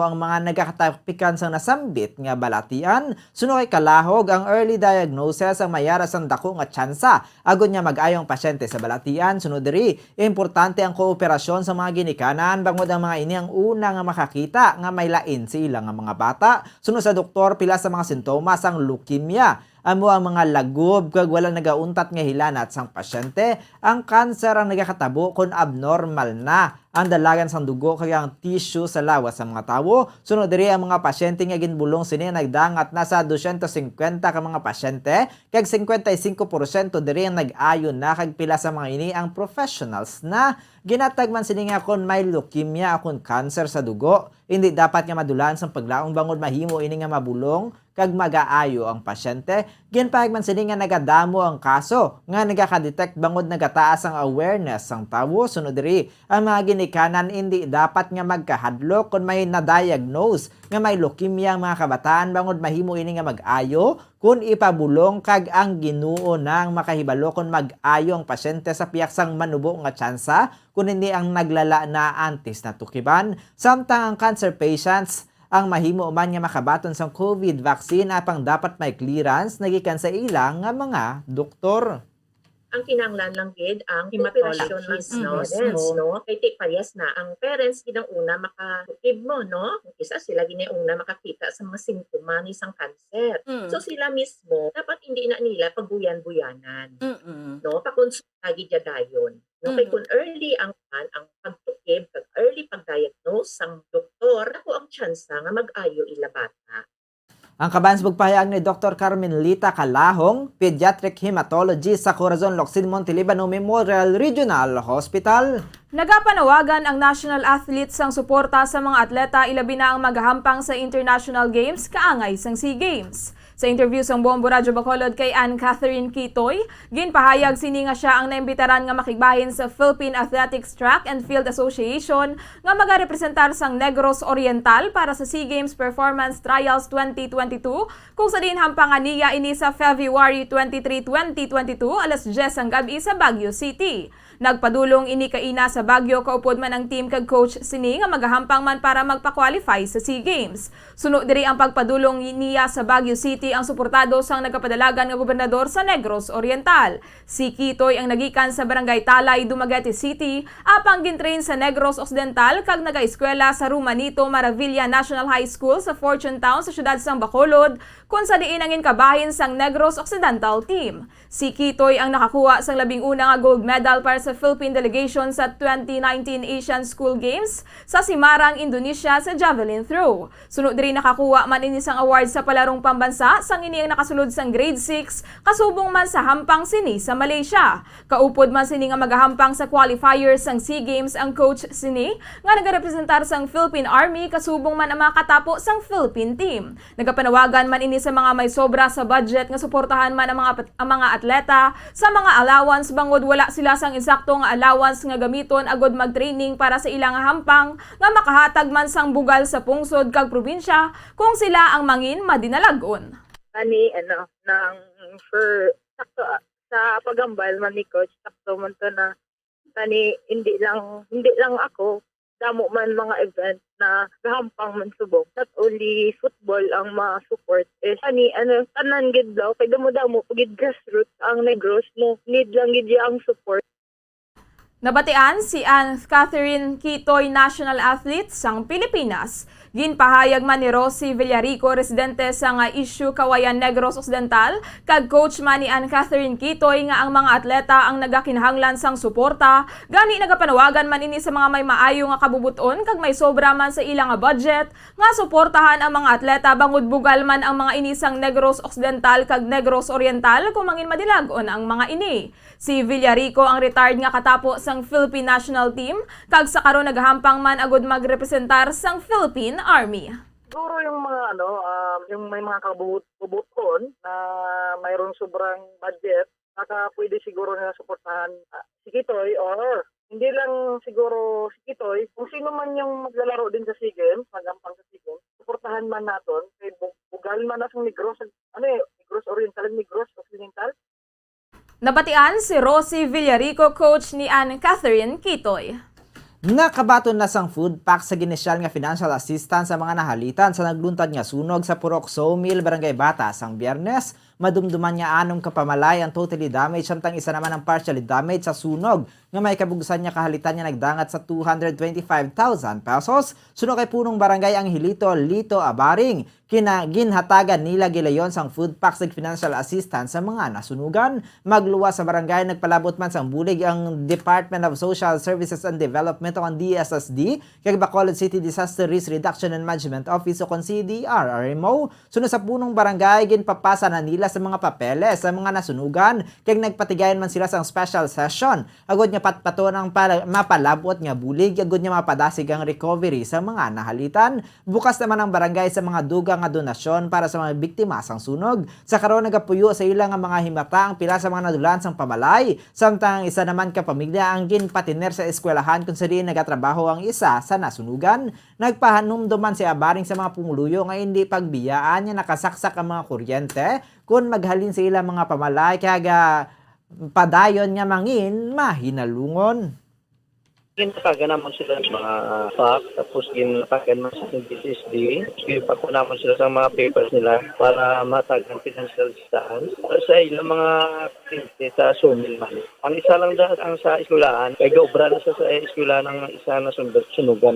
ang mga nagakatapikan sa nasambit nga balatian. Suno kay Calahog ang early diagnosis ang mayara sang dako nga tsansa agud nga mag-ayong pasyente sa balatian. Sunod diri, importante ang kooperasyon sa mga ginikanan bangod ang mga ini ang una nga makakita nga may lain sa ilang nga mga bata. Sunod sa doktor, pila sa mga sintomas ang leukemia, amo ang mga lagob kag wala nagauntat nga hilanat sang pasyente. Ang cancer ang nagakatabo kung abnormal na ang dalagan sang dugo kag ang tissue sa lawas sa mga tawo. Sunod diri ang mga pasyente nga ginbulong sini nagdangat na sa 250 ka mga pasyente kag 55% diri ang nag-ayon na kag pila sa mga ini ang professionals na ginatag man sini nga kon may leukemia o kon cancer sa dugo. Hindi dapat nga madulan sang paglaong bangod mahimo ini nga mabulong kag mag-aayo ang pasyente. Ginpahag man sini nga nagadamo ang kaso nga nagaka-detect bangod nagataas ang awareness sang tawo. Sunod diri ang mga ginikanan hindi dapat nga magkahadlok kung may na-diagnose nga may leukemia ang mga kabataan bangod mahimo ini nga mag-ayo kung ipabulong kag ang Ginoo nang makahibalo kung mag-ayo ang pasyente sa piyaksang manubo nga tsansa kung hindi ang naglala na antes na tukiban. Samtang ang cancer patients ang mahimo man nga makabaton sa COVID vaccine apang dapat may clearance nagikan sa ilang nga mga doktor. Ang kinanglan lang gid ang hematologist no kay take parehas na ang parents ginang una makatukib mo no isa sila ginang una makakita sa mga simptoma ni sang cancer so sila mismo dapat hindi na nila pagbuyan-buyanan no pakonsulta gid dayon no kay kun early ang pagtukib kag early pagdiagnose sang doktor ako ang tsansa nga mag-ayo ila bata. Ang kabans magpahayag ni Dr. Carmelita Calahong, pediatric hematologist sa Corazon Locsin Montelibano Memorial Regional Hospital. Nagapanawagan ang national athletes sang suporta sa mga atleta ilabi na ang maghahampang sa International Games kaangay sang SEA Games. Sa interview sa Bombo Radyo Bacolod kay Anne Catherine Kitoy, ginpahayag sini nga siya ang naimbitaran nga makigbahin sa Philippine Athletics Track and Field Association nga magarepresentar sang Negros Oriental para sa SEA Games Performance Trials 2022 kung sa din hampangan niya ini sa February 23, 2022 alas 10 ang gabi sa Baguio City. Nagpadulong ini kaina sa Baguio kaupod man ang team kag coach sini nga magahampang man para magpa-qualify sa SEA Games. Suno diri ang pagpadulong niya sa Baguio City ang suportado sang nagapadalagan nga gobernador sa Negros Oriental. Si Kitoy ang nagikan sa Barangay Talay, Dumaguete City, apang gintrain sa Negros Occidental kag nagaeskwela sa Rumanito Maravilla National High School sa Fortune Town sa siyudad sang Bacolod kung sa diin ang inkabahin sang Negros Occidental team. Si Kitoy ang nakakuha sang labing una nga gold medal para sa Philippine delegation sa 2019 Asian School Games sa Simarang, Indonesia sa javelin throw. Sunod diri nakakuha man ini sang award sa palarong pambansa sang ini ang nakasulod sang grade 6 kasubong man sa hampang sini sa Malaysia. Kaupod man sini nga magahampang sa qualifiers sang SEA Games ang coach sini nga nagarepresentar sang Philippine Army kasubong man ang mga katapo sang Philippine team. Nagapanawagan man ini sa mga may sobra sa budget nga suportahan man ang mga atleta sa mga allowance bangod wala sila sang insakto nga allowance nga gamiton agod mag-training para sa ilang hampang nga makahatag man sang bugal sa pungsod kag probinsya kung sila ang mangin madinalagon. Ani nang for sakto sa pagambal man ni coach sakto man to na Kani hindi lang ako, damo man mga event na gahampang man subong. Not only football ang ma-support is tanan gid daw kay damo pagid grassroots ang Negros mo. Need lang gid ang support. Nabatian si Ann Catherine Kitoy, national athlete sang Pilipinas. Ginpahayag man ni Rosie Villarico, residente sa nga issue Kawayan Negros Occidental, kag coach man ni Ann Catherine Kitoy nga ang mga atleta ang nagakinahanglan sang suporta, gani nagapanawagan man ini sa mga may maayo nga kabubuton kag may sobra man sa ilang nga budget, nga suportahan ang mga atleta bangod bugal man ang mga ini sang Negros Occidental kag Negros Oriental kung mangin madilagon ang mga ini. Si Villarico ang retired nga katapo sang Philippine National Team, kag sa karon nagahampang man agud magrepresentar sang Philippine Army. Siguro yung mga yung may mga kabubuton na mayroong sobrang budget, pwede siguro nila suportahan si Kitoy or hindi lang siguro si Kitoy, kung sino man yung maglalaro din sa SEA Games, magampang sa SEA Games, suportahan man naton kay bugal man na sa Negros, Negros Oriental, Negros Occidental. Nabatian si Rosie Villarico, coach ni Ann Catherine Kitoy. Nakabaton na sang food pack sa ginisyal nga financial assistance sa mga nahalitan sa nagluntad nga sunog sa Purok Sawmill, Barangay Bata sang Biyernes. Madumduman niya 6 kapamalay ang totally damaged, samtang isa naman ang partially damaged sa sunog nga may kabugsan niya kahalitan niya nagdangat sa 225,000 pesos. Sunog kay punong barangay ang Hilito, Lito, Abaring. Ginhatagan nila gilayon sang food packs ug financial assistance sa mga nasunugan. Magluwas sa barangay, nagpalabot man sang bulig ang Department of Social Services and Development o ang DSSD kag Bacolod City Disaster Risk Reduction and Management Office o kon CDR RMO. Sunod sa punong barangay, ginpapasa na nila sa mga papeles sa mga nasunugan kag nagpatigayon man sila sang special session. Agod nga patpaton ang mapalabot nga bulig, agod nga mapadasig ang recovery sa mga nahalitan. Bukas naman ang barangay sa mga dugang nga donasyon para sa mga biktima sang sunog. Sa karon nagapuyo sa ilang nga mga himata ang pila sa mga nadulan sang pamalay, samtang isa naman ka pamilya ang ginpatiner sa eskwelahan kung sa diin nagatrabaho ang isa sa nasunugan. Nagpahanumduman si Abaring sa mga pumuluyo nga hindi pagbiyaan niya nakasaksak ang mga kuryente kung maghalin sa ilang mga pamalay kaya padayon nga mangin mahinalungon. Ginatagan naman sila sa mga pack, tapos ginatagan naman sa DSSD. Ginapako naman sila sa mga papers nila para matagan financial assistance. Sa ilang mga kliyente sa sawmill man. Ang isa lang ang sa eskwelahan, kaya gaobra na sa eskwelahan ng isa na sunugan.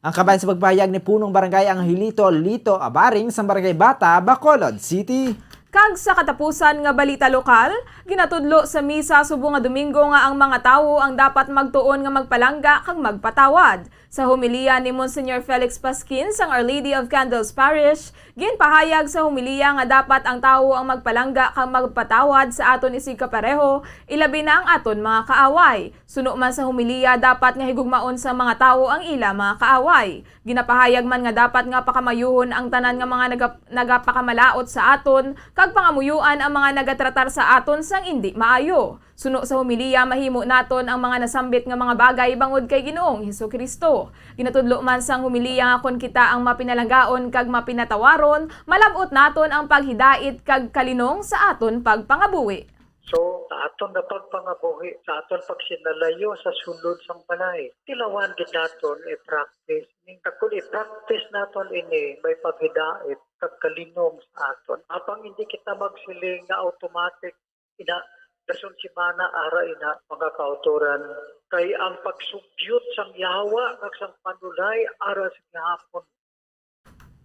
Ang kabayan sa pagpahayag ni punong barangay ang Hilito, Lito, Abaring sa Barangay Bata, Bacolod City. Kag sa katapusan nga balita lokal, ginatudlo sa misa subong nga Domingo nga ang mga tawo ang dapat magtuon nga magpalangga kag magpatawad. Sa humiliya ni Monsignor Felix Pasquin sang Our Lady of Candles Parish, ginpahayag sa humiliya nga dapat ang tawo ang magpalangga kag magpatawad sa aton isig kapareho, ilabi na ang aton mga kaaway. Suno man sa humiliya dapat nga higugmaon sa mga tawo ang ila mga kaaway. Ginapahayag man nga dapat nga pakamayuhon ang tanan nga mga nagapakamalaot sa aton kag pangamuyuan ang mga nagatratar sa aton sang indi maayo. Suno sa humiliya mahimo naton ang mga nasambit nga mga bagay bangod kay Ginoong Hesukristo. Ginatudlo man sang humiliya nga kon kita ang mapinalanggaon kag mapinatawaron, malabot naton ang paghidait kag kalinong sa aton pagpangabuhi. So, sa aton na pagpangabuhi, sa aton pagsinalayo sa sulod sang balay, tilawan gid naton i-practice. Ning kung i-practice naton ini, may paghidait kag kalinong sa aton. Apang hindi kita magsiling na automatic dason si mana ara ina mga kauturan kay ang pagsugyot sang yawa kag sang panulay ara sa gihapon.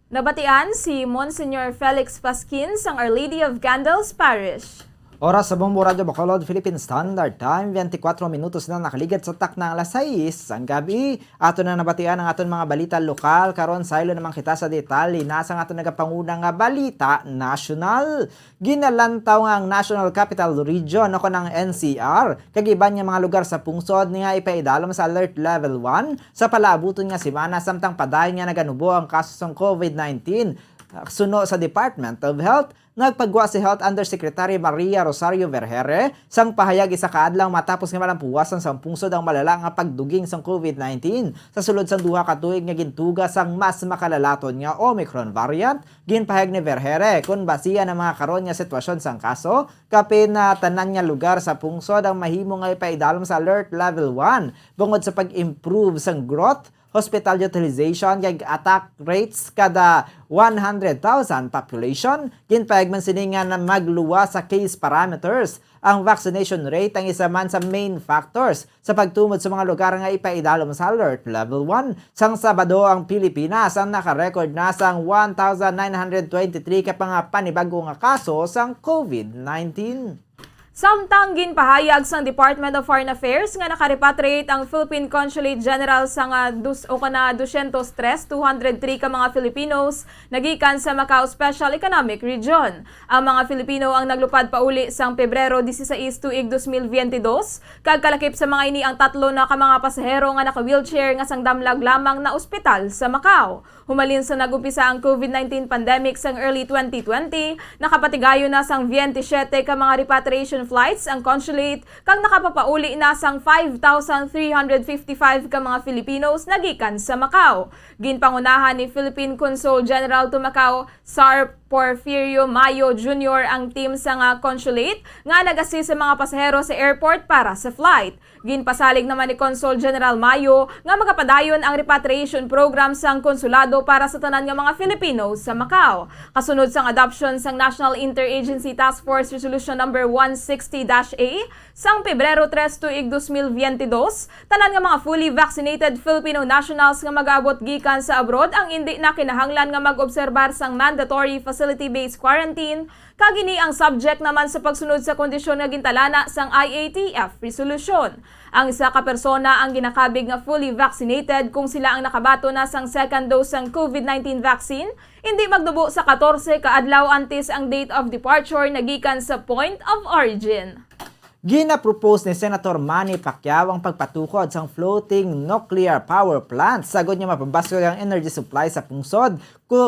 Nabatian si Monsignor Felix Pasquin sang Our Lady of Candles Parish. Oras sa Bombo Radio Bacolod, Philippine Standard Time, 24 minutos na nakaligid sa tak ng alas 6 ang gabi. Ato na nabatian ang aton mga balita lokal. Karon saylo naman kita sa detalye. Nasa nga aton nagapangunang nga balita national. Ginalantaw nga ang National Capital Region ako ng NCR. Kagiban nga mga lugar sa pungsod nga ipaidalom sa Alert Level 1 sa palaabuton nga semana samtang padayon nga naganubo ang kaso ng COVID-19. Suno sa Department of Health, nagpagwa si Health Undersecretary Maria Rosario Vergere sang pahayag isa kaadlaw matapos nga malampuwasan sang pungsod ang malala nga pagduging sang COVID-19 sa sulod sang duha ka tuig nga gintuga sang mas makalalaton nga Omicron variant. Ginpahayag ni Vergere kun basiya ng mga karon nga sitwasyon sang kaso kapin na tanan nga lugar sa pungsod ang mahimo nga ipaidalom sa alert level 1 bungod sa pag-improve sang growth, hospital utilization, kag attack rates kada 100,000 population. Ginpahayag man sini nga na magluwa sa case parameters. Ang vaccination rate ang isa man sa main factors sa pagtumod sa mga lugar nga ipaidalom sa alert level 1. Sang Sabado ang Pilipinas ang nakarecord na sang 1,923 ka mga panibago nga kaso sang COVID-19. Samtang ginpahayag sang Department of Foreign Affairs nga nakarepatriate ang Philippine Consulate General sa nga 203 ka mga Filipinos nagikan sa Macau Special Economic Region. Ang mga Filipino ang naglupad pauli sang Pebrero 16 tuig 2022 kag kalakip sa mga ini ang tatlo na ka mga pasahero nga naka-wheelchair nga sang damlag lamang na ospital sa Macau. Humalin sa nagumpisa ang COVID-19 pandemic sang early 2020, nakapatigayo na sang 27 ka mga repatriation flights ang consulate kag nakapapauli na sang 5,355 ka mga Filipinos nagikan sa Macau. Ginpangunahan ni Philippine Consul General to Macau, Sir Porfirio Mayo Jr. ang team sa nga consulate nga nag-assist sa mga pasahero sa airport para sa flight. Ginpasalig naman ni Consul General Mayo nga magapadayon ang repatriation program sang konsulado para sa tanan nga mga Filipino sa Macau. Kasunod sang adoption sang National Interagency Task Force Resolution number 160-A sang Pebrero 3 tuig 2022, tanan nga mga fully vaccinated Filipino nationals nga mag-abot gikan sa abroad ang hindi na kinahanglan nga mag-obserbar sang mandatory facility-based quarantine, kagini ang subject naman sa pagsunod sa kondisyon nga gintalana sang IATF resolution. Ang isa ka persona ang ginakabig nga fully vaccinated kung sila ang nakabato na sang second dose sang COVID-19 vaccine, hindi magdubo sa 14 ka adlaw antes ang date of departure nagikan sa point of origin. Gina-propose ni Senator Manny Pacquiao ang pagpatukod sang floating nuclear power plant sagod niya mapabasko ang energy supply sa pungsod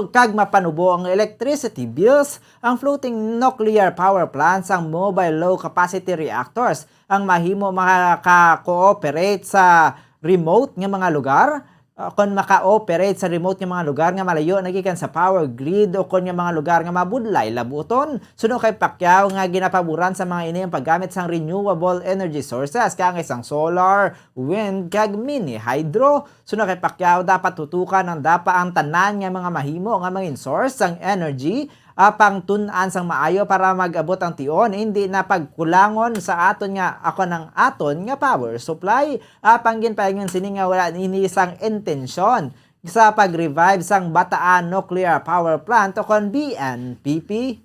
kag mapanubo ang electricity bills. Ang floating nuclear power plants ang mobile low capacity reactors ang mahimo makaka-cooperate sa remote nga mga lugar. Kung maka-operate sa remote nga mga lugar nga malayo nagikan sa power grid o kung nga mga lugar nga mabudlay labuton. Suno kay Pacquiao nga ginapaboran sa mga ini ang paggamit sang renewable energy sources kaya isang solar, wind, kag mini hydro. Suno kay Pacquiao dapat tutukan ang dapa ang tanan nga mga mahimo nga mga source sang energy pang tun-an sang maayo para mag-abot ang tion, hindi na pagkulangon sa aton nga ako ng aton nga power supply. Panggin paingon sini nga wala ini sang intensyon sa pag-revive sang Bataan Nuclear Power Plant o kon BNPP.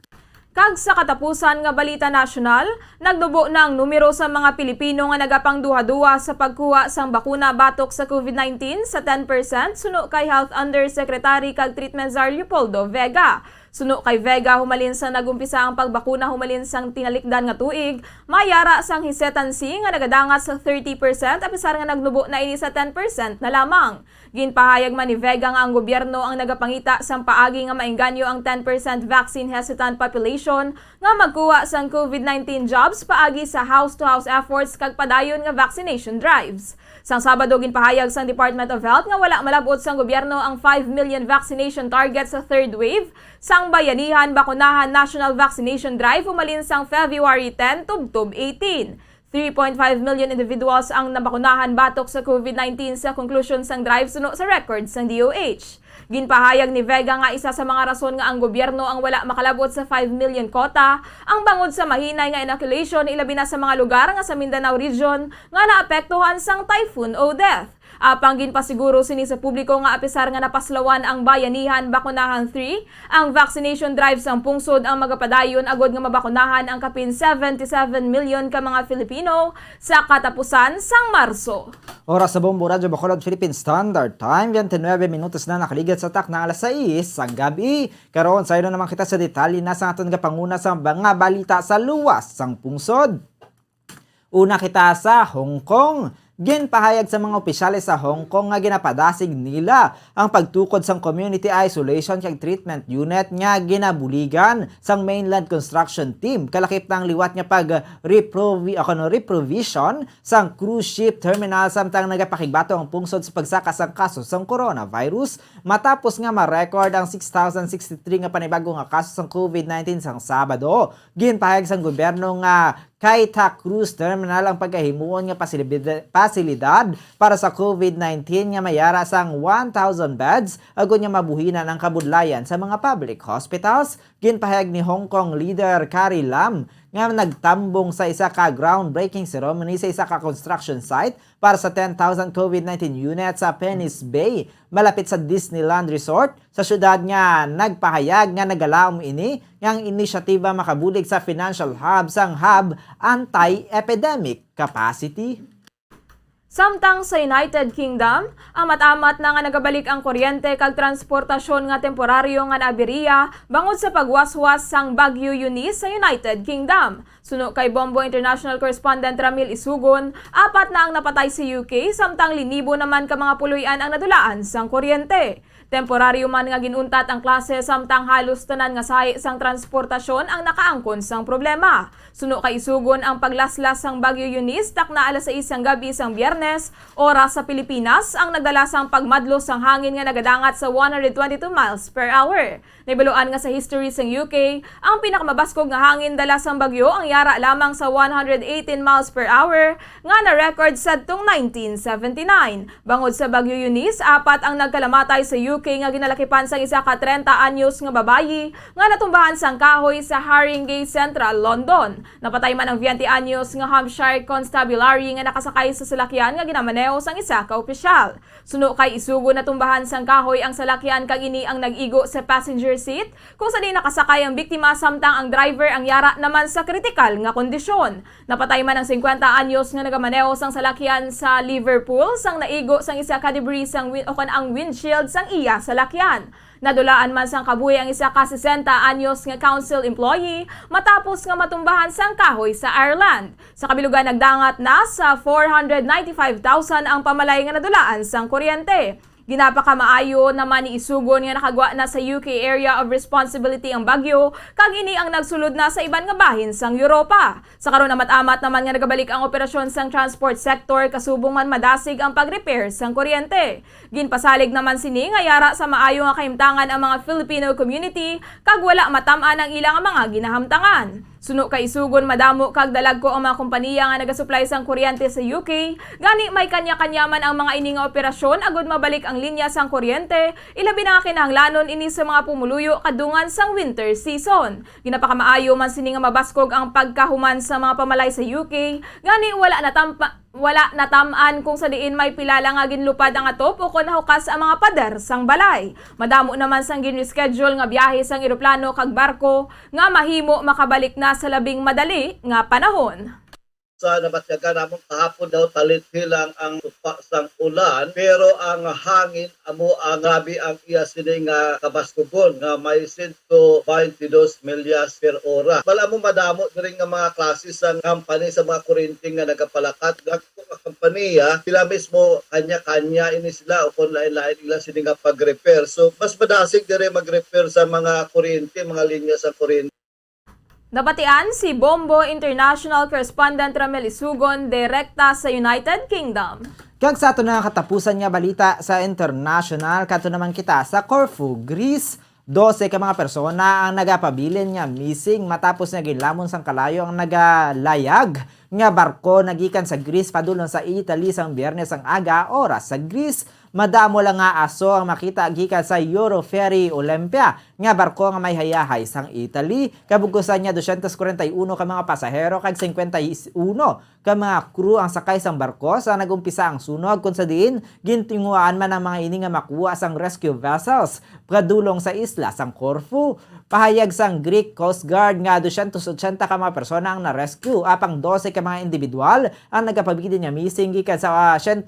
Kag sa katapusan nga balita nasyonal, nagdubo na ang numero sa mga Pilipino nga nagapangduha-duha sa pagkuha sang bakuna batok sa COVID-19 sa 10% suno kay Health Undersecretary kag Treatment Czar Leopoldo Vega. Suno kay Vega, humalin sang nagumpisa ang pagbakuna humalin sang tinalikdan nga tuig, mayara sang hesitancy nga nagadangat sa 30% apisar nga nagnubo na ini sa 10% na lamang. Ginpahayag man ni Vega nga ang gobyerno ang nagapangita sang paagi nga maengganyo ang 10% vaccine hesitant population nga magkuha sang COVID-19 jobs paagi sa house-to-house efforts kag padayon nga vaccination drives. Sang Sabado ginpahayag sang Department of Health nga wala malabot sang gobyerno ang 5 million vaccination target sa third wave sang Bayanihan Bakunahan National Vaccination Drive humalin sang February 10 tubtob 18. 3.5 million individuals ang nabakunahan batok sa COVID-19 sa conclusion sang drive suno sa records sang DOH. Ginpahayag ni Vega nga isa sa mga rason nga ang gobyerno ang wala makalabot sa 5 million quota ang bangod sa mahinay nga inoculation ilabi na sa mga lugar nga sa Mindanao region nga naapektuhan sang Typhoon Odette. Panggin pa siguro sini sa publiko nga apisar nga napaslawan ang Bayanihan Bakunahan 3, ang vaccination drive sang pungsod ang magapadayon agod nga mabakunahan ang kapin 77 million ka mga Filipino sa katapusan sang Marso. Oras sa Bombo Radyo Bacolod Philippine Standard Time, 29 minutos na nakaligat sa tak na alas 6 sang gabi. Karon sa naman kita sa detalye na sa aton kapanguna sa mga balita sa luwas sang pungsod. Una kita sa Hong Kong. Ginpahayag sa mga opisyales sa Hong Kong nga ginapadasig nila ang pagtukod sang community isolation kag treatment unit nga ginabuligan sang mainland construction team kalakip ng liwat nga pag reprovision sang cruise ship terminal samtang nagapakigbato ang pungsod sa pagsaka sang kaso sang coronavirus matapos nga ma-record ang 6,063 nga panibagong nga kaso sang COVID-19 sang Sabado. Ginpahayag sang gobyerno nga Kaita Cruise Terminal ang pagkahimuon nga pasilidad para sa COVID-19 nga mayara sang 1,000 beds agud nga mabuhinan ang kabudlayan sa mga public hospitals. Ginpahayag ni Hong Kong leader Carrie Lam nga nagtambong sa isa ka groundbreaking ceremony sa isa ka construction site para sa 10,000 COVID-19 units sa Penny's Bay malapit sa Disneyland Resort sa syudad nga nagpahayag nga nagalaom ini nga ang inisyatiba makabulig sa financial hub sang hub anti-epidemic capacity. Samtang sa United Kingdom, amat-amat na nga nagabalik ang kuryente kag transportasyon nga temporaryo nga naaberiya bangod sa pagwaswas sang Bagyo Eunice sa United Kingdom. Suno kay Bombo International Correspondent Ramil Isugon, 4 na ang napatay sa UK samtang linibo naman ka mga puluyan ang nadulaan sang kuryente. Temporaryo man nga ginuntat ang klase samtang halos tanan nga sahi sang transportasyon ang nakaangkon sang problema. Suno kay Isugon ang paglaslas sang Bagyo Eunice takna alas 6 ang gabi sang Biyernes, oras sa Pilipinas ang nagdala sang pagmadlo sang hangin nga nagadangat sa 122 miles per hour. Naibaluan nga sa history sang UK, ang pinakamabaskog nga hangin dala sang bagyo ang yara lamang sa 118 miles per hour nga na-record sadtong 1979. Bangod sa Bagyo Eunice, 4 ang nagkalamatay sa UK nga ginalakipan sang isa ka 30 anyos nga babayi nga natumbahan sang kahoy sa Haringey Central, London. Napatay man ang 20 anyos nga Hampshire Constabulary nga nakasakay sa salakyan nga ginamaneho sang isa ka opisyal. Suno kay Isugo natumbahan sang kahoy ang salakyan kag ini ang nag-igo sa passenger seat kung sa di nakasakay ang biktima samtang ang driver ang yara naman sa kritikal nga kondisyon. Napatay man ang 50 anyos nga nagamaneho sang salakyan sa Liverpool sang naigo sang isa ka debris sang ang windshield sang iya salakyan. Nadulaan man sang kabuhi ang isa ka 60 anyos nga council employee matapos nga matumbahan sang kahoy sa Ireland. Sa kabilugan nagdangat na sa 495,000 ang pamalay nga nadulaan sang kuryente. Ginapakamaayo naman ni Isugon nga nakagwa na sa UK Area of Responsibility ang bagyo, kag ini ang nagsulod na sa iban nga bahin sang Europa. Sa karon amat-amat naman nga nagabalik ang operasyon sang transport sector kasubong man madasig ang pag-repair sang kuryente. Ginpasalig naman sini nga yara sa maayo nga kahimtangan ang mga Filipino community kag wala matam-an ang ilang mga ginahamtangan. Suno kay Isugon madamo kag dalagko ang mga kompanya nga nagasupply sang kuryente sa UK, gani may kanya-kanya man ang mga ini nga operasyon agud mabalik ang linya sang kuryente, ilabi na nga kinahanglanon ini sa mga pumuluyo kadungan sang winter season. Ginapakamaayo man sini nga mabaskog ang pagkahuman sa mga pamalay sa UK, gani wala natam-an kung sa diin may pilala nga ginlupad ang atop o kung nahukas ang mga pader sang balay. Madamo naman sang gin-reschedule nga biyahe sang eroplano kag barko nga mahimo makabalik na sa labing madali nga panahon. Sa nabatyagan namong kahapon daw talit hilang ang tupa sang ulan pero ang hangin amo ang grabe ang iya sini nga kabaskugon nga may 122 milyas per ora. Bala mo madamo diri nga mga klase sang company sa mga kuryente nga nagapalakat. Dagko nga kompanya sila mismo kanya-kanya ini sila o kung lain-lain ila sini nga pag-repair. So mas madasig diri mag-repair sa mga kuryente, mga linya sa kuryente. Napatian si Bombo International Correspondent Ramil Isugon direkta sa United Kingdom. Kag sa ato na katapusan nga balita sa international, kato naman kita sa Corfu, Greece. 12 ka mga persona ang nagapabilin nga missing matapos nga ginlamon sang kalayo ang nagalayag nga barko nagikan sa Greece padulong sa Italy sang Biyernes ang aga oras sa Greece. Madamo lang nga aso ang makita gikan sa Euroferry Olympia nga barko nga may hayahay sang Italy. Kabugusan niya 241 ka mga pasahero kag 51 ka mga crew ang sakay sang barko sa nagumpisa ang sunog kun sa diin gintinguan man ang mga ini nga makuha sang rescue vessels padulong sa isla sang Corfu. Pahayag sang Greek Coast Guard nga 280 ka mga persona ang na-rescue apang 12 ka mga individual ang nagapabilin nga missing gikan sa 183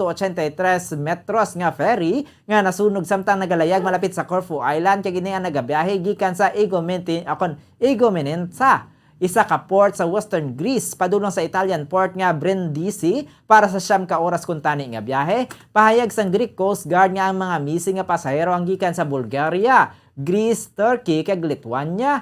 metros nga ferry nga nasunog samtang nagalayag malapit sa Corfu Island kay gini ang nagabiyahe gikan sa Igoumenitsa. isa ka port sa Western Greece padulong sa Italian port nga Brindisi para sa 9 ka oras kuntani nga biyahe. Pahayag sang Greek Coast Guard nga ang mga missing nga pasahero ang gikan sa Bulgaria, Greece, Turkey kag Lithuania.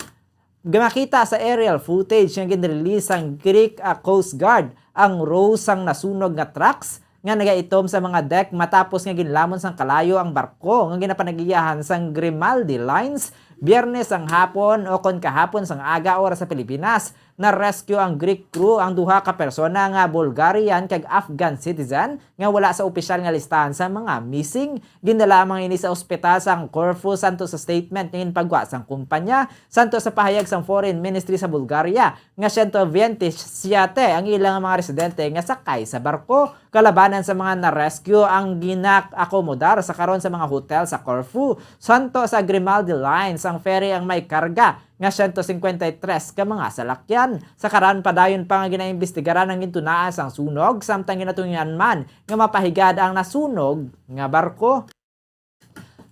Makita sa aerial footage nga ginrelease ang Greek Coast Guard ang row sang nasunog nga trucks nga nagaitom sa mga deck matapos nga ginlamon sang kalayo ang barko nga ginapanagiyahan sang Grimaldi Lines Biyernes ang hapon o kon kahapon sang aga oras sa Pilipinas. Na-rescue ang Greek crew ang 2 ka persona nga Bulgarian kag Afghan citizen nga wala sa opisyal nga listahan sa mga missing. Ginala mga ini sa ospital sang Corfu santo sa statement nga pagwa sang kumpanya santo sa pahayag sang Foreign Ministry sa Bulgaria nga 127 ang ilang mga residente nga sakay sa barko. Kalabanan sa mga na-rescue ang ginak-akomodar sa karon sa mga hotel sa Corfu. Santo sa Grimaldi Lines ang ferry ang may karga nga 153 ka mga salakyan. Sa karan padayon pa nga ginaimbestigaran ang gintunaan sang sunog samtang ginatungyan man nga mapahigad ang nasunog nga barko.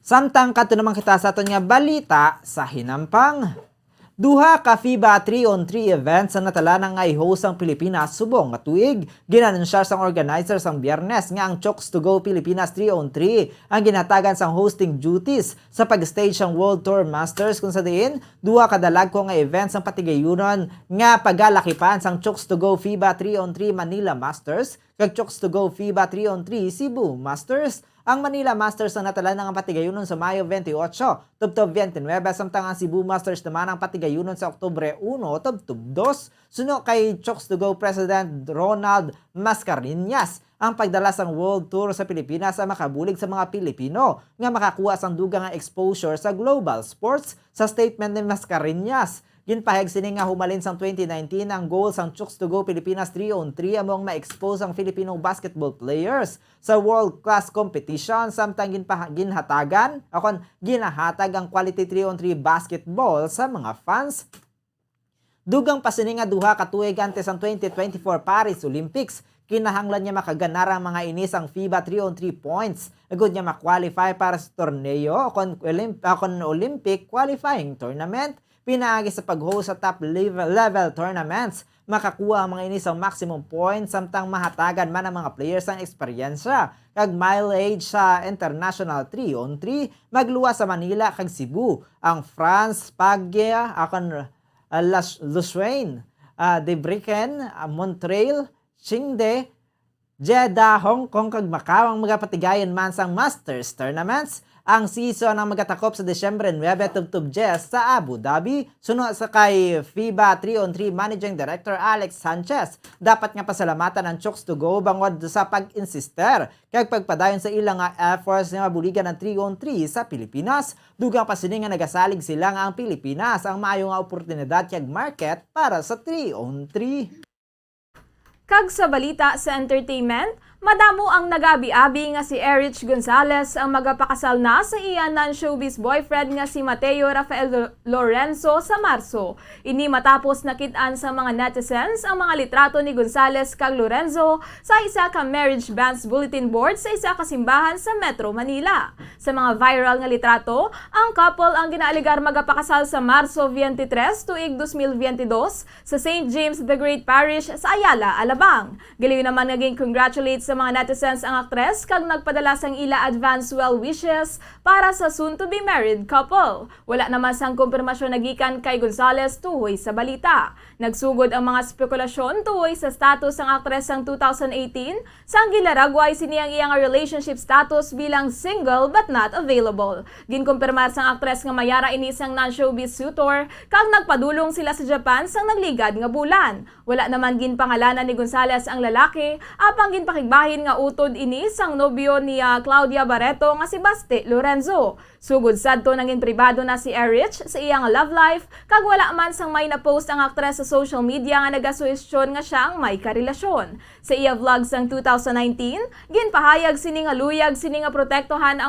Samtang kadto naman kita sa aton nga balita sa hinampang. 2 ka FIBA 3-on-3 events ang natala nga i-host ang Pilipinas subong nga tuig. Ginanunsar sang organizer sang Biyernes nga ang Chokes to Go Pilipinas 3-on-3 ang ginatagan sang hosting duties sa pag-stage sang World Tour Masters kung sa diin 2 ka dalagko nga events ang patigayunon nga pagalakipan sang Chokes to Go FIBA 3-on-3 Manila Masters kag Chokes to Go FIBA 3-on-3 Cebu Masters. Ang Manila Masters ang natala ng patigayunon sa Mayo 28, tubtob 29, samtang ang Cebu Masters naman ang patigayunon sa Oktubre 1, tubtob 2. Suno kay Chokes to Go President Ronald Mascareñas ang pagdala sang World Tour sa Pilipinas ang makabulig sa mga Pilipino nga makakuha sang dugang nga exposure sa global sports. Sa statement ni Mascareñas, ginpahayag sini nga humalin sang 2019 ang goal sang Chokes to Go Pilipinas 3-on-3 among ma-expose ang Filipino basketball players sa world-class competition samtang ginhatag ang quality 3-on-3 basketball sa mga fans. Dugang pa sini nga 2 ka tuig antes ang 2024 Paris Olympics. Kinahanglan niya makaganara ang mga inis ang FIBA 3-on-3 points. Agad niya makwalify para sa torneo o Olympic qualifying tournament. Pinaagi sa pag-host sa top level tournaments, makakuha ang mga inis ang maximum points samtang mahatagan man ang mga players ang eksperyensya kag mileage sa international 3-on-3 magluwa sa Manila kag Cebu. Ang France, Paglia, Lausanne, Debrecen, Montreal, Qingde, Jeddah, Hong Kong kag Macau ang magapatigayon man sang Masters tournaments. Ang season ang magatakop sa Desyembre 9 tubtob 10 sa Abu Dhabi. Sunod sa kay FIBA 3-on-3 Managing Director Alex Sanchez, dapat nga pasalamatan ang Chokes to Go bangod sa pag-insister kag pagpadayon sa ilang efforts nga mabuligan ng 3-on-3 sa Pilipinas. Dugang pa sini nga nagasalig sila nga ang Pilipinas ang maayo nga oportunidad kag market para sa 3-on-3. Kag sa balita sa entertainment, madamo ang nagabi-abi nga si Erich Gonzalez ang magapakasal na sa iya non-showbiz boyfriend nga si Mateo Rafael Lorenzo sa Marso. Ini matapos nakitaan sa mga netizens ang mga litrato ni Gonzalez kag Lorenzo sa isa ka marriage bands bulletin board sa isa ka simbahan sa Metro Manila. Sa mga viral nga litrato, ang couple ang ginaaligar magapakasal sa Marso 23 tuig 2022 sa St. James the Great Parish sa Ayala, Alabang. Giliw naman naging congratulate sa mga netizens ang aktres kag nagpadala sang ila advance well wishes para sa soon-to-be married couple. Wala naman sang kumpirmasyon nagikan kay Gonzalez tuhoy sa balita. Nagsugod ang mga spekulasyon tuhoy sa status ng aktres sang 2018 sang gilaragway siniyang iyang relationship status bilang single but not available. Ginkumpirmar sang aktres nga mayara ini sang non-showbiz suitor kag nagpadulong sila sa Japan sang nagligad nga bulan. Wala naman ginpangalanan ni Gonzalez ang lalaki apang ginpakigbahin nga utod ini sang nobyo ni Claudia Barreto nga si Baste Lorenzo. Sugod sadto naging pribado na si Erich sa iyang love life kag wala man sang may na-post ang aktres sa social media nga nagasuhestyon nga siya ang may karelasyon. Sa iya vlog sang 2019, ginpahayag sini nga luyag sini nga protektahan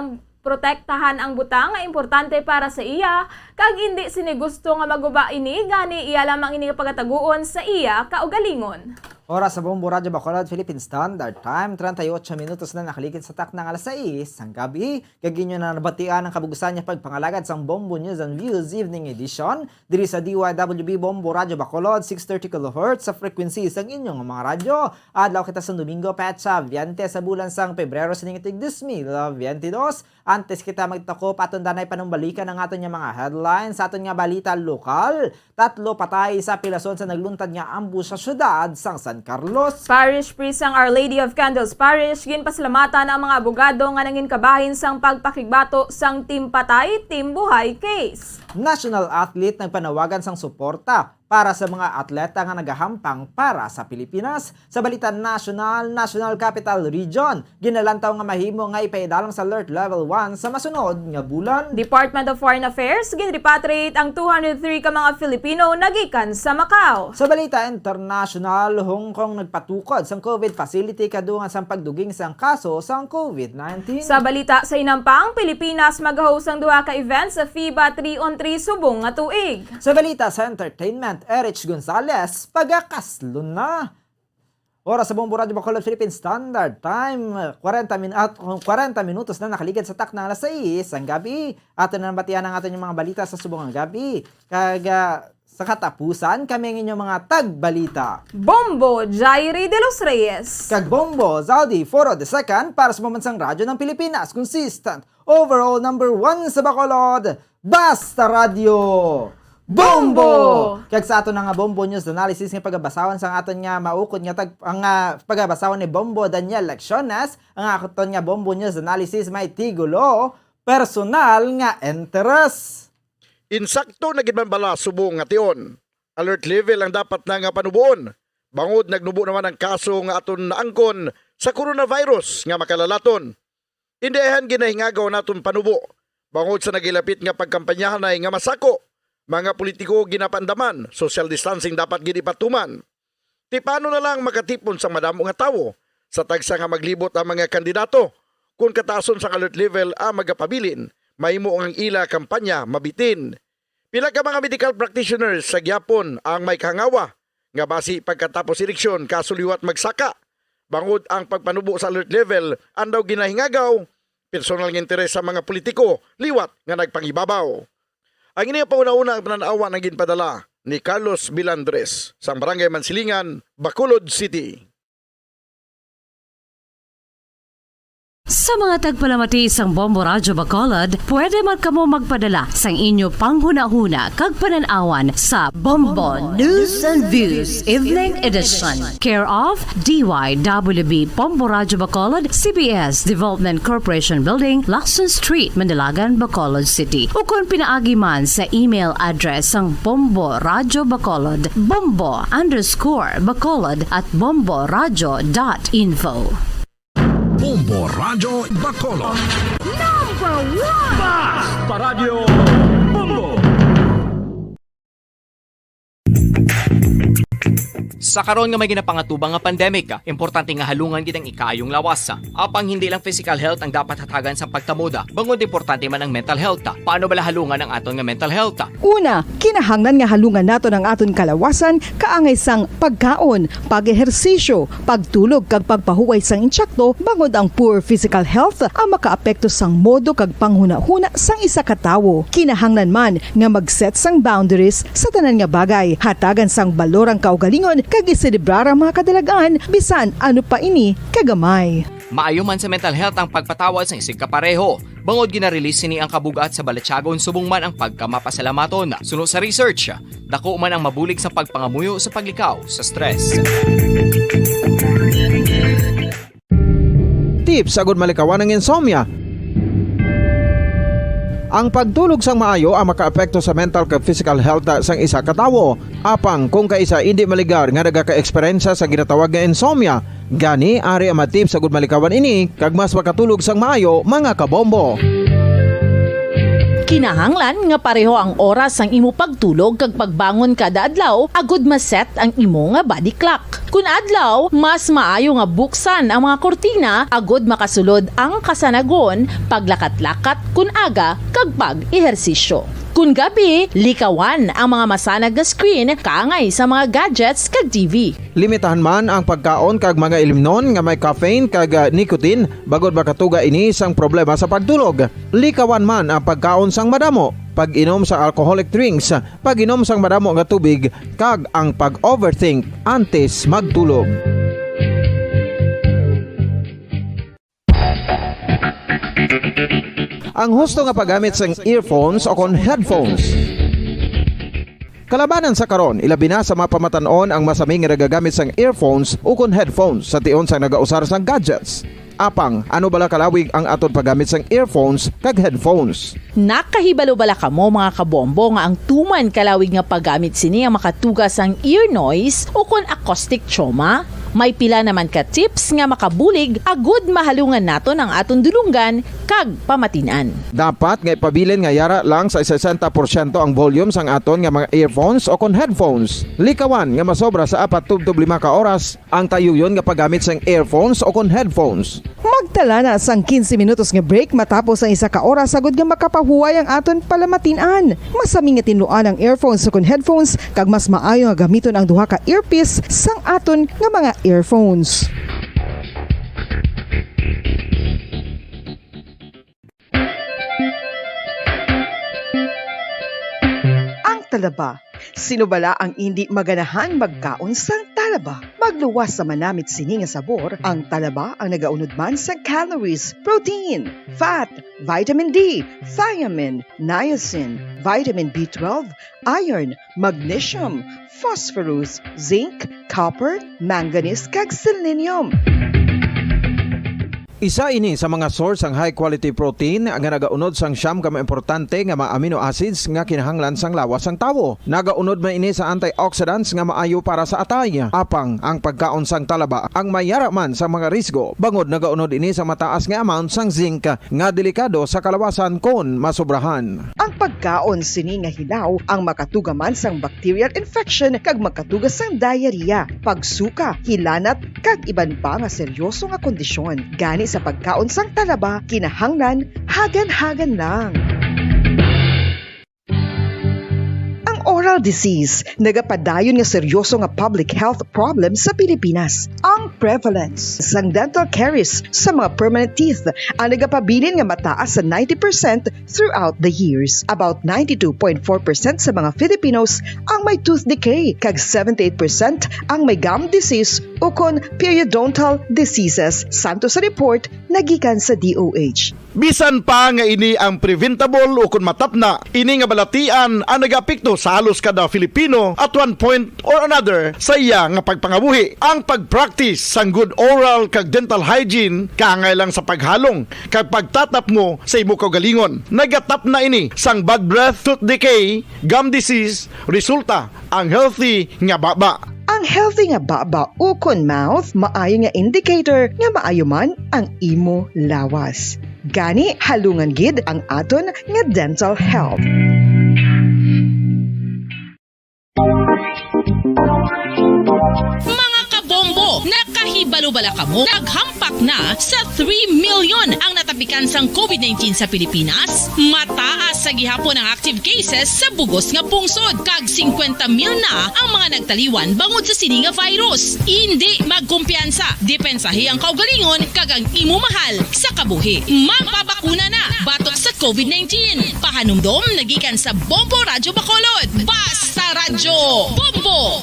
ang butang nga importante para sa iya kag hindi sini gusto nga maguba ini gani iya lamang ini pagataguon sa iya kaugalingon. Oras sa Bombo Radyo Bacolod, Philippine Standard Time, 38 minutos na nakaligid sa tak ng alas 6 ang gabi. Kaginyo na nabatian ang kabugusan niya pagpangalagad sa Bombo News and Views Evening Edition. Diri sa DYWB Bombo Radyo Bacolod, 630 kHz sa frequency sa inyong mga radyo. Adlaw kita sa Domingo, Petsa, 20 sa bulan sang Pebrero sa ningitig 2022. Antes kita magtakop aton danay panumbalikan ang aton nga mga headlines sa aton nga balita lokal. 3 patay sa pilason sa nagluntad nga ambush sa syudad sang San Carlos. Parish Priest ang Our Lady of Candles Parish ginpasalamatan ang mga abogado nga nangin kabahin sang pagpakigbato sang Team Patay, Team Buhay case. National athlete nagpanawagan sang suporta para sa mga atleta nga nagahampang para sa Pilipinas. Sa balita National Capital Region, ginalantaw nga mahimo nga ipaidalang sa Alert Level 1 sa masunod nga bulan. Department of Foreign Affairs ginrepatriate ang 203 ka mga Filipino nagikan sa Macau. Sa balita international, Hong Kong nagpatukod sang COVID facility kadungan sang pagduging sang kaso sang COVID-19. Sa balita sa Inampang, Pilipinas mag-host ang duha ka events sa FIBA 3-on-3 subong nga tuig. Sa balita sa entertainment, Erich Gonzalez pagakaslon na. Oras sa Bombo Radyo Bacolod, Philippine Standard Time, 40 minutos na nakaligid sa tak ng alas 6 ang gabi. Ato na nabatian ang ato yung mga balita sa subong ang gabi. Sa katapusan, kami ang inyong mga tagbalita. Bombo Jairi de los Reyes. Kag Bombo Zaldi Foro II para sa Pambansang Radyo ng Pilipinas. Consistent, overall number 1 sa Bacolod. Basta Radio! Bombo! Kag sa ato nga Bombo News Analysis nga pagabasawan sang aton nga maukod nga ang pagabasawan ni Bombo Daniel Lecciones, ang aton nga Bombo News Analysis may tigulo, personal nga interest. Insakto na gid man bala subong nga tion. Alert level ang dapat na nga panubuon. Bangod nagnubo naman ang kaso nga aton naangkon sa coronavirus nga makalalaton. Indihan ginahingagaw naton panubo. Bangod sa nagilapit nga pagkampanyahan ay nga masako. Mga politiko ginapandaman, social distancing dapat ginipatuman. Ti paano na lang makatipon sa madamo nga tawo sa tagsa nga maglibot ang mga kandidato. Kung katason sa alert level ang magapabilin, mahimo ang ila kampanya mabitin. Pila ka mga medical practitioners sa gyapon ang may kahangawa nga basi pagkatapos eleksyon kasuliwat magsaka. Bangod ang pagpanubo sa alert level, andaw ginahingagaw, personal nga interes sa mga politiko, liwat nga nagpangibabaw. Ang ini pauna-una ang pananawa ng ginpadala ni Carlos Bilandres sa Barangay Mansilingan, Bacolod City. Sa mga tagpalamati sang Bombo Radyo Bacolod, pwede man kamo magpadala sang inyo panghuna-huna kag pananawan sa Bombo News and Views Evening Edition. Care of DYWB Bombo Radyo Bacolod, CBS Development Corporation Building, Lacson Street, Mandalagan, Bacolod City. O kung pinaagi man sa email address sang Bombo Radyo Bacolod, bombo_bacolod@bomboradyo.info. Bombo Radyo Bacolod. Number 1! Basta Radio Bombo! Sa karon nga may ginapangatubang nga pandemic, importante nga halungan gid ang ikayong lawas. Apang hindi lang physical health ang dapat hatagan sa pagtamuda, bangod importante man ang mental health. Paano bala halungan ang aton nga mental health? Una, kinahanglan nga halungan nato ang aton kalawasan kaangay sang pagkaon, pag-ehersisyo, pagtulog kag pagpahuway sang insyakto, bangod ang poor physical health ang makaapekto sang modo kag panghuna-huna sang isa ka tawo. Kinahanglan man nga mag-set sang boundaries sa tanan nga bagay, hatagan sang balorang kaugalingon kag iselebrar ang mga kadalagaan bisan ano pa ini kagamay. Maayo man sa mental health ang pagpatawad sa isig kapareho. Bangod ginarelease ni ang kabugat sa Balatsyagon subong man ang pagkamapasalamaton. Sunod sa research, dako man ang mabulig sa pagpangamuyo sa paglikaw sa stress. Tips agud malikawan ng insomnia. Ang pagtulog sang maayo ang makaapekto sa mental kag physical health sang isa ka tawo. Apang kung kaisa hindi maligar nga nagaka-eksperyensya sa ginatawag nga insomnia, gani ari ang tips agud malikawan ini kag mas makatulog sang maayo mga kabombo. Kinahanglan nga pareho ang oras ang imo pagtulog kag pagbangon kada adlaw agud maset ang imo nga body clock. Kun adlaw, mas maayo nga buksan ang mga kortina agud makasulod ang kasanagon, paglakat-lakat kun aga kag pag-ehersisyo. Kun gabi, likawan ang mga masanag na screen kaangay sa mga gadgets kag TV. Limitahan man ang pagkaon kag mga ilimnon nga may caffeine kag nicotine bagod makatuga ini sang problema sa pagtulog. Likawan man ang pagkaon sang madamo, pag-inom sa alcoholic drinks, pag-inom sang madamo nga tubig kag ang pag-overthink antes magtulog. Ang husto nga paggamit sang earphones o kon headphones. Kalabanan sa karon, ilabi na sa mapamatanon ang masaming nga nagagamit sang earphones o kon headphones sa tion sang nagausar sang gadgets. Apang, ano bala kalawig ang aton paggamit sang earphones kag headphones? Nakahibalo bala kamo mga kabombo nga ang tuman kalawig nga paggamit sini ang makatugas ang ear noise o kon acoustic trauma? May pila naman ka tips nga makabulig agud mahalungan naton ang aton dulunggan kag pamatinan. Dapat nga ipabilin nga yara lang sa 60% ang volume sang aton nga mga earphones o kon headphones. Likawan nga masobra sa 4-5 ka oras ang tayuyon nga paggamit sang earphones o kon headphones. Magtala na sang 15 minutos nga break matapos ang 1 ka oras sagod nga makapahuway ang aton palamatinan. Masami nga tinluan ang earphones o kon headphones kag mas maayo nga gamiton ang duha ka earpiece sang aton nga mga earphones. Ang talaba. Sino bala ang hindi maganahan magkaon sang talaba? Magluwas sa manamit sini nga sabor, ang talaba ang nagaunod man sa calories, protein, fat, vitamin D, thiamine, niacin, vitamin B12, iron, magnesium, phosphorus, zinc, copper, manganese kag selenium. Isa ini sa mga source ang high quality protein nga nagaunod sang siyam ka importante nga mga amino acids nga kinahanglan sang lawas sang tawo. Nagaunod man ini sa antioxidants nga maayo para sa atay. Apang ang pagkaon sang talaba ang mayara man sa mga risgo. Bangod nagaunod ini sa mataas nga amount sang zinc nga delikado sa kalawasan kon masobrahan. Ang pagkaon sini nga hilaw ang makatugaman sang bacterial infection kag makatuga sang diarrhea, pagsuka, hilanat kag iban pa nga seryoso nga kondisyon. Gani sa pagkaon sang talaba, kinahanglan hagan-hagan lang. Oral disease, nagapadayon nga seryoso nga public health problem sa Pilipinas. Ang prevalence sang dental caries sa mga permanent teeth ang nagapabilin nga mataas sa 90% throughout the years. About 92.4% sa mga Filipinos ang may tooth decay, kag 78% ang may gum disease o kon periodontal diseases. Santo sa report nagikan sa DOH. Bisan pa nga ini ang preventable o kung matapna, ini nga balatian ang nagapikto sa halos kada Filipino at one point or another sa iya nga pagpangabuhi. Ang pagpractice sang good oral kag dental hygiene kaangay lang sa paghalong kag pagtatap mo sa imo kaugalingon. Nagatap na ini sang bad breath, tooth decay, gum disease, resulta ang healthy nga baba. Ang healthy nga baba o kon mouth, maayo nga indicator nga maayo man ang imo lawas. Gani halungan gid ang aton nga dental health. Mga kabombo, nakahibalo bala kamo? Naghampak na sa 3 million ang natapikan sang COVID-19 sa Pilipinas. Mataas sa gihapon ang active cases sa bugos nga pungsod. Kag 50 mil na ang mga nagtaliwan bangod sa sini nga virus. Hindi magkumpiyansa. Depensahi ang kaugalingon kag ang imo mahal sa kabuhi. Magpabakuna na batok sa COVID-19. Pahanumdom nagikan sa Bombo Radyo Bacolod. Basta Radyo Bombo!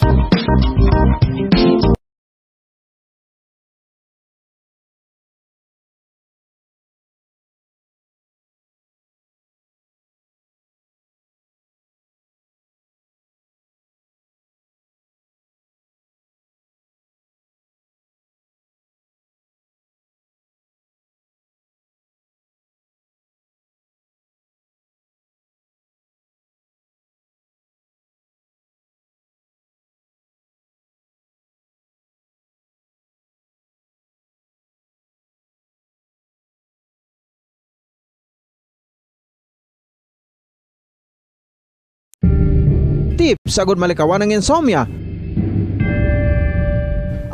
Tips sagud malikawan ng insomnia.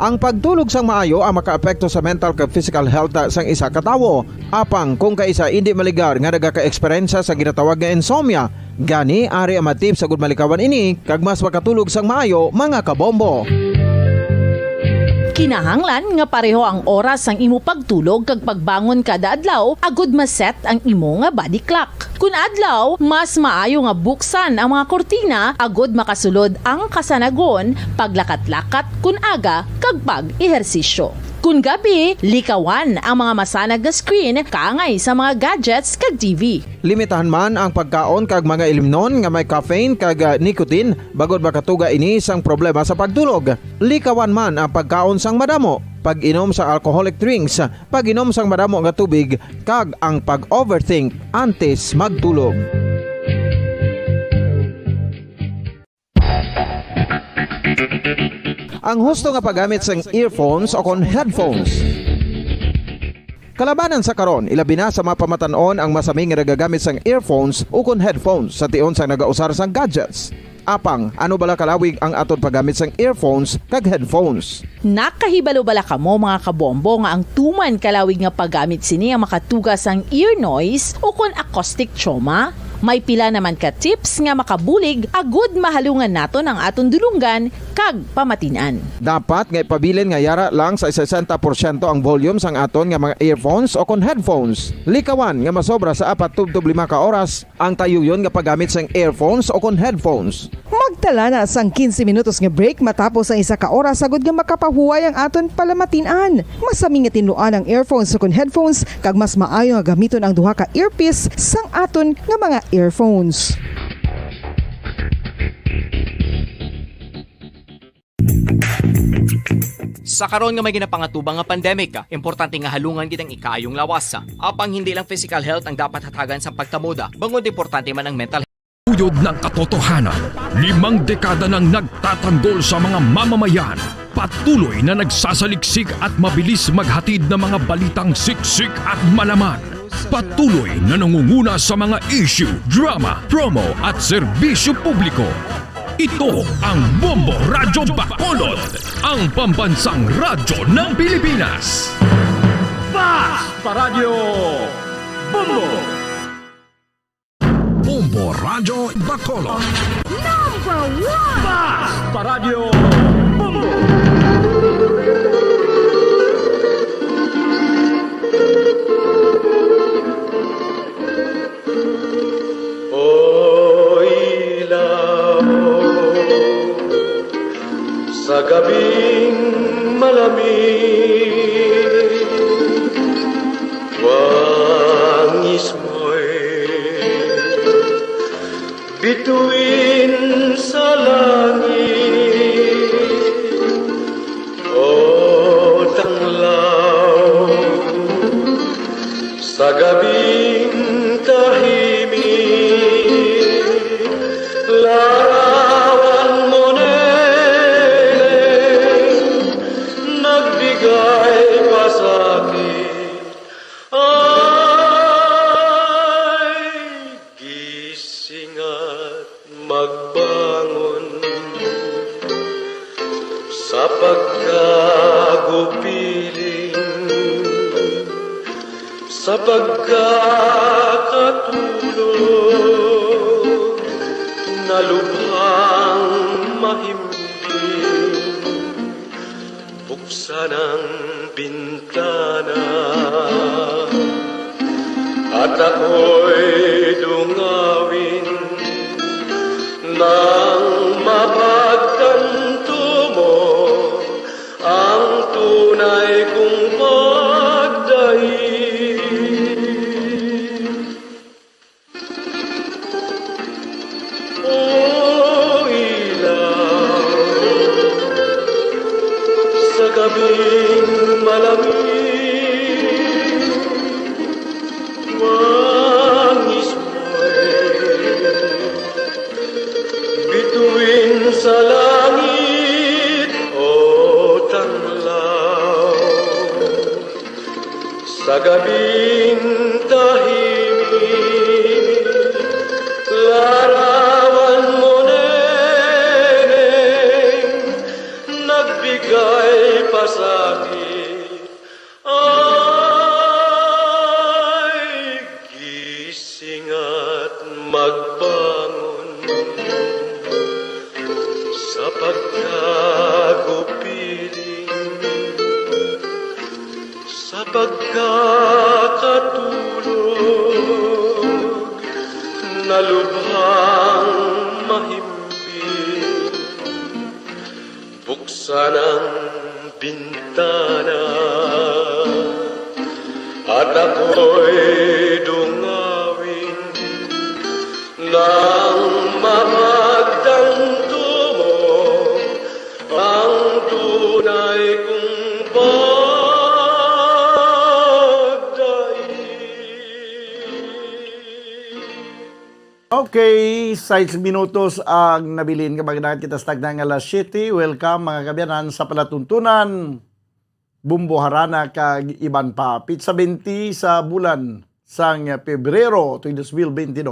Ang pagtulog sang maayo ang makaapekto sa mental kag physical health sang isa ka tawo. Apang kung kaisa hindi maligar nga nagaka-eksperyensya sa ginatawag nga insomnia, gani ari ang matip sa gud malikawan ini kag mas makatulog sang maayo mga kabombo. Kinahanglan nga pareho ang oras ang imo pagtulog kag pagbangon kada adlaw agud maset ang imo nga body clock. Kun adlaw, mas maayo nga buksan ang mga kortina agud makasulod ang kasanagon, paglakat-lakat kun aga kag pag-ehersisyo. Kun gabi, likawan ang mga masanag nga screen kaangay sa mga gadgets kag TV. Limitahan man ang pagkaon kag mga ilimnon nga may caffeine kag nicotine bagod makatuga ini sang problema sa pagtulog. Likawan man ang pagkaon sang madamo, pag-inom sa alcoholic drinks, pag-inom sang madamo nga tubig kag ang pag-overthink antes magtulog. Ang husto nga paggamit sang earphones o kon headphones. Kalabanan sa karon, ilabi na sa mga pamatanon ang masami nga nagagamit sang earphones o kon headphones sa tion sang nagausar sang gadgets. Apang, ano bala kalawig ang aton paggamit sang earphones kag headphones? Nakahibalo bala kamo mga kabombo nga ang tuman kalawig nga paggamit sini ang makatugas ang ear noise o kon acoustic trauma? May pila naman ka tips nga makabulig agud mahalungan naton ang aton dulunggan kag pamatinan. Dapat nga ipabilin nga yara lang sa 60% ang volume sang aton nga mga earphones o kon headphones. Likawan nga masobra sa 4 to 5 ka oras ang tayuyon nga paggamit sang earphones o kon headphones. Magtala na sang 15 minutos nga break matapos ang isa ka oras sagud nga makapahuway ang aton palamatinan. Masami nga tinluan ang earphones o kon headphones kag mas maayo nga gamiton ang duha ka earpiece sang aton nga mga earphones. Sa karon nga may ginapangatubang nga pandemic, importante nga halungan kitang ikayong lawas. Apang hindi lang physical health ang dapat hatagan sa pagtamuda, bangod importante man ang mental health. Uyod ng katotohanan, 5 dekada nang nagtatanggol sa mga mamamayan. Patuloy na nagsasaliksik at mabilis maghatid ng mga balitang siksik at malaman. Patuloy na nangunguna sa mga issue, drama, promo at serbisyo publiko. Ito ang Bombo Radyo Bacolod, ang pambansang radyo ng Pilipinas. Basta Radio Bombo! Bombo Radyo Bacolod. Number 1! Basta Radio Bombo! Sa gabing malamig, wangis mo'y bituin sa langit. O tanglaw sa gabing tahimik, larawan mo nagbigay pa sa akin ay gising at magbangon sa pagkagupiling, sa pagkakatulog na lubhang mahimbing. Buksan ang bintana at ako'y dungawin nang mapagtanto mo ang tunay kong pagdaig. O ilaw sa gabing malamig, wangis mo'y bituin sa langit. O tanglaw sa gabing tahimik, larawan mo nagbigay pa pagkakatulog na lubhang mahimbing. Buksan ang bintana at ako'y dungawin ng magdanto mo ang tunay kong Okay, 6 minutos ang nabilin kapag kita sa tagna nga alas 7. Welcome mga kabyanan sa palatuntunan. Bumbo Harana kag iban pa. Pizza 20 sa bulan sang Pebrero 2022.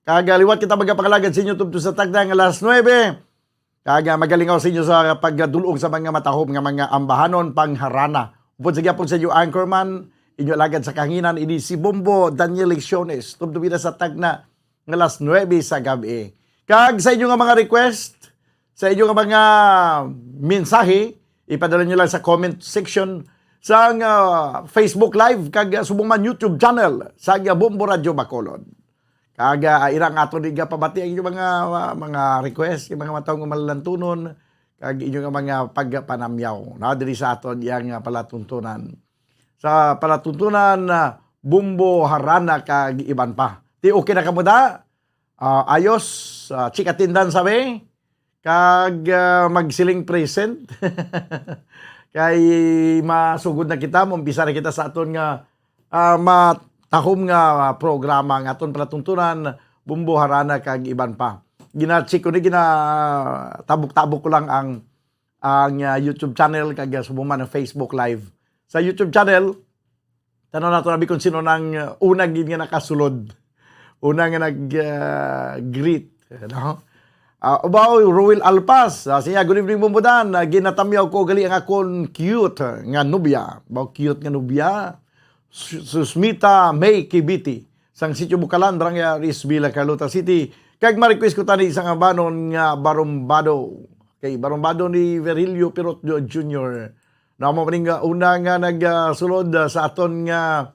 Kagaliwat kita magpakalagad sa inyo tubto sa tagna nga alas 9. Kaga magalingaw sa inyo sa pagdulog sa mga matahom nga mga ambahanon pang Harana. Upod sa gyapon sa inyo anchorman, inyo alagad sa kanginan ini si Bombo Daniel Lecciones. Tubto bida sa tagna ng alas 9 sa gabi. Kag sa inyo nga mga request, sa inyo nga mga mensahe, ipadala nyo lang sa comment section sa Facebook Live kag subong man YouTube channel sa Bombo Radio Bacolod. Kag irang ato ni pabati ang inyong mga request, yung mga matawang malalantunon, kag inyong mga pagpanamyaw. Na diri sa aton yang palatuntunan. Sa palatuntunan Bumbo Harana kag iban pa. Ti okay na kamuda? Ayos, chikatindan sabi, kag magsiling present. Kay masugod na kita, mumpisa na kita sa aton nga matahom nga programa nga aton palatuntunan Bumbo Harana kag iban pa. Gina-check ko ni tabok-tabok ko lang ang YouTube channel kag subuman ng Facebook Live. Sa YouTube channel, tanaw nato nabi kung sino nang unang nga nakasulod. Una nga nag-greet. No? Ubaw, Ruel Alpas. Siya, good evening, Bumbudan. Ginatamyaw ko gali ang akon cute nga nubya. Ubaw, cute nga nubya. Susmita May Kibiti. Sang sityo Bukalan, Barangay Risbila, Carlota City. Kag ma-request ko tani isang abanon nga Barumbado. Kay Barumbado ni Verilio Pirot Jr. Na mo maning una nga nagsulod sa aton nga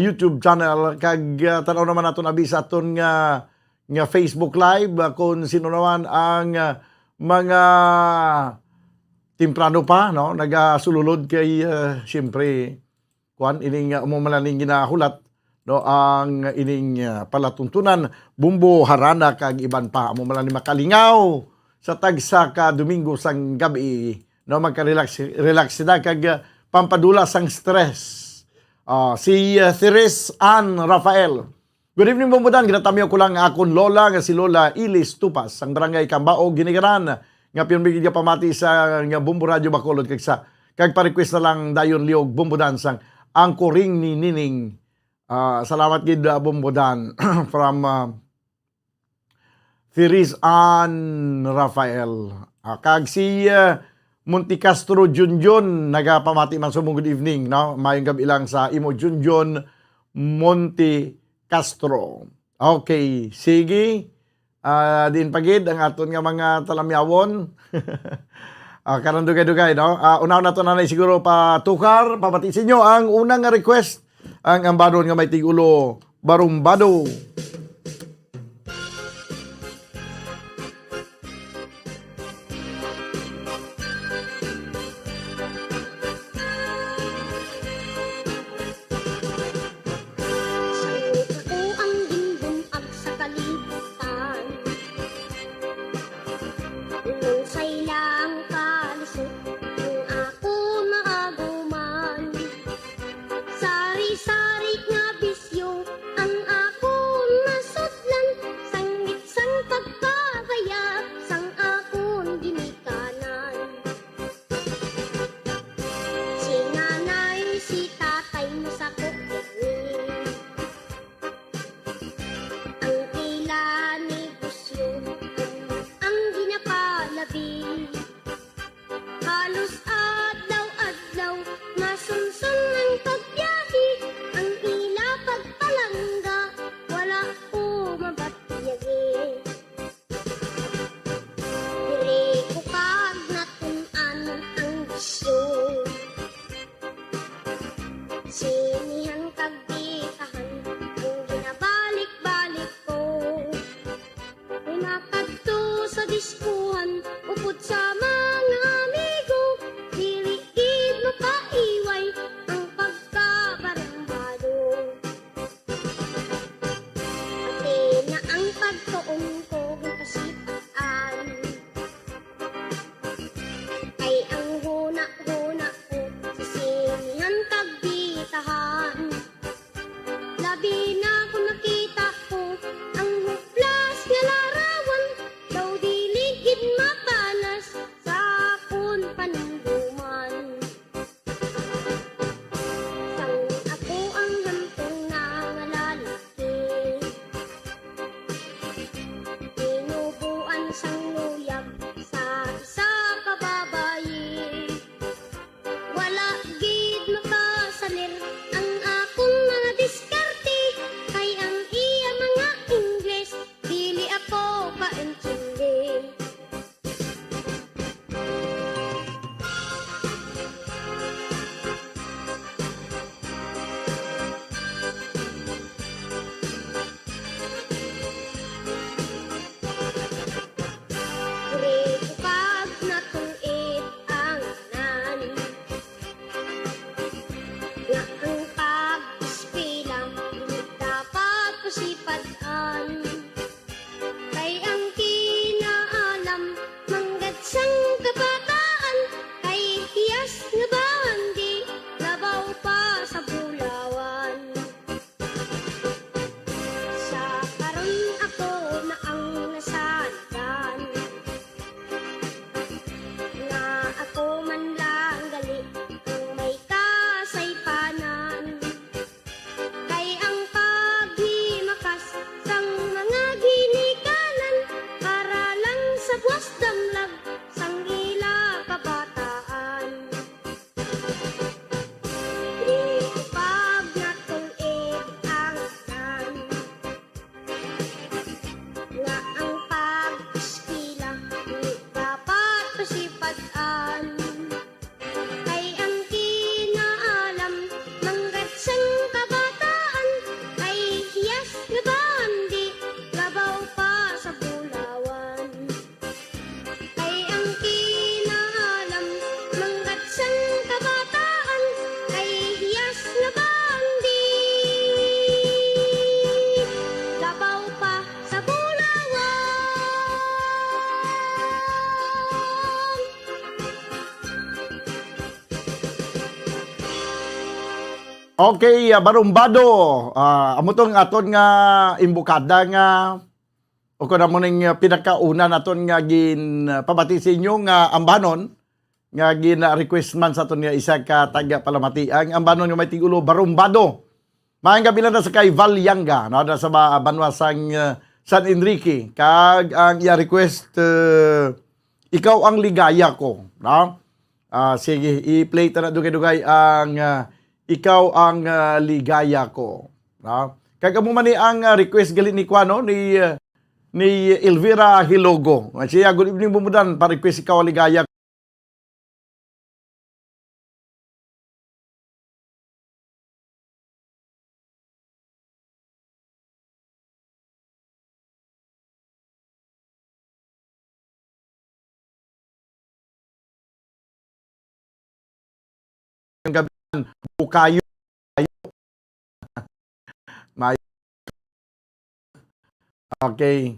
YouTube channel kag tanaw naman naton abi sa aton nga Facebook Live kung sino naman ang mga timprano pa no nagasululod kay siyempre kuan ining umumalaning ginahulat no ang ining palatuntunan Bumbo Harana kag iban pa umumalaning makalingaw sa tagsa ka Domingo sang gabi no magka-relax sida kag pampadula sang stress. Si Therese Ann Rafael. Good evening, Bumbudan. Ginatamyaw ko lang akon lola nga si Lola Ilis Tupas. Ang barangay Kambao, Ginigaran. Nga pinumigid nga pamati sa nga Bombo Radio Bacolod. Kag pa-request na lang dayon liog Bumbudan sang ang kuring ni Nining. Salamat gid Bumbudan from Therese Ann Rafael. Kag si Monte Castro Junjun, nagapamati man sumong good evening, no? Mayong gabi lang sa imo Junjun Monte Castro. Okay, sige. Din pagid ang aton nga mga talamyawon. Karon dugay-dugay, no? Unaw na to nanay siguro patukar, pabati sa inyo ang unang nga request, ang ambanon nga may tigulo, Barumbado. Sari-sari nga bisyo ang ako nasudlan. gabi madiskuhan, upod sa mga amigo, diligid mapaiway ang pagkabarambado. Pati na ang pagtuon ko kasipaan, ay ang huna-huna ko sa sinihan tagbitahan. Labi na kung nakita ko ang huplas nga larawan, daw diligid mapanas sa akon panumduman. Sang ako ang hantong na nga lalaki, tinubuan sang luyag sa isa ka babayi. Wala gid makasalir ang akong mga diskarte, kay ang iya mga Ingles dili ako kaintindi. Puri pag natuid ang nan, nga ang pag-ispilang dili dapat pasipadaan. Kay ang kinaalam manggad sang kabataan, kay hiyas nga bandi labaw pa sa bulawan. Sa karon ako na ang nasandan, nga ako man lang gali ang may kasaypanan. Kay ang paghimakas sang mga ginikanan, para lang sa buwas damlag sang ila kabataan. Di pag natuid ang nan, nga ang pag-iskila di dapat pasipadaan. Kay ang kinaalam manggad sang kabataan, kay hiyas nga bandi labaw pa sa bulawan. Kay ang kinaalam manggad sang kabataan, kay hiyas nga bandi labaw pa sa bulawan. Okay, barumbado. Amo tong aton nga imbukada nga o kuno mo ning pinakauna naton nga gin pabati sa inyo nga ambanon nga gin request man sa aton nga isa ka taga Palamati. Ang ambanon nga may tigulo barumbado. Maayong gabi na sa kay Valyanga, na sa banwa sang San Enrique. Kag ang iya request ikaw ang ligaya ko, no? Sige, i-play ta na dugay-dugay ang ikaw ang ligaya ko. No? Kaya mo man ni ang request galing ni Kuano ni Elvira Hilogo. Siya, good evening bumudan, pa-request ikaw ang ligaya ko. Ang gabi bukayo okay.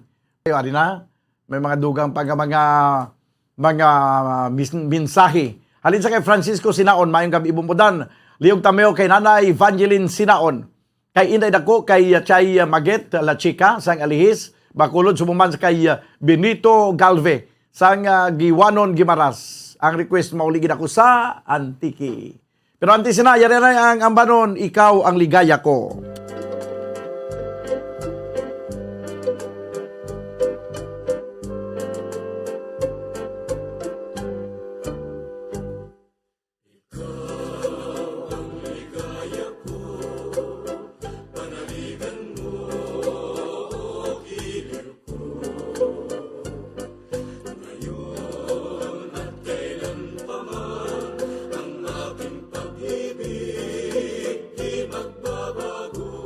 Ari na may mga dugang pag mga mensahe. Halin sa kay Francisco Sinaon, mayong gabi bumudan. Liyog tameo kay Nanay Evangeline Sinaon. Kay Inday dako kay Chay Maget La Chica sang Alihis, bakulod sumuman sa kay Benito Galve sang Giwanon Gimaras. Ang request mauligid ako sa Antique. Pero antes na, yari na ang ambanon, ikaw ang ligaya ko. Ang aking pag-ibig di magbabago.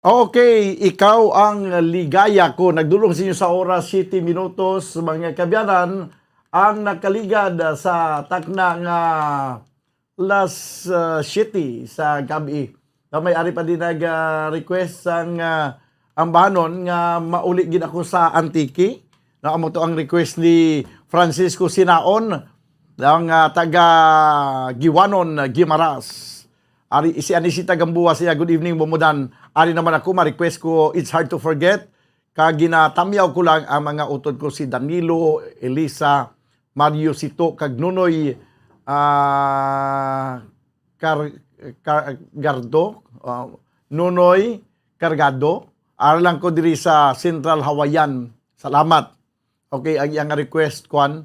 Okay, ikaw ang ligaya ko. Nagdulong sa inyo sa oras 7 minutos, mga kabyanan, ang nakaligad sa takna nga last city sa gabi. May ari pa din nag-request ang bahanon nga mauli gid ako sa Antique. Amo to ang request ni Francisco Sinaon ng taga Giwanon, Gimaras. Ari si Anisita Gambuwa siya, good evening Bumudan. Ari naman ako, ma-request ko It's Hard to Forget. Ginatamyaw ko lang ang mga utod ko si Danilo, Elisa, Mario Sito, kag Nunoy Gardo, Nunoy Cargado. Ari lang ko diri sa Central Hawaiian. Salamat. Okay, ang request kwan.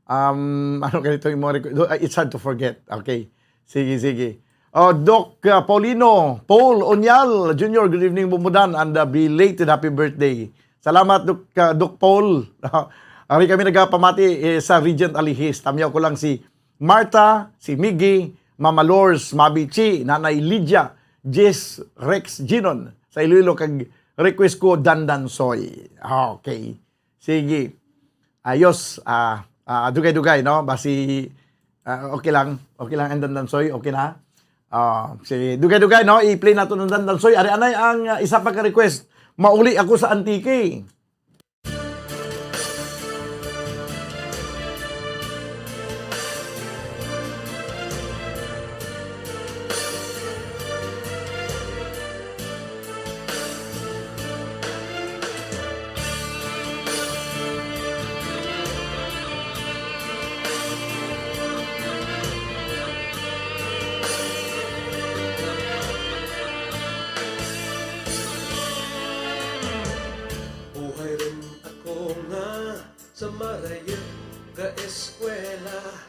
Ano ganito yung mga request? It's Hard to Forget. Okay. Sige. Doc Paulino, Paul Onyal Jr., good evening Bumudan and belated happy birthday. Salamat Doc Paul. Ari kami nagpamati sa Regent Alihis. Tamyaw ko lang si Marta, si Miggy, Mama Lors, Mabichi, Nanay Lydia, Jess Rex Ginon. Sa Iloilo kag request ko Dandan Soy. Okay. Sige. Ayos. Dugay-dugay, no? Basi okay lang ang Dandan Soy. Okay na? Sige, dugay-dugay, no? I-play nato ng Dandan Soy. Ari anay ang isa pa ka-request. Mauli ako sa Antique. Sa marayot ka eskwela,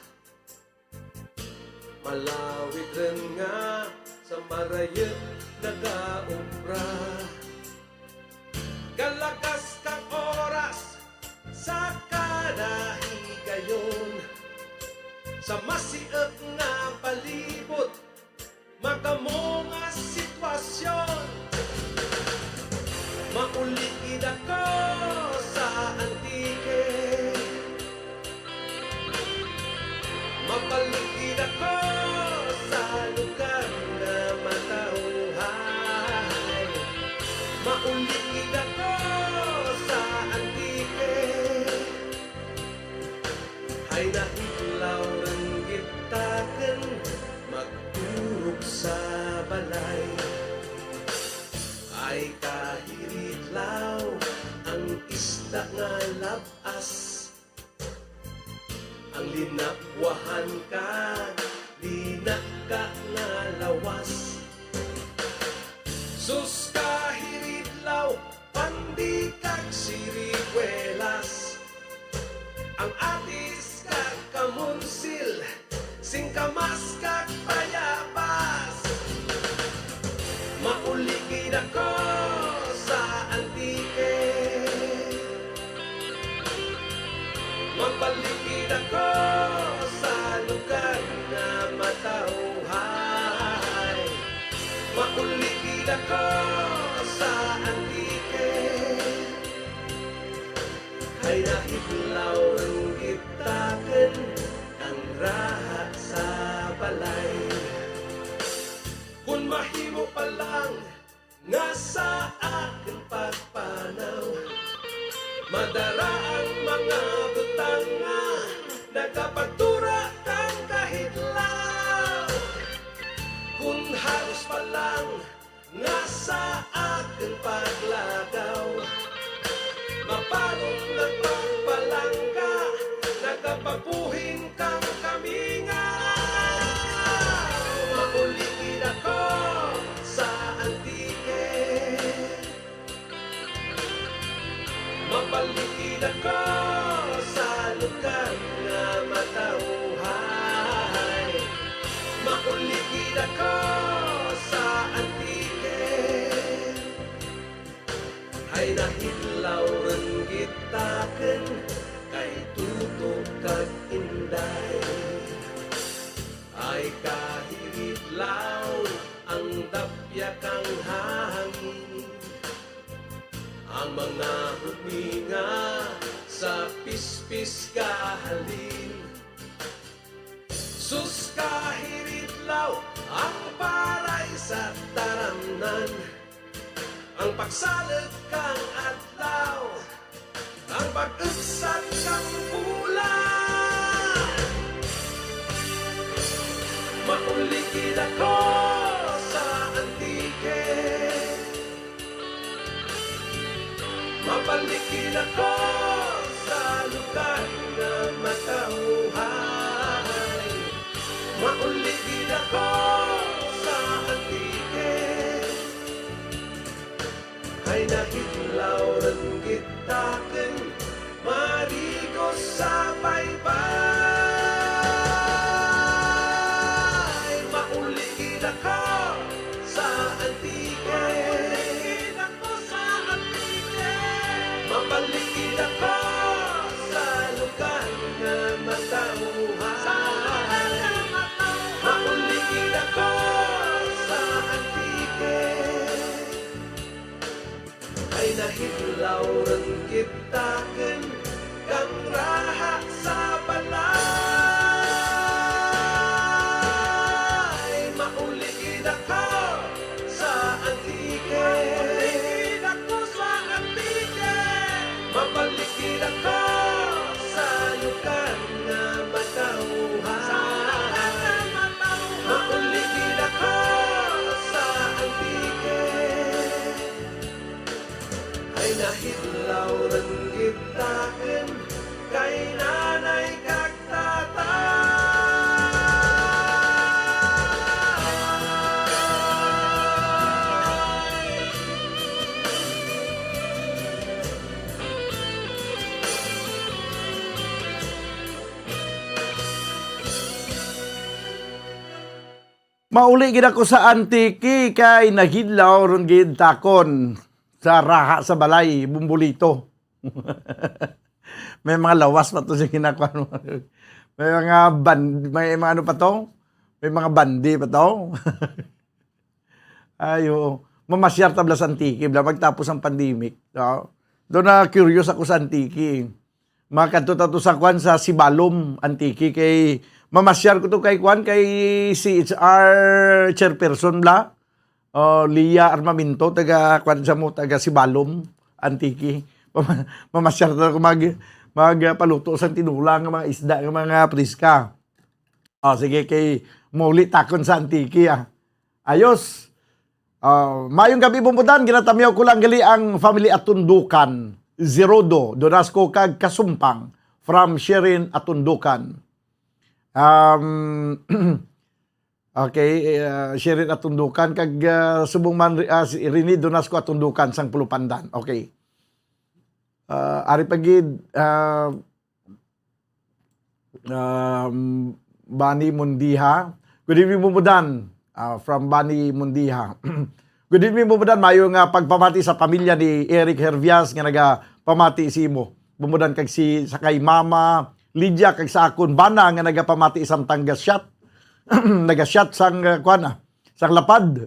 malawit rin nga sa marayot nag-aumpra. Galakas kang oras sa kanahigayon, sa masiot nga palibot magamo nga sitwasyon. Maulikid ako sa Antique, mapalikid ako sa lugar na matauhay. Maulikid ako sa Antique, ay nahilaw ng gitaken, magturok sa balay. Ay kahiritlaw ang isda nga labas, ang linakwahan ka, linaka nga lawas. Sus kahiritlaw, pandikag sirikwelas, ang atis kag kamunsil, singkamas kag payabas. Maulikid ako sa Antique, magpalikid ako sa lugar na matauhay. Maulikid ako sa Antique, ay nahidlaw ang gitaken, ang raha sa balay. Kung mahimo pa lang nga sa akin pagpanaw, madara ang mga butang nga nagapagtura kang kahitlaw. Kung halos pa lang nga sa akin paglagaw, mapalong nagpagpalangga, nagapagpuhin kang kaminga. Maulikid ako sa Antique, mapalikid ako sa lugar na matauhay. Maulikid ako sa Antique, ay nahidlaw rin gitaken, kay tutok kag inday. Sus kahiritlaw, ako paray sa taramnan. Ang pagsalag kang adlaw, ang pag-ugsat kang bulan. Maulikid ako sa antike, mapalikid ako sa lugar na matauhay. Maulikid ako sa antike, ay nahitlaw ng gitakin, marigo sa baybay. Maulikid ako sa antike, mapalikid ako sa lugar na matauhay. Maulikid ako sa antike, ay nahitlaw ng gitakin, kang raha sa balay. Maulikid ako sa antike, maulikid ako sa antike, mapalikid ako sa lugar na matauhay. Maulikid ako sa antike, ay nahitlaw ng gitakin, kay nanay kag tatay. Mauli gid ako sa antiki kay nahidlaw ron gid takon sa raha sa balay, bumbulito. May mga lawas pa to sa ginagawa. May mga may mga ano pa to? May mga bandi pa to. Ayo, mamasyar tabla sa antiki bla magtapos ang pandemic. No? Doon na curious ako sa antiki. Makadto to sa kwan sa Sibalom antiki kay mamasyar ko to kay kwan kay CHR chairperson bla. Lia Armamento taga kwan sa mo taga Sibalom antiki. Mamasyar to ko magpaluto sa tinulang ng mga isda ng mga priska. Sige kay muli takon sa antiki Ayos. Mayong gabi bumbudan, ginatamiyaw ko lang gali ang family Atundukan. Zerodo, Donasco kag Kasumpang from Sherin Atundukan. Okay, Sherin Atundukan kag subong man Rini Donasco Atundukan sang Pulupandan. Okay. Ari pagid Bani Mundiha. Good evening bumbudan from Bani Mundiha. Good evening bumbudan, mayo nga pagpamati sa pamilya ni Eric Hervias nga nagapamati si mo. Bumbudan kag si sakay mama Lydia kag sa akon bana nga nagapamati isang tanggasyat. Nagasyat sang sang lapad.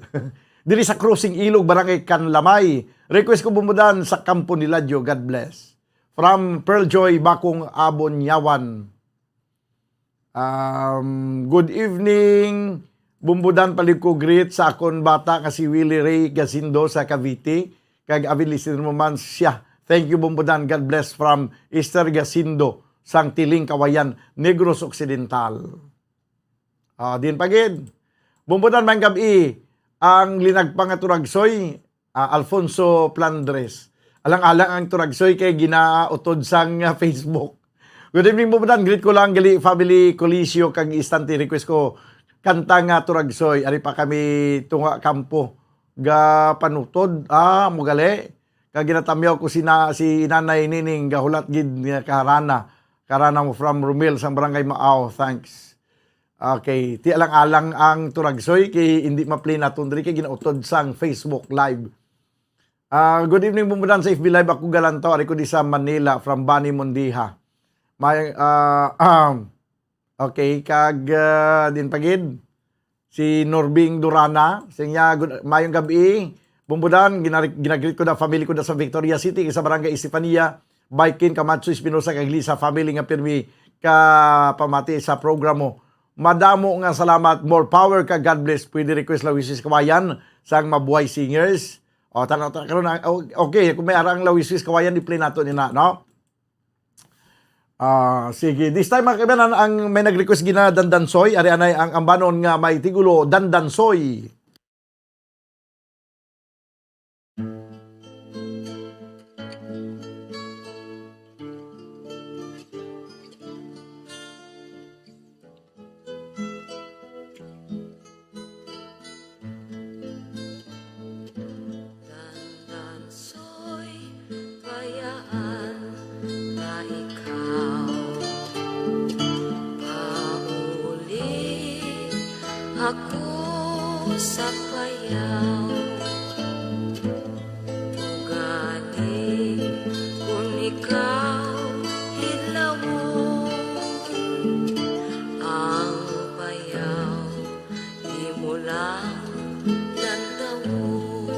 Diri sa Crossing Ilog, Barangay Kanlamay. Request ko bumudan sa kampo ni Ladyo. God bless. From Pearl Joy, Bakong Abonyawan. Good evening. Bumbudan palig ko greet sa akon bata kasi Willie Ray Gazindo sa Cavite. Kag abilisin mo man siya. Thank you bumbudan. God bless from Esther Gazindo sang Tiling Kawayan, Negros Occidental. Din pagid. Bumbudan man gabi ang linagpang nga turagsoy, Alfonso Plandres. Alang-alang ang turagsoy kay ginautod sang Facebook. Good evening bumbudan. Greet ko lang gali family Colisio kag istante request ko kanta nga turagsoy. Ari pa kami tunga kampo ga panutod. Mugali. Kag ginatamyaw ko si Nanay Nining gahulat gid nga Karana mo from Romel sang Barangay Maaw. Thanks. Okay, ti alang-alang ang turagsoy kay hindi ma-play naton diri kay ginautod sang Facebook Live. Good evening bumbudan sa FB Live, ako Galanto, ari ko di sa Manila from Bani Mundiha. May okay, kag din pagid si Norbing Durana, sinya mayong gabi. Bumbudan ginagreet ko da family ko da sa Victoria City sa Barangay Estefania, Baikin Camacho Espinosa kag Lisa family nga pirmi ka pamati sa programo. Madamo nga salamat. More power ka. God bless. Pwede request Lawisis Kawayan sang Mabuhay Singers. O, tanong karon na. Okay, kung may arang Lawisis Kawayan, i-play nato nina, no? Sige. This time, mga kaibigan, ang may nag-request gina Dandansoy. Ari anay ang ambanon nga may tigulo, Dandansoy. Ako sa payaw, ugali kung ikaw hilawon. Ang payaw, di mo lang lantawon.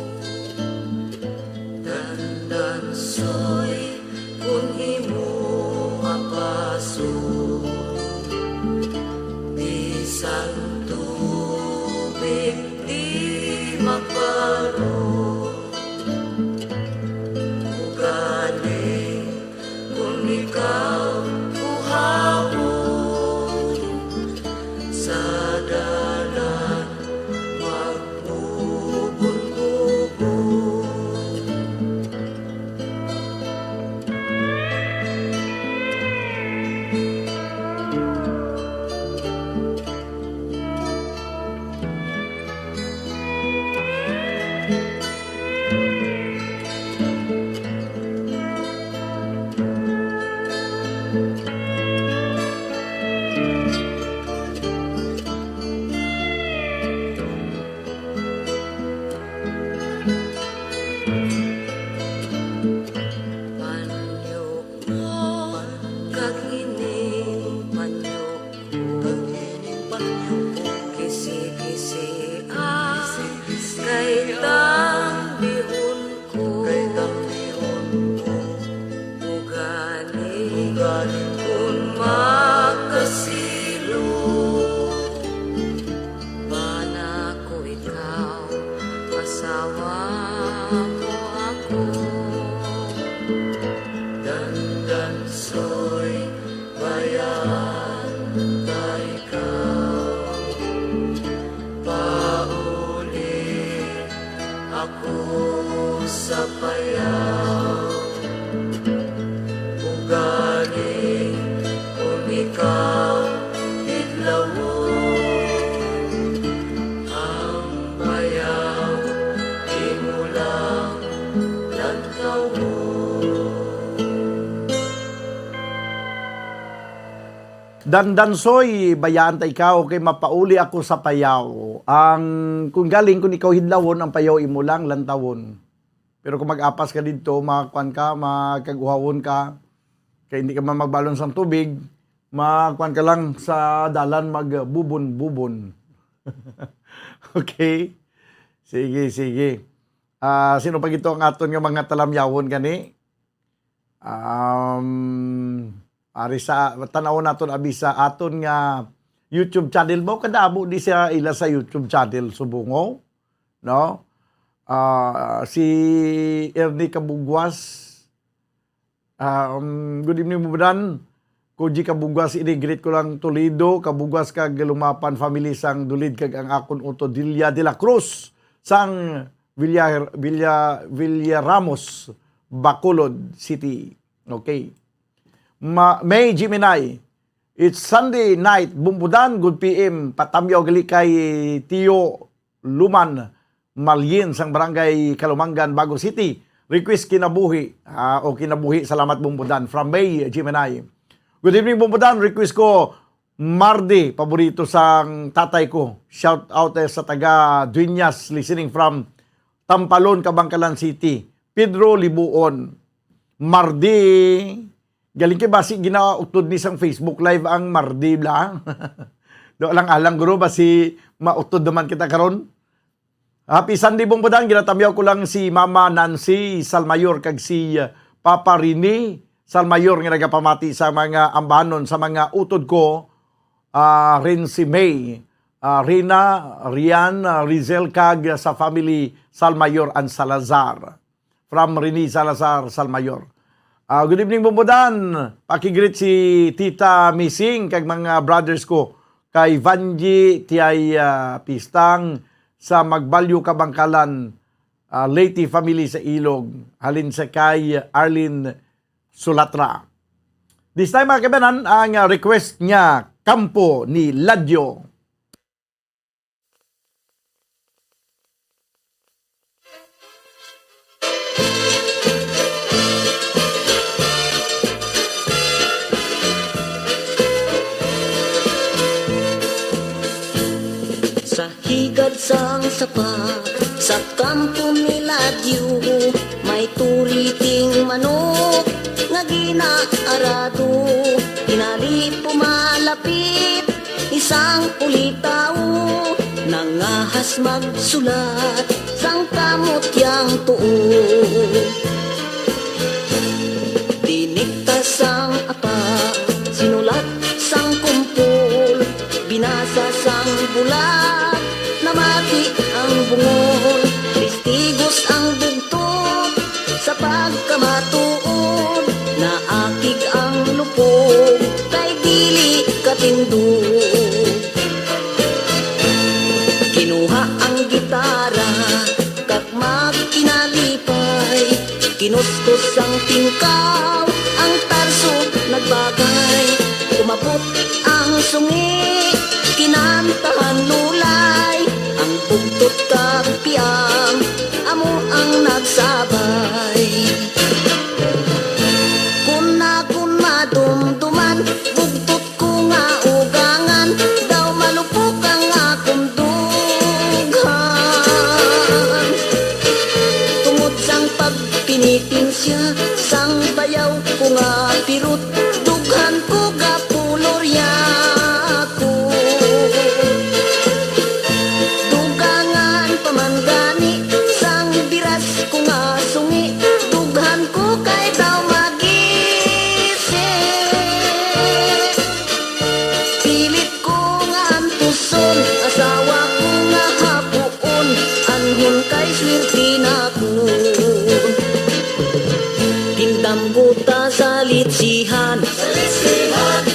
Dandansoy kung imo apaso, bisan di magparo. Ugali kung ikaw buhawon, sa dalan magbubon-bubon. Dandansoy, bayaan ta ikaw, kay mapauli ako sa payaw. Kung galing, kung ikaw hidlawon, ang payaw imo lang, lantawon. Pero kung mag-apas ka dito, makakuan ka, magkaguhawon ka, kaya hindi ka magbalon sa tubig, makakuan ka lang sa dalan, magbubon-bubon. Okay? Sige, sige. Sino pa gito ang aton nga mga talamyawon gani? Ari sa tanaw naton abi sa aton nga YouTube channel mo kadamo di siya ila sa YouTube channel subungo, no? Si Ernie Kabugwas, good evening mo dan. Koji Kabugwas, ini-greet ko lang Toledo, Kabugwas kag Lumapan family sang dulid kag ang akon Uto Dilia de la Cruz sang Villa Ramos, Bacolod City. Okay. May Jiminay, it's Sunday night, Bumbudan, good PM, patamyaw gali kay Tio Luman, Malyin, sang barangay Kalumangan, Bago City. Request kinabuhi, o kinabuhi, salamat Bumbudan, from May Jiminay. Good evening Bumbudan, request ko, Mardi, paborito sang tatay ko. Shout out sa taga Dueñas, listening from Tampalon, Kabangkalan City. Pedro Libuon, Mardi, galing kay basi ginautod ni sang Facebook Live ang Mardi lang. Do alang-alang guro basi mautod naman kita karon. Happy Sunday Bumbudan, ginatamyaw ko lang si Mama Nancy Salmayor kag si Papa Rini Salmayor nga nagapamati sa mga ambanon sa mga utod ko rin si May, Rina, Rian, Rizel kag sa family Salmayor and Salazar. From Rini Salazar, Salmayor. Good evening, Bumbudan. Pakigreet si Tita Missing kag mga brothers ko. Kay Vanji Tiay Pistang sa Magbalyo Kabangkalan, Leyte family sa Ilog. Halin sa kay Arlene Sulatra. This time mga kabanan, ang request niya, Kampo ni Ladyo. Sa higad sang sapa, sa kampo ni Ladyo, may turiting manok nga ginaarado. Inali pumalapit isang ulitaw, nangahas magsulat sang kamutyang tuo. Dinikta sang apa, sinulat sang kumpol, binasa sang bulat, namati ang bungol, testigos ang bugtod sa pagkamatuod, naakig ang lupog, kay dili katindog. Kinuha ang gitara, kag magkinalipay, kinuskus ang tingkaw, ang tarso nagbagay, umabot ang sungi, kinantahan lulay, ang bugtot kag piang, amo ang nagsabay. Kun madumduman, bugtot ko nga ugangan, daw malupok ang akong dughan. Tungod sang pagpinitin siya, sang bayaw ko nga pirut, dughan ko gapulorya ko. Dugangan pamangani, sang biras ko nga sungi, dughan ko kay daw magisi. Pilit ko nga antuson, asawa ko nga hapuon, anhon kay swerte na ko. Tindam guta sa litsihan,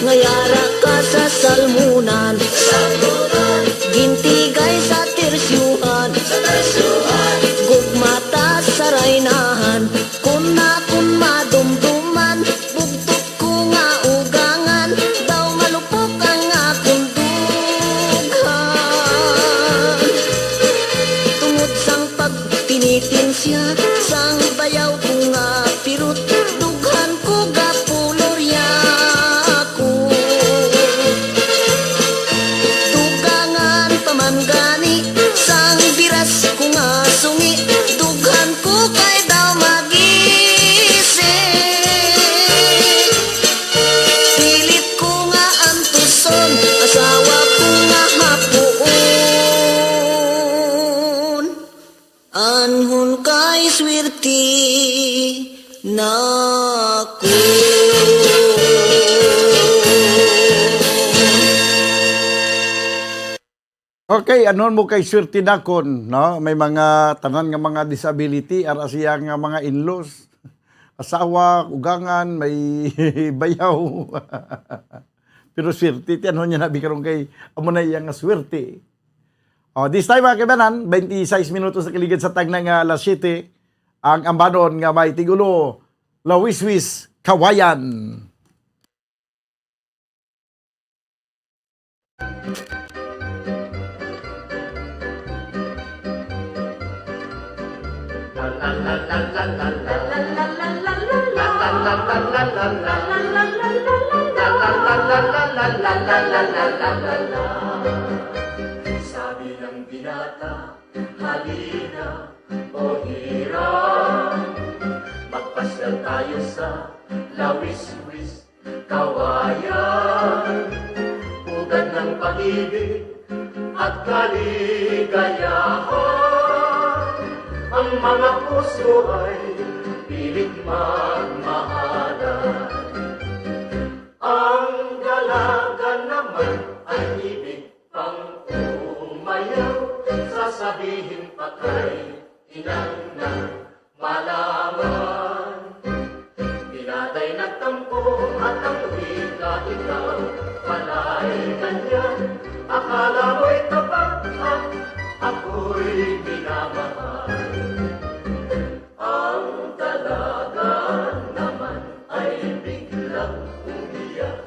ngayara ka sa salmunan, gintigay sa tersyuhan, gugmata sa raynahan, kun madumduman, bugtot ko nga ugangan, daw malupok ang akong dughan. Tungod sang pagpinitin siya, sang bayaw ko nga pirut, dughan ko gapulorya ko. Dugangan pamangani, sang biras ko nga sungi, dughan ko kay daw magisi. Pilit ko nga antuson, asawa ko nga hapuon, anhon kay swerte na ko. Okay, anon mo kay swerte nakon, no? May mga tanan nga mga disability, ara siya nga mga in-laws. Asawa, ugangan, may bayaw. Pero swerte, anon niya nabi karong kay amo na iya nga swerte. This time mga kabanan, 26 minutos na kiligid sa tag na nga alas 7, ang ambanon nga may tigulo, Lawiswis, Kawayan. Sabi ng binata, halina o hirang, magpasyal tayo sa Lawiswis, Kawayan. Ugat ng pag-ibig at kaligayahan, ang mga puso ay pilit magmahalan. Ang dalaga naman ay ibig pang umayaw, sasabihin patay, inang na malaman. Pinatay nagtampo at ang wika ikaw, pala'y ganyan. Akala mo'y tapat at ako'y minamahal. Ang dalaga naman ay biglang umiyak,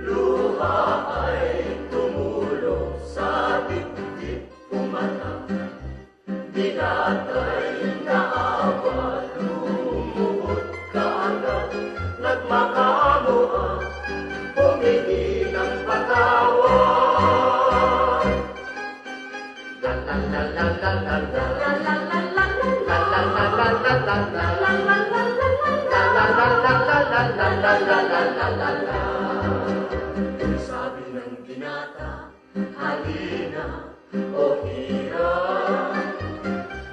luha ay tumulo sa dibdib umanak. Binatay na awa, lumuhod kaagad, nagmakaamoa, humingi ng patawad. La la la la la la la la la la la la la la la la la la. Sabi ng binata, halina o hirap,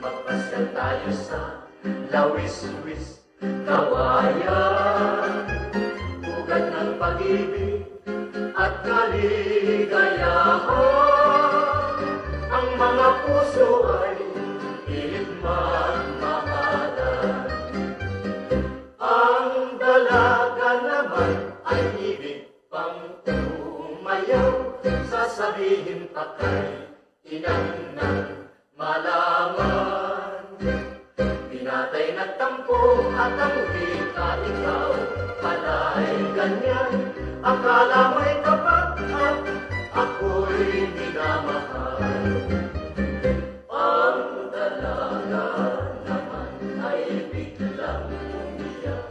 magpasyal tayo sa lawis-wis kawayan. Ugat ng pag-ibig at kaligayahan, ang mga puso ay pilit magmahalan. Ang dalaga naman ay ibig pang umayaw, sasabihin patay, inang nang malaman. Pinatay nagtampo at ang wika ikaw, pala'y ganyan. Akala mo'y tapat at ako'y minamahal. Ang dalaga naman ay biglang umiyak,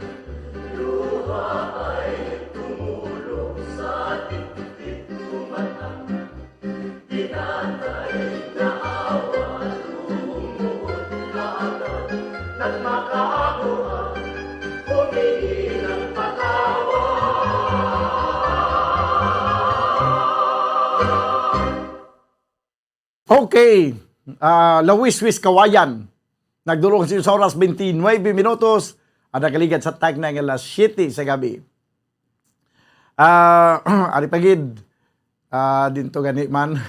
luha ay tumulo sa dibdib umatak. Pinatay na awa, lumuhod kaagad, nagmakaawa, humingi ng patawad. Okay, Lawis-wis Kawayan. Nagdurong sa oras 29 minutos. Ada kaligad sa tag na alas 7 sa gabi. Ari pagid. Dinto gani man.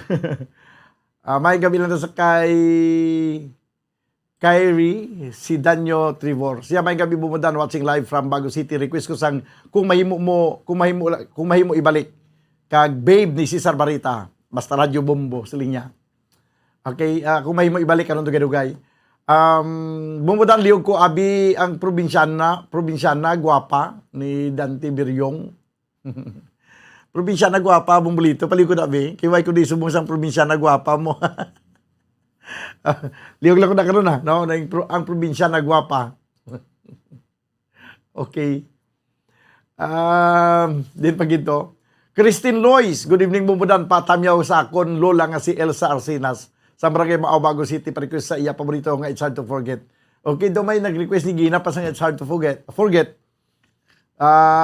May gabi lang sa kay Kyrie si Danyo Trevor. Siya may gabi bumudan watching live from Bago City. Request ko sang kung mahimo ibalik kag babe ni Cesar Barita. Basta radyo bombo sa linya. Okay, kung mahimo ibalik karon dugay-dugay. Bumudan liog ko abi ang probinsyana gwapa ni Dante Biryong. Probinsyana gwapa bumbulito palikod abi. Kiway ko di subong sang probinsyana gwapa mo. Liog lang ko na karon na, no? Ang probinsyana gwapa. Okay. Din pa gito. Christine Lois, good evening bumudan patamyaw sa akon lola nga si Elsa Arsinas. Sa Barangay Mao Bago City, pa-request sa iya paborito nga It's Hard to Forget. Okay, daw may nag-request ni Gina pa sa It's Hard to Forget.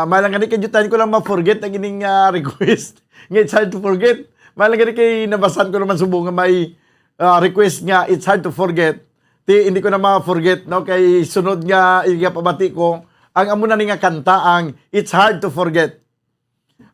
Malang gani kajutan ko lang ma-forget ang ining request nga It's Hard to Forget. Malang gani kay nabasan ko naman subong nga may request nga It's Hard to Forget. Hindi ko na ma-forget, no? Kay sunod nga pabati ko ang amo na ni nga kanta ang It's Hard to Forget.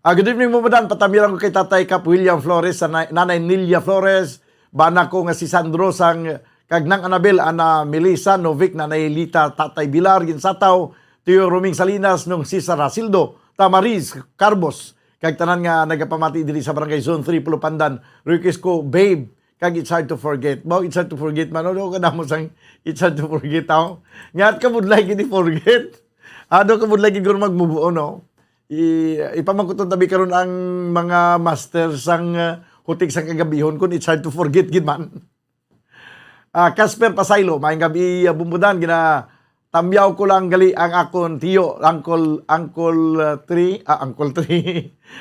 Good evening mo madan, patamiran ko kay Tatay Cap William Flores, sa Nanay Nilia Flores, bana ko nga si Sandro sang kag nang Anabel, Ana Melissa, Novik, Nanay Lita, Tatay Bilar, Ginsataw, Tio Roming Salinas, nung Cesar Rasildo, Tamariz, Carbos, kag tanan nga nagapamati diri sa Barangay Zone 3, Pulupandan. Request ko, babe, kag It's Hard to Forget. Bao, It's Hard to Forget, man, ano ka namo sang It's Hard to Forget, tao? Ngat ka budlay gini forget. Ano ka budlay gini magmubuo, no? Ipamangkuton tabi karon ang mga master sang hutik sang kagabihon kung It's Hard to Forget gid man. Casper Pasaylo, maayong gabi bumbudan gina tamyaw ko lang gali ang akon tiyo,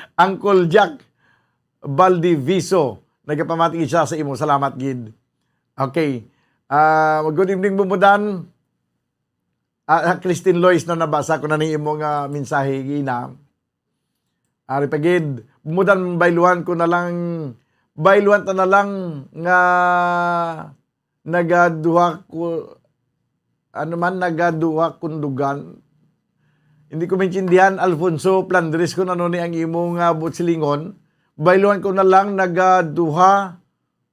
Uncle Jack Baldiviso. Nagapamati siya sa imo. Salamat gid. Okay. Good evening bumbudan. Christine Lois na nabasa ko na ni imo nga mensahe gina. Ari pagid bumudan bayluhan ta na lang nga nagaduha kundugan. Hindi ko maintindihan, Alfonso Plandres, kung ano ni ang imong butsilingon. Bailuhan ko na lang nagaduha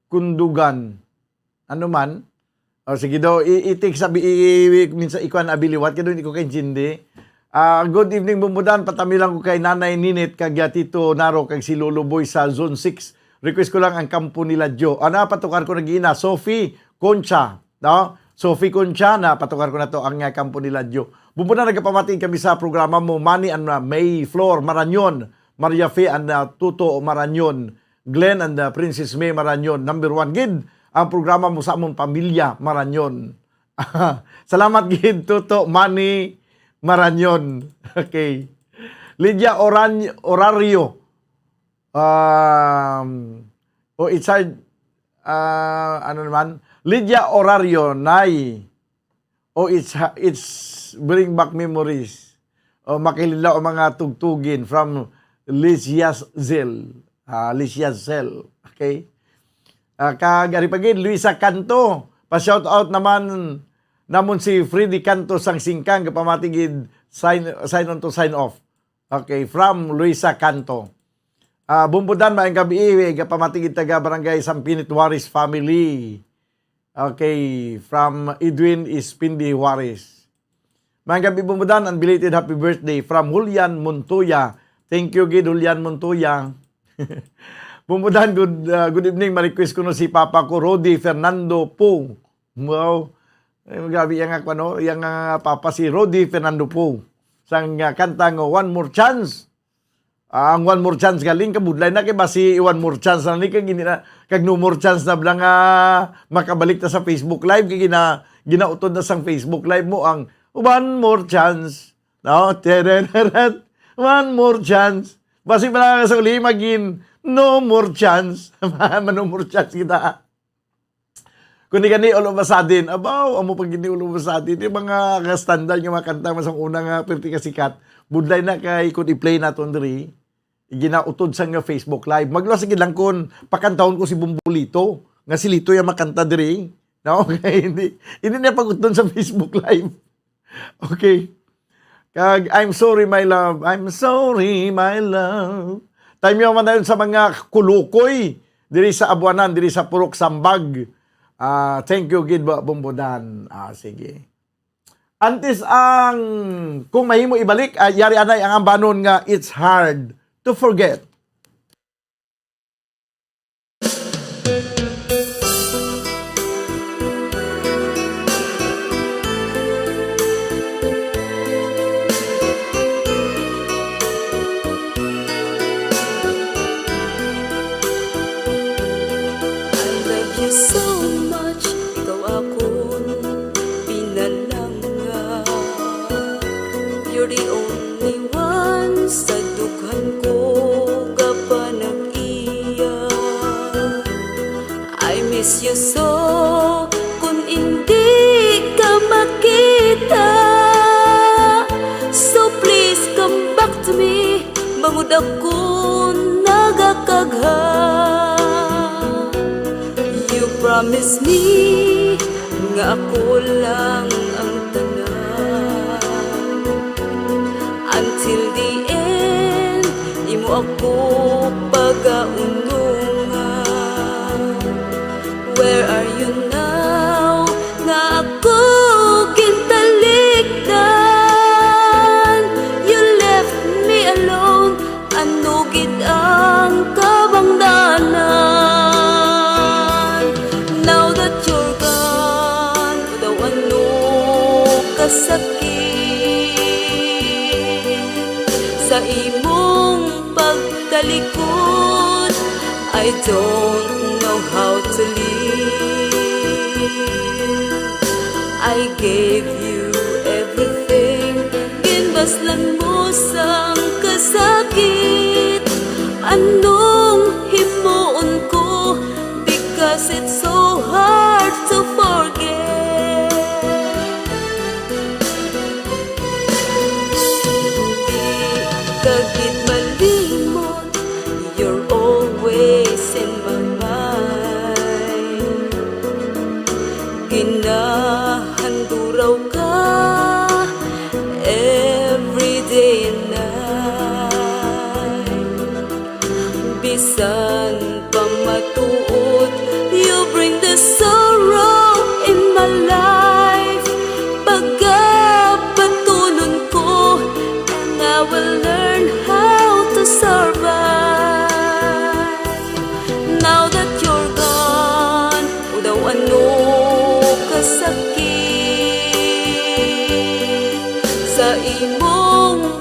kundugan. Ano man? O sige daw, itik sabi, minsan ikuan abiliwat, kaya doon ko kay Jindi. Good evening, Bumbudan. Patami lang ko kay Nanay Ninit, kag Tito Naro, kag si Lolo Boy sa Zone 6. Request ko lang ang kampo nila Jo. Patukar ko nag-iina, Sophie Concha. No? Sophie Concha, patukar ko na to ang kampo nila Jo. Bumbudan, nagkapamatiin kami sa programa mo, Manny and May Flor Maranyon, Maria Fe and Tuto Maranyon, Glenn and Princess May Maranyon. Number 1, Gid, ang programa mo sa among pamilya Maranyon. Salamat, Gid, Tuto, Manny Maranyon. Okay. Lydia Orario. It's hard, ano naman? Lydia Orario, Nay. It's bring back memories. Makilala o mga tugtugin from Liciazel. Liciazel. Okay? Kagaripagin, Luisa Canto. Pa-shout out naman si Freddy Canto sang singkang kapamatigid sign on to sign off. Okay, from Luisa Canto. Bumbudan maayong gabi, kapamatigid taga Barangay Sampinit Juarez family. Okay, from Edwin Ispindi Juarez. Maayong gabi, Bumbudan, and belated happy birthday from Julian Montoya. Thank you, Gid, Julian Montoya. Bumbudan, good evening. Ma-request ko no si Papa ko, Rodi Fernando Po. Wow. Grabe yung Papa si Rodi Fernando Po. Sang kanta ngo, One More Chance. Ang One More Chance galing kabudlay na kay basi One More Chance na ni kag No More Chance na blang makabalik ta sa Facebook Live kay ginautod na sang Facebook Live mo ang One More Chance. No, One More Chance. Basi pala sa uli magin No More Chance. No More Chance kita. Kung di gani all of a sudden, abaw, amo pag gini all of a sudden, yung mga standard nga makanta masang unang perti kasikat, budlay na kay kung i-play naton diri, ginautod sa nga Facebook Live. Magluwas sige lang kung pakantahon ko si Bumbulito, nga si Lito yung makanta diri. No? Okay, hindi na pag-utod sa Facebook Live. Okay. Kag, I'm sorry my love, I'm sorry my love. Time yung man sa mga kulukoy, diri sa Abuanan, diri sa Purok Sambag. Thank you, Gid Bumbudan. Sige. Antes kung mahimo ibalik, yari anay ang ambanon nga, it's hard to forget. Miss you so, kung hindi ka makita. So please come back to me, bangod ako nagakagha. You promise me, nga ako lang ang tanan. Until the end, imo ako pag-aunungan. Where are you now? Nga ako gintalikdan. You left me alone. Ano gid ang kabangdanan? Now that you're gone, daw ano kasakit sa imong pagtalikod. I don't know how to live. I gave you everything, ginbaslan mo sang kasakit. Anong himuon ko, because it's so hard to forget. Di kagit malimot, you're always in my mind. Ginahanduraw ka every day and night.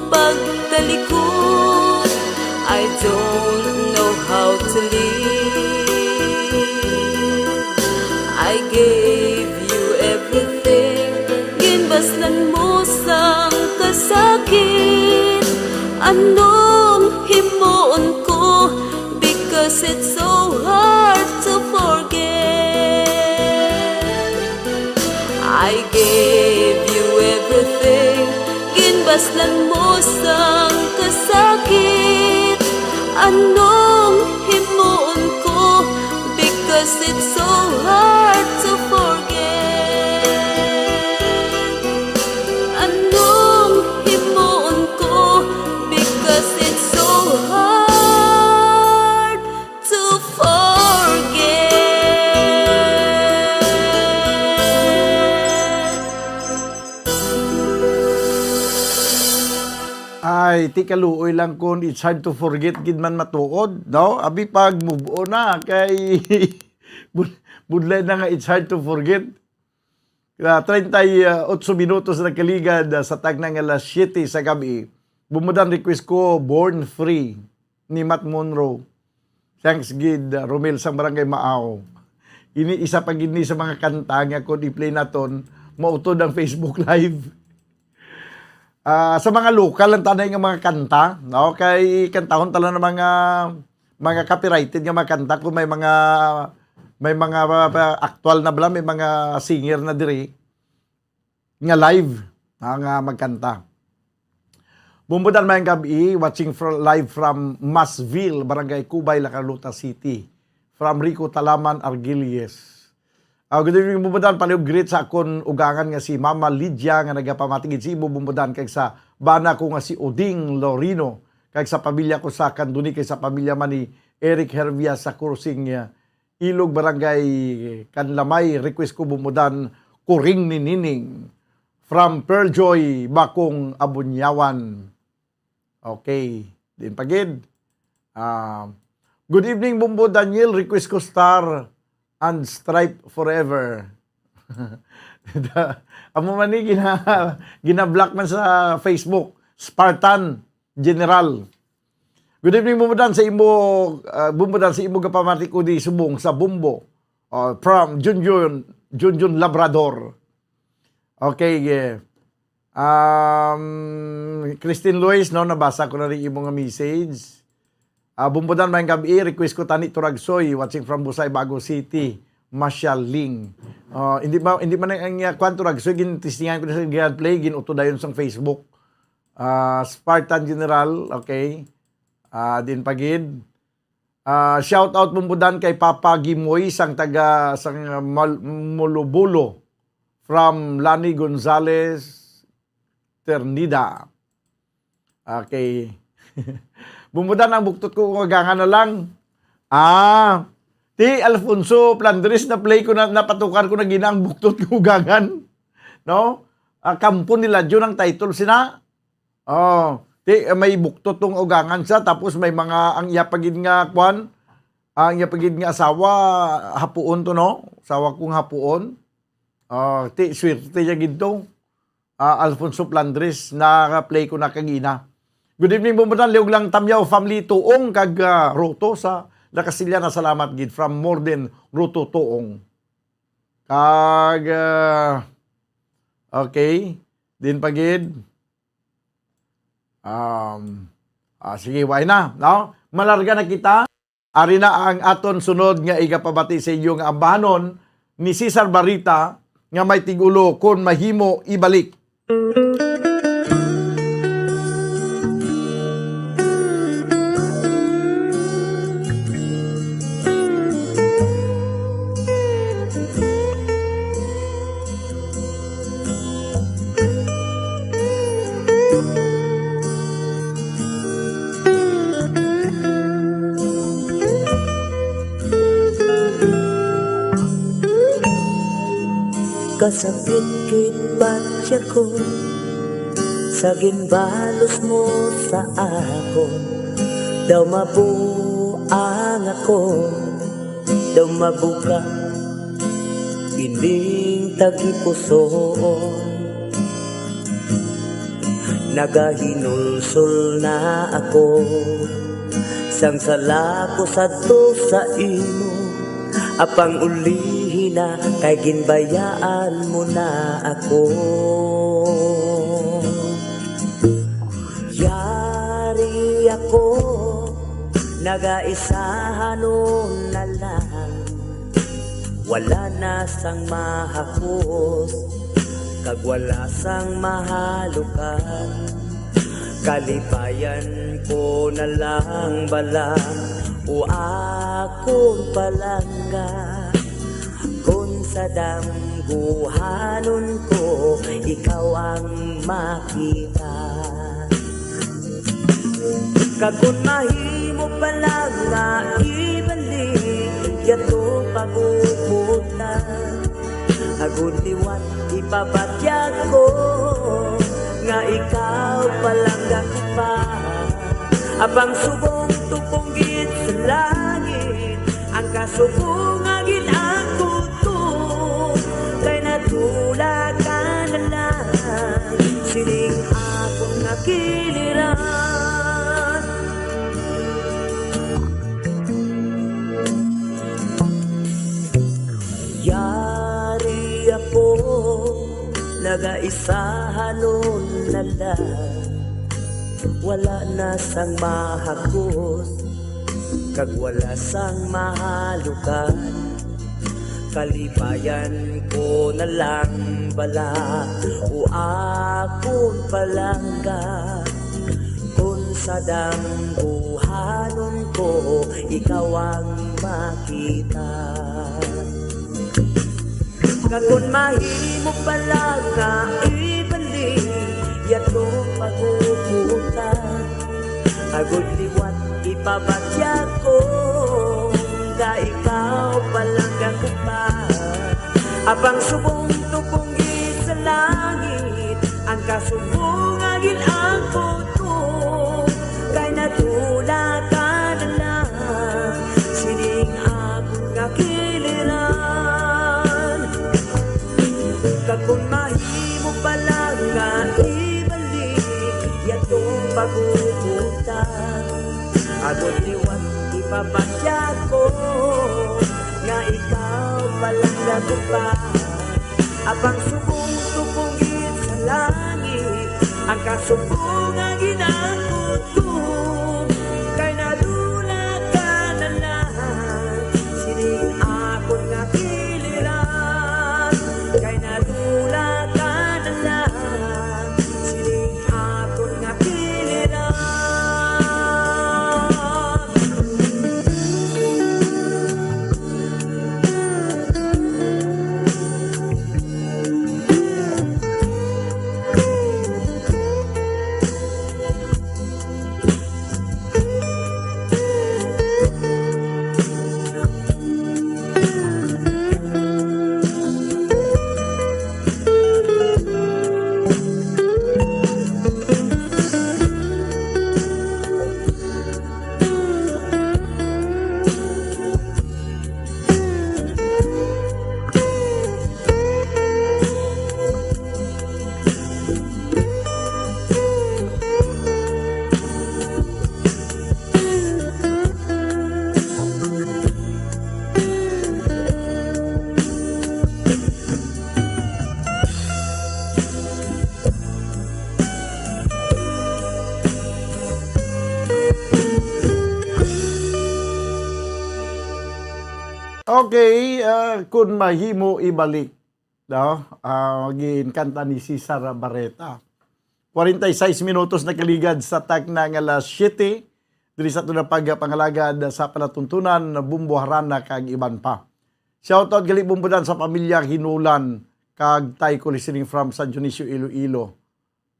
pagtalikod. I don't know how to live. I gave you everything, ginbasnan mo sang kasakit. Anong himuon ko, because it's so hard to forget. I gave you everything, ginbasnan mo sang kasakit. Anong himuon ko, because it's so hard to forget. Anong himuon ko, because it's so hard to forget. Ay, ti kaluoy lang kun it's hard to forget gid man matuod, no? Abi pag move on na kay budlay na nga it's hard to forget. 38 minutos na kaligad sa tagna nga alas 7 sa gabi. Bumudan request ko Born Free ni Matt Monroe. Thanks gid Romel sang Barangay Maaw. Ini isa pa gid ni sa mga kanta nga kun i-play naton mautod ang Facebook Live. Sa mga local ang tanay nga mga kanta, no? Kay kantahon tala ng mga copyrighted nga mga kanta kung may mga actual na bala, may mga singer na diri nga live nga magkanta. Bumbudan may gabi watching live from Masville, Barangay Cubay, Lacarlota City. From Rico Talaman Argilies. Good evening, Bumbudan. Paliw greet sa akon ugangan nga si Mama Lydia nga nagapamatigid si Ibo Bumbudan kay sa bana ko nga si Oding Lorino kay sa pamilya ko sa Kanduni kay sa pamilya man ni Eric Hervia sa Kursing Ilog Barangay Kanlamay. Request ko Bumbudan Kuring ni Nining from Pearl Joy Bakong Abunyawan. Okay, din pagid. Good evening, Bumbo Daniel. Request ko Star and Stripe Forever. Amo man ni gina-block man sa Facebook. Spartan General. Good evening, Bumbudan sa imo gapamati ko di subong sa Bumbo. From Junjun Labrador. Okay, Christine Luis, no, nabasa ko na rin imo nga message. Bumbudan may gabi, request ko tani Turagsoy, watching from Busay, Bago City, Marshall Ling. Hindi man ang kwan Turagsoy, gintistingan ko na sa Grand Play, ginuto dayon sa Facebook. Spartan General, okay. Din pagid. Shout out Bumbudan kay Papa Gimoy, sang taga sang Mulubulo, from Lani Gonzales, Ternida. Okay. Bumbudan ang buktot ko kung agangan na lang. Ti Alfonso Plandres na play ko na napatukan ko na ginang buktot ko agangan. No? Kampo nila Diyo ang title sina. Ti may buktot tong ugangan sa tapos may mga ang iyapagid nga kwan, ang iyapagid nga asawa hapuon to no. Asawa kong hapuon. Ti swerte niya gito. Alfonso Plandres na play ko na kagina. Good evening, Bumbudan. Liog lang Tamyaw family tuong kag Roto sa Lakasilya na salamat gid from more than Roto tuong. Kag okay, din pagid. Sige, why na, no? Malarga na kita. Ari na ang aton sunod nga igapabati sa inyo nga ambahanon ni Cesar Barita nga may tigulo kon mahimo ibalik. Kasakit kit batya ko sa ginbalos mo sa akon. Daw mabuang ako, daw mabuka ining tagipusoon. nagahinulsol na ako. Sang sala ko sadto sa imo, apang ulihin na kay ginbayaan mo na ako. Yari ako, nagaisahan nun na lang, wala na sang mahakos, kag wala sang mahalukan. Kalipayan ko na lang bala o akong palangga, kung sa damguhanon ko ikaw ang makita. Kagun mahimo palang nga ibalik yato paguputan, agun liwat ipabatyag ko nga ikaw palang gakipa. Abang subong tupunggit sa langit, ang kasubong agin ang kuto, kay natula ka na lang, sining akong nakiliran. Yari ako, nagaisahan nun na lang, wala na sang mahakos, kag wala sang mahalukan. Kalipayan ko na lang bala o akong palangga, kung sa dambuhanon ko ikaw ang makita. Kagun mahimo pala nga ibalik yato paguputan, agud liwat ipabatya ko nga ikaw palang gakupa. Abang subong tupunggit sa langit, ang kasubong agil ang puto, kay natula ka na lang, sining akong nakiliran. Kagun mahimo pala nga ibalik yatong paguputan, agud liwat ipabatya ko nga ikaw palang gagupa. Abang subong tupunggit sa langit, ang kasubong ang ginangkuto, kay nadula ka na lang, sining akong nakiliran. Kay nadula ka na lang, sining akong nakiliran. Okay, kung mahimo ibalik, no? Ginkanta ni Cesar Barreta. 46 minutos na kaligad sa tagna nga alas 7, diri sa tunang pagpangalagad sa palatuntunan, bumbuharana kag iban pa. Shoutout gali bumbudan sa pamilya Hinulan kag Taiko listening from San Dionisio, Iloilo.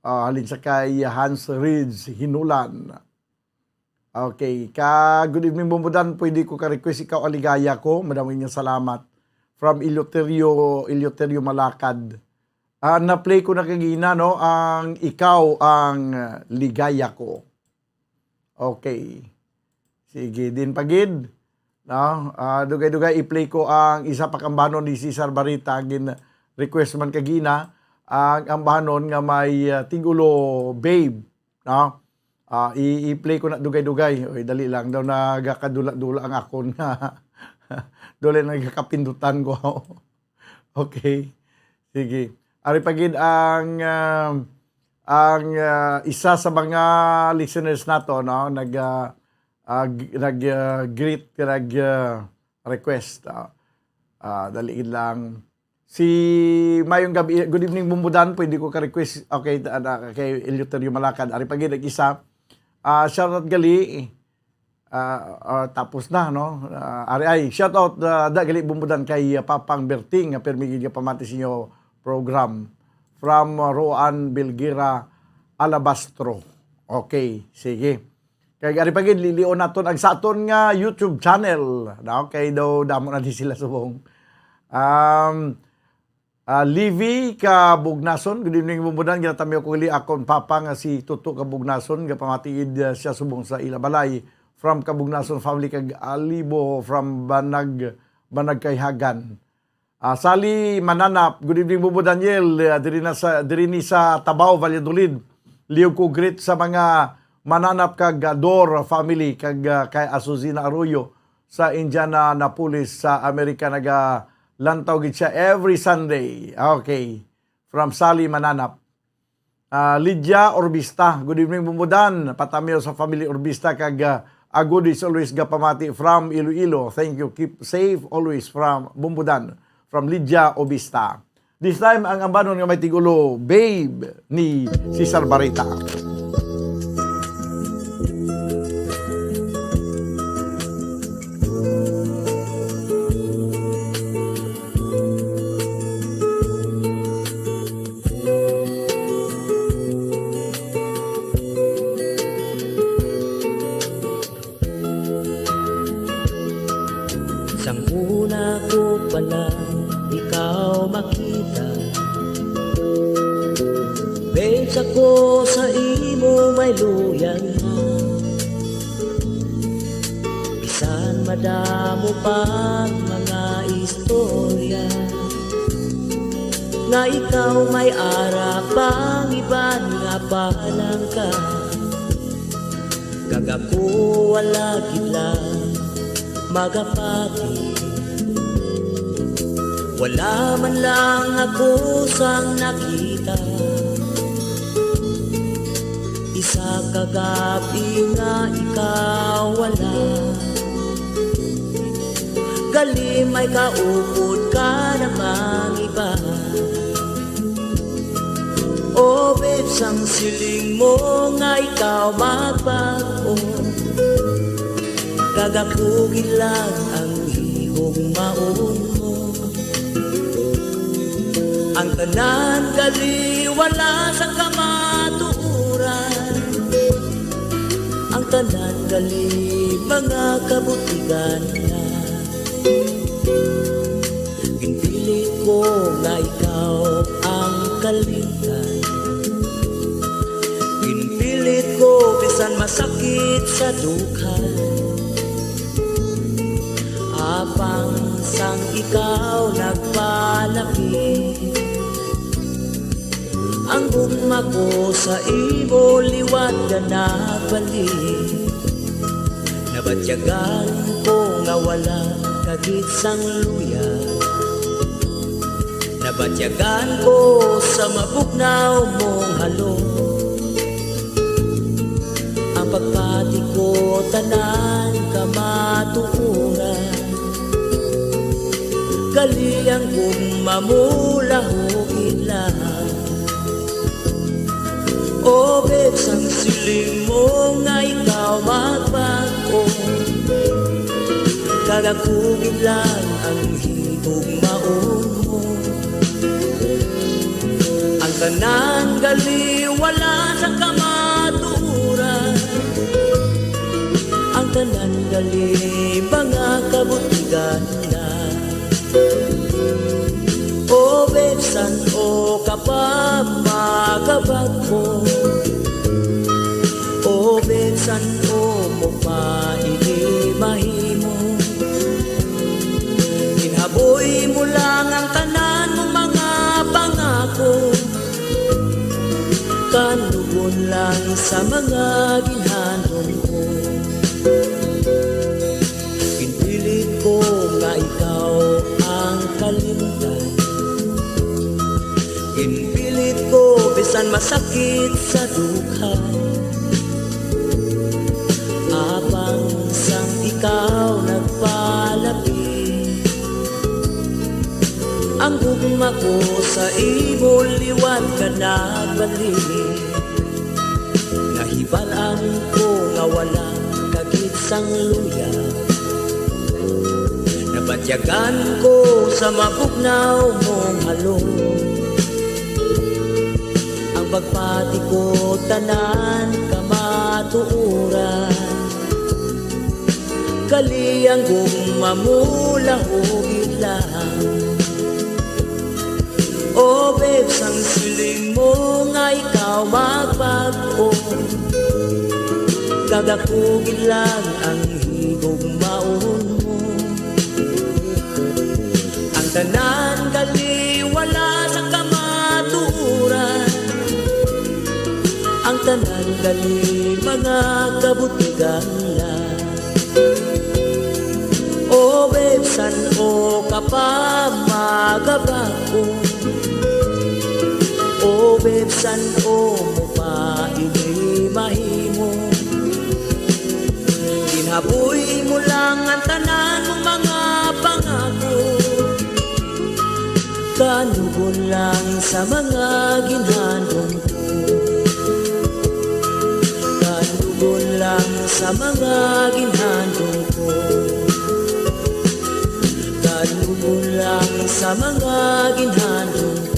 Halin sa kay Hans Ridge Hinulan. Okay, good evening bumbudan, pwede ko ka-request ikaw aligaya ko, madaming nga salamat. From Eleuterio Malakad. Na-play ko na kagina, no, ang ikaw ang ligaya ko. Okay. Sige, din pagid. No? Dugay-dugay i-play ko ang isa pa kambanon ni Cesar Barreta, gin request man kagina, ang ambahanon nga may tigulo babe, no? I-play ko na dugay-dugay. Oy, dali lang daw nagakadula-dula ang akon nga. Dole nagkakapindutan ko. Okay. Sige. Ari pagid ang isa sa mga listeners nato, no, nag-greet request. Daliin lang. Si Mayong Gabi, good evening Bumbudan, pwede ko ka-request kay Eleuterio Malakad. Ari pagid isa. Shoutout gali. Tapos na, no? Shoutout gali Bumbudan kay Papang Berting, permigid nga pamati sa inyo program from Roan Bilgira Alabastro. Okay, sige. Kay ari pagid lilion naton ang saton nga YouTube channel. Okay daw damo na di sila subong. Livy Kabugnason, good evening Bumbudan, ginatami ko akon papa nga si Tuto Kabugnason, nga pamatiid siya subong sa Ilabalay from Kabugnason family kag Alibo from Banag Kayhagan. Sali Mananap, good evening Bubo Daniel, diri ni sa Tabao, Valladolid. Liog ko greet sa mga Mananap kag Dor family kag kay Azuzina Arroyo sa Indianapolis sa Amerika lantaw gid siya every Sunday. Okay. From Sally Mananap. Lydia Orbista. Good evening Bumbudan. Patamyo sa family Orbista kag Agudis always gapamati from Iloilo. Thank you. Keep safe always from Bumbudan. From Lydia Orbista. This time ang ambanon nga may tigulo Babe ni Cesar Barita. Ako sa imo may luyan na bisan madamo pang mga istorya nga ikaw may ara pang iban nga palang ka kag ako wala gila magapati wala man lang ako sang nakita isa kagabi nga ikaw wala gali may kaupod ka namang iba oh babes ang siling mo nga ikaw magbago kagakugin lang ang ihong maong mo ang tanan gali wala sa kamatuuran ang tanan gali mga kabutigan na ginpilit ko nga ikaw ang kalingan ginpilit ko bisan masakit sa dukhan apang sang ikaw nagpalaki ang gugma ko sa imo liwat ka nagbalik nabatyagan ko nga wala kagit sang luya nabatyagan ko sa mabugnaw mong halo ang pagpati ko tanan ka matuuran kaliang kong mamulahugin lang oh babes ang siling mo nga ikaw magbago kagakugin lang ang hitog maong mo ang tanan gali wala sa kamaturan ang tanan gali mga kabutigan na oh babes o kapag magabag mo oh babes o mo pa mahimo Hinaboy mo lang ang tanan mo mga pangako sa mga ginhandong ko. Pinilit ko nga ikaw ang kalimtan. Pinilit ko bisan masakit sa dukhay. Abang sang ikaw nagpalapit, ang gugma ko sa imo liwan ka nagbalik. Nahibalaan ko nga wala kagit sang luya. Nabatyagan ko sa mabugnaw mong halong. Ang pagpati ko tanan kamatuuran. Kaliyang gumamula o ilang. O babes, ang siling mo nga ikaw magbago. Gagakugin lang ang higugmaon mo. Ang tanan gali wala sa kamaturan. Ang tanan gali mga kabutigan lang. O babes, o kapamagabako. O babes, o mo pa inimahimo. Ginaboy mo lang ang tanan mong mga pangako. Kanugon lang sa mga ginhandong ko. Kanugon lang sa mga ginhandong ko. Kanugon lang sa mga ginhandong ko.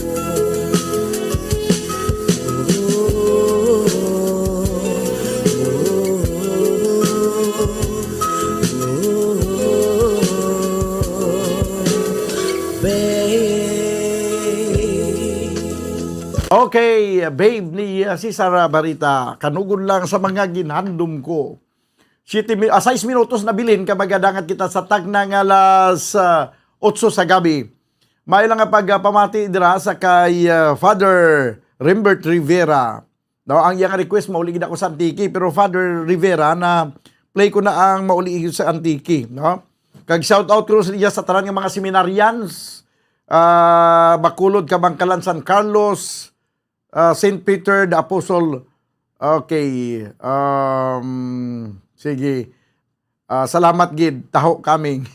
Okay, babe ni si Sara Barita, kanugon lang sa mga ginhandom ko. 6 minutos na bilin kamagadangat kita sa tagnang alas 8 sa gabi. May lang nga pagpamati dira sa kay Father Rimbert Rivera. No, ang iyang request mauligid ako sa Antiki, pero Father Rivera na play ko na ang mauligid sa Antiki, no? Kag shout out ko sa sa tanan nga mga seminarians, Bacolod, Kabangkalan, San Carlos, St. Peter the Apostle. Okay. Sige. Salamat gid taho kaming.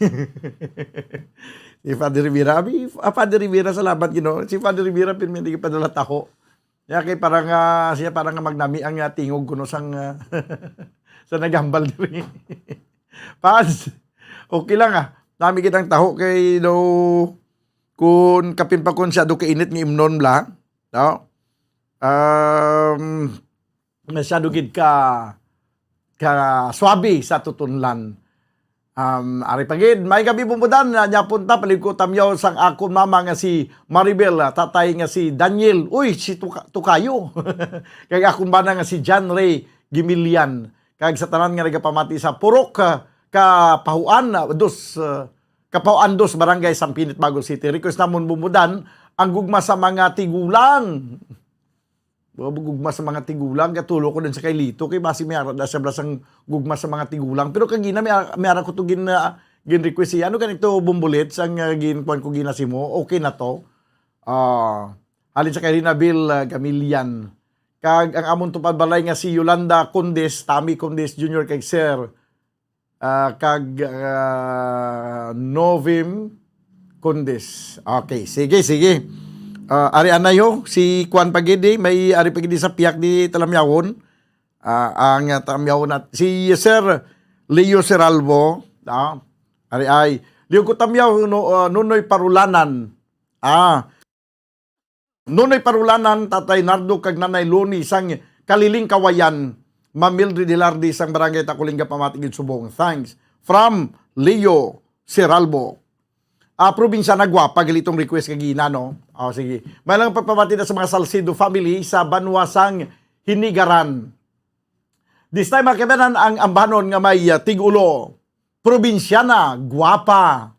Si Father Rivera, Father Rivera salamat gino. Si Father Rivera pinili ka padala taho. Ya kay parang siya parang magnami ang tingog kuno sang sa nagambal diri. Pas. Okay lang Nami kitang taho kay do kun kapin pa kon siya do kainit ng imnon bla. No? Masyado gid ka swabe sa tutunlan. Ari pagid may gabi bumudan nya punta palig ko tamyaw sang akon mama nga si Maribel, tatay nga si Daniel. Uy, si Tukayo. Kag akon bana nga si John Ray Gimilian. Kag sa tanan nga nagapamati sa Purok Kapahuan dos Barangay Sampinit, Baguio City. Request namon bumudan ang gugma sa mga tigulang. Gugma sa mga tigulang, katulo ko din sa kay Lito, kay basi may ara sa blasang gugma sa mga tigulang. Pero kagina may ara ko to gin request siya. Ano ganito bumbulit sang ginkuan ko ginasimo. Okay na to. Halin sa kay Rinabil Gamilian. Kag ang amon tupad balay nga si Yolanda Condes, Tami Condes Jr. kay Sir kag Novim Condes. Okay, sige. Ari anayo si Juan Pagidi may ari pagidi sa piyak di Talamyawon. Ang Talamyawon at si Sir Leo Seralvo, ari ay Leo ko tamyaw Nunoy Parulanan. Nunoy Parulanan, Tatay Nardo kag Nanay Loni sang Kaliling Kawayan, Mamildri Dilardi sang Barangay Takulinga Pamatigid Subong. Thanks from Leo Seralvo. Probinsya Nagwa, pagalitong request kagina, no? Sige. May lang pagpapati na sa mga Salcido family sa Banwasang Hinigaran. This time, makabanan ang ambanon nga may tigulo. Probinsyana, gwapa.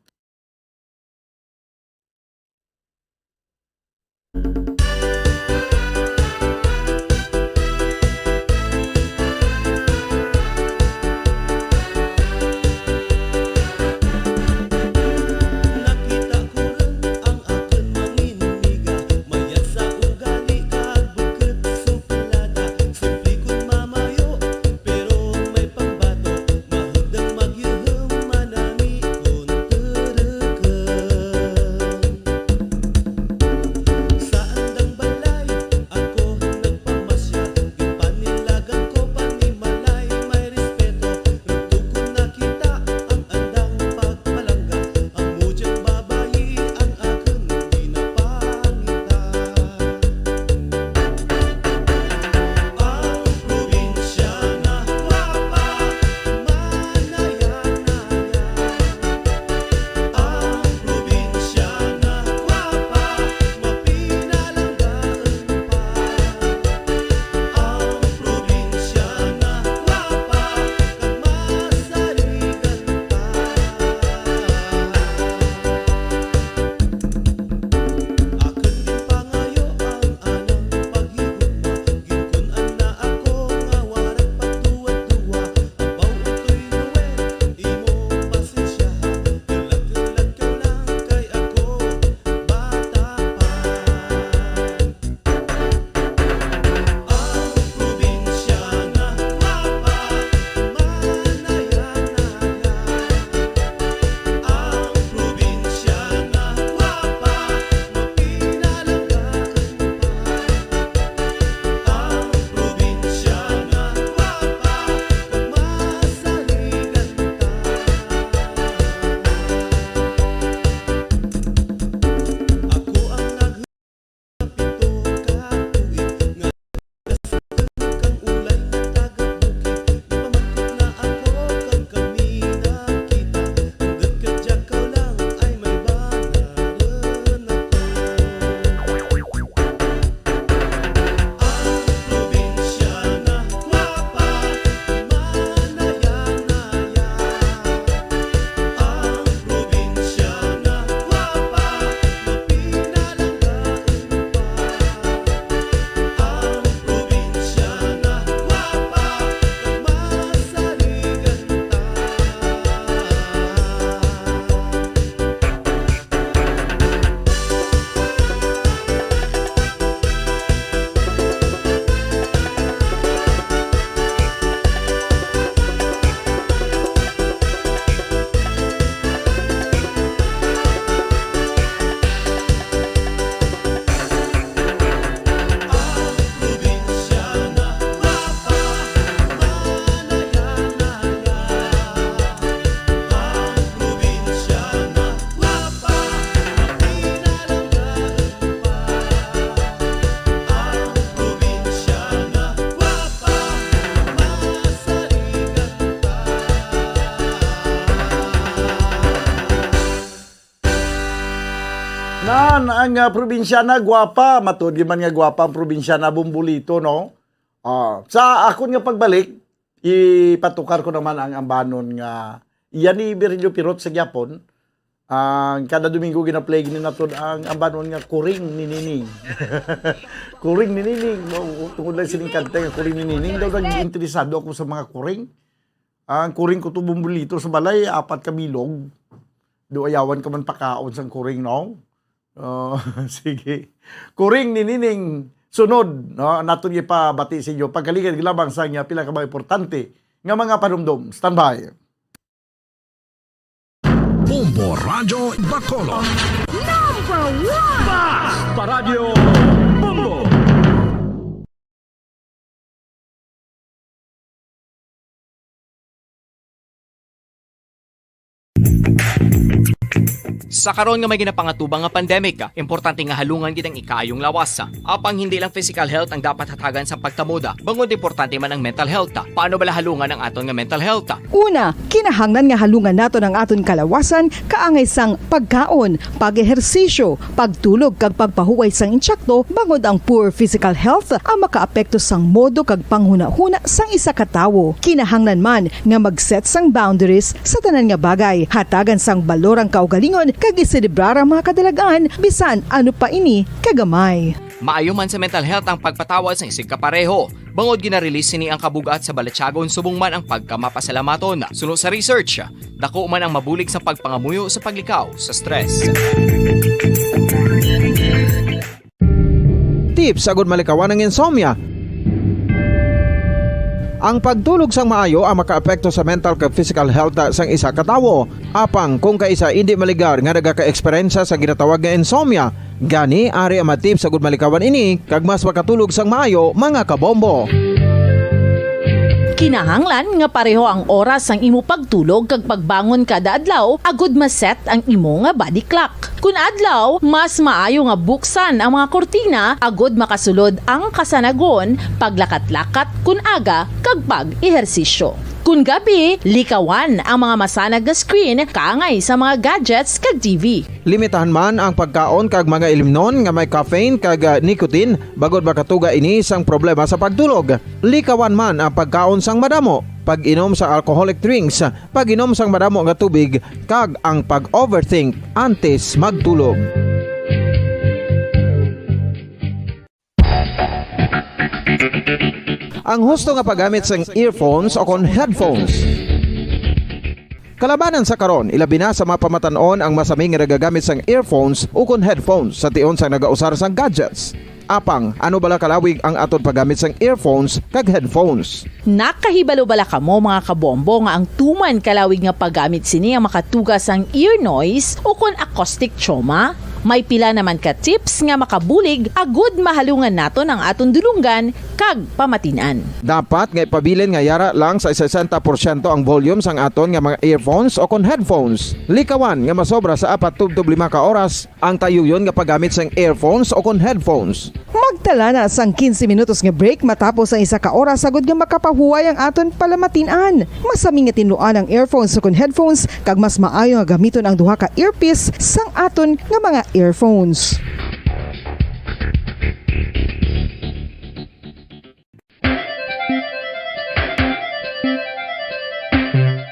Nan, ang probinsya na gwapa, matod man nga gwapa ang probinsya na Bumbulito, no? Sa akon nga pagbalik, ipatukar ko naman ang ambanon nga iyan ni Virilio Pirot sa Gyapon. Kada Domingo gina-play ni naton ang ambanon nga Kuring ni Nining. Kuring ni Nining. Tungod lang sining kanta nga Kuring ni Nining. Daw nag-interesado ako sa mga kuring. Ang kuring ko to Bumbulito sa balay, 4 ka bilog. Do ayawan ka man pakaon sang kuring, no? Sige. Kuring ni Nining. Sunod, no? Naton ipabati sa inyo. Pagkaligan labang sa nga pila ka mga importante nga mga panumdum. Standby. Bombo Radio Bacolod. Number 1! Basta Radio Bombo! Sa karon nga may ginapangatubang nga pandemic, importante nga halungan gid ang ikayong lawas. Apang hindi lang physical health ang dapat hatagan sa pagtamuda, bangod importante man ang mental health. Paano bala halungan ang aton nga mental health? Una, kinahanglan nga halungan nato ang aton kalawasan kaangay sang pagkaon, pag-ehersisyo, pagtulog kag pagpahuway sang insyakto, bangod ang poor physical health ang makaapekto sang modo kag panghuna-huna sang isa ka tawo. Kinahanglan man nga mag-set sang boundaries sa tanan nga bagay, hatagan sang balorang kaugalingon kag iselebrar ang mga kadalagaan bisan ano pa ini kagamay. Maayo man sa mental health ang pagpatawad sa isig kapareho. Bangod ginarelease sini ang kabugat sa Balatsyagon subong man ang pagkamapasalamaton. Sunod sa research, dako man ang mabulig sa pagpangamuyo sa paglikaw sa stress. Tips agud malikawan ng insomnia. Ang pagtulog sang maayo ang makaapekto sa mental kag physical health sang isa ka tawo. Apang kung kaisa hindi maligar nga nagaka-eksperyensya sa ginatawag nga insomnia, gani ari ang matip sa gud malikawan ini kag mas makatulog sang maayo mga kabombo. Kinahanglan nga pareho ang oras ang imo pagtulog kag pagbangon kada adlaw agud maset ang imo nga body clock. Kun adlaw, mas maayo nga buksan ang mga kortina agud makasulod ang kasanagon, paglakat-lakat kun aga kag pag-ehersisyo. Kun gabi, likawan ang mga masanag nga screen kaangay sa mga gadgets kag TV. Limitahan man ang pagkaon kag mga ilimnon nga may caffeine kag nicotine bagod makatuga ini sang problema sa pagtulog. Likawan man ang pagkaon sang madamo, pag-inom sa alcoholic drinks, pag-inom sang madamo nga tubig kag ang pag-overthink antes magtulog. Ang husto nga paggamit sang earphones o kon headphones. Kalabanan sa karon, ilabi na sa mapamatanon ang masaming nga nagagamit sang earphones o kon headphones sa tion sang nagausar sang gadgets. Apang, ano bala kalawig ang aton paggamit sang earphones kag headphones? Nakahibalo bala kamo mga kabombo nga ang tuman kalawig nga paggamit sini ang makatugas ang ear noise o kon acoustic trauma? May pila naman ka tips nga makabulig agud mahalungan naton ang aton dulunggan kag pamatinan. Dapat nga ipabilin nga yara lang sa 60% ang volume sang aton nga mga earphones o kon headphones. Likawan nga masobra sa 4-5 ka oras ang tayuyon nga paggamit sang earphones o kon headphones. Magtala na sang 15 minutos nga break matapos ang 1 ka oras agud nga makapahuway ang aton palamatinan. Masami nga tinluan ang earphones o kon headphones kag mas maayo nga gamiton ang duha ka earpiece sang aton nga mga earphones.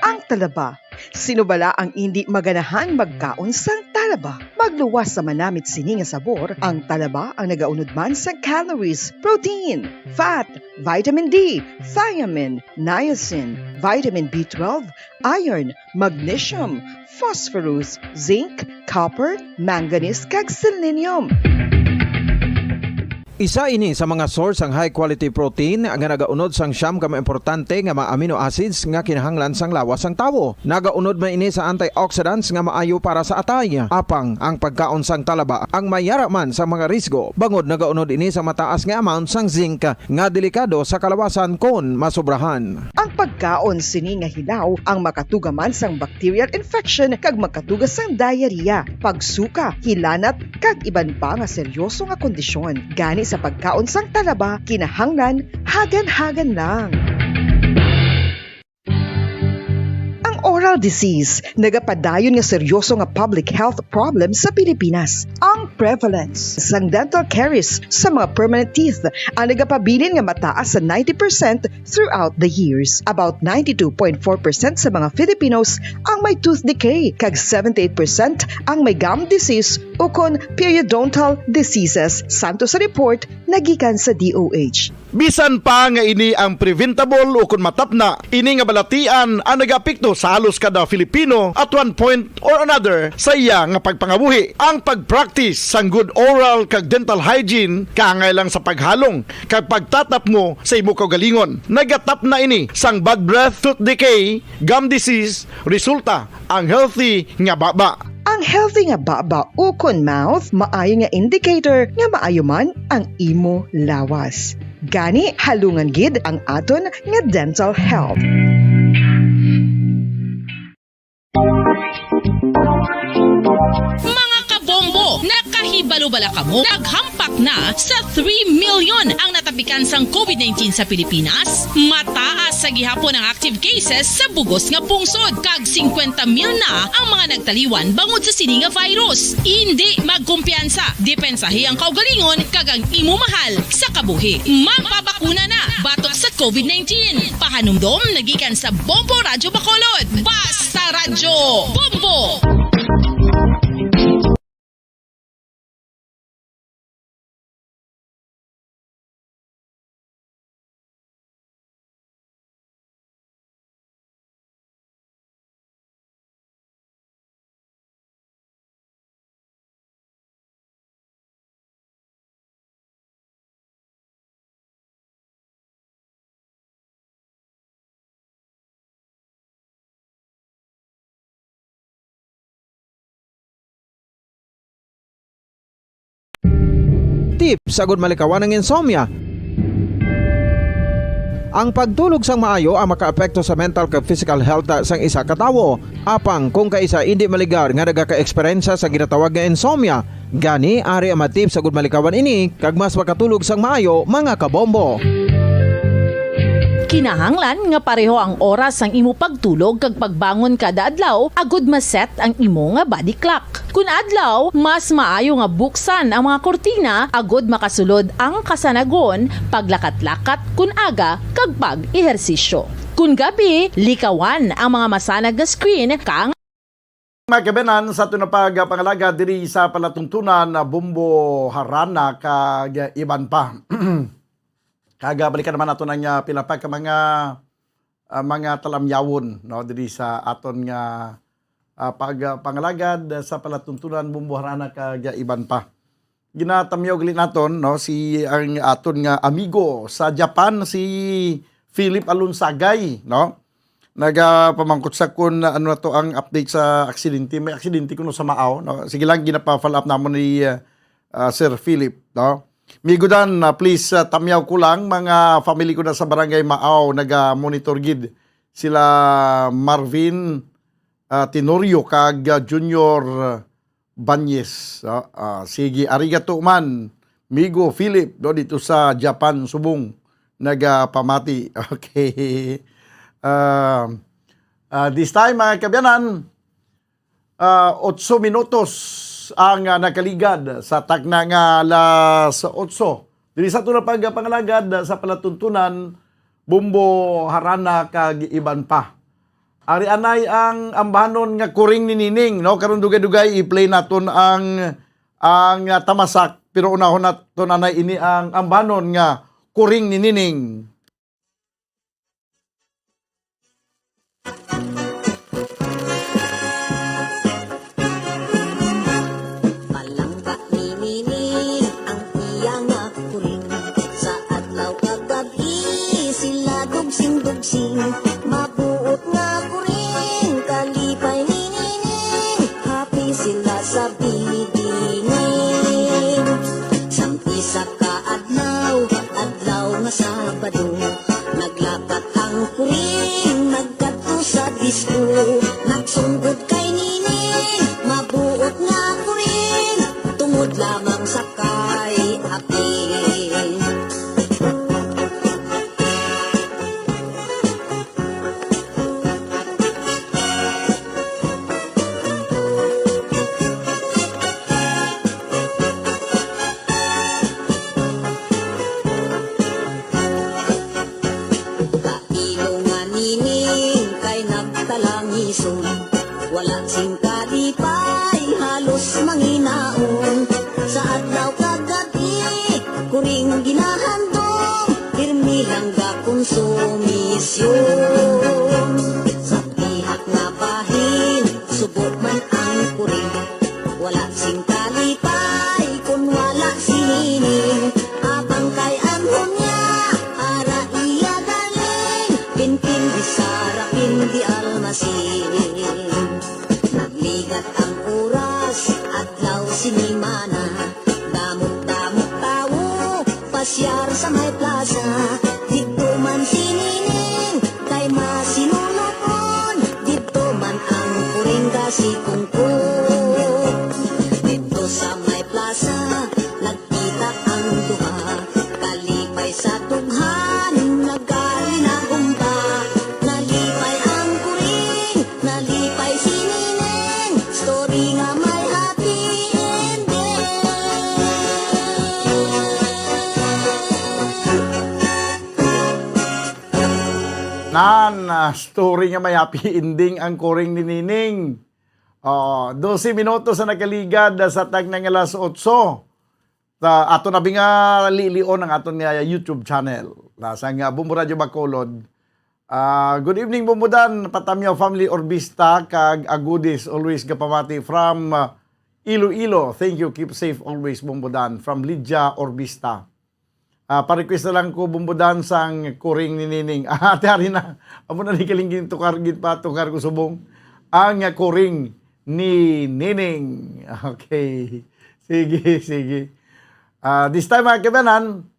Ang talaba. Sino bala ang hindi maganahan magkaon sang talaba? Magluwas sa manamit sini nga sabor, ang talaba ang nagaunod man sa calories, protein, fat, vitamin D, thiamine, niacin, vitamin B12, iron, magnesium, phosphorus, zinc, copper, manganese kag selenium. Isa ini sa mga source ang high quality protein nga nagaunod sang siyam ka importante nga mga amino acids nga kinahanglan sang lawas sang tawo. Nagaunod man ini sa antioxidants nga maayo para sa atay. Apang ang pagkaon sang talaba ang mayara man sa mga risgo. Bangod nagaunod ini sa mataas nga amount sang zinc nga delikado sa kalawasan kon masobrahan. Ang pagkaon sini nga hilaw ang makatugaman sang bacterial infection kag makatuga sang diarrhea, pagsuka, hilanat kag iban pa nga seryoso nga kondisyon. Gani sa pagkaon sang talaba, kinahanglan hagan-hagan lang. Ang oral disease, nagapadayon nga seryoso nga public health problem sa Pilipinas. Ang prevalence sang dental caries sa mga permanent teeth ang nagapabilin nga mataas sa 90% throughout the years. About 92.4% sa mga Filipinos ang may tooth decay, kag 78% ang may gum disease o kon periodontal diseases. Santo sa report nagikan sa DOH. Bisan pa nga ini ang preventable o kung matap na, ini nga balatian ang nagapikto sa halos kada Filipino at one point or another sa iya nga pagpangabuhi. Ang pag-practice sang good oral kag dental hygiene kaangay sa paghalong kag pagtatap mo sa imo kaugalingon. Nagatap na ini sang bad breath, tooth decay, gum disease, resulta ang healthy nga baba. Ang healthy nga baba o kon mouth maayo nga indicator nga maayo man ang imo lawas. Gani halungan gid ang aton nga dental health. Mga kabombo, nakahibalo bala kamo? Naghampak na sa 3 million ang natapikan sang COVID-19 sa Pilipinas. Mataas sa gihapon ang active cases sa bugos nga pungsod. Kag 50 mil na ang mga nagtaliwan bangod sa sini nga virus. Hindi magkumpiyansa. Depensahi ang kaugalingon kag ang imo mahal sa kabuhi. Magpabakuna na batok sa COVID-19. Pahanumdom nagikan sa Bombo Radyo Bacolod. Basta Radyo Bombo! Tips sagod malikawan ng insomnia. Ang pagtulog sang maayo ang makaapekto sa mental kag physical health sang isa ka tawo. Apang kung kaisa hindi maligar nga nagaka-eksperyensya sa ginatawag nga insomnia, gani ari ang matip sagod malikawan ini kag mas makatulog sang maayo mga kabombo. Kinahanglan nga pareho ang oras ang imo pagtulog kag pagbangon kada adlaw agud maset ang imo nga body clock. Kun adlaw, mas maayo nga buksan ang mga kortina agud makasulod ang kasanagon, paglakat-lakat kun aga kag pag-ehersisyo. Kun gabi, likawan ang mga masanag nga screen kang Mga kabenan sa ito na pagpangalaga diri sa palatuntunan na Bombo Harana kag iban pa. Kaga balikan naman nato ng pilapag ka mga talamyawon no diri sa aton nga pagpangalagad sa palatuntunan Bombo Harana kag iban pa. Ginatamyaw gali naton no si ang aton nga amigo sa Japan si Philip Alunsagay no. Nagapamangkot sa kun ano na to ang update sa aksidente. May aksidente kuno sa Maaw no. Sige lang ginapa-follow up namon ni Sir Philip no. Migudan, please tamyaw ko lang mga family ko na sa barangay Maaw naga-monitor gid sila Marvin Tenorio kag Junior Banyes. Sige, arigato man Migo Philip do dito sa Japan Subong nagapamati. Okay. This time mga kabyanan 8 minutos ang nakaligad sa takna nga alas 8. Dili sa ito na pagpangalagad sa palatuntunan Bombo Harana kag iban pa. Ari anay ang ambahanon nga kuring ni Nining no karon dugay-dugay i-play naton ang tamasak pero unahon naton anay ini ang ambahanon nga kuring ni Nining. Dugsing, mabuot nga kuring kalipay ni Nining, happy sila sa bidingin. Sampi sa kaadlaw, adlaw nga Sabado, naglakat ang kuring, nagkadto sa disco, nagsunggod kay Nining, mabuot nga kuring, tungod lamang sa kay akin. konsumisyon. Sa ihak nga bahin, subok man ang kuring. Wala sing kalipay kung wala sinining. Abang kay anhon niya, ara iya galing. Pinpin di sarap, hindi almasin. Nagligat ang oras, adlaw sinimana. Damot-damot tawo, pasyar sa may plaza. Dito man sinining, kay masinunokon. Dito man ang kuring kasi kungkong. Dito sa may plaza, nagkita ang duha. Kalipay sa tughan, nagkali na gumba. Nalipay ang kuring, nalipay sinining. Story nga may happy ending. Story nga may happy ending ang kuring ni Nining. 12 minutos na nakaligad sa tag ng alas 8. Ato na nga lilion ang aton nga YouTube channel. Nasa nga Bumbu Radio Bacolod. Good evening Bumbudan, Patamyaw Family Orbista, kag Agudis, always kapamati from Iloilo. Thank you, keep safe always Bumbudan. From Lydia Orbista. Pa-request na lang ko Bumbudan sang kuring ni Nining. Ate hari na, amo na ni kalingin tukar ko subong. Ang kuring ni Nining. Okay. Sige. This time mga kabanan,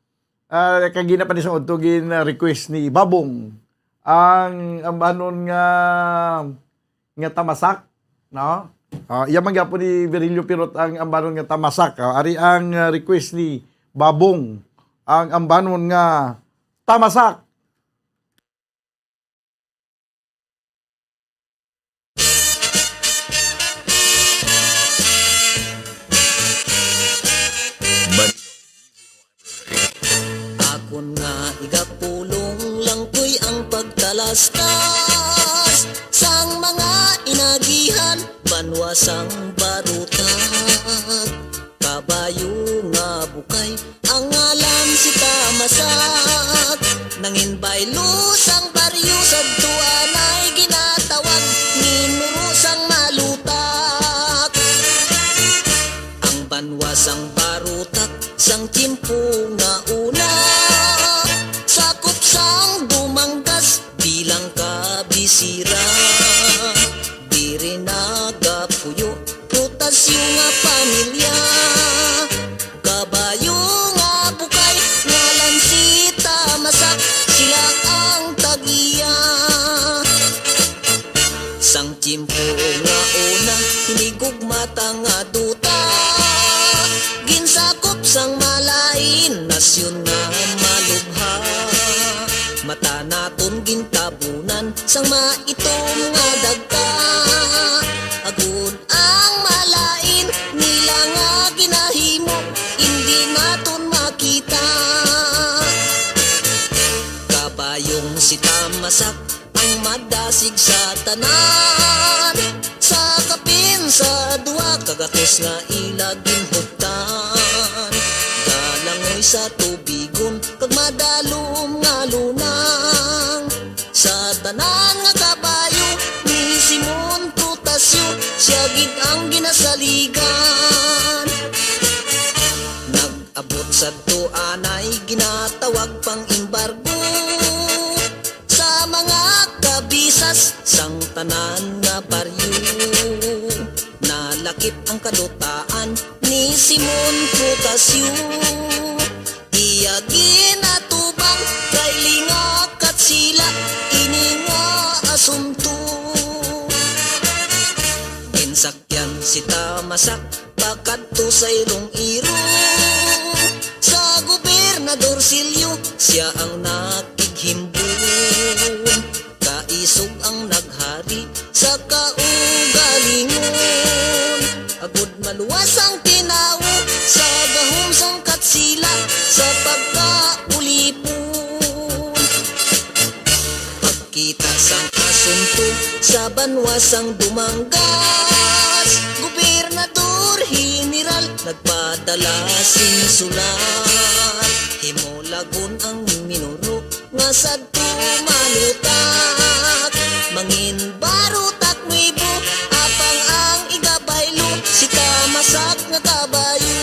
kagina pa ni sa utugin request ni Babong. Ang ambanon nga tamasak, no? Yaman nga po ni Virilio Pirot ang ambanon nga tamasak. Ari ang request ni Babong. Ang ambanon nga tamasak. Akon nga igapulong lang ko'y ang pagtalastas sang mga inagihan, banwasang barutan. Kabayo nga bukay, ang ngalan si Tamasak. Nangin baylo sang baryo sa tuan ay ginatawag ninuro sang malutak. Ang banwasang barutak sang timpo nga una, sakop sang dumanggas bilang kabisira. Diri nagapuyo, prutasyo nga pamilya. Kabayo nga bukay, ngalan si Tamasak, sila ang tagiya. Sang timpo nga una, hinigog mata nga duta. Ginsakop sang malain, nasyon nga malubha. Mata naton gintabunan, sang maitom nga dagka. Agud ang malain, nila nga ginahimo, hindi naton makita. Kabayong si Tamasak, ang madasig sa tanan. Sa kapin sa duwa, kagatos nga ilagin hutan. Galangoy sa tubigon, kag madalom nga lunang. Sa tanan nga kabayo, ni Simon Prutasyo, siya gid ang ginasaligan. Nag-abot sa tuan ay ginatawag pang embargo. Sa mga kabisas, sang tanan nga baryo. Nalakip ang kalutaan ni Simon Prutasyo. Iya ginatubang kay lingak at sila, ini nga asunto. Ginsakyan si Tamasak, pakadto sa irong iro. Sa Gobernador Silio, siya ang nakighimbon. Kaisog ang naghari sa kaugalingon. Agud maluwas ang tinawo sa gahom sang katsila, sa pagkaulipon. Pagkita sang asunto sa banwasang dumanggas, Gobernador General nagpadala sing sulat. Himolagon ang minuro nga nga sadto malutak. Mangin barutak mibo apang ang igabaylo si kamasak nga kabayo.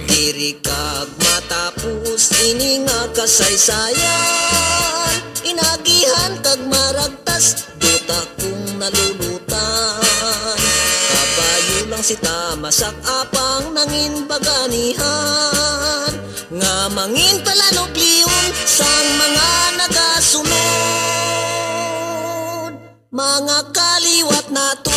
Diri kag matapos ini nga kasaysayan, inagihan kag maragtas duta kung nalulutan. Kabayo lang si tamasak apang nangin baganihan, nga mangin palanog liyon sang mga nagasunod, mga kaliwat nato.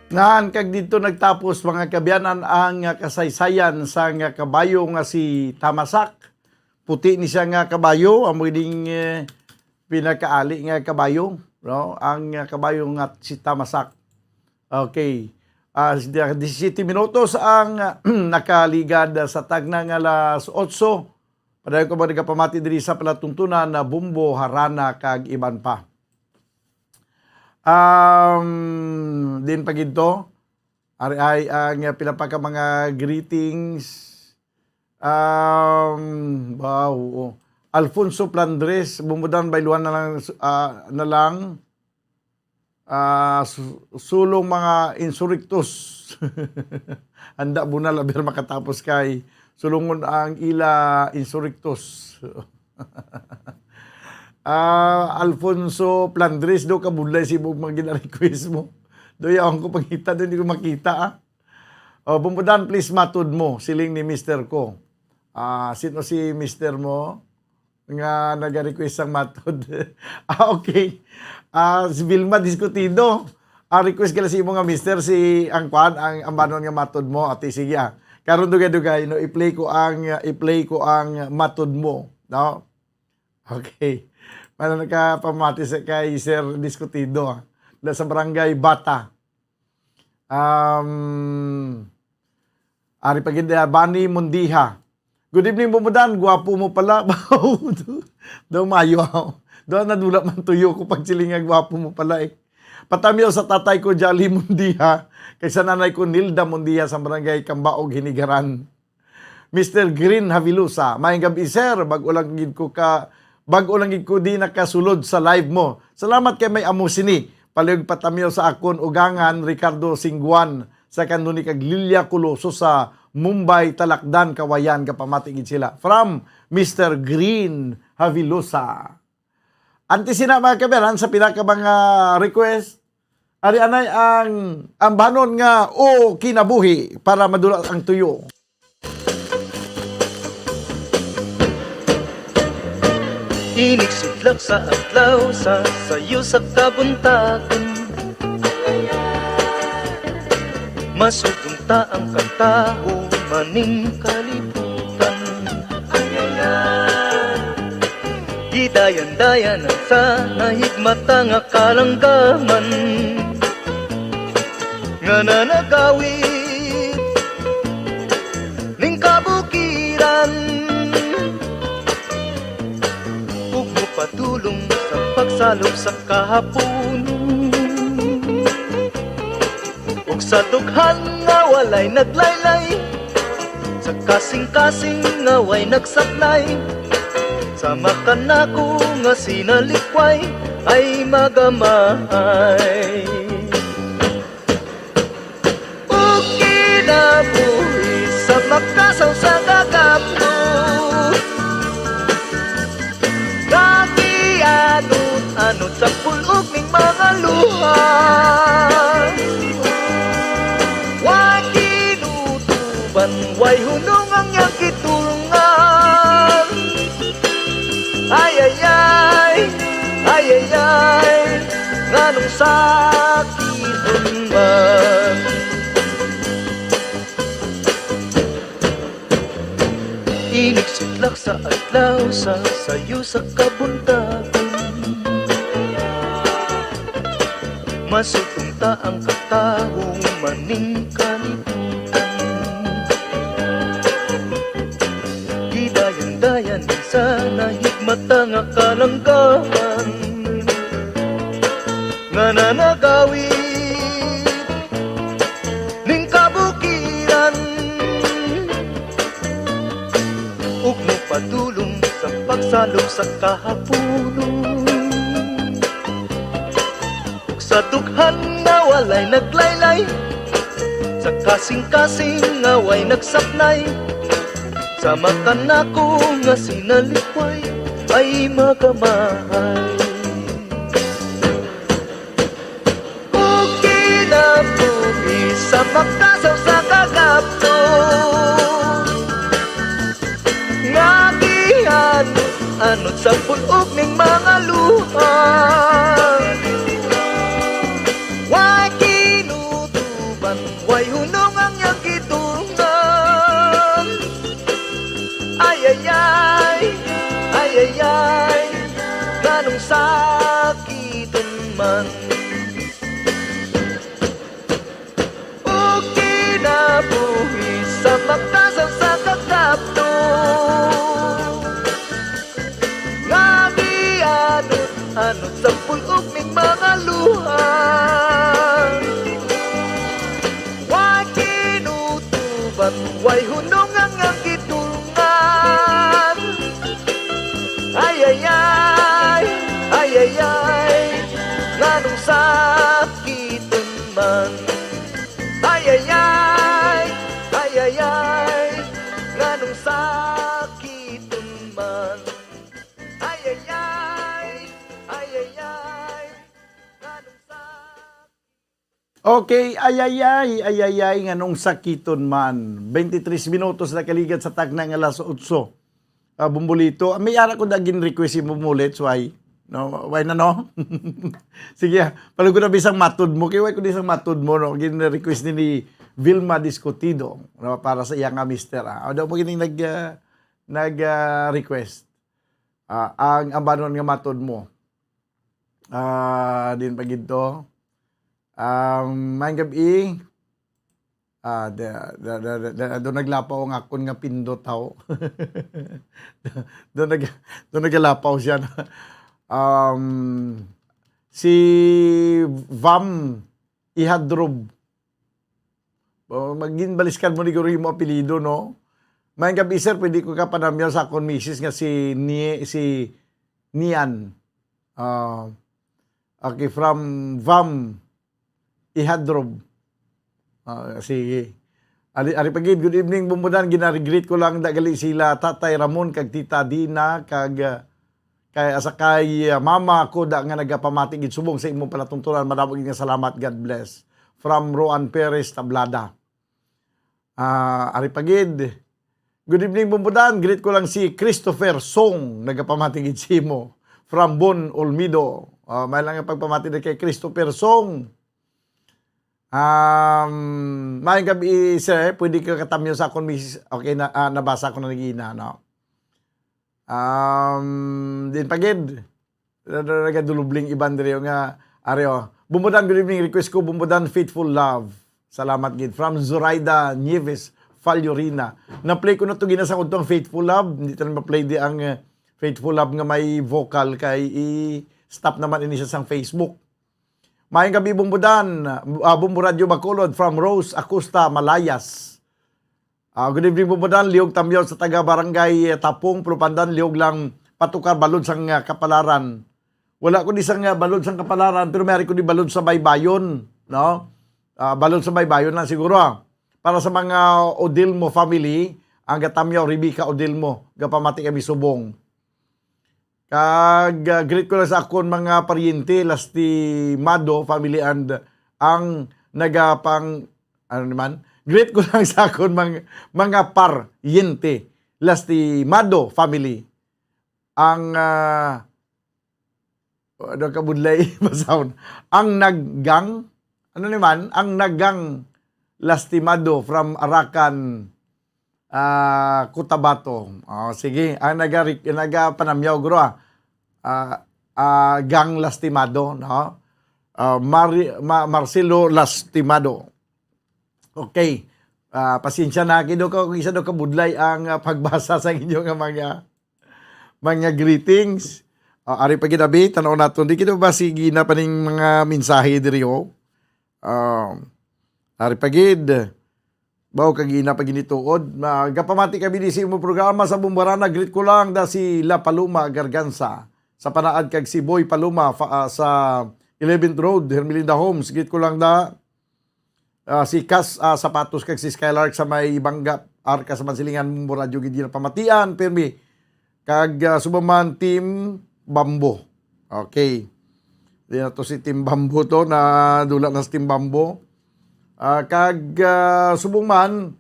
Ngan kag dito nagtapos mga kabyanan ang kasaysayan sa nga kabayo nga si Tamasak. Puti ni siya nga kabayo, ang muling pinakaali nga kabayo, no? Ang kabayo nga si Tamasak. Okay. 17 minutos ang nakaligad sa tagnang alas 8. Padayon ko ba nagapamati diri sa palatuntunan na Bumbo, Harana kag iban pa. Din pagito ay ang pinapaka mga greetings. Wow. Alfonso Plandres, bumudan bayluan na lang sulong mga insurrectos. Handa muna labir makatapos kay sulungon ang ila insurrectos. Alfonso Plandres do kabudlay si bug mga request mo. Do yaon ko pagkita do hindi ko makita. Bumudan please matud mo siling ni Mr. ko. Sino si Mr. mo nga naga-request ang matud? Okay. Si Vilma Discutido. Request kala si mga Mr. si ang ambanon nga matud mo. Ati sige karon dugay-dugay no i-play ko ang matud mo, no? Okay. Para nakapamati sa kay Sir Discutido sa barangay Bata. Ari paginda Bani Mundiha. Good evening bumudan, gwapo mo pala. Daw mayo. Daw nadula man tuyo ko pag silinga gwapo mo pala eh. Patamiyaw sa tatay ko Jolly Mundiha, kay sa nanay ko Nilda Mundiha sa barangay Kambaog Hinigaran. Mr. Green Havilusa, maayong gabi sir, bago lang gid ko di nakasulod sa live mo. Salamat kay may amusini. Palayog patamiyaw sa akon ugangan Ricardo Singguan sa kanuni kag Lilia Kuloso sa Mumbai Talakdan Kawayan kapamatigid sila. From Mr. Green Havilusa. Antisina mga kaberan sa pinaka mga request. Ari anay ang banon nga o kinabuhi para madula ang tuyo. Inig sudlak sa adlaw sa sayo sa kabuntagon. Masupunta ang kataho maning kalibutan. Gidayan-dayan ang sa nahigmata nga kalanggaman nga nanagawid ning kabukiran. Patulong sa pagsalop sa kahapon ug sa dughan nga walay naglaylay, sa kasing-kasing nga way nagsaklay, sa makanako nga sinalikway ay magamay. Ug kinabuhi sa makasaw sa gagapno, anot sa pulog ning mga luha. Way kinutuban, way hunong ang iyang kitulungan. Ay, ay, ay, ay, ay, ay, nganong sakit man. Inig sitlak sa adlaw sa sayo sa kabuntagon. Masupunta ang katahong maning kalibutan. Gidayan-dayan sa nahigmata nga kalanggaman nga nanagawin pagdulong sa pagsalong sa kahapunon. Sa dughan nga walay naglaylay, sa kasing-kasing nga way nagsapnay, sa mata nako nga sinalikway ay magamahay. O kinabuhi sa magkasaw sa kagapto, nga gihanot sa pulog ning mga luha. Way kinutuban, way hunong ang iyang gitungan. Ay ay ay, ay ay ay, ganong sakiton man. O kinabuhi sa magkasaw sa kagapto, nga gianot sa pulog ning mga luha. Way kinutuban, way hunong ang iyang gitungan. Ay ay ay, ay ay ay, nganong sakiton man. Ay ay ay, ay ay ay, nganong sakiton man. Ay ay ay, ay ay ay, nganong Okay, ay, nganong sakiton man. 23 minutos na kaligad sa tag ng alas 8. Bumbulito. May ara ko daging request mo mulit, so ay. No, why na no? Sige, pala ko na bisang matod mo. Kaya why ko bisang matod mo, no? Gin-request ni Vilma Discotido, no? Para sa iya nga mister. Daw mo gining nag-request. Ang ambanon nga matod mo. Din pa gito. May gabi, doon naglapaw ang akon nga pindot tao. doon naglapaw siya. Si Vam Ihadrob. Maging baliskan mo ni Guru yung apelido, no? May gabi, sir, pwede ko ka panamyaw sa akon misis nga si Nian. Okay, from Vam Ihadrob. Sige. Ari pagid, good evening, bumbudan. Ginarigreet ko lang dagali sila Tatay Ramon kag Tita Dina kag kay asakay mama ko da nga nagapamatig gid subong sa imong palatuntunan. Madamog nga salamat, God bless. From Roan Perez Tablada. Ari pagid, good evening, bumbudan. Greet ko lang si Christopher Song nagapamatig gid simo from Bon Olmido. May lang nga pagpamatig kay Christopher Song. May gabi, sir, pwede ka katamyo sa akong misis. Okay, nabasa ko na nagina, no? Din pagid, nagadulubling iban diri nga, areo. Bumbudan, good evening, request ko, Bumbudan, Faithful Love. Salamat, gid. From Zoraida Nieves, Faljorina. Na-play ko na ito ginasang itong Faithful Love. Hindi ito na ma-play di ang Faithful Love nga may vocal kay i-stop naman ini siya sa Facebook. Mayang gabi, Bumbudan, Bumbu Radio Bacolod from Rose Acosta, Malayas. Good evening, Bumbudan, liog tamyon sa taga-barangay Tapong, Pulupandan, liog lang patukar balod sang kapalaran. Wala ko di sang balod sang kapalaran, pero mayroon ko di balod sa baybayon, no? Balod sa baybayon lang siguro. Para sa mga Odilmo family, ang gatamyaw, Rebecca Odilmo, gapamati kami subong. Kag greet ko lang sa akon mga paryente lastimado family and ang nagapang ano naman greet ko lang sa akon mga paryente lastimado family ang ano kabudlay masound ang naggang ano naman ang naggang lastimado from Arakan Cotabato. Sige, ang nagapanamyaw guro gang lastimado, no? Marcelo Lastimado. Okay. Pasensya na kido ka kung isa do kabudlay ang pagbasa sa inyo nga mga greetings. Ari pa ginabi tanaw naton di kido ba sige na paning mga mensahe diri ho. Ari pa gid Bao kagina pag ginituod. Gapamati kami di sa imo programa sa Bumbarana. Greet ko lang da si La Paloma Gargansa. Sa panaad kag si Boy Paloma sa 11th Road, Hermelinda Homes. Greet ko lang da si Cas Sapatos kag si Skylark sa may Bangga Arka sa Mansilingan mo radyo gid na pamatian permi kag subaman Team Bambo. Okay. Di na to si Team Bambo to na dula na sa Team Bambo. Kag subong man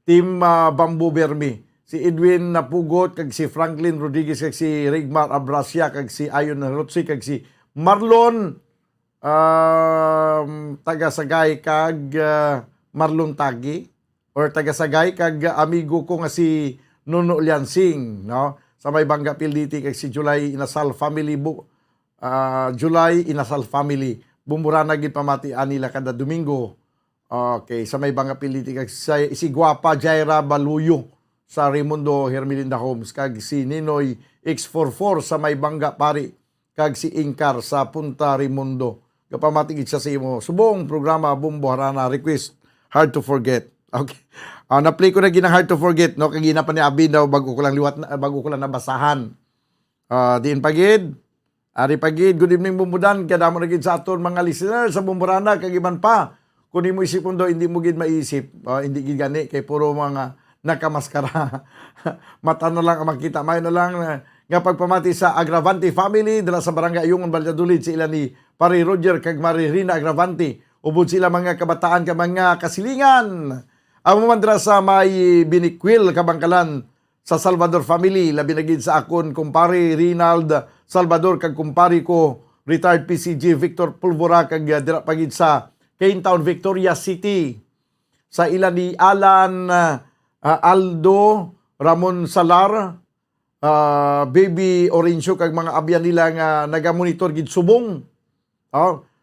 Team Bamboo Bermi, si Edwin Napugot kag si Franklin Rodriguez kag si Rigmar Abrasia kag si Ayon Rotsi kag si Marlon taga-Sagay kag Marlon Tagi or taga-Sagay kag amigo ko nga si Nuno Liansing, no, sa may Bangga PLDT kag si July Inasal family July Inasal family Bumburana gid pamatian nila kada Domingo. Okay, sa may Bangga PLDT kag si Guapa Jaira Baluyo sa Raimundo Hermelinda Homes kag si Ninoy X44 sa may Bangga Pari kag si Inkar sa Punta Raimundo. Kapamatigid siya sa imo subong programa Bumburana request Hard to Forget. Okay. Na-play ko na ginang Hard to Forget, no, kag gina pa ni Abin daw bago ko lang nabasahan. Diin pagid. Ari pagid, good evening Bumbudan, kada mo nagid sa aton mga listeners sa Bumburana kag iban pa. Kung mo isipon do hindi mo gid maisip, hindi gid gani kay puro mga nakamaskara. Mata na lang ang makita, may na lang nga pagpamati sa Agravante family dala sa barangay Ayungon Valladolid sa ila ni Pare Roger kag Mari Rina Agravante. Ubod sila mga kabataan ka mga kasilingan. Amo man dira sa may Binikwil Kabangkalan sa Salvador family, labi na gid sa akon kumpare Rinald Salvador kag kumpari ko retired PCG Victor Pulvora kag dira pagid sa Cane Town Victoria City. Sa ila ni Alan Aldo Ramon Salar, Baby Orencio kag mga abyan nila nga nagamonitor gid subong.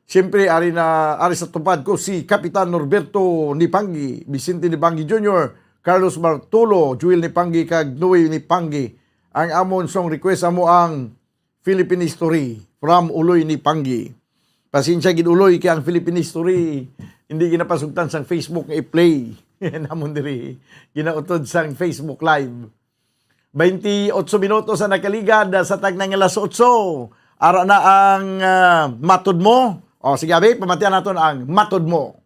Siyempre ari sa tupad ko si Kapitan Norberto Nipangi, Vicente Nipangi Jr., Carlos Bartolo, Joel Nipangi kag Noe Nipangi. Ang amon song request amo ang Philippine History from Uloy Nipangi. Pasensya gid Uloy kay ang Philippine History hindi ginapasugtan sang Facebook nga i-play. Namon diri ginautod sang Facebook Live. 28 minutos sa nakaligad sa tag ng alas 8. Ara na ang matod mo. O sige abi, pamatian naton ang matod mo.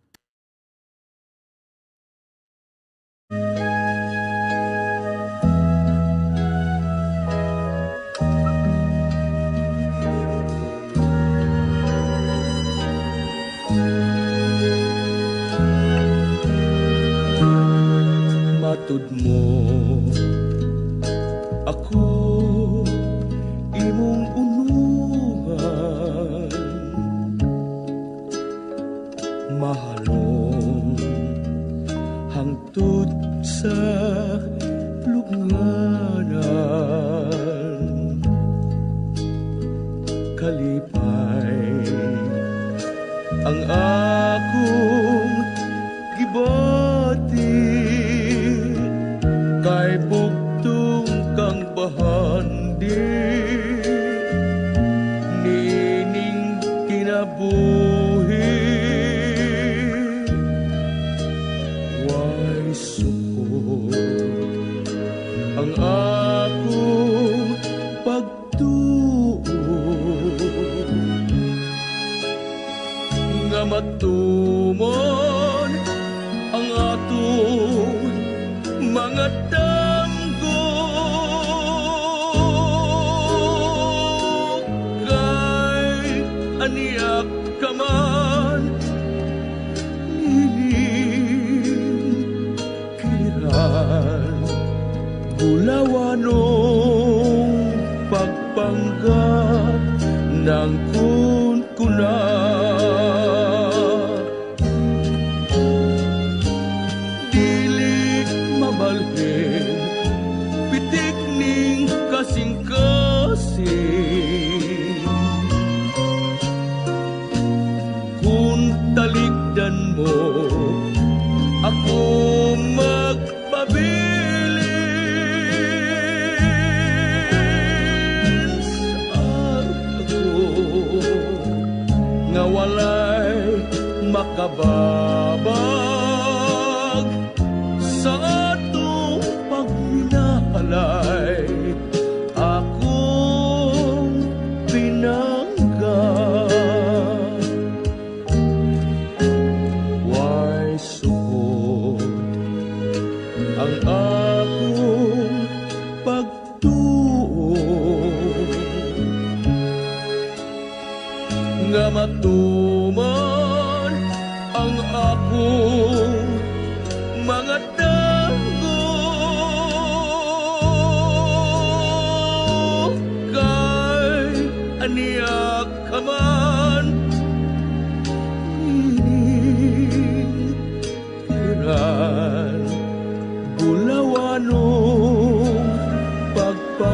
Matod mo ako imong unuhan, mahalong hangtod sa lubnganan, kalipay ang akong gibati kay bugtong kang bahandi nining kinabuhi way support ang akong pagtuo nga matumon ang atong mga damgo kay aniyak ka man kiran gulawanong pagpanggap ng kunkuna kasing-kasing kung talikdan mo ako magpabilin sa ako nga walay makababa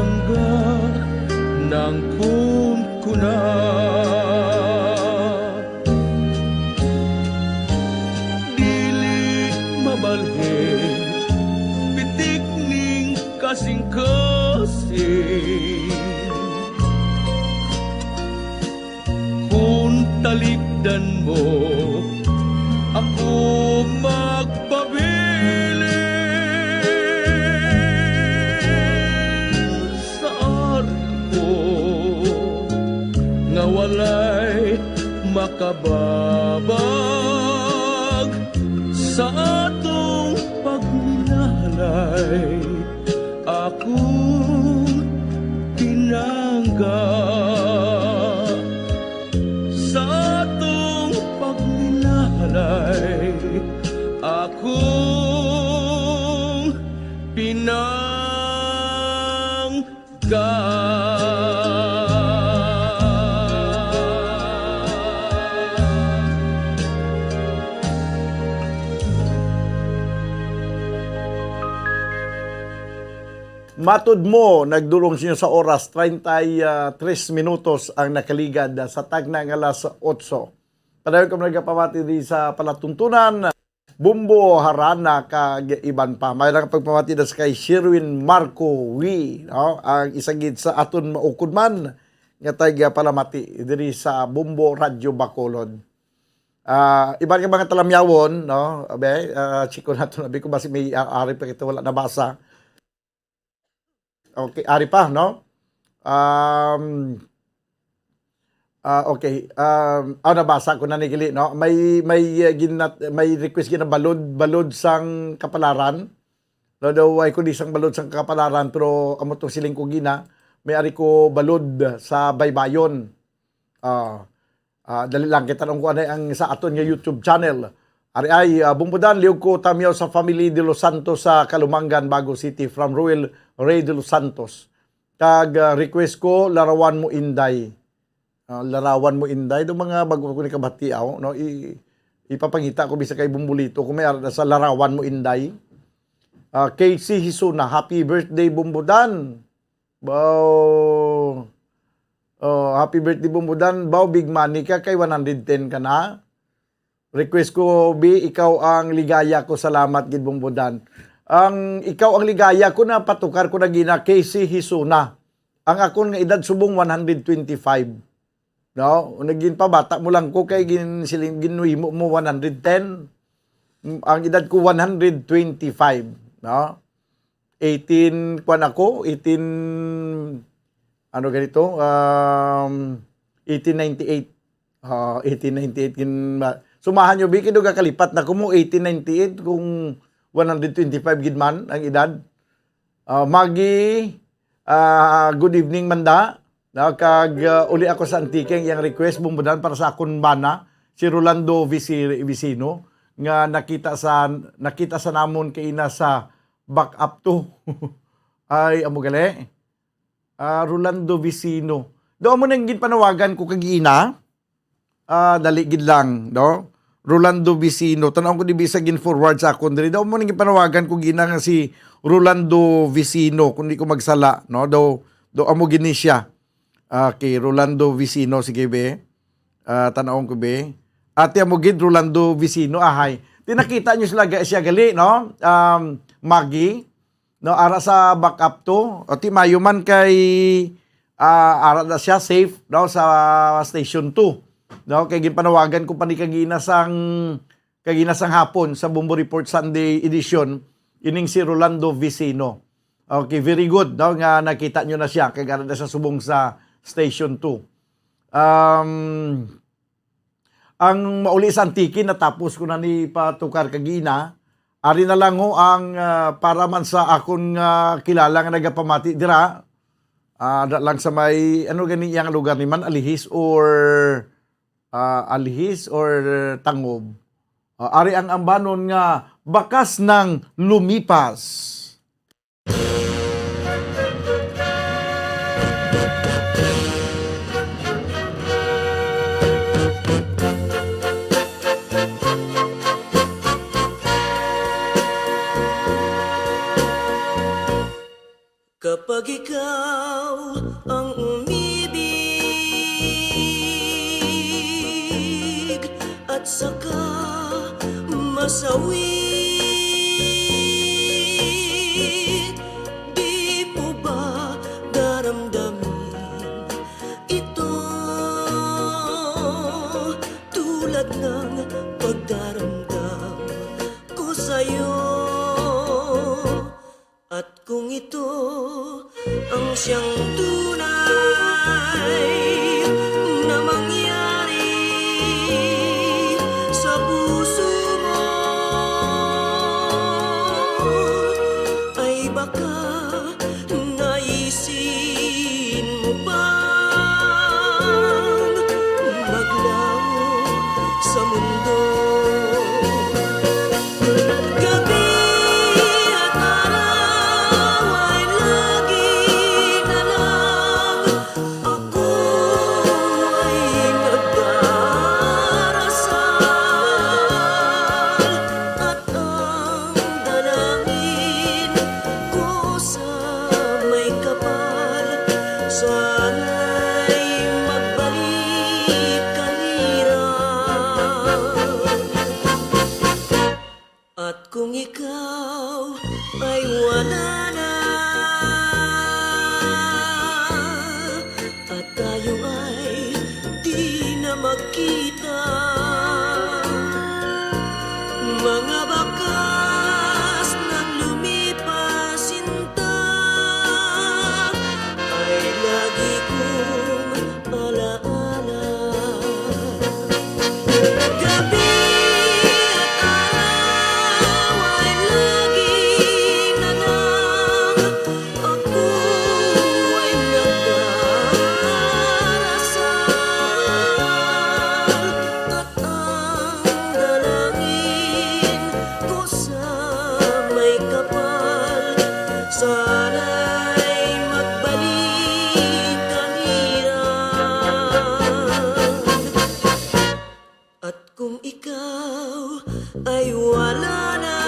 hanggang ng punto na. Dili mabalhin, pitik ning kasing-kasing. Kung talikdan mo, ako magpabilin sa arko nga walay makababag sa atong pagminalay. Akong tinangga sa atong pagminalay. Akong pinangga. Matud mo, nagdulong siya sa oras, 33 minutos ang nakaligad sa tagna ng alas 8. Padayon ko nagpamati di sa palatuntunan, Bumbo Harana kag iban pa. Mayroon pagpamati na sa kay Sherwin Marco Wi, no? Ang isagid sa aton maukod man, nga taga palamati diri sa Bumbo Radio Bacolod. Iban ka mga talamyawon, no? Abe, chiko nato nabi ko basi may ari pa ito wala nabasa. Okay, ari pa, no? Okay. Nabasa ko na nigili, no? May request gina balod sang kapalaran. No, daw ay kundi sang balod sang kapalaran pero amo to siling ko gina, may ari ko balod sa Baybayon. Dali lang kita nung ko anay ang sa aton nga YouTube channel. Ari ay bumbudan liog ko tamyaw sa family de Los Santos sa Kalumangan, Bago City from Ruel Ray de Los Santos. Kag request ko larawan mo Inday. Larawan mo Inday do mga bago ko ni kabatiaw, no? Ipapangita ko bisa kay Bumbulito kung may ara sa larawan mo Inday. Casey Hisuna, happy birthday Bumbudan. Bow. Happy birthday Bumbudan. Bow, big money ka kay 110 ka na. Request ko, B, ikaw ang ligaya ko. Salamat, gid Bumbudan. Ikaw ang ligaya ko na patukar ko na gina, Casey Hisuna. Ang akon nga edad subong 125. No? Naging pabata mo lang ko kay ginuwi mo 110. Ang edad ko 125. No? 18, kwan ako, 18, ano ganito? 1898. 1898. Sumahan nyo, Biki, doon kakalipat na ko mo 1898 kung 125 gidman ang edad. Magi, good evening manda. Kag uli ako sa Antikeng yang request bumbudan para sa akon bana si Rolando Vicino nga nakita sa namon kay ina sa back up to. Ay amo gali. Rolando Vicino. Do mo nang panawagan ko kag ina. Dali gid lang, no? Rolando Vicino. Tanaw ko di bisa gin forward sa akon diri. Do mo nang panawagan ko gina nga si Rolando Vicino kung di ko magsala, no? Do amo gini siya. Kay Rolando Vicino, sige be. Tanawon ko be. Ate mo gid Rolando Vicino, ahay. Tinakita nyo siya gali, no? Magi, no? Ara sa backup to. O ti mayo man kay ara na siya safe, no? Sa station 2. No? Kay ginpanawagan ko pa ni kagina sang hapon sa Bumbo Report Sunday edition. Ining si Rolando Vicino. Okay, very good. No? Nga nakita nyo na siya. Kay gara na sa subong sa Station 2. Ang mauli sa Antikin, natapos ko na ni patukar kagina. Ari na lang ho ang para man sa akon kilala nga nagapamati dira. Lang sa may, ano gani yang lugar ni man, Alihis or Tangob. Ari ang ambanon nga bakas ng lumipas. Kapag ikaw ikaw ang umibig at saka masawi, di mo ba daramdamin ito tulad ng pagdaramdam ko sa'yo? At kung ito ang siyang tunay na mangyari sa puso mo, ay baka naisin mo bang maglaho sa mundo? At kung ikaw ay wala na, at tayo ay di na magkita, mga bakas ng lumipas sinta ay lagi kong alaala. Gabi sana'y magbalik ang hirap. At kung ikaw ay wala na,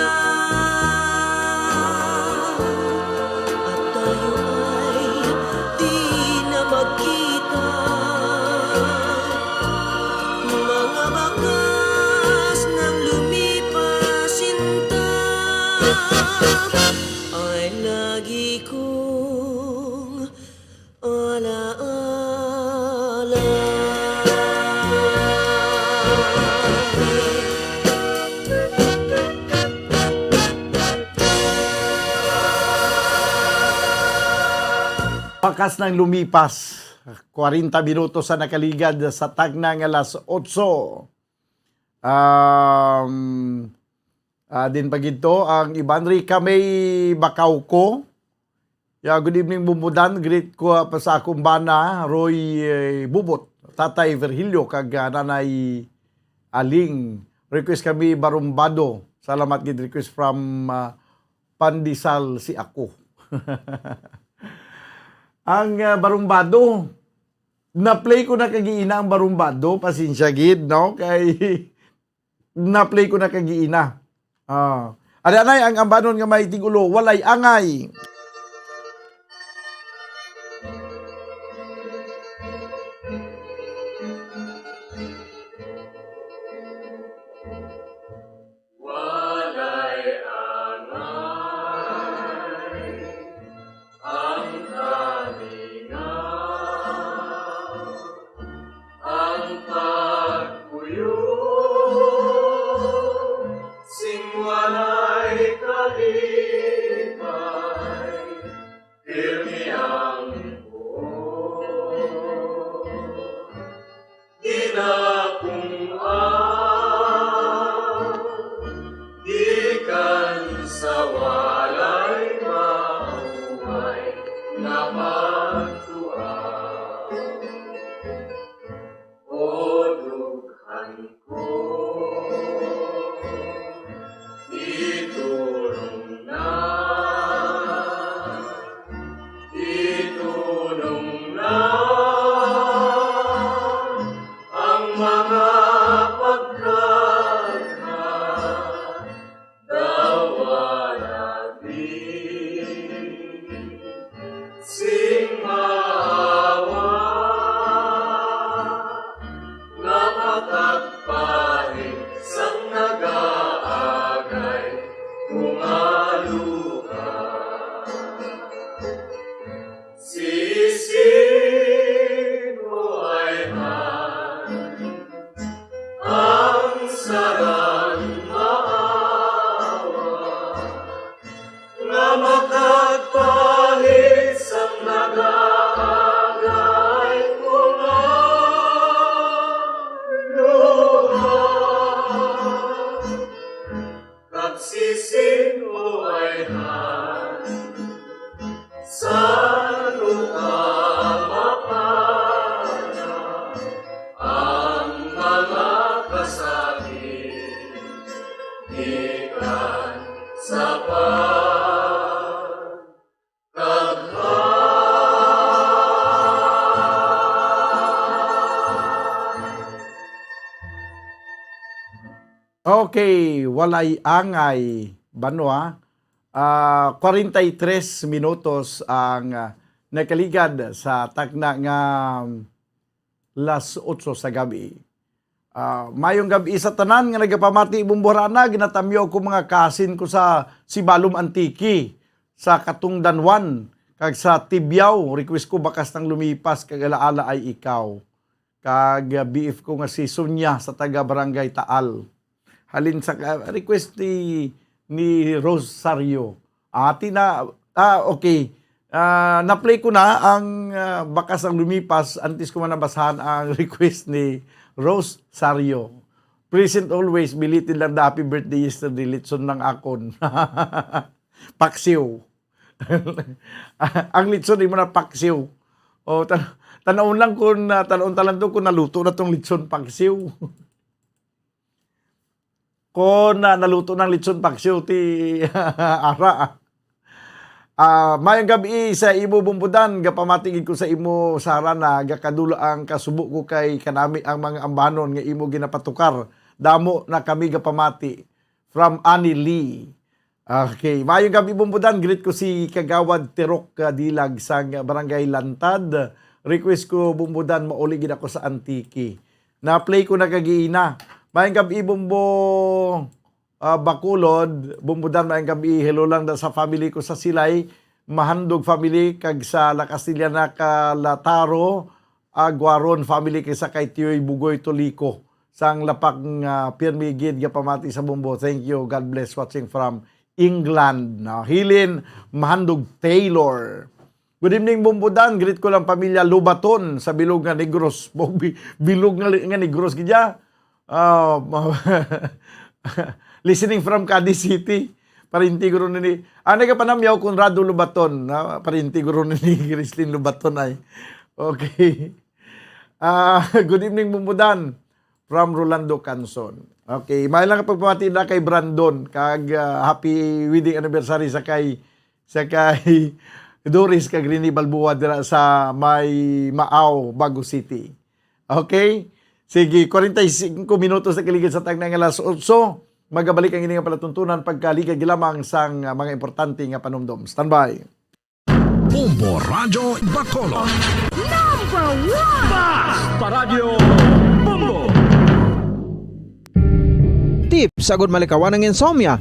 at tayo ay di na magkita, mga bakas ng lumipas sinta ay lagi kong alaala. Bakas ng lumipas, 40 minutos sa nakaligad sa tagnang alas 8. Din pagito ang Ibanri Kamay Bakawko. Good evening Bumudan, greet ko pa sa akong bana Roy Bubot, Tatay Virgilio kag Nanay Aling. Request kami Barumbado. Salamat gid request from Pandisal si ako. Ang Barumbado, na-play ko na kagiina ang Barumbado, pasensya gid, no? Kay na-play ko na kagiina. Adanay ang ambanon nga may tigulo, walay angay. Sing walay kalipay Pagsising mo ay ang sarang maawa nga makagpahit sa nag-aagay ko nga luha. Pagsising mo ay sa luha mapana ang mga kasakit ikan sa Okay, walay angay banwa. 43 minutos ang nakaligad sa tagna nga las 8 sa gabi. Mayong gabi sa tanan nga nagapamati bumburana, ginatamyo ko mga kasin ko sa Sibalom Antiki, sa Katungdanwan, kag sa Tibyaw, request ko bakas nang lumipas, kag alaala ay ikaw. Kag BF ko nga si Sonia sa taga Barangay Taal. Halin sa request ni Rosario. Okay. Na-play ko na ang bakas ang lumipas, antes ko man nabasahan ang request ni Rosario. Present always, belated lang the happy birthday yesterday, litson ng akon. Paksiw. Ang litson ay mo na paksiw. O, tanaon lang kung, tanaon kung naluto na tong litson paksiw. Kung naluto ng litson paksiw, ti ara. Mayang gabi sa imo bumbudan, gapamatigid ko sa imo sarana, gakadulo ang kasubo ko kay kanami ang mga ambanon nga imo ginapatukar. Damo na kami gapamati from Annie Lee. Okay, mayang gabi bumbudan, greet ko si Kagawad Tirok Dilag sa Barangay Lantad. Request ko bumbudan, mauligid ako sa Antiki. Na-play ko na kagiina. Mayang gabi bumbo Bakulod, bumbudan mayang gabi, hello lang sa family ko sa Silay, Mahandog family, kag sa La Castillana Kalataro, Aguaron family, kay sa kay Tiyoy Bugoy Toliko, sang lapak pirmigid gapamati sa bumbo. Thank you, God bless, watching from England. Hilin Mahandog Taylor. Good evening bumbudan, greet ko lang pamilya Lubaton sa Bilog nga Negros. Bilog nga Negros gidya. Listening from Cadiz City. Parinti guro ni nagapanamyaw Conrado Lubaton. Parinti guro ni Christine Lubaton ay. Okay. Good evening bumbudan from Rolando Canson. Okay, may lang pagpamati na kay Brandon kag happy wedding anniversary sa kay Doris kag Rini Balbuwa dira sa may Maaw, Bago City. Okay? Sige, 45 minutos na kiligid sa tagna nga alas 8. Magabalik ang ining palatuntunan pagkaligid lamang sang mga importante nga panumdom. Standby. Bombo Radyo Bacolod. Number 1! Basta Radyo Bombo! Tips sagud malikawan ng insomnia.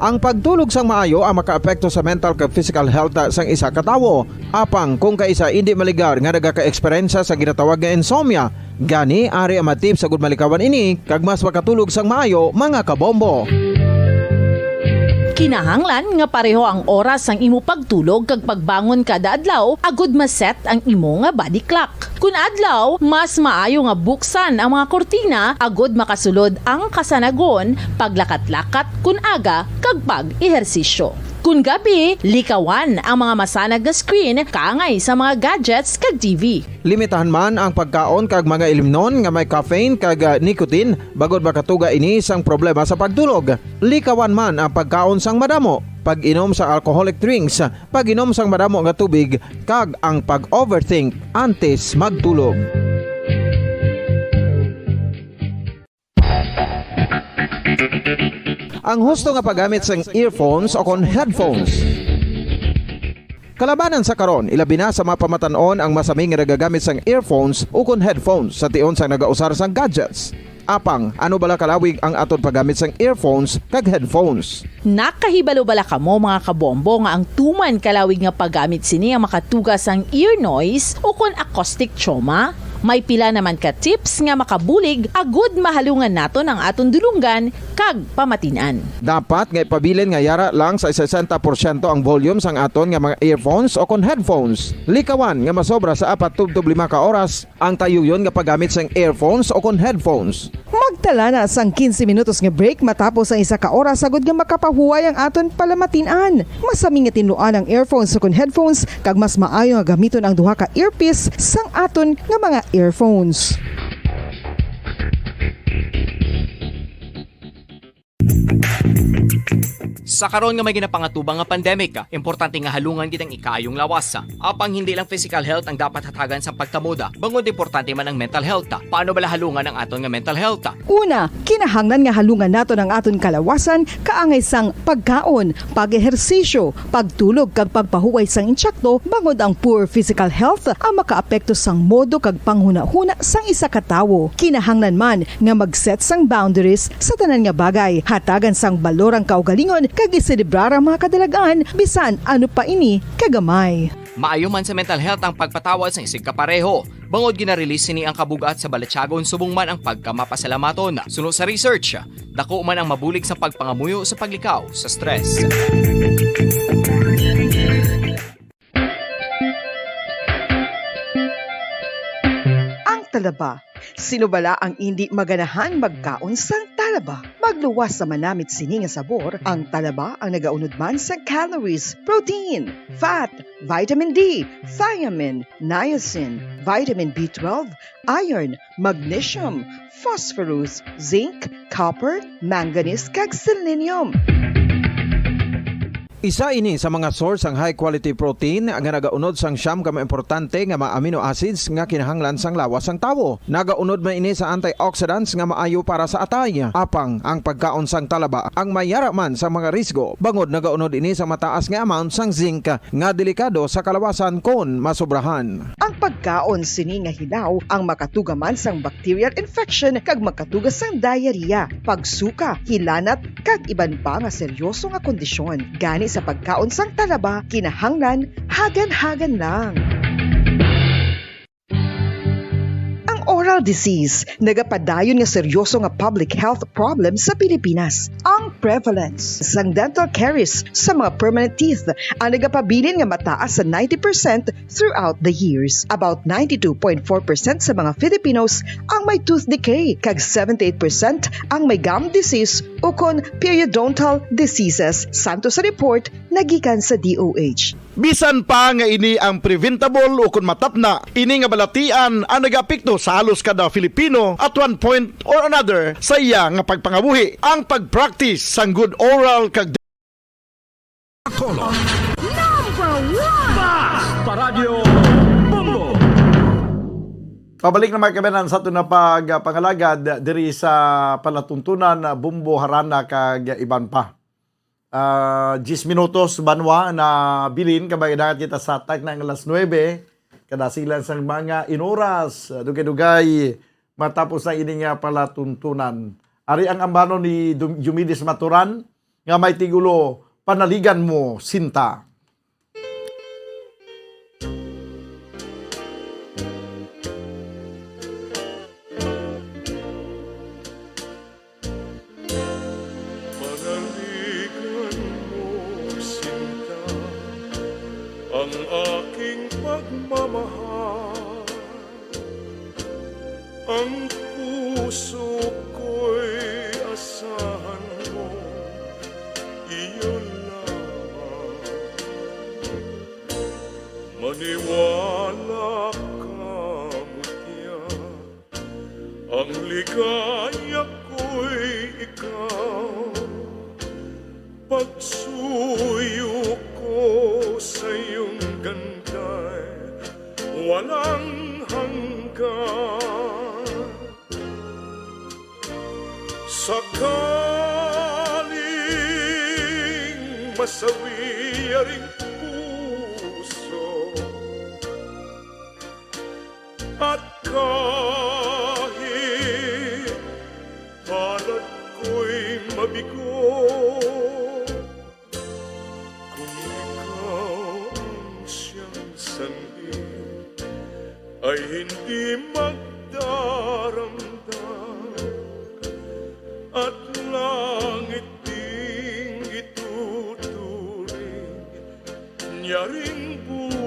Ang pagtulog sang maayo ang makaapekto sa mental kag physical health sang isa ka tawo. Apang kung kaisa hindi maligar nga nagaka-eksperyensya sa ginatawag nga insomnia, gani ari ang matip sagud malikawan ini kag mas makatulog sang maayo mga kabombo. Kinahanglan nga pareho ang oras ang imo pagtulog kag pagbangon kada adlaw agud maset ang imo nga body clock. Kun adlaw, mas maayo nga buksan ang mga kortina agud makasulod ang kasanagon, paglakat-lakat kun aga kag pag-ehersisyo. Kun gabi, likawan ang mga masanag nga screen kaangay sa mga gadgets kag TV. Limitahan man ang pagkaon kag mga ilimnon nga may caffeine kag nicotine bagod makatuga ini sang problema sa pagtulog. Likawan man ang pagkaon sang madamo, pag-inom sa alcoholic drinks, pag-inom sang madamo nga tubig kag ang pag-overthink antes magtulog. Ang husto nga paggamit sang earphones o kon headphones. Kalabanan sa karon, ilabi na sa mga pamatanon ang masami nga nagagamit sang earphones o kon headphones sa tion sang nagausar sang gadgets. Apang ano bala kalawig ang aton paggamit sang earphones kag headphones. Nakahibalo bala kamo mga kabombo nga ang tuman kalawig nga paggamit sini ang makatugas ang ear noise o kon acoustic trauma? May pila naman ka tips nga makabulig agud mahalungan naton ang aton dulunggan kag pamatinan. Dapat nga ipabilin nga yara lang sa 60% ang volume sang aton nga mga earphones o kon headphones. Likawan nga masobra sa 4-5 ka oras ang tayuyon nga paggamit sang earphones o kon headphones. Magtala na sang 15 minutos nga break matapos ang 1 ka oras sagud nga makapahuway ang aton palamatinan. Masami nga tinluan ang earphones o kon headphones kag mas maayo nga gamiton ang duha ka earpiece sang aton nga mga earphones. Sa karon nga may ginapangatubang nga pandemic, importante nga halungan kitang ikayong lawas. Apang hindi lang physical health ang dapat hatagan sa pagtamuda, bangod importante man ang mental health. Paano bala halungan ang aton nga mental health? Una, kinahanglan nga halungan naton ang aton kalawasan kaangay sang pagkaon, pag-ehersisyo, pagtulog kag pagpahuway sang insyakto bangod ang poor physical health ang makaapekto sang modo kag panghuna-huna sang isa ka tawo. Kinahanglan man nga mag-set sang boundaries sa tanan nga bagay, hatagan sang balorang kaugalingon kag iselebrar ang mga kadalagaan bisan ano pa ini kagamay. Maayo man sa mental health ang pagpatawad sa isig kapareho. Bangod ginarelease sini ang kabugat sa Balachagon subong man ang pagkamapasalamaton. Suno sa research, dako man ang mabulig sa pagpangamuyo sa paglikaw sa stress. Ang talaba. Sino bala ang hindi maganahan magkaon sang talaba? Magluwas sa manamit sini nga sabor, ang talaba ang nagaunod man sa calories, protein, fat, vitamin D, thiamine, niacin, vitamin B12, iron, magnesium, phosphorus, zinc, copper, manganese kag selenium. Isa ini sa mga source ang high quality protein nga nagaunod sang siyam ka importante nga mga amino acids nga kinahanglan sang lawas sang tawo. Nagaunod man ini sa antioxidants nga maayo para sa atay. Apang ang pagkaon sang talaba ang mayara man sa mga risgo. Bangod nagaunod ini sa mataas nga amount sang zinc nga delikado sa kalawasan kon masobrahan. Ang pagkaon sini nga hilaw ang makatugaman sang bacterial infection kag makatugas sang diarrhea, pagsuka, hilanat kag iban pa nga seryoso nga kondisyon. Gani sa pagkaon sang talaba, kinahanglan hagan-hagan lang. Oral disease, nagapadayon nga seryoso nga public health problem sa Pilipinas. Ang prevalence sang dental caries sa mga permanent teeth ang nagapabilin nga mataas sa 90% throughout the years. About 92.4% sa mga Filipinos ang may tooth decay, kag 78% ang may gum disease o kon periodontal diseases, santo sa report nagikan sa DOH. Bisan pa nga ini ang preventable o kung matapna, ini nga balatian ang nagapikto sa halos kada Filipino at one point or another sa iya nga pagpangabuhi. Ang pag-practice sang good oral kag Number 1 Basta Radio Bombo. Pabalik na mga kabanan sa ito na pagpangalagad diri sa palatuntunan Bumbo, Harana kag iban pa. 10 minutos banwa na bilin kabay dagat kita sa tag ng alas 9 kadasilan sang mga inoras dugay-dugay matapos na ini nga palatuntunan. Ari ang ambano ni Jumidis Maturan nga may tigulo panaligan mo sinta. Ang aking pagmamahal, ang puso ko'y asahan mo, iyon lamang. Maniwala ka, mutya, ang ligaya ko'y ikaw, pagsuyo ko sa iyong ganda'y walang hanggan. Sakaling masawi ring puso at kahit sanhi ay hindi magdaramdam at langit ding ituturing niya ring buhay.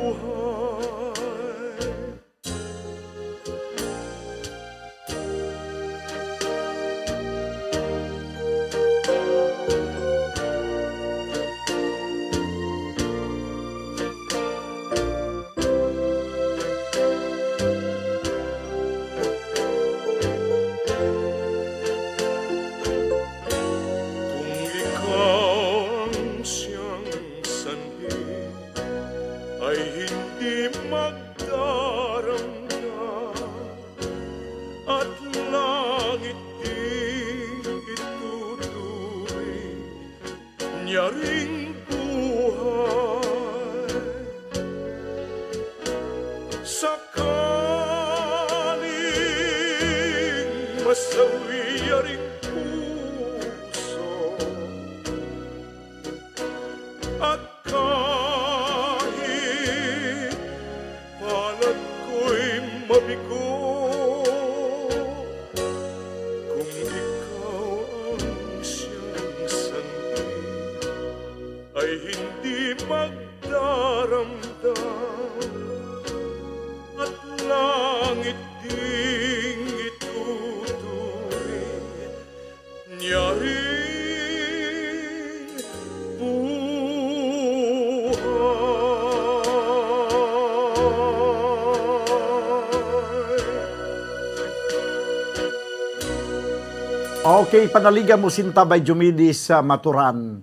Masawiyaring puso at kahit palad ko'y mabigo, kung ikaw ang siyang sanhi ay hindi magdaramdam at langit ding nyaring Okay, panaligan mo sinta by Jumidis sa Maturan.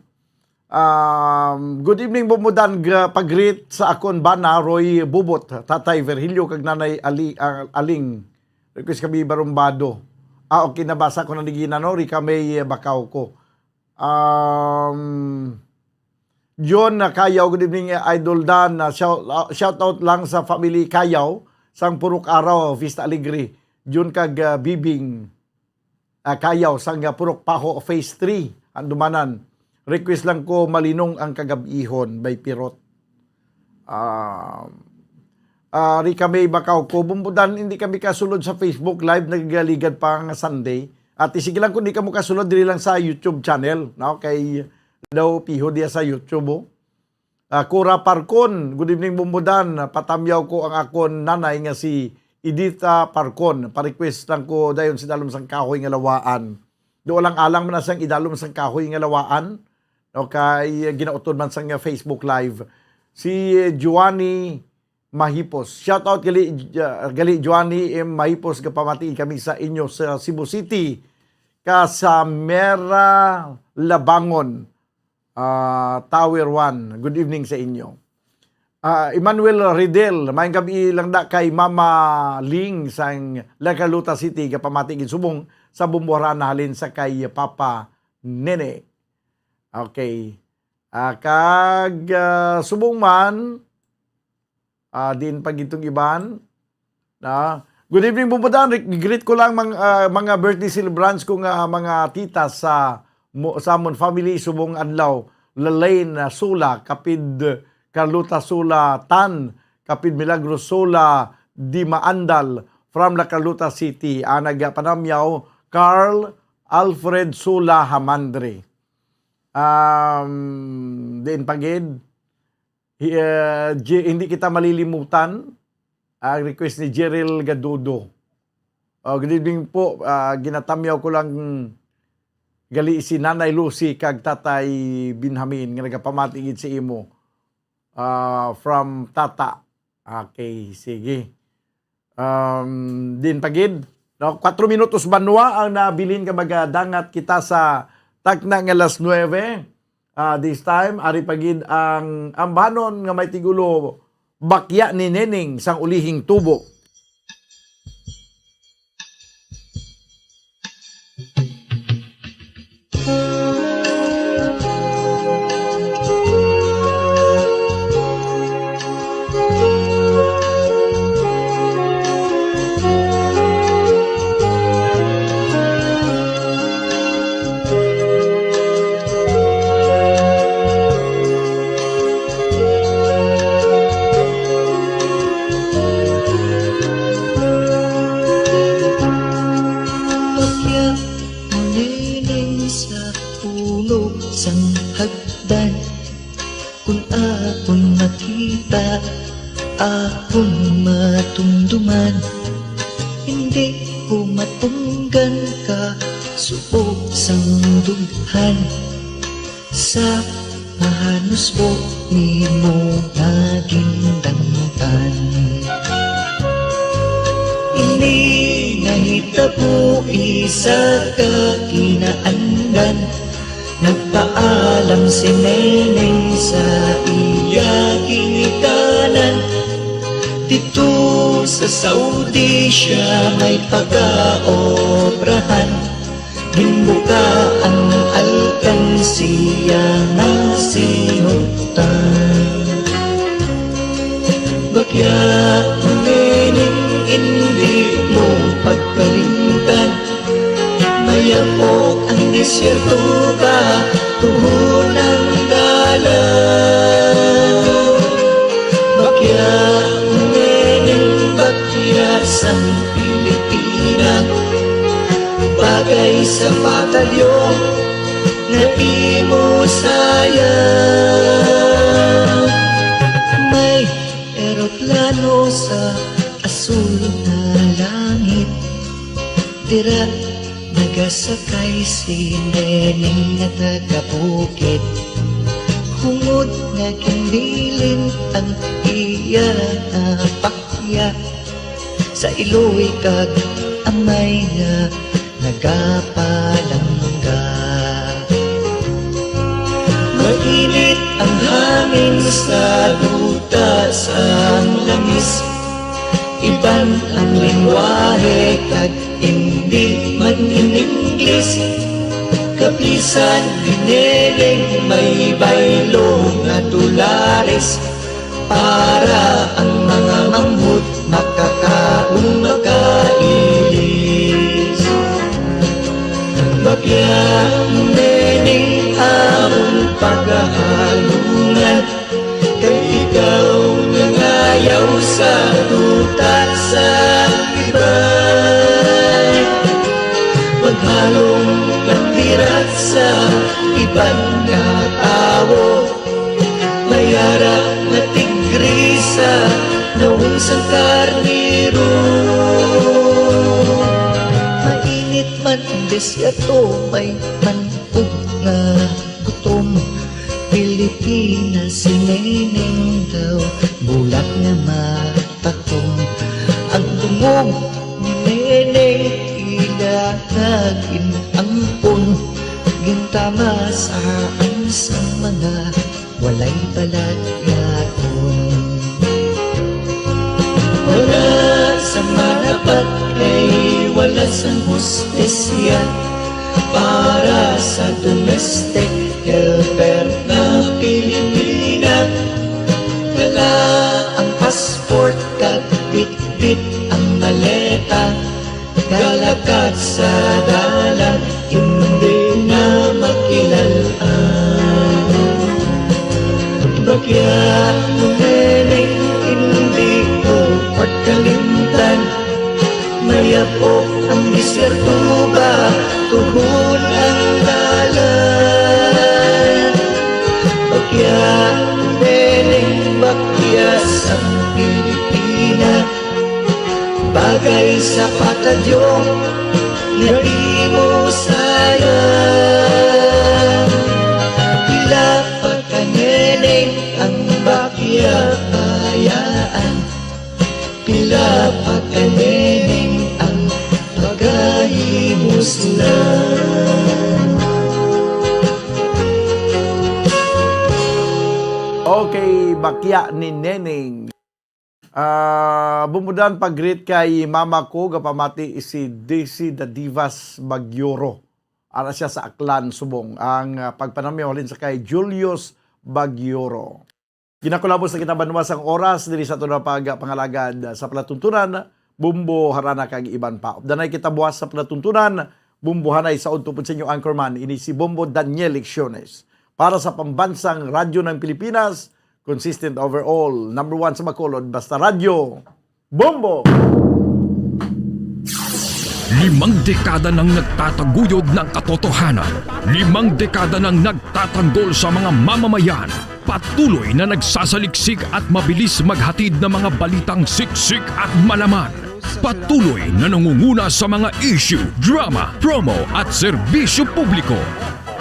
Good evening bumudan pag-greet sa akon bana Roy Bubot, Tatay Virgilio kag Nanay Aling. Request kami barumbado. Okay, nabasa ko na nigina, no? Rika may bakaw ko. John Kayaw, good evening, Idol Dan. Shout out lang sa family Kayaw, sang Purok Araw, Vista Alegre. John kag Bibing Kayaw, sang Purok Paho, Phase 3, Andumanan. Request lang ko malinong ang kagabihon by Pirot. Rika may bakaw ko. Bumbudan, hindi kami kasulod sa Facebook Live, nagaligad pa nga Sunday. At sige lang kung hindi ka mo kasulod, dili lang sa YouTube channel. No? Kay daw piho diya sa YouTube. Oh. Kura Parkon, good evening Bumbudan. Patamyaw ko ang akon nanay nga si Edita Parkon. Pa-request lang ko dayon si dalom sang kahoy nga lawaan. Do lang alang man sang idalom sang kahoy nga lawaan. No? Kay ginautod man sang Facebook Live. Si Giovanni Mahipos. Shout out gali Joanny M. Mahipos kapamati kami sa inyo sa Cebu City. Kasamera Labangon, Tower 1. Good evening sa inyo. Emmanuel Ridel, may gabi lang da kay Mama Ling sang Lagaluta City kapamati subong sa Bumburan halin sa kay Papa Nene. Okay. Kag subong man din pag itong iban. Good evening, Bumbudan. Greet ko lang mga birthday celebrants kong mga tita sa Samon family, subong adlaw. Lalaine Sula, kapid Carlota Sula Tan, kapid Milagros Sula Di Maandal, from La Carlota City. Nagpanamyaw, Carl Alfred Sula Hamandre. Din pagid, hindi kita malilimutan ang request ni Jeril Gadudo. Good evening po. Ginatamyaw ko lang gali si Nanay Lucy kag Tatay Binhamin nga nagapamatigid si imo from Tata. Okay, sige. Din pagid. 4 minutos banwa ang nabilin ka magadangat kita sa tagna nga alas 9. This time, ari pagid ang ambanon nga may tigulo bakya ni Neneng sang ulihing tubo. balita akong matumduman, hindi ko matunggan ka suot sang dughan. Sa pahanusbok ni mo naging dangtan. Ini nahitabo isa ka kinaandan, nagpaalam si Neneng sa iya ginikanan. Dito sa Saudi siya may pag-aobrahan, gimbuka ang alkansiya na sinutan. Bakya Neneng hindi mo pagkalimtan, mayapok ang disyerto ka tuhon ng galang. Bakya Neneng, bakya sa Pilipinas, bagay sa batalyon na di mo sayang. May eroplano sa asul na langit, tira nagasakay si Neneng na taga-bukid. Hungod nga kinilin ang iya na pakya, sa iloy kag amay nga nagapalangga. Mainit ang hangin sa duta sa langis, iban ang lingwahe kag hindi man in-Ingles. Kapisan ni Neneng may baylo nga dolares, para ang mga manghut makakaong makailis. Bakya Neneng, among paghahalungan, kay ikaw nangayaw sa duta sa iban. Maghalong kandirat sa iban nga tao, mayara na tigrisa nawang sang karniro. Mainit man desyato, may manug nga gutom. Pilipinas si Neneng daw, bulat nga matakong. Ang dungog ni Neneng ilahagin ang pun, gintama saan sa mga walay balat yaon. Wala sa manapat kay wala sa hostesya, para sa domestic helper na Pilipina. Dala ang passport kag bit-bit ang maleta, galakat sa dalan hindi na makilalaan. Bakya Neneng, hindi ko pagkalimtan, mayapok ang disyerto ba tuhon ang dalan. Bakya Neneng, bakya sa Pilipinas, bagay sa patadyo na di mo sayang. Pila pa ka Neneng ang bakya kayaan, pila pa ka Neneng ang pagahimos lang. Okay, bakya ni Neneng. Bumudan pag-greet kay mama ko, gapamati si Daisy the Divas Bagyoro. Ara siya sa Aklan, Subong. Ang pagpanamyolin sa kay Julius Bagyoro. Ginakulabos na kinabanwas ang oras diri sa tunang pagpangalagad sa palatuntunan, bumbo harana kag iban pa. Danay kita buwas sa palatuntunan, bumbo hanay sa untupod sa inyo anchorman, ini si Bombo Daniel Lecciones. Para sa pambansang radyo ng Pilipinas, consistent overall, number 1 sa Bacolod, basta radyo, Bombo! 5 dekada nang nagtataguyod ng katotohanan. 5 dekada nang nagtatanggol sa mga mamamayan. Patuloy na nagsasaliksik at mabilis maghatid ng mga balitang siksik at malaman. Patuloy na nangunguna sa mga issue, drama, promo at serbisyo publiko.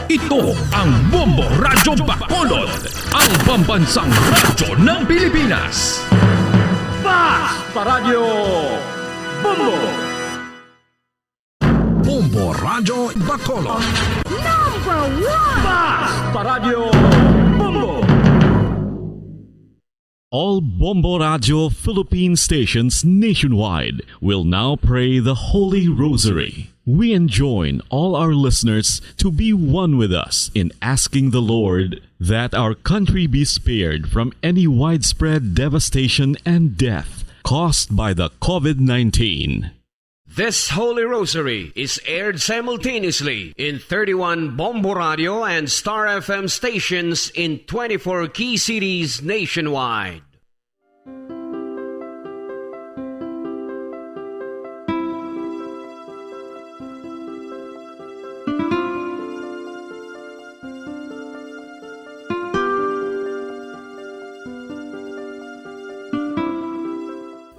Ito ang Bombo Radyo Bacolod, ang pambansang radyo ng Pilipinas. Basta Radio Bombo! Bombo Radyo Bacolod. Number 1! Basta Radio Bombo! All Bombo Radio Philippine stations nationwide will now pray the Holy Rosary. We enjoin all our listeners to be one with us in asking the Lord that our country be spared from any widespread devastation and death caused by the COVID-19. This Holy Rosary is aired simultaneously in 31 Bombo Radio and Star FM stations in 24 key cities nationwide.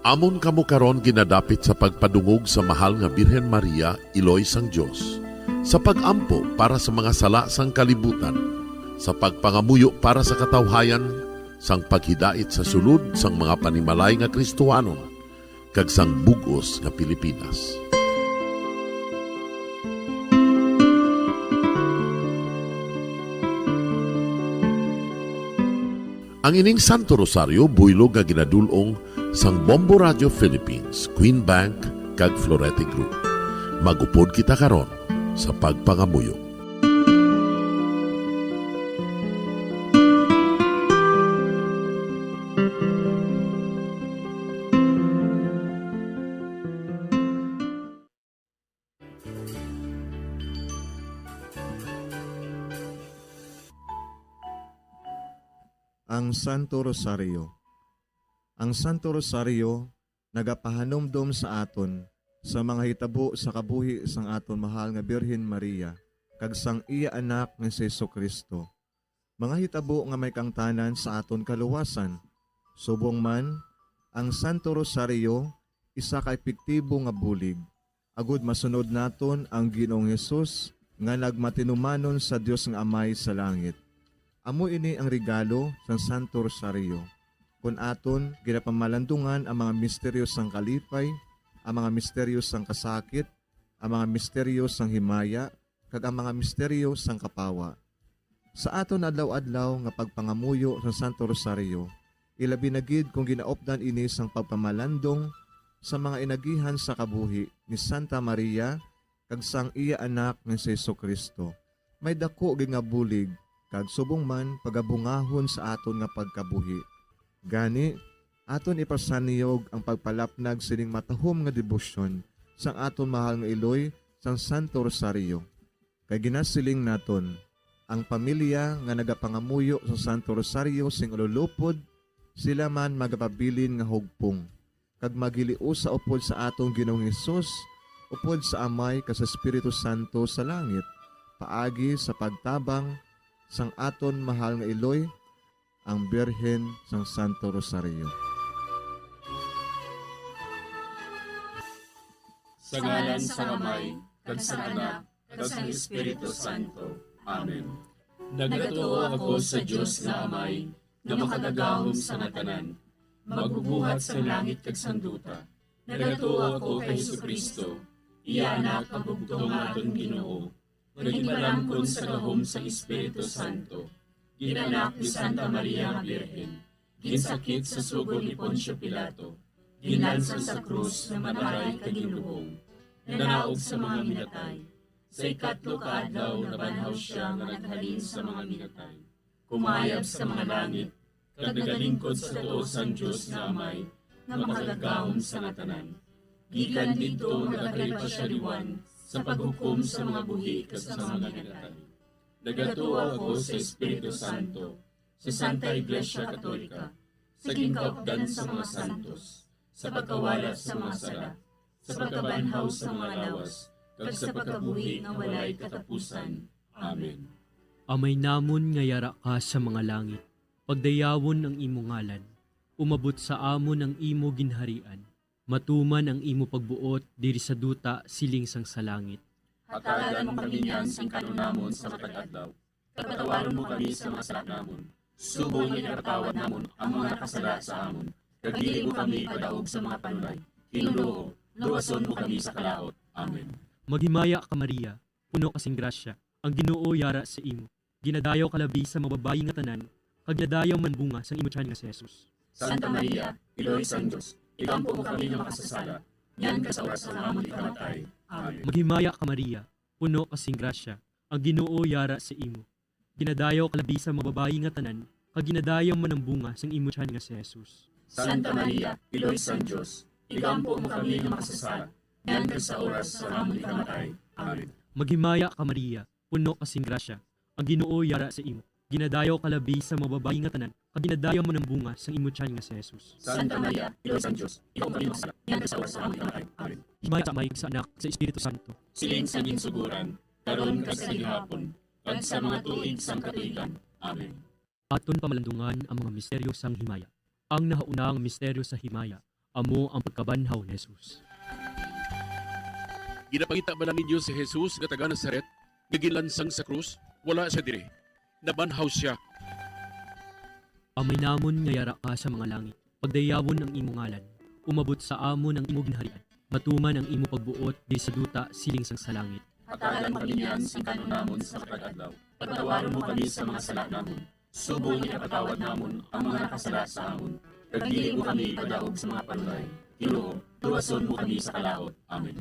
Amon kamo karon ginadapit sa pagpadungog sa mahal nga Birhen Maria, Iloy sang Dios, sa pagampo para sa mga sala sang kalibutan, sa pagpangamuyo para sa katawhayan, sang paghidait sa sulod sang mga panimalay nga Kristohanon, kag sang bugos nga Pilipinas. Ang ining Santo Rosario buylog nga ginadulong sang Bombo Radio Philippines, Queen Bank, kag Florete Group. Magupod kita karon sa pagpangamuyo. Ang Santo Rosario. Ang Santo Rosario nagapahanomdom sa aton sa mga hitabo sa kabuhi sang aton mahal nga Birhen Maria kag sang iya anak nga si Jesucristo. Mga hitabo nga may kangtanan sa aton kaluwasan. Subong man, ang Santo Rosario isa ka epektibo nga bulig. Agud masunod naton ang Ginoong Hesus nga nagmatinumanon sa Dios nga Amay sa langit. Amo ini ang regalo sa Santo Rosario. Kung aton ginapamalandungan ang mga misteryo sang kalipay, ang mga misteryo sang kasakit, ang mga misteryo sang himaya, kag ang mga misteryo sang kapawa. Sa aton adlaw-adlaw nga pagpangamuyo sa Santo Rosario, ilabi na gid kung ginaopdan ini sang pagpamalandong sa mga inagihan sa kabuhi ni Santa Maria kag sang iya anak nga si Jesucristo. May dako gid nga bulig kag subong man pagabungahon sa aton nga pagkabuhi. Gani, aton ipasaniyog ang pagpalapnag sining matahom nga debosyon sang aton mahal nga Iloy sang Santo Rosario. Kay ginasiling naton, ang pamilya nga nagapangamuyo sa Santo Rosario sing ululupod, sila man magapabilin nga hugpong. Kag magiliu sa upod sa atong Ginoong Hesus, upod sa Amay kas Espiritu Santo sa langit, paagi sa pagtabang sang aton mahal nga Iloy, ang Birhen sang Santo Rosario. Sa ngalan sa Amay, kag sa Anak, kag sa Espiritu Santo. Amen. Nagatuo ako sa Dios na Amay, na makadagahom sa natanan, magbubuhat sa langit kag sanduta. Nagatuo ako kay Jesucristo, iya anak pagugtong aton Ginoo. Nagibaramkon sa gahom sa Espiritu Santo. Ginanak ni Santa Maria nga Birhen, ginsakit sa sugod ni Poncio Pilato, ginlansang sa krus na mataray kag ginlubong, nanaog sa mga minatay. Sa ikatlo ka adlaw nabanhaw siya nga naghalin sa mga minatay. Kumayab sa mga langit, kag nagalingkod sa tuo sang Dios na Amay, nga makagagahom sa natanan. Gikan didto nagakalipasyariwan sa paghukom sa mga buhi kas sa mga minatay. Nagatuo ako sa Espiritu Santo, sa Santa Iglesia Katolika, sa gingkaupdan sa mga santos, sa pagkawalat sa mga sala, sa pagkabanhaw sa mga lawas, kag sa pagkabuhi nga walay katapusan. Amen. Amay namon nga yara ka sa mga langit, pagdayawon ang imo ngalan, umabot sa amon ang imo ginharian, matuman ang imo pagbuot diri sa duta siling sang sa langit. Hatagan mo kami niyan sing kanunamon sa matag-adlaw. Pagpatawaron mo kami sa mga sala namon. Subong ipatawad namon ang mga nakasala sa amon. Kagili mo kami padaog sa mga panulay. Kinuloo, luwason mo kami sa kalaot. Amen. Maghimaya ka Maria, puno kasing grasya, ang Ginoo yara sa imo. Ginadayaw kalabi sa mababayi nga tanan, kag ginadayaw man bunga sang imo tiyan nga si Jesus. Santa Maria, Iloy sang Diyos, ikampo mo kami nga makasasala. Yan ka sa oras sa amon ikamatay. Amen. Maghimaya ka Maria, puno kasing grasya, ang Ginoo yara sa imo. Ginadayaw kalabi sa mababayi nga tanan, kag ginadayaw man ang bunga sang imo tiyan nga si Jesus. Santa Maria, Iloy sang Diyos, ikampo mo kami nga makasasala. Yan ka sa oras sa amon ikamatay. Amen. Maghimaya ka Maria, puno kasing grasya, ang Ginoo yara sa imo. Ginadayaw kalabi sa mababayi nga tanan, kag ginadayaw man ang bunga sang imo tiyan nga si Jesus. Santa Maria, Iloy sang Diyos, ikaw kami makasala. Yan ka sa oras sa amon ikamatay. Amen. Himaya sa Amay, sa Anak, sa Espiritu Santo. Siling sa ginsuguran, karon kag sa gihapon, kag sa mga tuig sang katuigan. Amen. Aton pamalandungan ang mga misteryo sang himaya. Ang nahaunang misteryo sa himaya, amo ang pagkabanhaw ni Jesus. Ginapangita ba lang ninyo si Jesus nga taga Nazaret, nga ginlansang sa krus? Wala siya dire. Nabanhaw siya. Amay namon nga yara ka sa mga langit, pagdayawon ang imo ngalan, umabot sa amon ang imo ginharian, matuman ang imo pagbuot di sa duta siling sang sa langit. Hatagan mo kami niyan sing kanunamon sa matag-adlaw. Pagtawaron mo kami sa mga sala namon. Subong ipatawad namon ang mga nakasala sa amon. Kagili mo kami padaog sa mga panulay. Ginoo, luwason mo kami sa kalaot. Amen.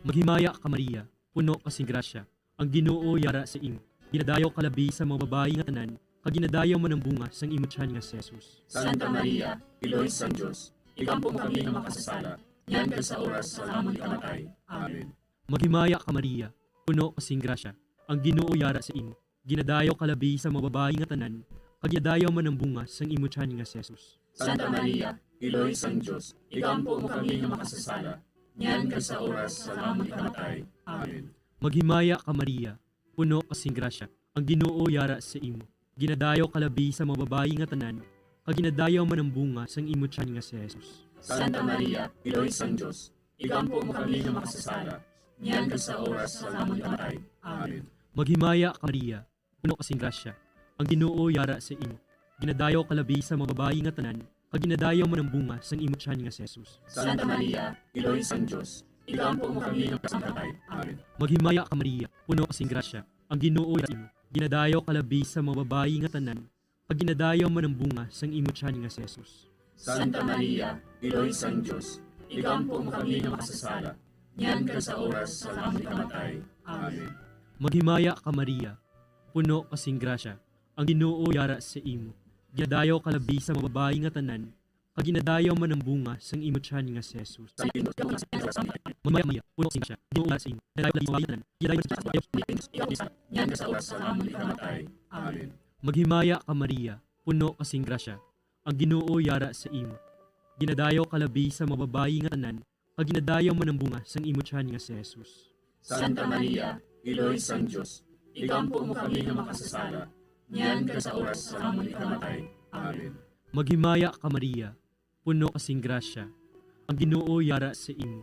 Maghimaya ka Maria, puno kasing grasya, ang Ginoo yara sa imo. Ginadayaw kalabi sa mga babayi nga tanan, kag ginadayaw man ang bunga sang imo tiyan nga si Jesus. Santa Maria, Iloy sang Diyos, ikampo mo kami nga makasasala. Yan ka sa oras sa amon ikamatay. Amen. Maghimaya ka Maria, puno kasing grasya, ang Ginoo yara sa imo. Ginadayaw kalabi sa mga babayi nga tanan, kag ginadayaw man ang bunga sang imo tiyan nga si Jesus. Santa Maria, Iloy sang Diyos, ikampo mo kami nga makasasala. Yan ka sa oras sa amon ikamatay. Amen. Maghimaya ka Maria, puno kasing grasya, ang Ginoo yara sa imo. Ginadayaw kalabi sa mga babayi nga tanan, kag ginadayaw man ang bunga sang imo tiyan nga si Jesus. Santa Maria, Iloy sang Diyos, ikampo mo kami nga makasasala. Yan ka sa oras sa amon ikamatay. Amen. Maghimaya ka Maria, puno kasing grasya, ang Ginoo yara sa imo. Ginadayaw kalabi sa mga babayi nga tanan, kag ginadayaw man ang bunga sang imo tiyan nga si Jesus. Santa Maria, Iloy sang Diyos, ikampo mo kami nga makasasala. Amen. Maghimaya ka Maria, puno kasing grasya, ang Ginoo yara sa imo. Ginadayaw kalabi sa mga babayi nga tanan, kag ginadayaw man ang bunga sang imo tiyan nga si Jesus. Santa Maria, Iloy sang Diyos, ikampo mo kami nga makasasala. Yan ka sa oras sa amon ikamatay. Amen. Maghimaya ka Maria, puno kasing grasya, ang Ginoo yara sa imo. Ginadayaw kalabi sa mga babayi nga tanan, kag ginadayaw man ang bunga sang imo tiyan nga si Jesus. Maghimaya Maria, puno kasing grasya, Ginoo yara sa imo. Ginadayaw kalabi sa mga babayi nga tanan, ginadayaw man ang Yan ka sa oras sa amon ikamatay. Amen. Maghimaya ka Maria, puno kasing grasya, ang Ginoo yara sa imo. Ginadayaw kalabi sa mga babayi nga tanan, kag ginadayaw man ang bunga sang imo tiyan nga si Jesus. Santa Maria, Iloy sang Diyos, ikampo mo kami nga makasasala. Yan ka sa oras sa amon ikamatay. Amen. Maghimaya ka Maria, puno kasing grasya, ang Ginoo yara sa imo.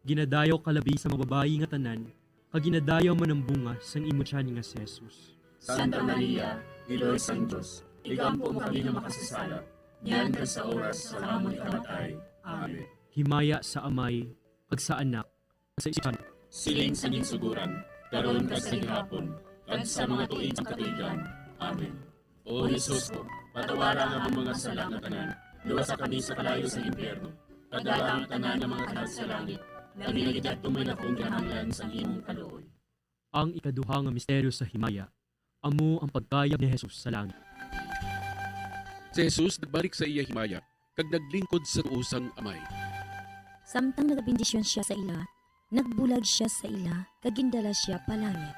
Ginadayaw kalabi sa mga babayi nga tanan, kag ginadayaw man ang bunga sang imo tiyan nga si Jesus. Santa Maria, Iloy sang Diyos, ikampo mo kami nga makasasala. Yan ka sa oras sa amon ikamatay. Amen. Himaya sa Amay, kag sa Anak, kag sa Espiritu Santo. Siling sa ginsuguran, karon kag sa gihapon, kag sa mga tuig sang katuigan. Amen. O Jesus ko, patawara nga ang mga sala nga tanan, luwasa kami sa kalayo sa impyerno, kadala ang tanan ng mga kahal sa langit, nabinagidad tumay na kong kinahanglan sa imong kaluoy. Ang ikaduha nga misteryo sa himaya, amo ang pagkayab ni Jesus sa langit. Si Jesus nagbalik sa iya himaya, kag naglingkod sa tuusang Amay. Samtang nagabindisyon siya sa ila, nagbulag siya sa ila, kagindala siya palangit.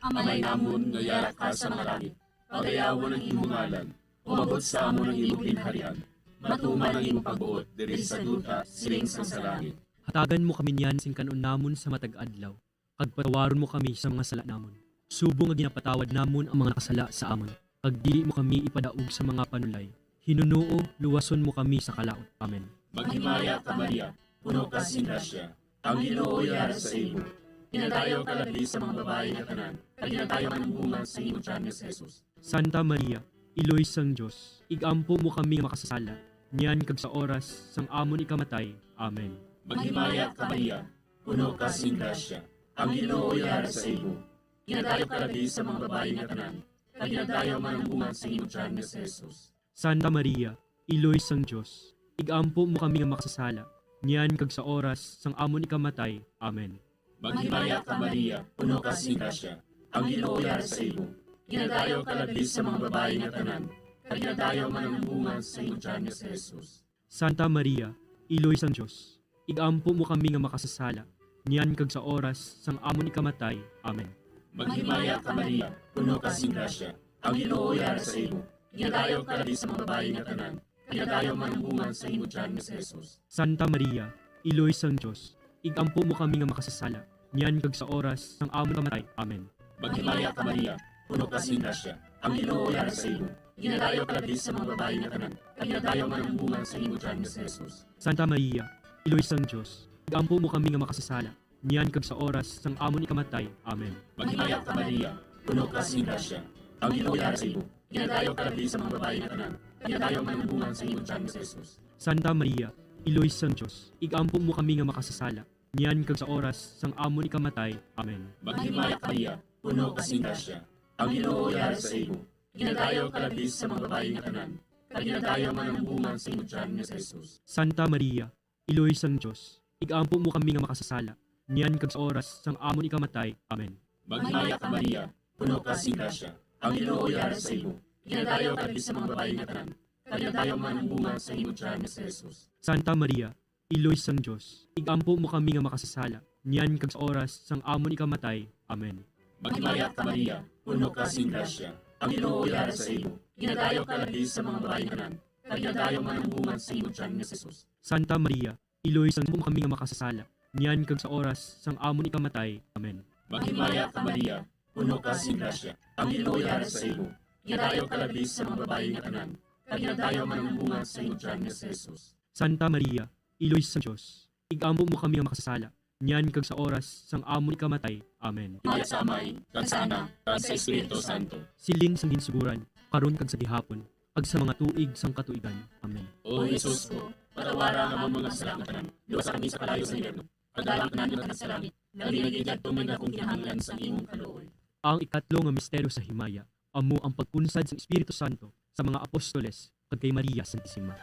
Amay namon nga yara ka sa mga langit, pagayawon ang imong ngalan, umabot sa amon ang imong ginharian, matuman ang imong pagbuot diri sa duta siling sang sa langit. Hatagan mo kami niyan sing kanon namon sa matag adlaw. Kag patawaron mo kami sa mga sala namon. Subong nga ginapatawad namon ang mga nakasala sa amon. Kag dili mo kami ipadaog sa mga panulay. Hinunuo, luwason mo kami sa kalaot. Amen. Maghimaya ka Maria, puno ka sin grasya. Ang Ginoo yara sa imo. Ginadayo ka labi sa mga babae nga tanan. Kag ginadayo man ang bunga sa imong tiyan nga si Jesus. Santa Maria, Iloy sang Dios, igampo mo kami nga makasasala. Niyan kag sa oras sang amon ikamatay. Amen. Maghimaya ka Maria, puno ka sin grasya. Ang Ginoo yara sa imo. Ginadayo ka labi sa mga babae nga tanan. Kag ginadayo man ang bunga sa imong tiyan nga si Jesus. Santa Maria, Iloy sang Dios, igampo mo kami nga makasasala. Niyan kag sa oras sang amon ikamatay. Amen. Maghimaya ka Maria, puno ka sin grasya. Ang Ginoo yara sa imo. Ginadayo ka labi sa mga babae nga tanan. Kag ginadayo man ang bunga sa imong tiyan nga si Jesus. Santa Maria, Iloy sang Dios, igampo mo kami nga makasasala. Niyan kag sa oras sang amon ikamatay. Amen. Maghimaya ka Maria, puno ka sin grasya. Ang Ginoo yara sa imo. Ginadayo ka labi sa mga babae nga tanan. Kag ginadayo man ang bunga sa imong tiyan nga si Jesus. Santa Maria, Iloy sang Dios, igampo mo kami nga makasasala. Niyan kag sa oras sang amon ikamatay. Amen. Maghimaya ka Maria, puno ka sin grasya. Ang Ginoo yara sa imo. Ginadayo ka labi sa mga babae nga tanan. Kag ginadayo man ang bunga sa imong tiyan nga si Jesus. Santa Maria, Iloy sang Dios, igampo mo kami nga makasasala. Niyan kag sa oras sang amon ikamatay. Amen. Maghimaya ka Maria, puno ka sin grasya. Ang Ginoo yara sa imo. Ginadayo ka labi sa mga babae nga tanan. Kag ginadayo man ang bunga sa imong tiyan nga si Jesus. Santa Maria, Iloy sang Dios, igampo mo kami nga makasasala. Niyan kag sa oras sang amon ikamatay. Amen. Maghimaya ka Maria, puno ka sin grasya. Ang Ginoo yara sa imo. Ginadayo ka labi sa mga babae nga tanan. Kag ginadayo man ang bunga sa imong tiyan nga si Jesus. Santa Maria, Iloy sang Dios, igampo mo kami nga makasasala. Niyan kag sa oras sang amon ikamatay. Amen. Maghimaya ka Maria, puno ka sin grasya. Ang Ginoo yara sa imo. Ginadayo ka labi sa mga babae nga tanan. Kag ginadayo man ang bunga sa imong tiyan nga si Jesus. Santa Maria, Iloy sang Dios, igampo mo kami nga makasasala. Niyan kag sa oras sang amon ikamatay. Amen. Maghimaya ka Maria, puno ka sin grasya. Ang Ginoo yara sa imo. Ginadayo ka labi sa mga babae nga tanan. Kag ginadayo man ang bunga sa imong tiyan nga si Jesus. Santa Maria, Iloy sang mo kami nga makasasala. Niyan kag sa oras sang amon ikamatay. Amen. Maghimaya ka Maria, puno ka sin grasya. Ang Ginoo yara sa imo. Ginadayo ka labi sa mga babae nga tanan. Kag ginadayo man ang bunga sa imong tiyan nga si Jesus. Santa Maria, Iloy sang Dios, igampo mo kami nga makasasala. Niyan kag sa oras sang amon ikamatay. Amen. Himaya sa Amay, kag sa Anak, kag sa Espiritu Santo. Siling sang ginsuguran, karon kag sa gihapon, kag sa mga tuig sang katuigan. Amen. O Jesus ko, patawara ang among mga sala nga tanan. Liwas kami sa kalayo sa inferno. Pagdalang tanan kita sa langit. Dali nagigad tuminga kung kinahanglan sa imong kaluoy. Ang ikatlo nga misteryo sa himaya, amo ang pagpunsad sa Espiritu Santo sa mga apostoles kag kay Maria Santissima.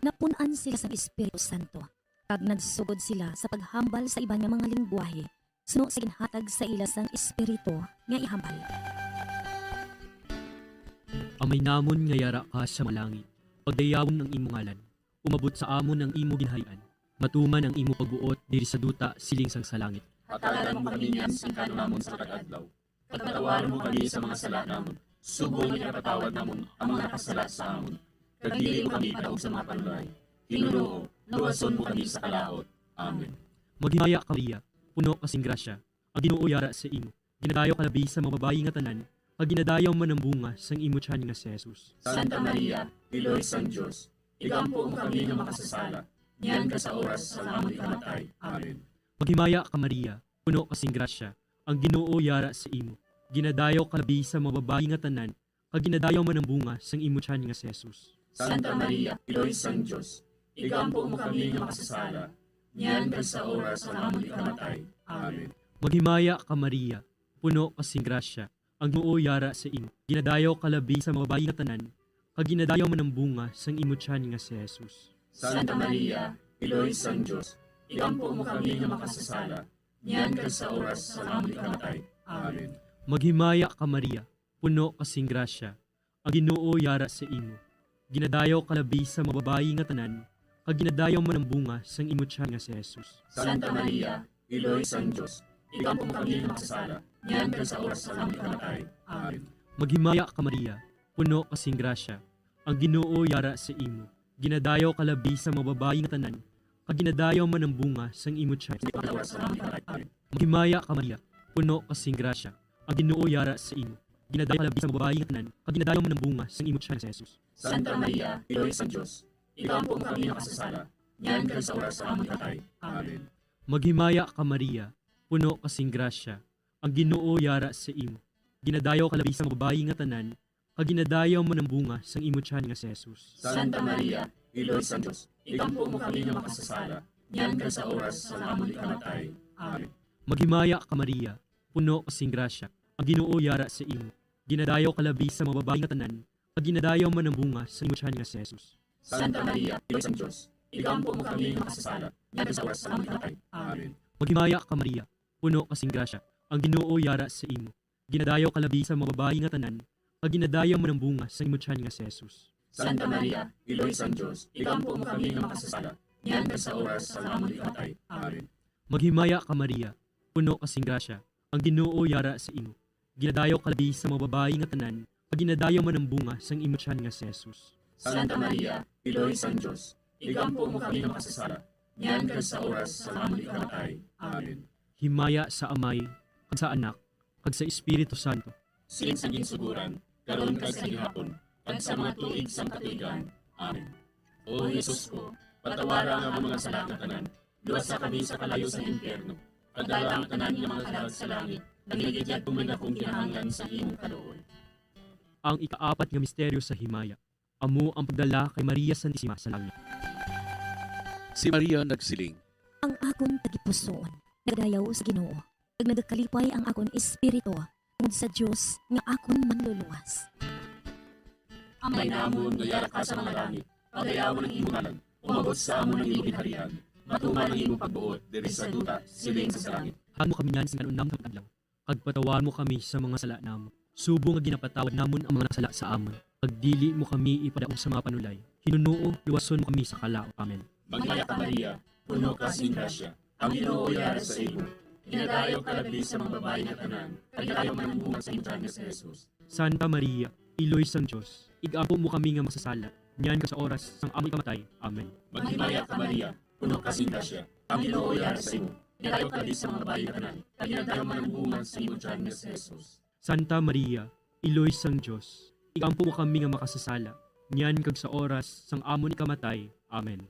Napunan sila sa Espiritu Santo, kag nagsugod sila sa paghambal sa iban nga mga lingwahe, suno sa ginhatag sa ila sang Espiritu nga ihambal. Amay namon nga yara ka sa malangit, pagdayawon ang imo ngalan, umabot sa amon ang imo ginharian, matuman ang imo pagbuot diri sa duta siling sang sa langit. Hatagan mo kami niyan sa kano namon sa tagadlaw. Pagpatawaran mo kami sa mga sala namon. Subong nga pinapatawad namon ang mga nakasala sa amon. Kag dili mo kami ipadaog sa mga panulay. Hinunuo, luwason mo kami sa kalaot. Amen. Maghimaya ka Maria, puno ka sing grasya, ang Ginoo yara sa imo. Ginadayo ka labi sa mga babayi nga tanan, kag ginadayaw man ang bunga sang imo tiyan nga si Jesus. Santa Maria, Iloy sang Dios, igampo mo kami nga makasasala. Niyan ka sa oras sa amon ikamatay. Amen. Maghimaya ka Maria, puno ka sing grasya, ang Ginoo yara sa imo. Ginadayaw ka labi sa mga babayi nga tanan, kag ginadayaw man ang bunga sang imo tiyan nga si Jesus. Santa Maria, Iloy sang Dios, igampo mo kami nga makasasala. Niyan ka sa oras sa amon ikamatay. Amen. Maghimaya ka Maria, puno ka sing grasya, ang Ginoo yara sa imo. Ginadayaw ka labi sa mga babayi nga tanan, kag ginadayaw man ang bunga sang imo tiyan nga si Jesus. Santa Maria, Iloy sang Dios, igampo mo kami nga makasasala. Niyan ka sa oras sa amon ikamatay. Amen. Maghimaya ka Maria, puno ka sing grasya, ang Ginoo yara sa imo. Ginadayaw ka labi sa mga babayi nga tanan, kag ginadayaw man ang bunga sang imo tiyan nga si Jesus. Santa Maria, Iloy sang Dios, igampo mo kami nga makasasala. Niyan ka sa oras sa amon ikamatay. Amen. Maghimaya ka Maria, puno ka sing grasya, Ang Ginoo yara sa imo. Ginadayaw kalabi sa mga babayi nga tanan. Kag ginadayaw man ang bunga sang imo tiyan. Maghimaya ka Maria, puno kasing grasya. Ang Ginoo yara sa imo. Ginadayaw kalabi sa mga babayi nga tanan. Kag ginadayaw man ang bunga sang imo tiyan sa Jesus. Santa Maria, Iloy sa Diyos, ikaw po kami nakasasala. Yan ka sa oras sa aming katay. Amen. Maghimaya ka Maria, puno kasing grasya. Ang Ginoo yara sa imo. Ginadayaw kalabi sa mga babayi nga tanan. Kag ginadayaw man ang bunga sang imo tiyan nga si Jesus. Santa Maria, Iloy sa Diyos, ikaw po kami nga makasasala. Yan ka sa oras sa aming kamatay. Amen. Maghimaya ka Maria, puno kasing grasya. Ang Ginoo yara sa imo. Ginadayaw kalabi sa mga babayi nga tanan. Kag ginadayaw man ang bunga sang imo tiyan nga si Jesus. Santa Maria, Iloy sa Diyos, ikaw po kami nga makasasala. Yan ka sa oras sa aming kamatay. Amen. Maghimaya ka Maria, puno kasing grasya. Ang Ginoo yara sa imo. Ginadayaw kalabi sa mga babayi nga tanan. Kag ginadayaw man ang bunga sang imo tiyan nga si Jesus. Santa Maria, Iloy sa Diyos, ikaw po kami nga makasasala. Yan ka sa oras sa aming kamatay. Amen. Maghimaya ka Maria, puno kasing grasya. Ang Ginoo yara sa imo. Ginadayaw kalabi sa mga babayi nga tanan. Kag ginadayaw man ang bunga sang imo tiyan nga si Jesus. Santa Maria, Iloy sa Diyos, ikaw po kami nga makasasala. Yan ka sa oras sa aming kamatay. Amen. Himaya sa Amay, kag sa Anak, kag sa Espiritu Santo. Siling sa ginsuguran, karon ka sa gihapon, at sa mga tuig sang katuigan. Amen. O Jesus ko, patawara nga mga sala nga tanan, luwas sa kami sa kalayo sa impyerno, at dala ang tanan ng mga kalag sa langit, nagigigyat tuman akong kinahanglan sa imong kaluoy. Ang ikaapat nga misteryo sa himaya, amo ang pagdala kay Maria Santissima sa langit. Si Maria nagsiling, Ang akon tagipusoon, nagdayaw sa Ginoo. Kag nagakalipay ang akon espiritu, tungod sa Dios nga akon manluluwas. Amay namon nga yara ka sa mga langit, pagayawan ng imong ngalan, umabot sa amon ng imong ginharian, matuman ang imong pagbuot, diri sa duta, siling sa langit. Hamo kami nan sa kanunam sa adlaw. Kag patawan mo kami sa mga sala namo. Subo nga ginapatawad namon ang mga nasala sa amon. Kag dili mo kami ipadaog sa mga panulay. Hinunuo, luwason mo kami sa kalao. Amen. Maghimaya ka Maria, puno ka sing grasya. Ang Ginoo yara sa imo. Ginadayaw ka labi sa mga babayi nga tanan, kag ginadayaw man ang bunga sa imong tiyan nga si Jesus. Santa Maria, Iloy sang Diyos, igampo mo kami nga masasala. Niyan ka sa oras sang amoy kamatay. Amen. Maghimaya ka Maria, puno ka sing grasya. Ang Ginoo yara sa imo. Ginadayaw ka labi sa mga babayi nga tanan, kag ginadayaw man ang bunga sa imong tiyan nga si Jesus. Santa Maria, Iloy sang Diyos, igampo mo kami nga makasasala. Niyan kag sa oras sang amon ikamatay. Amen.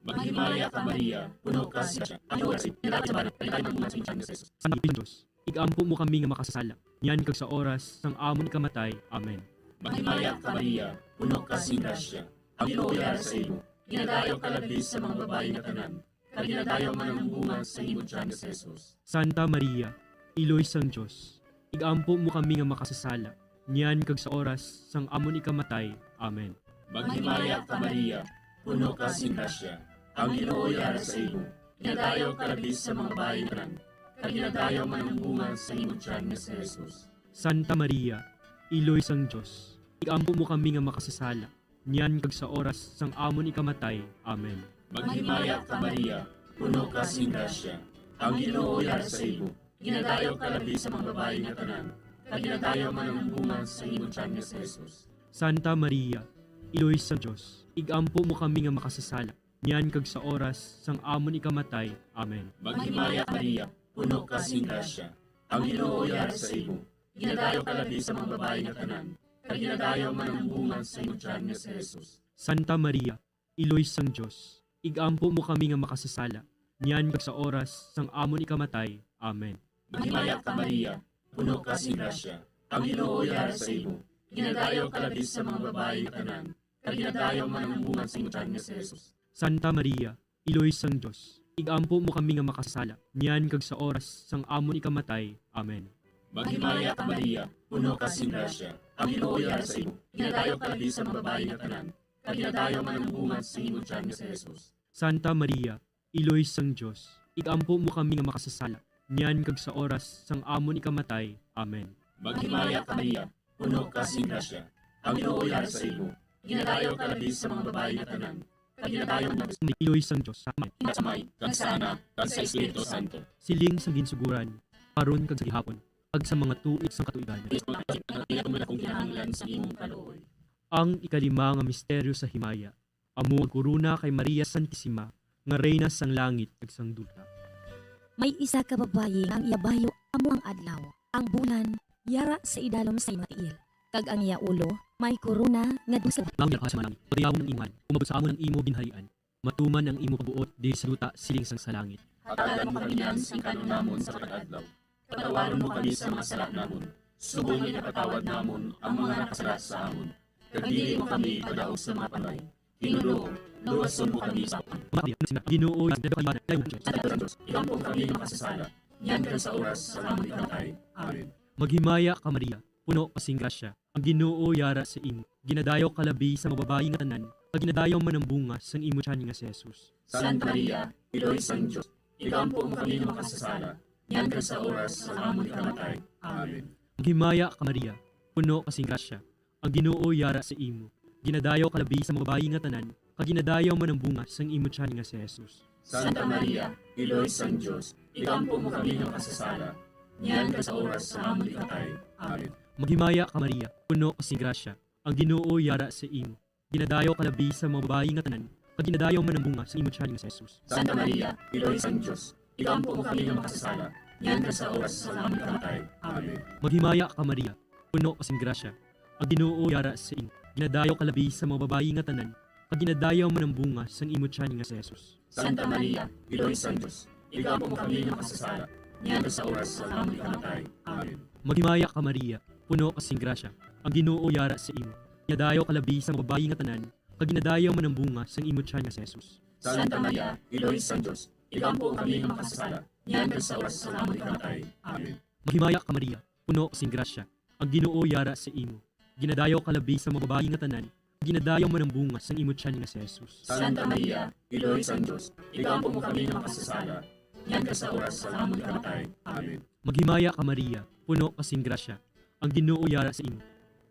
Maghimaya ka Maria, puno ka sing grasya. Ang Ginoo yara sa imo. Ginadayaw ka labi sa mga babayi nga tanan, kag ginadayaw man ang bunga sa imong tiyan nga si Jesus. Santa Diyos, igampo mo kami nga makasasala. Niyan kag sa oras sang amon ikamatay. Amen. Maghimaya ka Maria, puno ka sing grasya. Ang Ginoo yara sa imo. Ginadayaw ka labi sa mga babayi nga tanan, kag ginadayaw man ang bunga sa imong tiyan nga si Jesus. Santa Maria, Iloy sang Diyos, igampo mo kami nga makasasala. Niyan kag sa oras sang amon ikamatay. Amen. Maghimaya ka Maria, puno ka sing grasya. Ang Ginoo yara sa imo. Ginadayaw ka labi sa mga babayi nga tanan, kag ginadayaw man ang bunga sa imong tiyan nga si Jesus. Santa Maria, Iloy sang Diyos, igampo mo kami nga makasasala. Niyan kag sa oras sang amon ikamatay. Amen. Maghimaya ka Maria, puno ka sing grasya. Ang Ginoo yara sa imo. Ginadayaw ka labi sa mga babayi nga tanan, kag ginadayaw man ang bunga sa imong tiyan nga si Jesus. Santa Maria, Iloy sang Diyos, igampo mo kami nga makasasala. Niyan kag sa oras sang amon ikamatay. Amen. Maghimaya ka Maria, puno ka sing grasya. Ang Ginoo yara sa imo. Ginadayaw ka labi sa mga babayi nga tanan, kag ginadayaw man ang bunga sa imong tiyan nga si Jesus. Santa Maria, Iloy sang Diyos, igampo mo kami nga makasasala. Niyan kag sa oras sang amon ikamatay. Amen. Maghimaya ka Maria, puno ka sing grasya. Ang Ginoo yara sa imo. Ginadayaw ka labi sa mga babayi nga tanan, kag ginadayaw man ang bunga sa imong tiyan nga si Jesus. Santa Maria, Iloy sang Diyos, igampo mo kami nga makasasala. Niyan kag sa oras sang amon ikamatay. Amen. Maghimaya ka Maria, puno ka sing grasya. Ang Ginoo yara sa imo. Ginadayaw ka labi sa mga babayi nga tanan, kag ginadayaw man ang bunga sa imong tiyan nga si Jesus. Santa Maria, Iloy sang Diyos, igampo mo kami nga makasasala. Niyan kag sa oras sang amon ikamatay. Amen. Maghimaya ka Maria, puno ka sing grasya. Ang Ginoo yara sa imo. Ginadayaw ka labi sa mga babayi nga tanan, kag ginadayaw man ang Iloy sang Diyos. Amen. sa Amay, kag sa Anak, kag sa Espiritu Santo. Siling sang ginsuguran, karon kag sa gihapon, kag sa mga tuig sang katuigan. Ang akong kinahanglan sa imong kaluoy. Ang ikalima nga misteryo sa himaya, amo ang korona kay Maria Santissima, nga reyna sang langit ug sang duta. May isa ka babayi nga ang iyabayo amo ang adlaw. Ang bulan yara sa idalom sa matiil. Kag ang iya ulo may korona nga dusa. Langit ka sa malangit, pagayawon ng iman, umabot sa amon ang imo ginharian. Matuman ang imo pabuot di sa duta siling sang sa langit. Hatagan mo kami yan sa kanon namon sa pag-adlaw. Patawaran mo kami sa mga sala namon. Subong ipatawad namon ang mga nakasala sa amon. Kagdili mo kami padaog sa mga panay. Ginoo, luwason mo kami sa apan. Ginoo, Diyos. Ikaw po kami makasasala. Yan ka sa oras sa amon ikatay. Amen. Maghimaya ka Maria, puno kasing grasya. Ang Ginoo yara sa imo. Ginadayaw kalabi sa mababayi nga tanan, kag ginadayaw man ang bunga sang imo tiyan nga si Jesus. Santa Maria, Iloy sang Diyos. Ikaw po kami makasasala. Yan ka sa oras sa amon ikamatay. Amen. Maghimaya ka Maria, puno kasing grasya. Ang Ginoo yara sa imo. Ginadayaw kalabi sa mababayi nga tanan, kag ginadayaw man ang bunga sang imo tiyan nga si Jesus. Santa Maria, Iloy sang Diyos. Ikaw po kami makasasala. Yan ka sa oras sa amon ikatay. Amen. Maghimaya ka Maria, puno kasing grasya. Ang Ginoo yara sa imo. Ginadayaw kalabi sa mababayi nga tanan, kag ginadayaw man ang bunga sang imo tiyan nga si Jesus. Santa Maria, Iloy sang Diyos. Ikaw po kami makasasala. Yan ka sa oras sa amon ikatay. Amen. Maghimaya ka Maria, puno kasing grasya. Ang Ginoo yara sa imo. Ginadayaw kalabi sa mababayi nga tanan, kag ginadayaw man ang bunga sang imo tiyan nga si Jesus. Santa Maria, Iloy sang Diyos. Ikaw po kami makasasala. Yan ka sa oras sa amon ikamatay. Amen. Maghimaya ka Maria, puno kasing grasya. Ang Ginoo yara sa imo. Ginadayaw kalabi sa mababayi nga tanan, kag ginadayaw man ang bunga sang imo tiyan nga si Jesus. Santa Maria, Iloy sang Diyos. Ikaw po kami makasasala. Yan ka sa oras sa amon ikamatay. Amen. Maghimaya ka Maria, puno kasing grasya. Ang Ginoo yara sa imo. Ginadayaw kalabi sa mababayi nga tanan, ginadayaw man ang bunga sang imo tiyan nga si Jesus. Santa Maria, Iloy sang Diyos. Ikaw po kami makasasala. Yan ka sa oras sa amon ikamatay. Amen. Maghimaya ka Maria, puno kasing grasya. Ang Ginoo yara sa imo.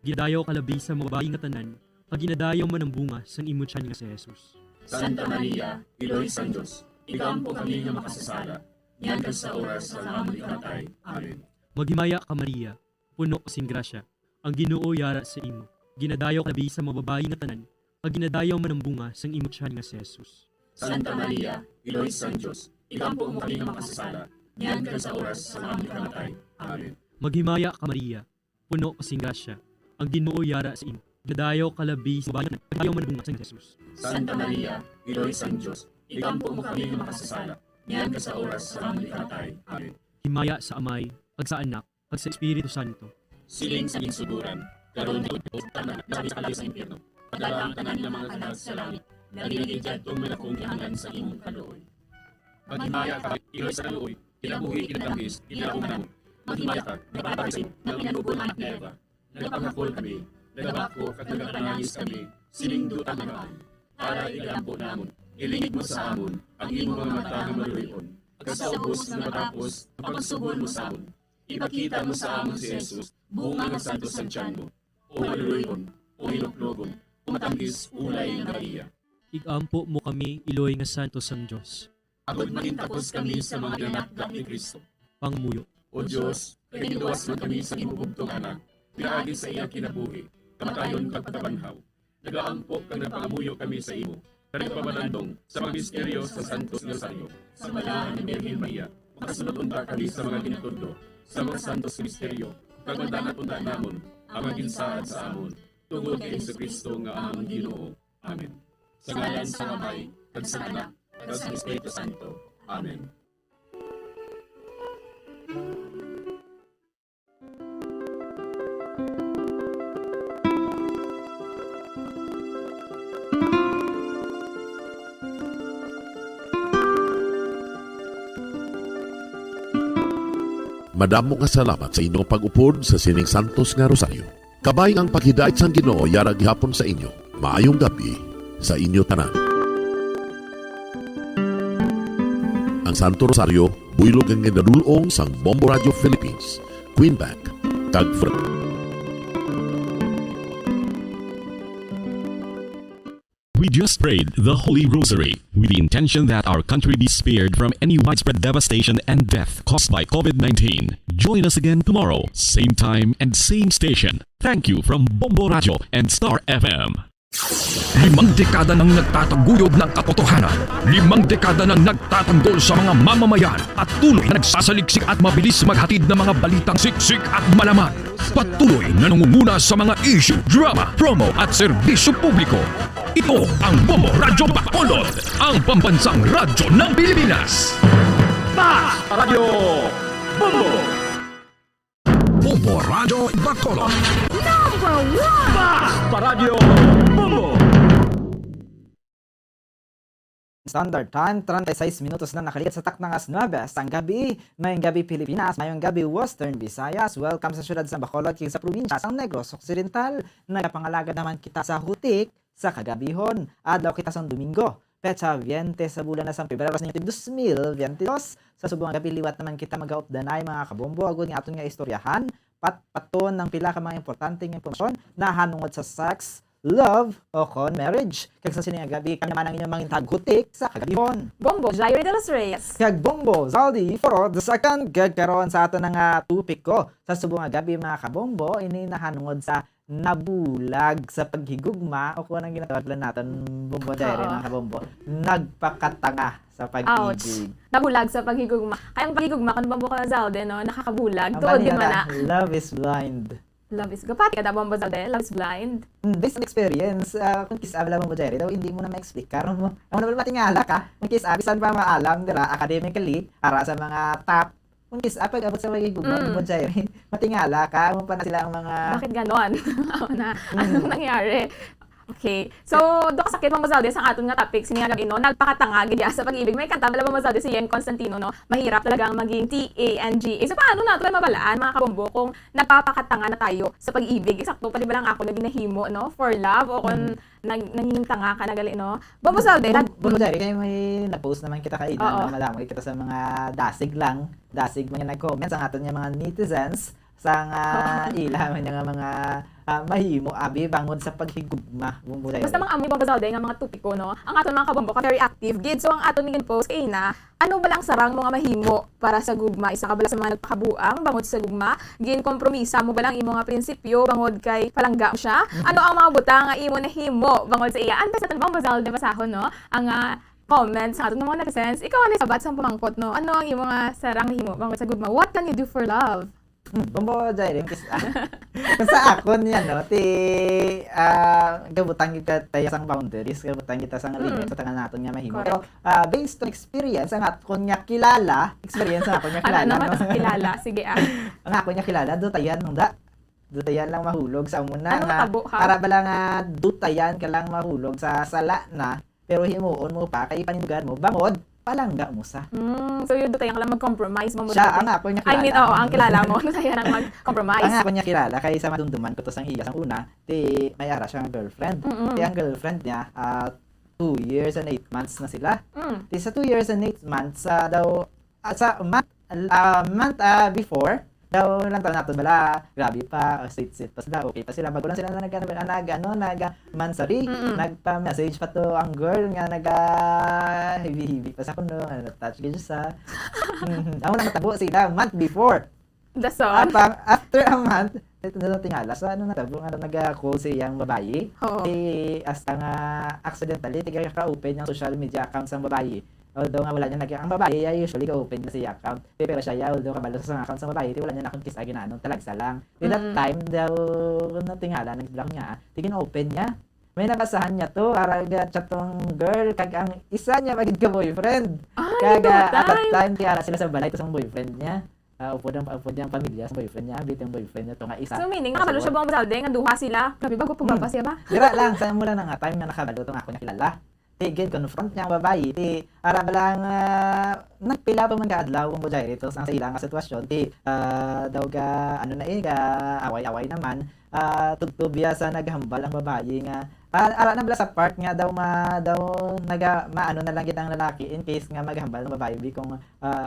Ginadayaw kalabi sa mababayi nga tanan, kag ginadayaw man ang bunga sang imo tiyan nga si Jesus. Santa Maria, Iloy sang Diyos. Ikaw po kami makasasala. Yan ka sa oras sa amon ikamatay. Amen. Maghimaya ka Maria, puno kasing grasya. Ang Ginoo yara sa imo. Ginadayaw kalabi sa mababayi nga tanan, kag ginadayaw man ang bunga sang imo tiyan nga si Jesus. Santa Maria, Iloy sang Diyos. Ikaw po kami makasasala. Yan ka sa oras sa amon ikamatay. Amen. Maghimaya ka Maria, puno kasing grasya. Ang Ginoo yara sa imo. Ginadayaw kalabi sa mababayi nga tanan, kag ginadayaw man ang bunga sang Jesus. Santa Maria, Iloy sang Diyos. Ikaw po kami makasasala. Yan ka sa oras sa amon ikamatay. Amen. Himaya sa Amay, kag sa Anak, kag sa Espiritu Santo. Siling sa ginsuguran, karon di ko tanan na sa kalay sa impyerno. Padala ang tanan ng mga kanal sa langit, naginagidyan tong malakong kihangan sa imong kaluoy. Maghimaya ka, Iloy sa kaluoy, kinabuhi, kinagdangis, kinaumanan. Maghimaya ka, nagpapasin, ng inanubon anak ni Eva. Nagpangakol kami, nagabako at nagapanangis kami, siling dutang naman. Para igalampo namon, ilingid mo sa amon, ang imong mga mata ng malulipon. At sa ubos na matapos, pagsubon mo sa amon. Ipakita mo sa amon si Jesus, bunga ng santo sa tiyan mo. O maluluyon, o hiluklogon, o matangis, ulay ng Maria. Igampo mo kami, Iloy nga santo sang Diyos. Agod magintapos kami sa mga ganatlak ni Kristo. Pangmuyo. O Diyos, kagiluwas man kami sa imubugtong anak, pinaagi sa iya kinabuhi, kamatayon pagpatabanhaw. Nagaangpok kang nagpangamuyo kami sa imo, nagpamanandong sa mga misteryo sa Santos Rosario, sa malahan ni Virgin Maria, makasunod unta kami sa mga ginatundo, sa mga santos misteryo, kagmandangat unta namon, ang maging saad sa amon, tungod kay Jesucristo nga among Ginoo. Amen. Sa ngalan sa Amay, kag sa Anak, kag sa Espiritu Santo. Amen. Madamo nga salamat sa inyong pag-upod sa Sining Santos nga Rosario. Kabay ang paghidait sang Ginoo yara gihapon sa inyo. Maayong gabi sa inyo tanan. Ang Santo Rosario, buylog ang ginadulong sang Bombo Radio Philippines, Queenback, Tagfred. We just prayed the Holy Rosary with the intention that our country be spared from any widespread devastation and death caused by COVID-19. Join us again tomorrow, same time and same station. Thank you from Bombo Radio and Star FM. 5 dekada nang nagtataguyod ng katotohanan. 5 dekada nang nagtatanggol sa mga mamamayan at tuloy na nagsasaliksik at mabilis maghatid ng mga balitang siksik at malaman. Patuloy na nangunguna sa mga issue, drama, promo at serbisyo publiko. Ito ang Bombo Radyo Bacolod, ang pambansang radyo ng Pilipinas. Radyo Bombo! Bombo Radyo Bacolod. Number 1! Radyo Bombo! Standard Time, 36 minutos na nakalikat sa tak ng alas 9 ang gabi. Mayong gabi Pilipinas, mayong gabi Western Visayas. Welcome sa syudad sa Bacolod, king sa probinsya sang Negros Occidental. Nagapangalaga naman kita sa Hutik sa kagabihon. Adlaw kita sang Domingo. Petsa 20 sa bulan na sang Pebrero sa 2022. Sa subong gabi liwat naman kita mag-aupdanay mga kabombo. Agod nga aton nga istoryahan. Paton ng pila ka mga importanteng impormasyon na hanungod sa sex, love, o kon marriage. Kag sa sining gabi kami naman ang inyong mga intaghutik sa kagabihon. Bombo, Jairo de los Reyes. Kag Bombo, Zaldi, for the second gagkaroon sa ato nga topic ko. Sa subong gabi mga kabombo, ini nahanungod sa nabulag sa paghigugma o kung anong ginatawag lang natin Bombo Diary mga kabombo. Nagpakatanga sa pag-ibig. Nabulag sa paghigugma. Kaya ang paghigugma, kung Bombo ka na Zalde, no, nakakabulag. Tuod di man na. Love is blind. Love is gapati kada Bombo Zalde, love is blind. Based on experience, kung kisabla mo Jerry, daw hindi mo na ma-explain. Karon mo, ako na matingala ka, kung kisabisan pa maalam, dira, academically, para sa mga top, kung kisapag abot sa mga gugma mo Jerry, matingala ka, mo pa na sila ang mga... Bakit ganon? Anong nangyari? Okay. So, do kasakit Bombo Zalde sa aton nga topic siningagag ino nagpakatanga gid sa pag-ibig. May kanta bala Bombo Zalde si Yen Constantino no. Mahirap talagang maging TANGA. So paano nato mabalaan mga kabombo kung nagpapakatanga na tayo sa pag-ibig? Eksakto pali ba lang ako na ginahimo no for love o kung nanging tanga ka na gali no. Bombo Zalde, Bombo Zalde kay may na-post naman kita kay Ina na malaman kita sa mga dasig man nga nag-comment sa aton nga mga netizens sang ila man nga mga mahimo abi bangod sa paghigugma. Basta mga amoy Bombo Zalde nga mga tupiko no. Ang aton mga kabombo ka very active gid. So ang aton ngin post kay na ano ba lang sarang mga mahimo para sa gugma isa ka bala sa mga nagpakabuang bangod sa gugma gin kompromisa mo ba lang imo nga prinsipyo bangod kay palangga mo siya. Ano ang mga butang nga imo nahimo bangod sa iya. Antes aton Bombo Zalde basahon no. Ang comments sa aton mga netizens. Ikaw ani sabat sa pamangkot no. Ano ang imo nga sarang nahimo bangod sa gugma? What can you do for love? Bombo Zalde kung sa akon yan no gabutang kita tayo sang boundaries gabutang kita sang limit sa tangan naton nga mahimo pero based on experience ang akon nga kilala ano no kilala sige ang akon nga kilala dutayan dutayan lang mahulog sa umuna nga para bala nga dutayan ka lang mahulog sa sala na pero himuon mo pa kay panindugan mo bangod palangga mo sa. So yun tayo lang mag-compromise mo. Siya ang ako niya kilala. I mean, ang kilala mo. Tayo lang mag-compromise. Ang ako niya kilala kay sa madumduman ko to sang iya sang una, may ara siyang girlfriend. Ang girlfriend niya 2 years and 8 months na sila. Sa 2 years and 8 months daw sa month before daw lang taon nato bala grabe pa sit pa sila okay pa sila bago lang sila nag-mansari nagpa-message pa to ang girl nga heavy pa sa kuno touch gid sa ako na matabo sila month before that's all after a month ito na tingala sa natabo nga nag-call siyang babae hasta nga accidentally tiga ka-open yung social media account sang babae. Although nga wala niya ang babae ay usually ka-open na siya account. Pero siya although kabalo sa account sa babae, wala niya nakong-kiss agin ano, talagsa lang. At that time daw natingala nag-block niya, tigin open niya. May nabasahan niya to, araga chat tong girl kag ang isa niya magid ka boyfriend. Kag at that time tiara sila sa balay to sa boyfriend niya. Upod ang pamilya sa boyfriend niya, bitong boyfriend niya to nga isa. So meaning nakabalo siya Bombo Zalde nga duha sila. Grabe bago pagpapa siya ba? Dira lang sa mula na nga time na nakabalo tong ako niya kilala. Again, confront niya ang babae. Ara balang nagpila pa man kaadlaw kung budjay ito sa ilang sitwasyon. Daw ga ano na ga away-away naman. Tugtubya sa naghambal ang babae nga Ara na bala sa part nga daw maano na lang ang lalaki in case nga maghambal ng babae kung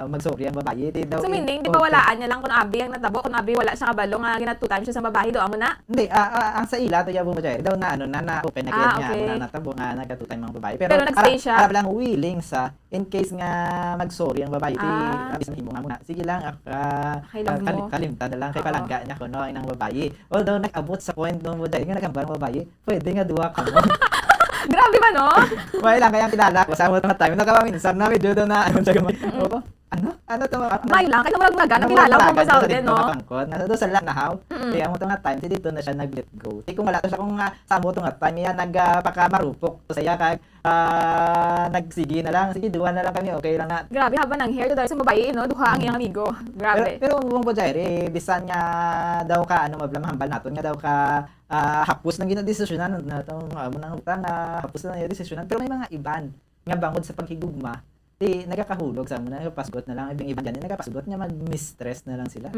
magsorry ang babae. So meaning, di ba walaan niya lang kung abi ang natabo, kung abi wala siya kabalo nga ginatutan siya sa babae, doon mo na? Hindi, ang sa ila to yabo mo dyan, daw na open na kaya niya, na natabo nga nagatutan mga babae. Pero nagstay siya. Ara lang willing sa in case nga magsorry ang babae, abis mahimo nga muna. Sige lang, kalimtan na lang kay palangga niya kuno ang babae. Although nag-abot sa point doon mo dyan, nga naghambal ang babae, pwede nga duwa ka mo. Grabe ba, no? May lang kayang kilala ko. Sa mga time, nakapaminsan na medyo doon na ano to mga may lang, kahit mga gana kilala ko pa sa din, no? Nasa doon sa lanahaw. Kaya mo to nga time, dito na siya nag-let go. Kung wala to siya kung samo to nga time, yan nagpakamarupok to saya kag nagsige na lang. Sige, duha na lang kami, okay lang na. Grabe, haba ng hair to dahil sa babae, no? Duha ang iyang amigo. Grabe. Pero mong po Jairi, bisan nga daw ka, mablamahambal naton nga daw ka hapos ng ginadesisyonan na itong amo ng utang na hapos na yung desisyonan. Pero may mga iban nga bangod sa paghigugma, di nagakahulog sa mo na pasgot na lang ibang iban dyan, nagapasgot nga mag-mistress na lang sila.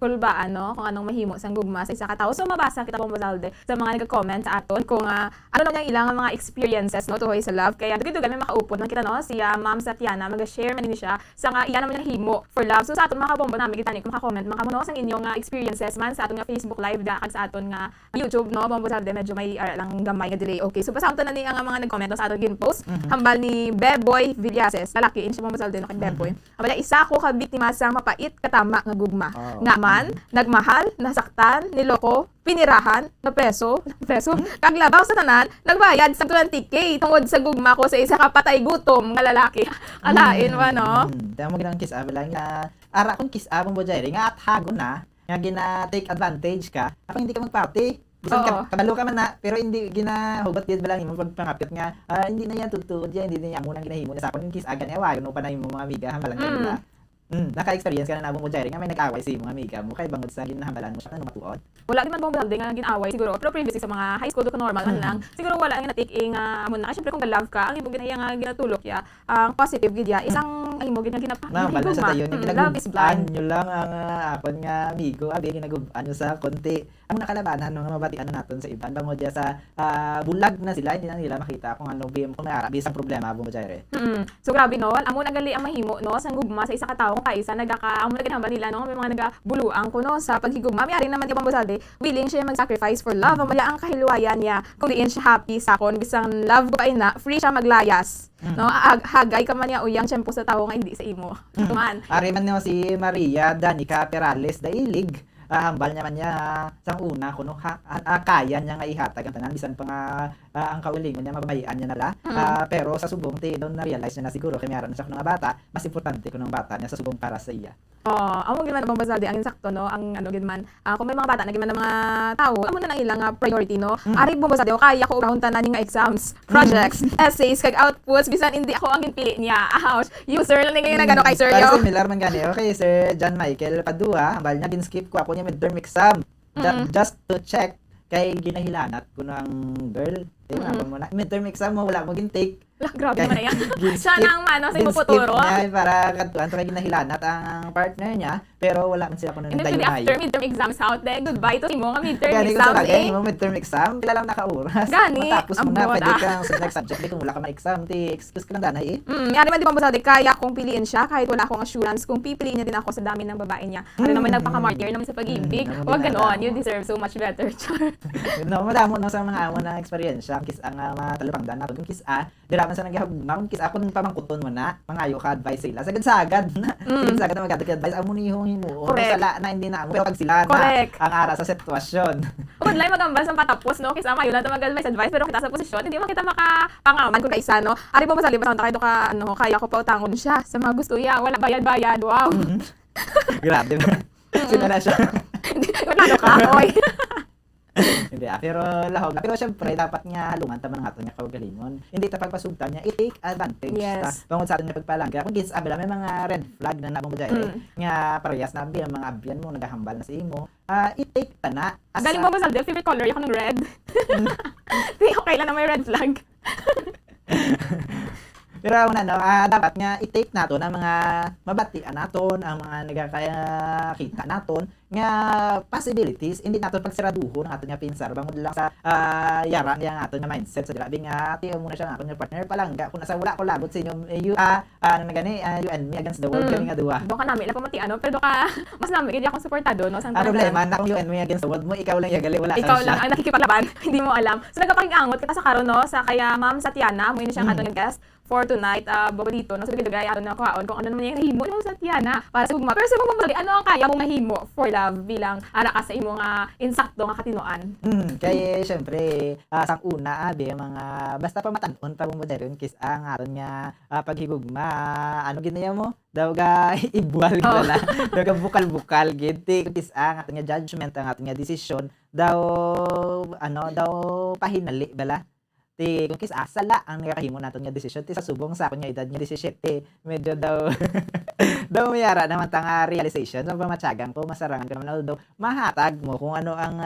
Cool ba kung anong mahimo sang gugma sa isa ka tao? So mabasa kita pong Bazalde sa mga nagko-comment sa aton kung ano lang yung ilang mga experiences no tuhoy sa love. Kaya dugidugan may makaupod man kita no si Ma'am Satiana mag-share man siya sa nga iyan naman yung himo for love. So sa aton mga kabombo namin kita ni kung maka-comment makamuno sang inyong experiences man sa aton nga Facebook live da kag sa aton nga YouTube no Bombo Bazalde medyo may lang gamay nga delay. Okay, so basahan to na ni ang mga nag-comment sa aton gin-post. Hambal ni Beboy Villases lalaki in siya Bazalde no kay Beboy. Abala isa ko ka biktima sang mapait katama nga gugma. Nga man nagmahal, nasaktan, niloko, pinirahan, na preso, kaglabaw sa tanan, nagbayad sa 20k tungod sa gugma ko sa isa ka patay gutom nga lalaki. Alain mo no? Damo ginang kiss up lang nga ara kung kiss up mo Jairi nga at hago na nga gina take advantage ka. Ako hindi ka magparty. Bisan kabalo ka man na, pero hindi ginahugot din ba lang yung pagpangapit nga, hindi na yan tutuod yan, hindi na yan munang ginahimo na sa akong kiss agan ewa, yun pa na yung mga amiga, hambalang ka nila. Naka-experience ka na nabong mo Jairi nga may nag-away sa mga amiga mo, kay bangod sa ginahambalan mo siya, ano matuod? Wala din man bong Bazalde nga ginaway siguro, pero previously sa mga high school ko normal man lang, siguro wala nga natik amon na, syempre kung love ka, ang ibong ginaya nga ginatulok ya, ang positive gidya, isang imo ginapa. Nambal na sa tayo, love is blind. Nyo lang ang akon nga amigo, abi ginagubaan nyo sa konti. Ang nakalabanan nga mabatian na naton sa iban bango dia sa bulag na sila hindi na nila makita kung ano kung naarabi sa problema mo Jairi. So grabe no, amo nagali ang mahimo no sang gugma sa isa ka tawo kung kaisa amo naginhambal nila no may mga nagabuluang kuno sa paghigugma. May ari naman ibang Bazalde, willing siya mag-sacrifice for love. Amaya ang kahiluwayan niya kung diin siya happy sa kon bisang love ko pa ina, free siya maglayas. No, hagay ka man niya uyang tiyempo sa tawo nga hindi sa imo. Tuman. Ari man no si Maria Danica Perales Dailig. Hambal naman niya sa una kuno kaya niya nga ihatag ang tanan bisan pa nga ang kaulingon niya mababayan niya nala pero sa subong ti doon na realize niya na siguro kay mayroon na siya kuno nga bata mas importante kuno ang bata niya sa subong para sa iya. Amo gid man Bombo Bazalde ang insakto no ang ano gid man kung may mga bata na gid man mga tao amo na lang ilang priority no. Ari Bombo Bazalde kaya ko ugahon tanan nga exams, projects, essays kag outputs bisan hindi ako ang ginpili niya. User lang ngayon na gano kay Sir yo. Similar man gani okay Sir John Michael Padua hambal niya gin-skip ko ako niya midterm exam just to check kay ginahilanat ko ng girl midterm exam mo wala mo gin-take. Grabe man yan. Siya nang mano sa futuro. Para katuan to kay ginahilanat ang partner niya pero wala man sila kuno ng dayon after midterm exams out there goodbye to imo nga midterm exams mo midterm exam kila lang naka-oras matapos mo na pwede kang sa next subject kung wala ka man exam excuse ka lang danay Ari man di Bombo Bazalde kaya kong piliin siya kahit wala akong assurance kung pipiliin niya din ako sa dami ng babae niya. Ano naman nagpaka-martyr naman sa pag-ibig. Wag ganoon, you deserve so much better. No, madamo no sa mga amo na experience kiss ang matalupangdan nato kung kiss dira man sa nagahugma kung kiss akon pamangkuton mo na mangayo ka advice sila sagad na sagad na magad-advice amo ni himo sala na hindi na pero pag sila na ang ara sa sitwasyon online magambal sa patapos no kiss mayo na to mag-advice pero kita sa posisyon hindi man kita makapangaman kung kaisa no. Ari Bombo Bazalde basta kayo ka kaya ko pa utangon siya sa mga gusto ya wala bayad wow. Grabe sino na siya wala ka oy. Hindi pero lahog na. Pero syempre dapat nga halungan ta man nga ato nga kaugalingon. Hindi ta pagpasugtan niya i-take advantage ta. Bangod sa aton nga pagpalangga. Kung kids abela may mga red flag na nabong Jairi nga parehas na abi ang mga abyan mo nagahambal na sa imo. I-take ta na. Galing mo Bazalde favorite color ako ng red. Di okay lang na may red flag. Pero una dapat nga i-take naton ang mga mabatian naton, ang mga nagakaya kita naton nga possibilities hindi nato pagsiraduhon ang aton nga pinsar bangod lang sa yara niya nga aton nga mindset sa grabe nga tiyo muna siya nga aton nga partner palangga kung nasa wala ko lagot sa inyo you na gani you and me against the world kami nga duha do ka nami la pamati ano pero do ka mas nami kaya akong suportado no sang problema na kung you and me against the world mo ikaw lang yagali wala ikaw lang ang nakikipaglaban hindi mo alam so nagapag-angot kita sa karon no sa kaya Ma'am Satiana mo ini siya aton nga guest for tonight babalito no so dugay aton na kuhaon kung ano naman yung nahimo mo sa Tiana para sa ugma pero sa mga ano ang kaya mong mahimo for love bilang ara ka sa imong insakto nga katinuan kay syempre sang una mga basta pa matan-on pa mo dayon kis ang aton nga paghigugma ano gid niya mo daw ga ibwal gala daw ga bukal-bukal gid kis ang aton nga judgment ang aton nga decision daw pahinali bala kung kis asala ang nakahimo naton nga desisyon sa subong sa akon nga edad nga 17 medyo daw mayara naman tanga realization sa pamatsagan ko masarangan ko naman although mahatag mo kung ano ang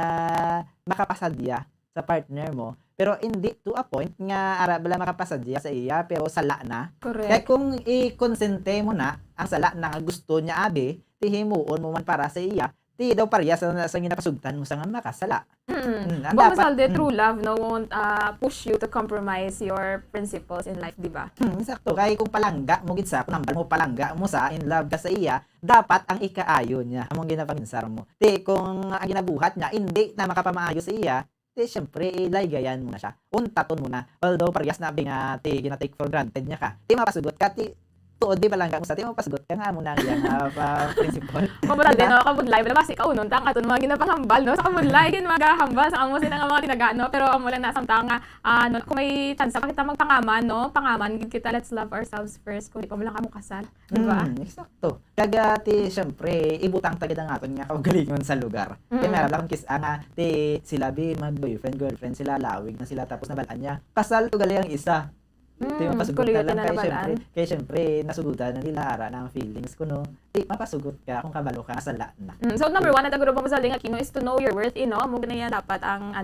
makapasadya sa partner mo pero hindi to a point nga ara bala makapasadya sa iya pero sala na correct kaya kung i-consente mo na ang sala na gusto niya abi himuon mo man para sa iya di daw pareha sa ginapasugtan mo sa nga makasala. But Masalde, true love no won't push you to compromise your principles in life, di ba? Sakto. Kaya kung palangga mo gid sa nambal mo palangga mo sa in love ka sa iya, dapat ang ikaayon niya among ginapanginsar mo. Di kung ang ginabuhat niya hindi na makapamaayo sa iya, di syempre ilaygayan mo na siya. Untaton mo na. Although parehas na nga gina-take for granted niya ka. Di mapasugot ka tuod di balangga mo sa ti mapasgot ka nga mo na yang principle. Kumbaga din no kabudlay bala basi ka unon tang aton mga ginapahambal no sa kabudlay gin magahambal sa amo sila nga mga tinagano pero amo lang nasamtang nga kung may chance pa kita magpangaman no pangaman gid kita let's love ourselves first kung di pa mo lang kamo kasal di ba? Eksakto. Kaga ti syempre ibutang tagid ang aton nga kaugalingon sa lugar. Kaya meron lang kis nga ti sila bi mag boyfriend girlfriend sila lawig na sila tapos nabalaan niya. Kasal to gali ang isa. Di mapasugot na lang kaya syempre nasugutan na nila ara ng feelings ko no. Di mapasugot ka kung kabalo ka sala na. So number 1 na taguro pa masaldi nga kino is to know your worth mo gina dapat ang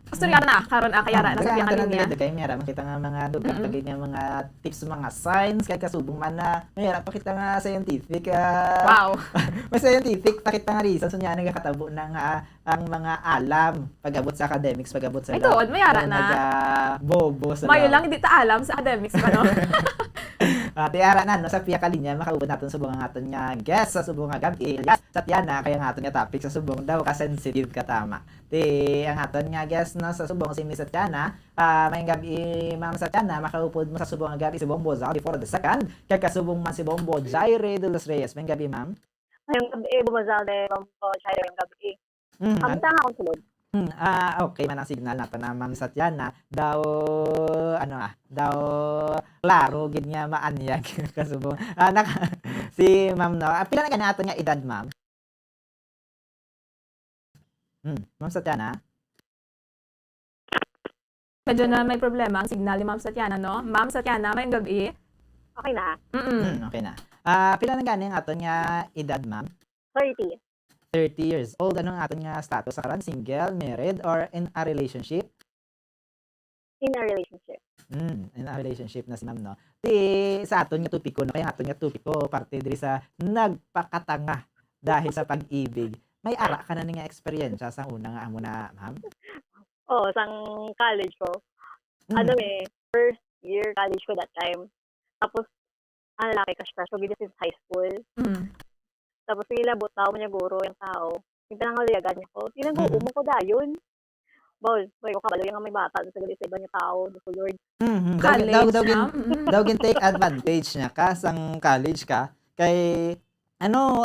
pastorya na karon kayara na sa biyakan niya. Kay mera makita nga mga dugang tagay nga mga tips mga signs kay kasubong man na mera pakita nga scientific. Wow. May scientific pakita nga reason so nya nagakatabo ng ang mga alam pag-abot sa academics pag-abot sa ito mayara na bobo sa mayo lang hindi ta alam sa academics pa no. Tiara na no sa piya kalinya makaubod naton subong ang aton nga guest sa subong nga gabi sa Tiana kaya nga aton nga topic sa subong daw ka sensitive ka tama. Ang aton nga guest no sa subong si Miss Tiana may gabi Ma'am Tiana makaupod mo sa subong nga gabi si Bombo Zao before the second kay kasubong man si Bombo Jaire de los Reyes may gabi ma'am. Ngayong gabi bumazal de Bombo Jaire ngayong gabi. Kamta nga akong sulod. Okay man ang signal nato na Ma'am Satiana daw klaro gid nga maanyag kasubong si Ma'am no pila na gani ato nga edad ma'am Ma'am Satiana medyo na may problema ang signal ni Ma'am Satiana no Ma'am Satiana may gabi okay na okay na pila na gani ang ato nga edad ma'am 30 years old. Anong aton nga status sa karon? Single, married, or in a relationship? In a relationship. In a relationship na si ma'am, no? Sa aton nga tupiko, no? Kaya aton nga tupiko, parte diri sa nagpakatanga dahil sa pag-ibig. May ara ka na nga experience sa una nga amo na, ma'am? Sang college ko. First year college ko that time. Tapos, lalaki crush ko gid since high school. Tapos ilabot tao mo niya guro yung tao. Yung pinangaliagan niya ko. Tinag-uumong ko dayon. Boy, ko kabalo yung may bata sa gali sa iba niya tao. So Lord. Daw gin take advantage niya ka sang college ka. Kay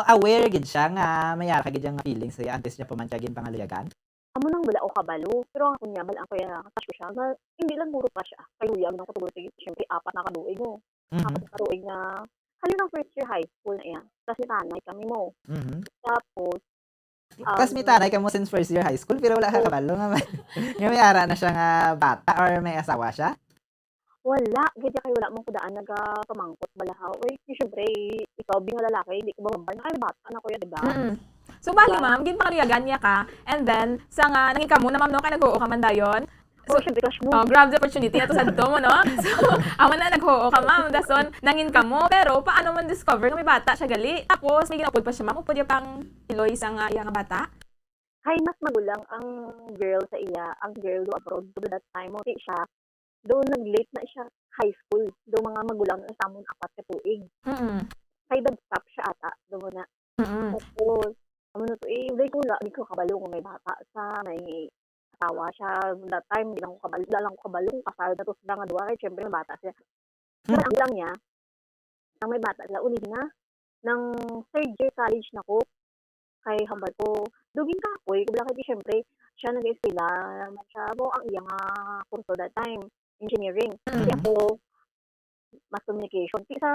aware gid siya nga mayara ka gid nga feelings sa antes niya pamantagin pangaliagan. Amo nang bala o kabalo. Pero ang kunya bala ang kaya touch ko siya. Hindi lang guro pa siya. Kay uyag nang katulo siyempre 4 na kaduig mo. 4 na kaduig na ng first year high school na yan. Tapos may tanay kami mo. Tapos, tapos may tanay ka mo since first year high school, pero wala ka kabalo nga. May ara na siya nga bata or may asawa siya? Wala. Ganyan kayo wala mong kudaan nagpamangkot balahaw. Siyempre, ikaw bing lalaki, hindi ka babambal na kayo bata na kuya, diba? So, bali ma'am, ginpangaliagan niya ka, and then, sa nga, nangin ka muna ma'am, no, kaya nag-oo ka man dayon, So, syempre, crush mo. Grab the opportunity ato sa dito mo, no? So, amo na naghuo ka, ma'am. Dason, nangin ka mo. Pero, paano man discover nga may bata siya gali? Tapos, may ginapod pa siya, ma'am. Pwede pang iloy sa iya nga bata? Kay mas magulang ang girl sa iya, ang girl do abroad do that time. Okay siya. Do nag-late na siya high school. Do mga magulang na sa amon 4 ka tuig. Kay stop siya ata. Do na. Tapos, ano to hindi ko kabalo kung may bata sa may asawa siya. That time, hindi lang ko kabalong. Kasal na to sila nga duwa. Kaya syempre, may bata siya. Pero ang lang niya, nang may bata sila, uli na, nang third year college na ko, kay hambal ko, dugin ka ako, kubla kay syempre, siya nag-eskwela, naman siya mo, ang iyang kurso that time, engineering. Kasi ako, mass communication. Sa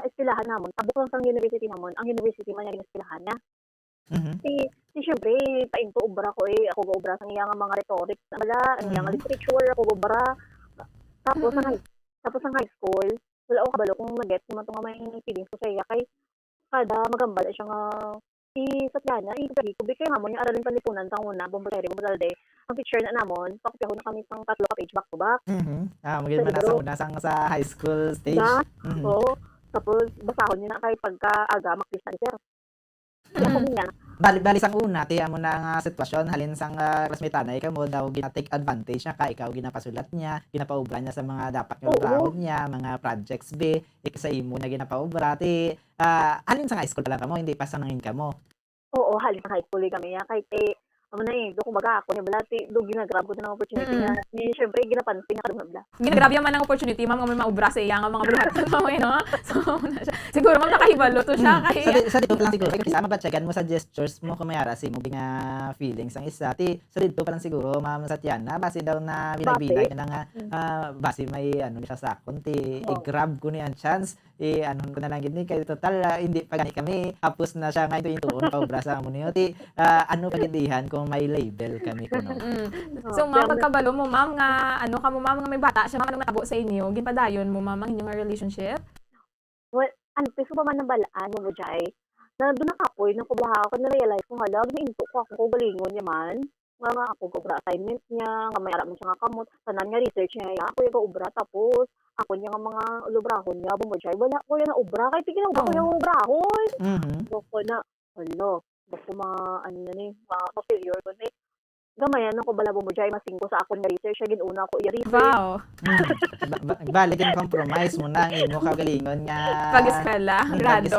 eskwelahan namon, tabok lang sa university namon, ang university man yung eskwelahan niya. Si syempre, painto ubra ko ako ga-ubra sa iyang mga rhetorics na bala, ang iyang literature, ako ga-ubra. Tapos ang high school, wala ako kabalo kung mag-get naman ito nga may feelings ko sa iya, kay kada magambal siya nga Satyana, ikubik kayo namon yung aralin panlipunan sa una, bumbulere, bumbulalde. Ang picture na namon, pakupyaho na kami sang 3 ka page back to back. Magiging manasang sa high school stage. So, tapos basahon niyo na kay pagka-aga, maklis na sir. Bali sang una, tiya mo na nga sitwasyon, halin sang klasmetanay ka mo daw gina-take advantage niya ka, ikaw ginapasulat niya, ginapaubra niya sa mga dapat nga obrahon niya, mga projects B, sa imo na ginapaubra, halin sang high school pa lang ka mo, hindi pa sa nangin ka mo. Oo, halin sang high school kami, kahit do kumbaga ako niya balati, do ginagrab ko na ng opportunity na, syempre ginapansin na kadumabla. Ginagrab yaman ang opportunity, ma'am, nga may maubra sa iya nga mga buhat mo, no? So, siguro ma'am nakahibalo to siya kay sa dito pa lang siguro kasi mabatyagan mo sa gestures mo kung mayara si mo nga feelings ang isa sa dito pa lang siguro ma'am Satyana base daw na binay na nga base may siya sa konti i-grab ko niyan chance ko na lang gini kay total hindi pa gani kami tapos na siya nga ito pa obra sa mo niyo pagindihan kung may label kami kuno. So ma'am pagkabalo mo ma'am nga ka mo ma'am nga may bata siya ma'am nakabo sa inyo ginpadayon mo ma'am ang inyong relationship? Well, peso pa man ng balaan mo Jai. Na doon nakapoy nang kublaha ako na-realize ko halag nainto ko ako galingon niya man. Nga ako gobra assignment niya, nga may aram siya nga kamot, tanan nga research niya, ako yung ubra tapos ako niya nga mga lubrahon niya, bumujay, wala ko yan na ubra, kahit tigil ako yung ubrahon. Bako na, bako mga failure ko na gamayan ako bala bumujay, masingko sa akon nga research, siya ginuna ko i-research. Wow! Balik yung compromise mo na, imo kagalingon nga pag-eskwela, grado.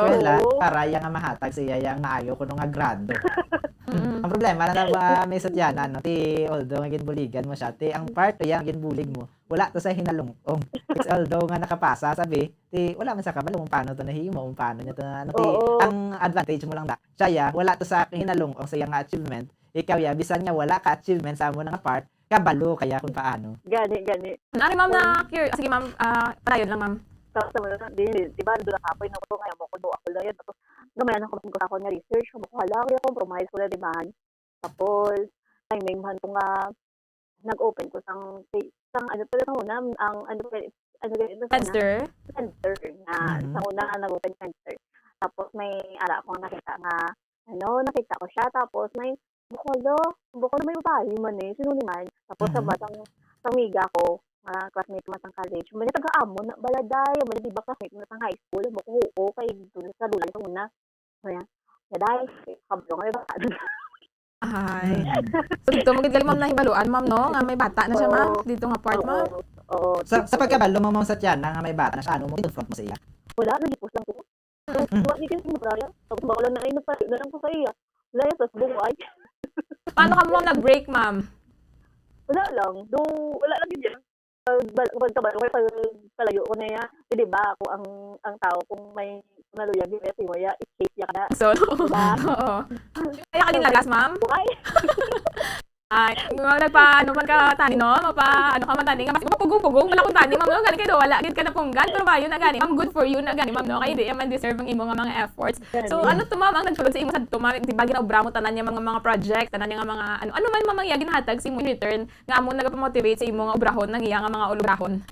Para yung nga mahatag siya yung maayo ko nga grado. Ang problema na may Satyana although nga ginbuligan mo siya ang part yung ginbulig mo wala to sa hinalungkong it's although nga nakapasa sabi wala man sa kabalo kung paano to nahimo kung paano niya to ang advantage mo lang siya wala to sa hinalungkong sa iyang achievement ikaw bisan nga wala ka achievement sa mo nga part kabalo kaya kung paano gani ano ma'am na curious sige ma'am padayon lang ma'am tapos diba doon nakapoy na ko ngayon mo ko ako lang yan tapos gamayan ako masingko sa akon nga research mo ko hala kaya compromise ko na diba tapos timing man ko nga nag-open ko sang Fenster na sa una nag-open Fenster tapos may ara ko nakita nga nakita ko siya tapos may buko na may babae man sino naman tapos sa batang miga ko classmate mo sa college may taga-amon na baladay may di ba classmate mo sa high school mo ko kay dito sa dulay sa una kaya dai kablo nga ba ay so dito magid gali ma'am nahibaluan ma'am no nga may bata na siya ma'am dito nga part ma'am sa pagkabalo mo ma'am Satyana nga may bata na siya mo confront mo sa iya wala nagipos lang ko wala ni mo prayo tapos ba wala na ay nagpalit na lang ko sa iya wala sa buhay paano ka mo nag-break ma'am wala lang wala lang yun pagkabalo ko palayo ko na ya di ba ako ang tao kung may naluyag yung esi mo ya i-hate ya ka na so oo kaya ka din lagas ma'am ay nagpa man ka tani no mapa ka man tani nga mas mapugong-pugong wala ko tani ma'am no gani kay do wala gid ka na punggan pero ba yun na gani ma'am good for you na gani ma'am no kay di man deserve ang imo nga mga efforts so ano to ma'am ang nagsulod sa imo sa to ma'am di ba ginaobra mo tanan niya mga project tanan niya nga mga ano man ma'am ang ginhatag sa imo in return nga amo nagapamotivate sa imo nga obrahon nang iya nga mga ulubrahon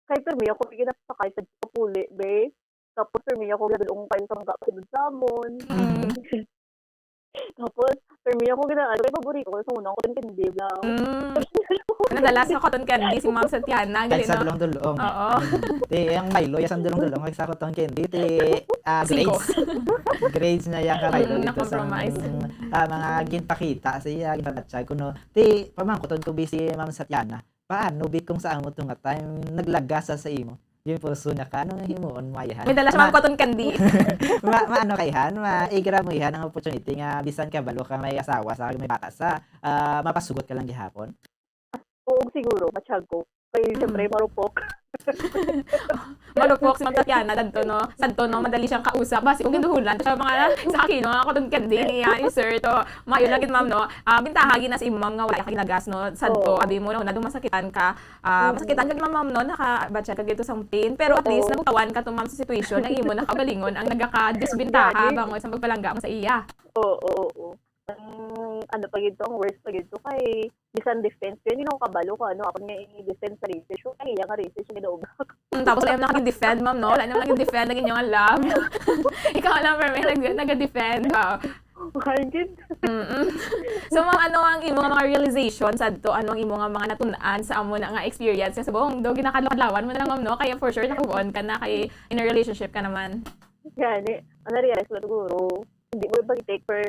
kay permi ako ginapakay sa puli be tapos permi ako gadulong kayo sa mga kapatid sa amon tapos For me, ako gina, kay paborito ko, sa unang cotton candy lang. Nadalas sa cotton candy si Ma'am Satiana. Kahit Galing, sa no? dulong-dulong. Oo. Ti ang Milo, yung dulong-dulong. Kahit sa cotton candy, ti grades. Grades na yung Milo dito sa Na-compromise. mga ginpakita siya, ginpabatsay ko, no. Ti, pamangkotod ko si Ma'am Satiana. Paano, bit kung saan mo itong time, naglagasa sa imo. Yung puso niya ka, anong himuon mo ayahan? May dala siya Ma'am cotton candy. Maano kayhan, maigra mo ihan ang opportunity nga bisan ka balo ka may asawa sa may bata sa mapasugot ka lang gihapon. Oo, siguro, matsyag ko. Kaya siyempre, marupok. Malupok si Ma'am Tatiana, sadto, no, madali siyang kausap. Basi, kung ginuhulan, sa mga sa kilo, mga cotton candy, niya, sir, to, mayo lagit, ma'am, no, bintahagi na sa imong nga wala ka ginagas, no, sadto, abi mo, no, na dumasakitan ka, masakitan ka, ma'am, no, nakabatsa ka gito sa pain, pero at least, nabutawan ka to, ma'am, sa situation, na imo, nakagalingon, ang nagaka-disbintaha, bango, sa pagpalangga mo sa iya. Oo. Ano pa gito, ang worst pa gito, kay bisan defense, yun, hindi ako kabalo ko, ako nga i-defense sa research, kaya nga research yung ginaubak. Tapos alam na nag-defend, ma'am, no? Wala naman nag-defend, naging yung alam. Ikaw alam, pero may nag-defend. So, ma'am, ano ang imong mga realizations adto? Ano ang imong mga natunan sa amo na nga experience? Kasi buong do ginakadlawan mo na lang, ma'am, no? Kaya for sure, nakubuon ka na, kay in a relationship ka naman. Gani, na-realize ko siguro, hindi mo pag-take for,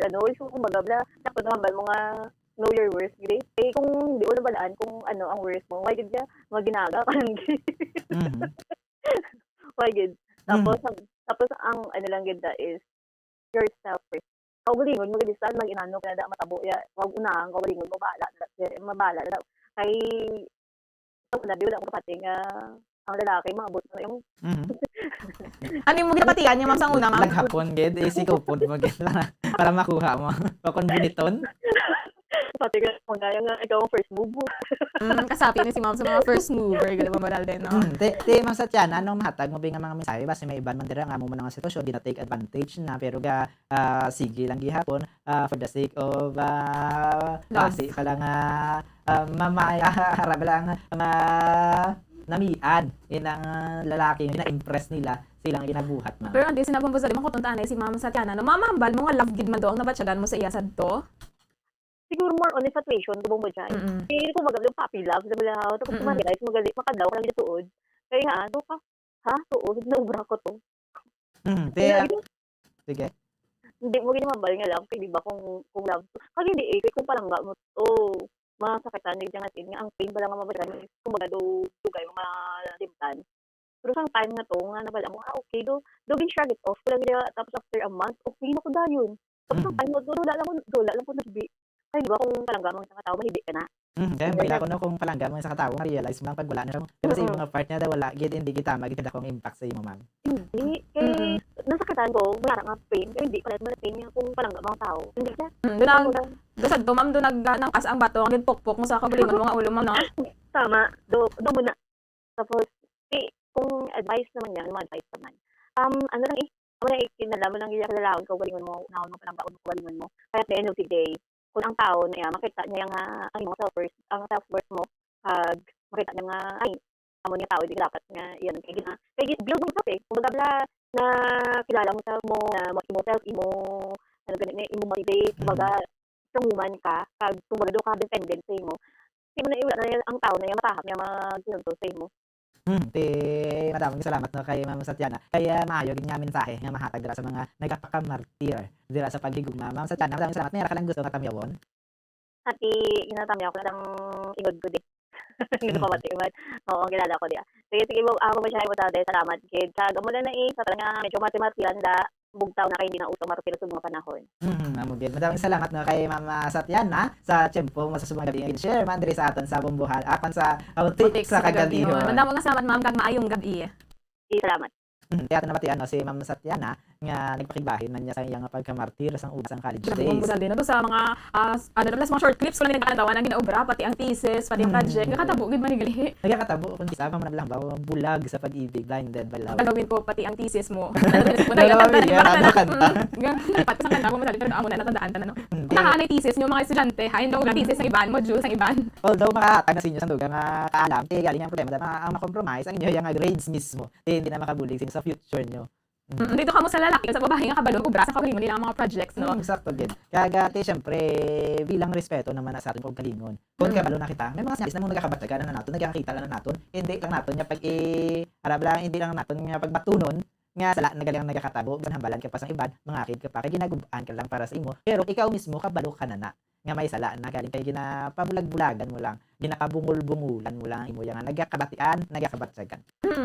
kung magabla, tapos naman mo nga, know your worth, great. Eh, kung hindi mo nabalaan kung ano ang worth mo, why did ka maginaga ka lang why did? Tapos ang ano lang ganda is yourself first. Kaugalingon mo gadi saan mag-inano ka na matabo ya. Wag unahan kaugalingon mo mabala na. Kay ito na wala ko pating ang lalaki maabot na yung Ano yung mo ginapatian niya, ma'am, sa una, ma'am? Naghapon, gid, isikupon mo, gid, para makuha mo. Pakon buniton. Pati ka kaya nga ikaw ang first move mo. Kasapi ni si ma'am sa mga first mover, gali mo madal din, no? Ti Ma'am Satiana, anong mahatag mo nga mga mensahe basi may iban man dira nga mo man nga sitwasyon gina take advantage na pero sige lang gihapon for the sake of basi ka lang mamaya harap lang namian inang lalaki ina-impress nila silang ginabuhat, ma'am. Pero hindi sinabang po sa limang kutuntaan si Ma'am Satiana, no, mamambal mo nga love gid man do ang nabatsagan mo sa iya sadto. Siguro more on the situation kubong mo dyan. Hindi ko magablang puppy love sa balahaw. Tapos kumarirais, makadaw ka lang dito tuod. Kaya nga, ano ka? Ha? Tuod? Naubra ko to. Sige. Hindi mo ginamabal nga lang. Kaya di ba kung love to. Kaya hindi eh. Kung palangga mo to. Masakitan. Hindi natin nga. Ang pain ba lang nga mabagan. Kung baga do gay mga limtan. Pero sa time na to, nga nabala mo, okay, do bin shrug it off. Kulang niya, tapos after a month, okay na ko da yun. Tapos ang time mo, wala lang po nagbi. Ay, di ba kung palangga mo sa katao, mahibi ka na? Kaya bagay ko no kung palangga mo sa katao, ma-realize mo lang pag wala na siya mo. Pero sa yung mga part niya daw wala, hindi kita magiging akong impact sa iyo, ma'am. Hindi. Eh, nasakitan ko, wala nga pain. Pero hindi pala pain niya kung palangga mga tao. Hindi siya. Doon sa ma'am, doon nagkas ang bato, ang ginpokpok mo sa kabulingon mga ulo, ma'am, no? Tama. Do muna. Tapos, kung advice naman yan, mga advice naman. Ano lang kinalaman lang yung kalalawan ko, galingon mo, naon mo palang baon mo, galingon mo. Kaya at the end of the day, kung ang tao na yan, makita niya nga ang imong self-worth mo, makita niya nga, ay, amo niya tao, hindi dapat nga, yan, kaya build mo self kung magabla na kilala mo self mo, na imo motivate, kumbaga, strong woman ka, kumbaga doon ka dependent sa imo, hindi mo na iwala na ang tao na yan, matahap niya mag-sinunto sa imo. Maraming salamat no kay Ma'am Satiana. Kaya maayo gid nga mensahe nga mahatag dira sa mga nagapakamartir dira sa paghigugma. Ma'am Satiana, maraming salamat. Mayra ka lang gusto matamyawon. Ati inatamyaw ko lang ingod ko di. Hindi ko matiman. Oo, kilala ko di. Sige mo ako mo siya mo salamat kid. Kag mo na sa nga medyo matimartiran da bugtaw na kay hindi na uso martir sa mga panahon. Maraming salamat no kay Ma'am Satiana sa tiyempo mo sa sumang gabi. Share man diri sa aton sa bumbuhan akon sa autik sa kagabihon. Madamo nga salamat, ma'am, kag maayong gabi. Salamat. Kaya ito nabatian si Ma'am Satiana nga nagpakibahin man niya sa iyang pagkamartir sa ubas ang college days. Grabe din sa mga mga short clips ko lang nakatawa na ginaobra pati ang thesis, pati ang project. Nakatabo gid man gali. Nagkatabo kun isa pa man lang ba bulag sa pag-ibig, blinded by love. Galawin ko pati ang thesis mo. Pati sa kanta mo madali pero amo na natandaan ta na no. Nahanay thesis nyo mga estudyante, hain daw thesis ang iban, modules ang iban. Although makatag na sa inyo sa dugang kaalam, kaya galing ang problema ang ma-compromise ang inyo yung grades mismo. Hindi na makabulig sa future nyo. Dito ka mo sa lalaki, sa babae nga kabalo, ubra sa kaugalingon nila ang mga projects, no? Sakto din. Kaya syempre, bilang respeto naman na sa ating kaugalingon. Kung kabalo na kita, may mga sinyalis na mong nagkakabatsaga na natin, nagkakita lang na natin, hindi lang natin niya pag harap lang, hindi lang natin niya pagbatunon, nga sala nagalang nagakatabo, ganhambalan ka pa sa iban, mga akid ka pa, kaya ginagubaan ka lang para sa imo. Pero ikaw mismo, kabalo ka na nga may sala na galing kay ginapabulag-bulagan mo lang, ginakabungul-bungulan mo lang imo yang nagakabatian, nagakabatsagan.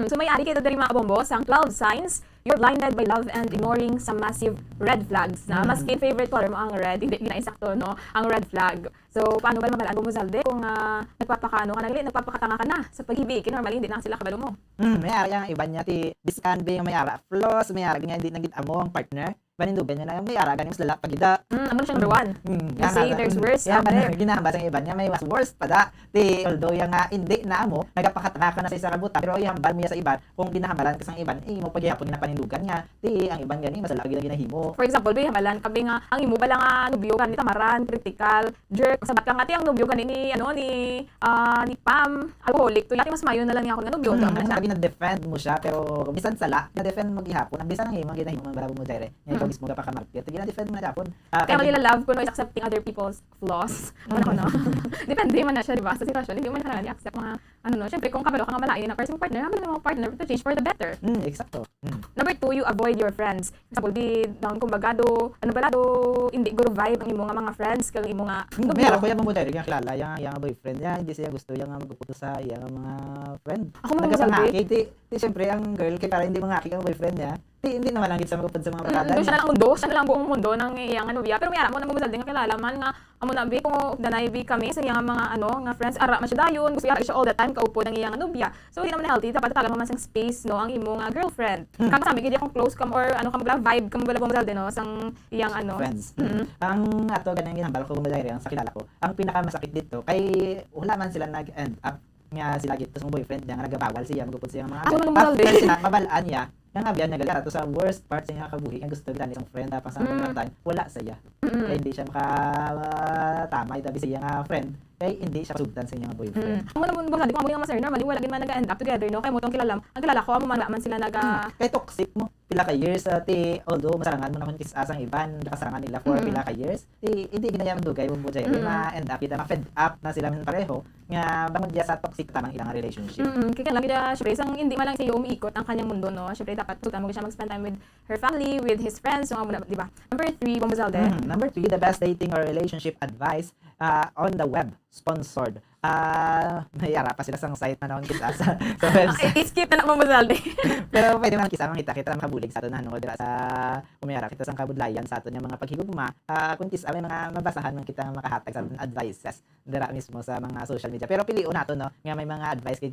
So may ari kita dari mga kabombo sang 12 signs you're blinded by love and ignoring some massive red flags na maski favorite color mo ang red, hindi ginaisakto no ang red flag. So paano ba mabalaan mo Zalde kung nagpapakano ka na nagpapakatanga ka na sa pag-ibig, normally hindi na sila kabalo mo. May ari ang iba niya ti discanbe yung may ara flaws, may ara nga hindi nagit amo ang partner. Panindugan niya na yung may ara ganing sila pagida. Amo siya number 1. You say there's worse. Ginahambas ang iba niya may mas worse pa da. Ti although yung hindi na amo nagapakatanga ka na sa isa kabuta pero ihambal mo sa iban kung ginahambalan ka sang iban mo paghihapon ginapanindugan niya ti ang iban gani mas lagi na ginahimo. For example, bihambalan kabi nga ang imo bala nga nubyo gani tamaran, critical, jerk, sabat ka nga ti ang nubyo gani ni ni Pam, alcoholic to yati mas mayo na lang niya ako nga nubyo. Sabi na defend mo siya pero bisan sala na defend mo gihapon ang bisan ang himo ginahimo ang barabo mo dire. Mismo ka pa kamarket. Gina-defend mo na Japon. Kaya malila-love ko no is accepting other people's flaws. No? Depende man na siya, di ba? Sa sitwasyon, hindi mo na i-accept mga, syempre kung kabalo ka nga malayo na person partner, habang mga partner to change for the better. Exacto. Number 2, you avoid your friends. Example, di, kumbaga, hindi go vibe ang imo nga mga friends, kag imo nga, Meron ko yung mga direct yung kilala, yung boyfriend niya, hindi siya gusto yung magpupunta sa yung mga friend. Ako mo masabi. Di siyempre, ang girl, kaya para hindi mangaki ang boyfriend niya, hindi naman lang sa magpupad sa mga barkada. Siya na lang mundo, siya na lang buong mundo ng iyang biya. Pero may ara mo na mamasal din nga kilala man nga amo na bi kung danay bi kami sa iyang mga nga friends ara man siya dayon, gusto siya all the time kaupo ng iyang biya. So hindi naman healthy, dapat talaga man sang space no ang imo nga girlfriend. Kamo sabi gid akong close kam or kamo bala vibe kamo bala mamasal din no sang iyang friends. Ang ato ganang ginambal ko gumadayri ang sa kilala ko. Ang pinakamasakit dito kay wala man sila nag-end up nga sila gito sa boyfriend niya nga nagabawal siya magupod siya mga mabalaan niya yang abiyan niya galera to sa worst part sa niya kabuhi ang gusto gani isang friend pa sa mga time wala saya kaya hindi siya makatamay tabi siya nga friend kaya hindi siya pasugdan sa inyong boyfriend. Amo na mo di ko amo nga maser normally wala gid man nag-end up together no kay mo tong kilala ang kilala ko amo man sila kay toxic mo pila ka years although masarangan mo na kun kisasang iban nakasarangan nila for pila ka years hindi ginaya man dugay mo jay ma-end up kita ma-fed up na sila man pareho nga bangod dia sa toxic tamang ilang relationship. Kaya lang gida syempre sang hindi man lang siya umiikot ang kanyang mundo no syempre dapat sutan mo siya mag-spend time with her family, with his friends, so di ba? Number 3, Bombazalde. Number 3, the best dating or relationship advice on the web, sponsored. Mayara pa sila sa site na naman kita sa website. I-skip na Bombazalde. Pero pwede man kita makabulig sa ato na dira sa umayara kita sa kabudlayan sa ato nya mga paghigugma. Kung kisa may mga mabasahan man kita makahatag sa advices dira mismo sa mga social media. Pero piliun nato no nga may mga advice kay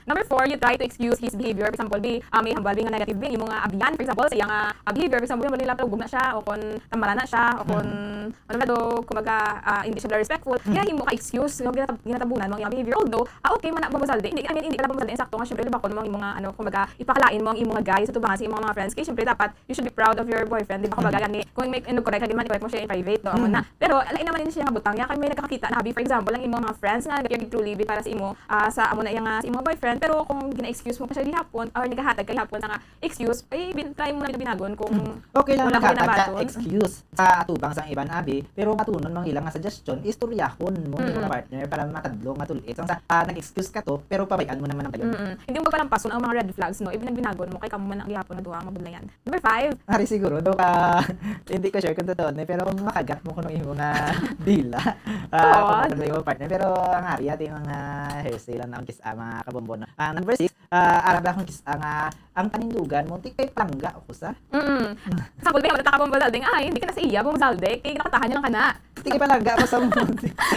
Number 4, you try to excuse his behavior. For example, may hambal nga negative bin yung mga abiyan for example sa iyang behavior. For example, nila pagugma na siya o kung tamara na siya o kung kumaga hindi siya respectful. Kaya himo ka excuse yung ginatabunan mo ang behavior. Although okay man na Bombazalde. Hindi ka Bombazalde insakto nga syempre ba kun mo mga kumaga ipakalain mo ang imong guys sa tubangan sa imong mga friends. Kaya syempre dapat you should be proud of your boyfriend. Di ba kumaga gani kung may correct ka man i-wipe mo siya in private no amo na. Pero alain naman din siya nga butang. Kaya may nagkakita na habi for example ang imong mga friends nga nagkiyag truly para sa imo sa amo na iyang sa imong boyfriend. Pero kung gina-excuse mo pa siya gihapon or nagahatag ka gihapon nga excuse try mo na binagon kung okay lang naghatag ka excuse sa atubang sang iban abi pero matunon mang ilang nga suggestion istoryahon mo ni mga partner para matadlong matulit sa nag-excuse ka to pero pabayan mo naman ang kayo. Hindi mo palampason ang mga red flags no ibinagbinagon mo kay kamo man ang gihapon na duha mabudlayan. Number 5, ari siguro do ka hindi ko sure kung totoo pero makagat mo kuno imo nga dila kung may partner pero ang ari ating mga hairstyle na ang kisa mga kabombon. Number 6, arab akong kisa nga ang panindugan mo ti kay palangga o sa sa pulbi mo ta Bombazalde ay hindi ka na sa iya Bombazalde kay nakatahan niya lang kana ti kay palangga mo sa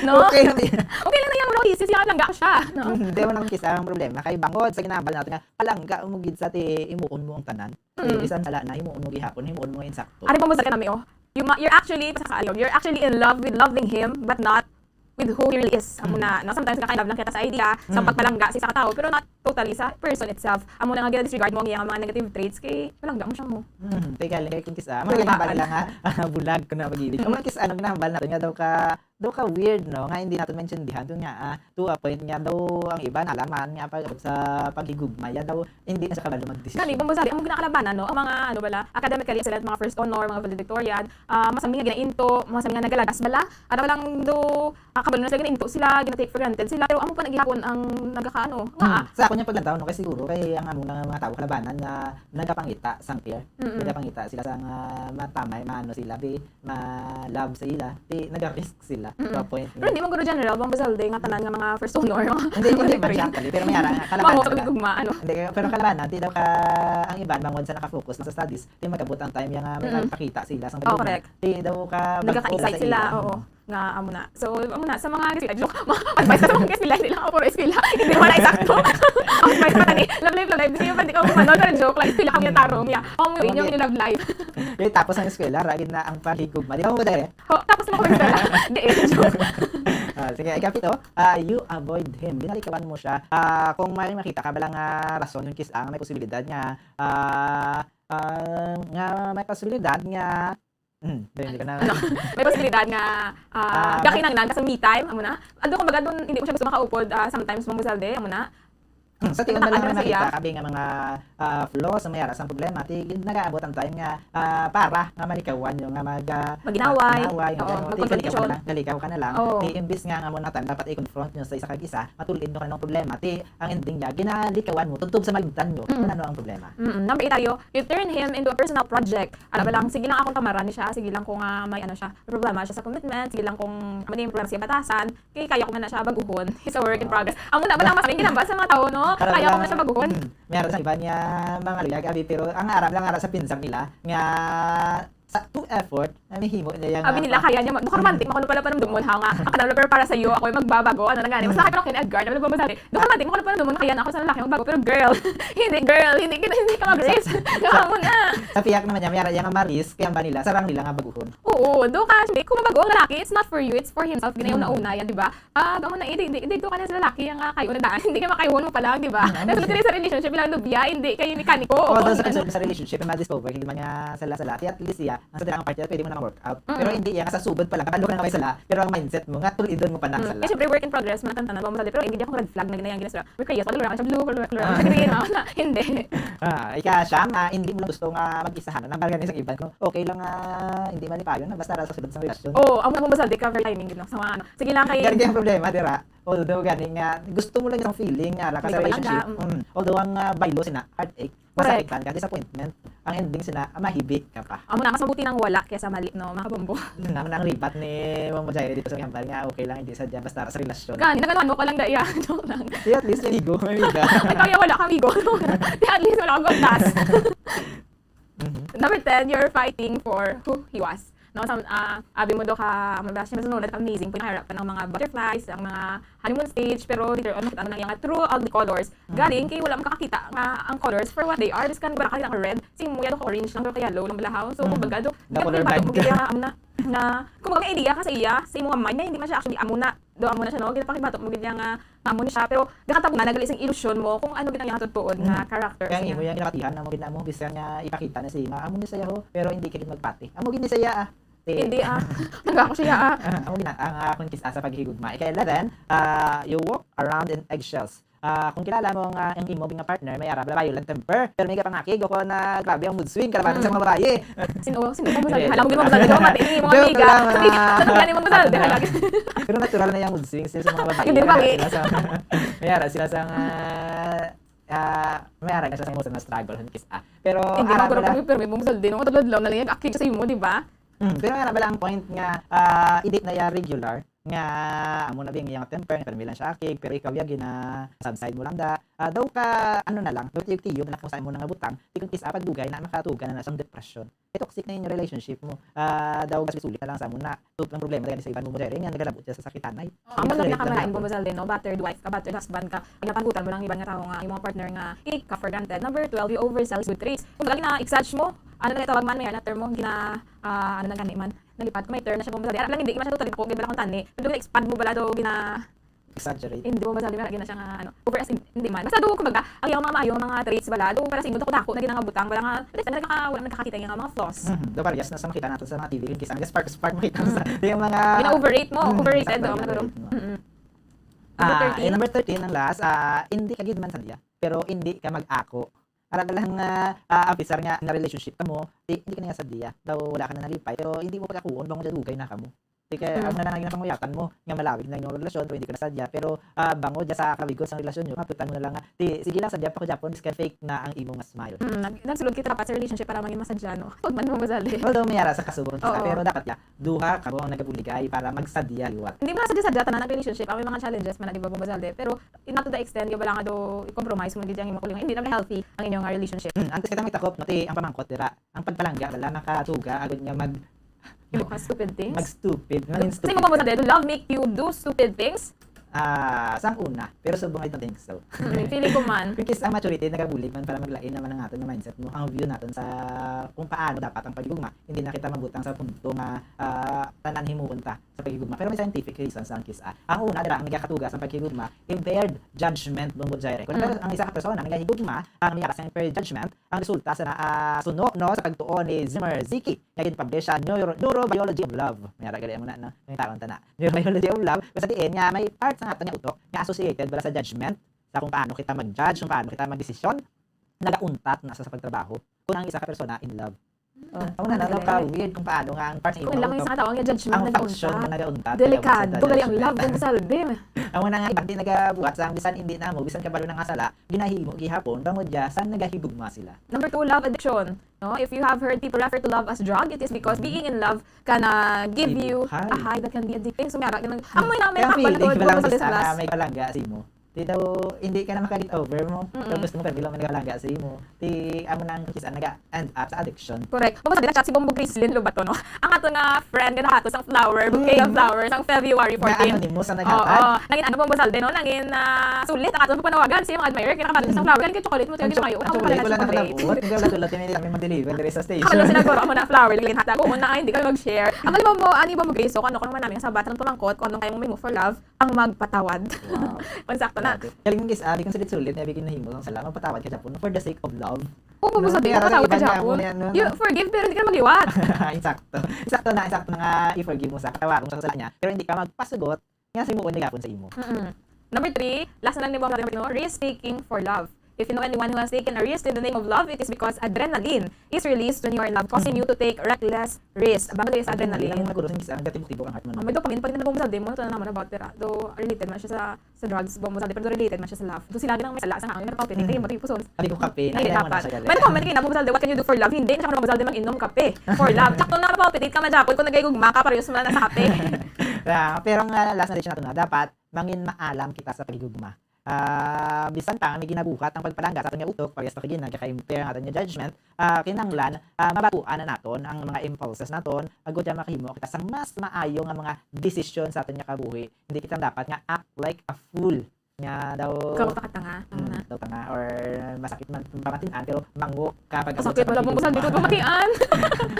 no okay lang na yan mo siya palangga ko siya no hindi mo nang kisa ang problema kay bangod sa ginabal natin nga palangga mo gid sa ti imuon mo ang tanan bisan sala na imuon mo gihapon imuon mo insakto ari Bombazalde nami you're actually in love with loving him but not with who he really is. Amo na, no? Sometimes kaka-love lang kita sa idea, sa pagpalangga sa katao, pero not totally sa person itself. Amo na nga gina-disregard mo ang iyang mga negative traits kay palangga mo siya mo. Teka lang kay kung kisa. Mga ginahambal lang ha. Bulag ko na pag-ibig. Ang mga kisa, anong ginahambal natin nga daw ka daw ka weird no nga hindi natin maintindihan to nga to a point nga daw ang iba nalaman nga pag sa paghigugmaya daw hindi na sa kabalo magdesisyon. Gani bombasari ang ginakalabanan no ang mga ano bala academically excellent mga first honor mga valedictorian masami nga ginainto masami nga nagalagas bala ara lang do kabalo na sila ginainto sila gina-take for granted sila pero amo pa nagihapon ang nagakaano nga sa ako nya paglantaw no kay siguro kay ang amo ng mga tao kalabanan nga nagapangita sang peer nagapangita sila sang matamay maano sila ma-love sa ila nag-risk sila to a point. Pero hindi mo guro general bang basalde nga tanan nga mga first honor hindi man siya actually pero mayara nga kalabanan ano hindi pero kalabanan di daw ka ang iban bangod sa naka-focus sa studies di magabot ang time nga may magpakita sila sa correct di daw ka nagaka-excite sila oo nga amo na. So amo na sa mga eskwela joke. Advice sa mga eskwela hindi lang ako puro eskwela. Hindi naman eksakto. Advice sa kanila. Love life. Kasi pwede ko kumano pero joke lang eskwela kami tarong. Ya. Amo yung love life. Kaya tapos ang eskwela ragid na ang paghigugma. Di ba mo dere? Tapos na ko eskwela. Di joke. Sige, ikapito, you avoid him. Binalikawan mo siya. Kung may makita ka balang rason yung kiss may posibilidad nga may posibilidad nga may posibilidad nga gakinanglan kasi me time amo na ando kumbaga doon hindi mo siya gusto makaupod sometimes mong busalde amo na sa tingin na lang nakita kabi nga mga flaws na mayara sa problema ti nagaabot ang time nga para nga malikawan yung nga maginaway galikaw ka na lang ti imbis nga mo na time dapat i-confront nyo sa isa kag isa matulid no ka ng problema ti ang ending niya ginalikawan mo tugtog sa maligtan nyo ano ang problema. Number 8 tayo, you turn him into a personal project. Alam ba lang sige lang akong kamaran ni siya sige lang kung may ano siya problema siya sa commitment sige lang kung may problema siya batasan kay kaya ko na siya baguhon it's a work in progress amo na ba lang masaling ginamba sa mga tao no kaya ko na siya baguhon. Meron sa iba niya mga luyag abi pero ang arab lang ara sa pinsang nila nga sa to effort may himo niya abi nila kaya niya romantic makuno pala panumdumon ha nga akadalo pero para sa iyo ako ay magbabago ano na gani mas nakita ko kay Edgar na nagbabasabi romantic makuno panumdumon kaya na ako sa lalaki magbago pero girl hindi ka mag-race mo na sa piyak naman niya mayara yang maris kaya ba nila sarang nila nga baguhon oo do ka hindi kung mabago ang lalaki it's not for you it's for himself ginayon na una yan di ba gamo na hindi do ka na sa lalaki ang kayo na daan hindi ka makayuhon mo pa lang di ba nasa sa relationship lang lubya hindi kayo mekaniko sa relationship ma-discover hindi man niya sala at least siya ang sa dirang party pwede mo na work out pero hindi yan sa subod pa lang kabalo ka na may sala pero ang mindset mo nga tulidon mo pa nang sala syempre work in progress man tantanan ba mo pero hindi ako red flag na ginayang ginasra we're curious wala lang siya blue green na hindi ika siya nga hindi mo gusto nga mag-isahan nang barganin sa iban no okay lang hindi malipayon na basta sa sulod sa relasyon amo na mo basta cover timing gid no sa mga ano sige lang kay ganyan problema dira although ganing gusto mo lang yung feeling nga ka sa relationship although ang baylo sina heartache masaktan ka disappointment ang ending sina mahibik ka pa amo na mas mabuti nang wala kaysa mali no mga kabombo naman ang ribat ni Ma'am Jayre dito sa Gambal nga okay lang hindi sadya basta sa relasyon gani nagano ko lang daya joke lang at least ligo may amiga kaya wala kang amigo at least wala akong gas Number 10 you're fighting for who he was no abi mo do ka mabash na sunod amazing pinaharap pa ng mga butterflies ang mga honeymoon stage pero later on makita na lang yung true ugly colors galing kay wala makakita nga ang colors for what they are this kan wala kakita ng red si mo yan ko orange lang pero kaya yellow lang balahaw so kumbaga do na kumbaga may idea ka sa iya sa imong mind na hindi man siya actually amo na siya no ginapakibatok mo gid nga amo ni siya pero gakatag na nagali sing illusion mo kung ano gid ang tutuon nga character kaya imo yang ginakatihan na mo gid na mo bisa nga ipakita na siya amo ni saya ho pero hindi kagid magpati amo gid ni saya hindi nagako siya amo gid ang akong kiss sa paghigugma kay 11 you walk around in eggshells kung kilala mo ang imo nga partner may arab violent temper pero may kapangakig ako na grabe ang mood swing kalaban sa mga babae sino mo sabi hala mo gid mo sabi ko mati ni mo amiga sabi mo sabi halagi pero natural na yung mood swing sa mga babae hindi ba may ara sila sa may ara sa emotional struggle kiss pero hindi mo pero may mo saldi no tudlod lang na lang akig sa imo di ba pero nga ba ang point nga edit na ya regular nga amo na bing yung temper nga lang siya akig pero ikaw yagi na subside mo lang daw ka ano na lang daw tiyo na kung saan mo nang butang ikon kiss apag dugay na makatugan na sa depression toxic na yung relationship mo daw kasi sulit na lang sa mo na tupang problema dahil sa iban mo dere nga nagalabot siya sa sakitanay amo lang nakamain mo basal din no battered wife ka battered husband ka pagpangutan mo lang iban nga tao nga yung mga partner nga ka for granted. Number 12 you oversell good traits kung lagi na exage mo ano na tawag man may na term mo gina ano na gani man nalipad ko may turn na siya bumasa di lang hindi man siya totally ko gibala kung tani pero expand mo bala do gina exaggerate. Hindi mo masabi na siya nga over hindi man. Basta do kumbaga ang iyang mga maayo mga traits bala do para sa inyo dako na ginangabutang bala nga wala nakakita nga mga flaws. Do parehas na sa makita natin sa mga TV kaysa ang spark makita sa yung mga overrate mo, overrated do pero. Number 13 ang last, hindi ka gid man sadya, pero hindi ka mag-ako. Para lang officer nga na relationship ka mo, hindi ka na sadya. Daw wala ka na nalipay, pero hindi mo pagkakuon bang mo dugay na kamo. Kaya ang nanangin na panguyakan mo, nga malawig na yung relasyon, pero hindi ka na sadya. Pero bango dya sa kaligod sa relasyon nyo, maputan mo na lang nga, sige lang sadya pa ko Japon, this can fake na ang imong smile. Nagsulod kita dapat sa relationship para maging masadya, no? Huwag man mo masali. Although mayara sa kasubon pero dapat duha ka mo ang nagabuligay para magsadya liwat. Hindi mo sadya tananan ng relationship, ang may mga challenges man na di ba bumasalde, pero not to the extent yung bala nga do i-compromise mo gid ang imong kulingan. Hindi naman healthy ang inyong relationship. Antes kita may takop no ang pamangkot dira. Ang pagpalangga wala nakatuga agad nga stupid things. Mag-stupid. Kasi mo ba do love make you do stupid things? Sang una, pero subong ito think so. Feeling ko man. Because ang maturity nagabulig man para maglain naman ang aton na mindset mo, ang view natin sa kung paano dapat ang pagigugma. Hindi na kita mabutang sa punto nga tanan himuon ta sa pagigugma. Pero may scientific reasons ang kisa. Ang una dira ang nagakatuga sa pagigugma, impaired judgment mo gyre. Kung ang isa ka persona nagahigugma, ang niya sa impaired judgment, ang resulta sa suno no sa pagtuon ni Zimmer Ziki, nga gin-publish sa Neurobiology of Love. Mayara gali mo na no, yung taon tana. Neurobiology of Love, basta diin nga may part sa aton nga utok nga associated bala sa judgment sa kung paano kita mag-judge, kung paano kita mag-desisyon, nagauntat na sa pagtrabaho kung ang isa ka persona in love. Ako na weird kung paano nga ang part sa kung lang yung isang tao ang judgment ang function mo nagauntat. Delikado gali ang love kung salbim. Ang una nga ibang di nagabuhat sa bisan hindi na mo bisan kabalo na nga sala ginahimo gihapon bangod ya san nagahibugma sila. Number 2, love addiction. No, if you have heard people refer to love as drug, it is because being in love can give you a high that can be addicting. So mara ganun. Ang may namin pakbalod may palangga si mo. Di daw hindi ka na makaget over mo. Pero gusto mo pero bilang nagapalangga sa imo. Di amo nang kisa naga-end up sa addiction. Correct. Kung sa chat si Bombog Crislin Lobato no. Ang ato nga friend nga nahato sang flower, bouquet of flowers ang February 14. Ano ni mo sa naghatag? Naging ano Bombog Salde no, naging sulit ang ato panawagan sa imong admirer kina kapatid sang flower. Ganito chocolate mo tayo kayo. Ako pala wala na kalabot. Hindi wala tulad kami mag-deliver diri sa station. Ako sinaguro mo na flower ligin hatag ko na hindi ka mag-share. Ang mali mo ani Bombog Grace so kano naman namin sa bata ng pumangkot kung anong kayong may move for love ang magpatawad. Wow. Pansakto na. Galing guys, di kang sulit na bigin na himo lang sala magpatawad ka Japon for the sake of love. Oo, mo sabi patawad ka Japon. You forgive pero hindi ka magiwat. Eksakto na nga i-forgive mo sa katawaran mo sa sala niya pero hindi ka magpasugot nga sa imuon gapon sa imo. Number 3, last na lang ni Bombog Martino, risk taking for love. If you know anyone who has taken a risk in the name of love, it is because adrenaline is released when you are in love, causing you to take reckless risk. Bago sa adrenaline. Ang maguro sa gatibok-tibok ang heart mo. May dopamine pag nabomba sa demo, ito na naman about pera. Though related man siya sa drugs, bomba sa pero related man siya sa love. Do sila ginang may sala sa hangin, nagpa-kape, kayo matipuson. Sabi ko kape, na dapat. May comment kayo na bomba what can you do for love? Hindi na siya bomba sa mag-inom kape for love. Sakto na pa-update ka majapon kung nagayugma ka parehas mo na sa kape. Pero nga last na rin nato na dapat mangin maalam kita sa pagigugma. Bisan pa may ginabuhat ang pagpalangga sa aton nga utok parehas ta kagina kaka-impair ang aton nga judgment kinahanglan mabatuan na naton ang mga impulses naton agud ya makahimo kita sang mas maayo nga mga desisyon sa aton nga kabuhi. Hindi kita dapat nga act like a fool nga daw tanga daw tanga or masakit man pamatian pero mango kapag sakit wala mo sa dito pamatian.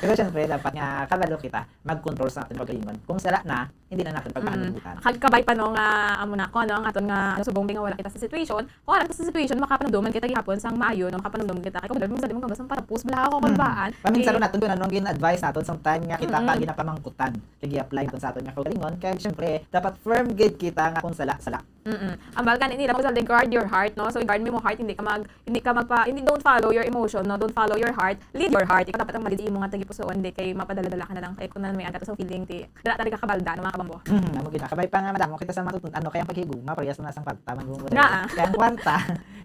Pero syempre dapat nga kabalo kita mag-control sa aton pagkalingon. Kung sala na hindi na natin pagpahanubutan. Kabay pa no nga amo na ko no ang aton nga subong nga wala kita sa situation. Kung ara sa situation makapanumduman kita gihapon sang maayo no makapanumduman kita kay kung mo sa dimong kabasang para post bala ako kulbaan. Paminsan naton kun anong gin-advise naton sang time nga kita pa ginapamangkutan kay gi-apply kun sa aton nga kaugalingon kay syempre dapat firm gid kita nga kung sala. Ang balkan ini dapat sa guard your heart no. So guard mo heart hindi don't follow your emotion no. Don't follow your heart. Lead your heart. Ikaw dapat ang malid imo nga tagipusoon di kay mapadala-dala ka na lang kay kun may anta sa feeling ti dala talaga kabalda no mga kabambo. Amo gid kabay pa nga madamo kita sa matutun ano kay ang paghigugma parehas na sang kwarta magmumura. Kaya ang kwarta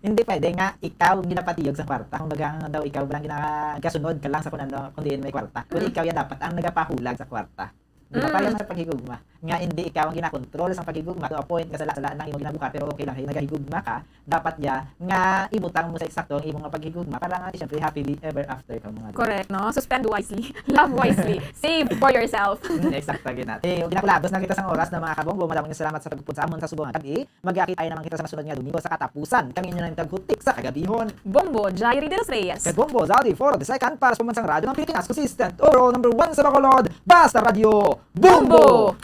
hindi pwede nga ikaw ginapatiyog sa kwarta. Kumbaga daw ikaw lang ginakasunod ka lang sa kun ano kundi may kwarta. Kundi ikaw ya dapat ang nagapahulag sa kwarta. Di ba parehas sa paghigugma? Nga hindi ikaw ang ginakontrol sa paghigugma to a point ka sala ng imo ginabuka pero okay lang nagahigugma ka dapat ya nga ibutang mo sa eksakto ang imong paghigugma para nga syempre happily ever after ka mga. Correct no. So spend wisely, love wisely, save for yourself. Eksakto gina. Ginakulabos na kita sang oras na mga kabonggo. Maraming salamat sa pagpupunta sa amon sa subong gabi. Magakita naman kita sa masunod nga Domingo sa katapusan. Kami inyo nang taghutik sa kagabihon. Bombo Jairi de los Reyes. Kay Bombo Zaldi for the second para sa pamansang radyo ng Pilipinas consistent overall number 1 sa Bacolod. Basta Radio Bombo!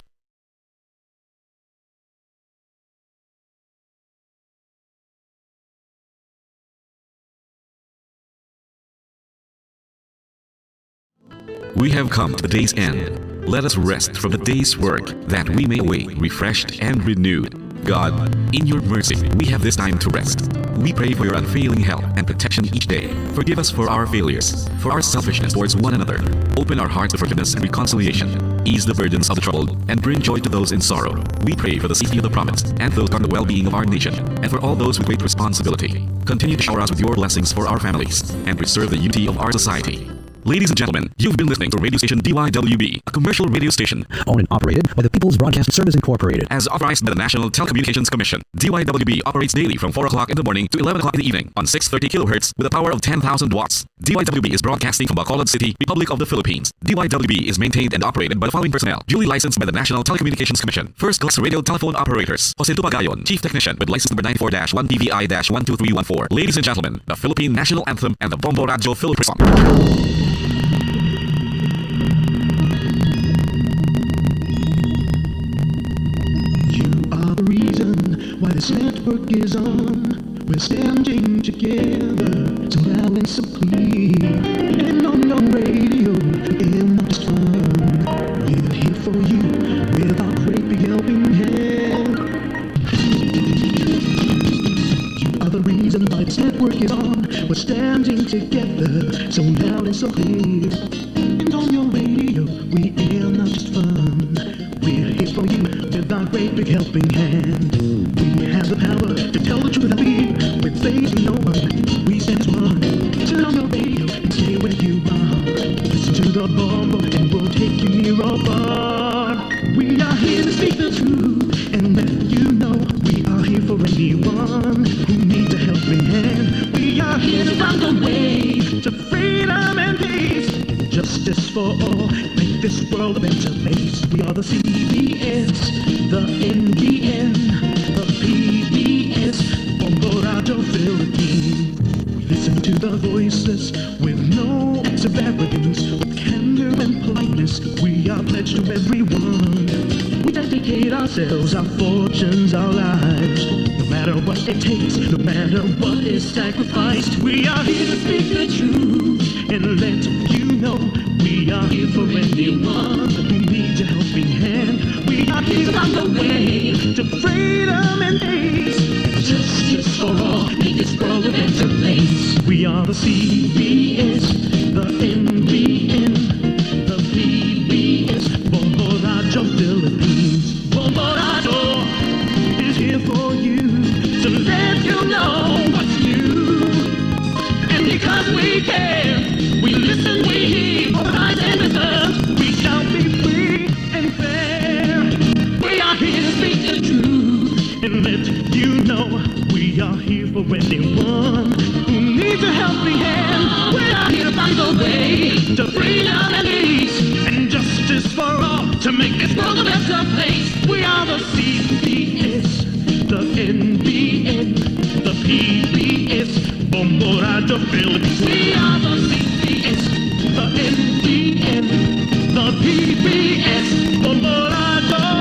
We have come to the day's end. Let us rest from the day's work, that we may awake refreshed and renewed. God, in your mercy, we have this time to rest. We pray for your unfailing help and protection each day. Forgive us for our failures, for our selfishness towards one another. Open our hearts to forgiveness and reconciliation. Ease the burdens of the troubled and bring joy to those in sorrow. We pray for the safety of the province and those on the well-being of our nation, and for all those with great responsibility. Continue to shower us with your blessings for our families and preserve the unity of our society. Ladies and gentlemen, you've been listening to radio station DYWB, a commercial radio station owned and operated by the People's Broadcast Service Incorporated, as authorized by the National Telecommunications Commission. DYWB operates daily from 4 o'clock in the morning to 11 o'clock in the evening on 630 kHz with a power of 10,000 watts. DYWB is broadcasting from Bacolod City, Republic of the Philippines. DYWB is maintained and operated by the following personnel, duly licensed by the National Telecommunications Commission. First class radio telephone operators, Jose Tupagayon, Chief Technician with license number 94-1 TVI-12314. Ladies and gentlemen, the Philippine National Anthem and the Bombo Radio Philippine Song. Why this network is on, we're standing together, so loud and so clear. And on your radio, we're not just fun, we're here for you with our great big helping hand. You are the reason why this network is on, we're standing together, so loud and so clear. And on your radio, we are not just fun, we're here for you with our great big helping hand. We have the power to tell the truth that we with faith in no one. We stand as one. Turn on your radio and stay where you are. Listen to the bomb and we'll take you near or far. We are here to speak the truth and let you know we are here for anyone who needs a helping hand. We are here to find the way to freedom and peace. Justice for all, make this world a better place. We are the CBS, the NBN, the PBS, Bombo Radio Philippines. We listen to the voiceless with no acts of arrogance, with candor and politeness. We are pledged to everyone. We dedicate ourselves, our fortunes, our lives. No matter what it takes, no matter what is sacrificed, we are here to speak the truth and let you know we are here for anyone who needs a helping hand. We are here to find the way to freedom and peace. Justice for all, make this world a better place. We are the CBS, the NBN, the PBS, Bombo Radio Philippines. Bombo Radio is here for you to let you know what's new. And because we care, we listen, we hear, organize and reserve. We shall be free and fair. We are here to speak the truth and let you know we are here for anyone who needs a helping hand. We are here to find the way to freedom and peace and justice for all, to make this world a better place. We are the CBS, the NBN, the PBS, Bombo Radio Philippines. We are the CBS, the NBN, the PBS, Bombo Radio.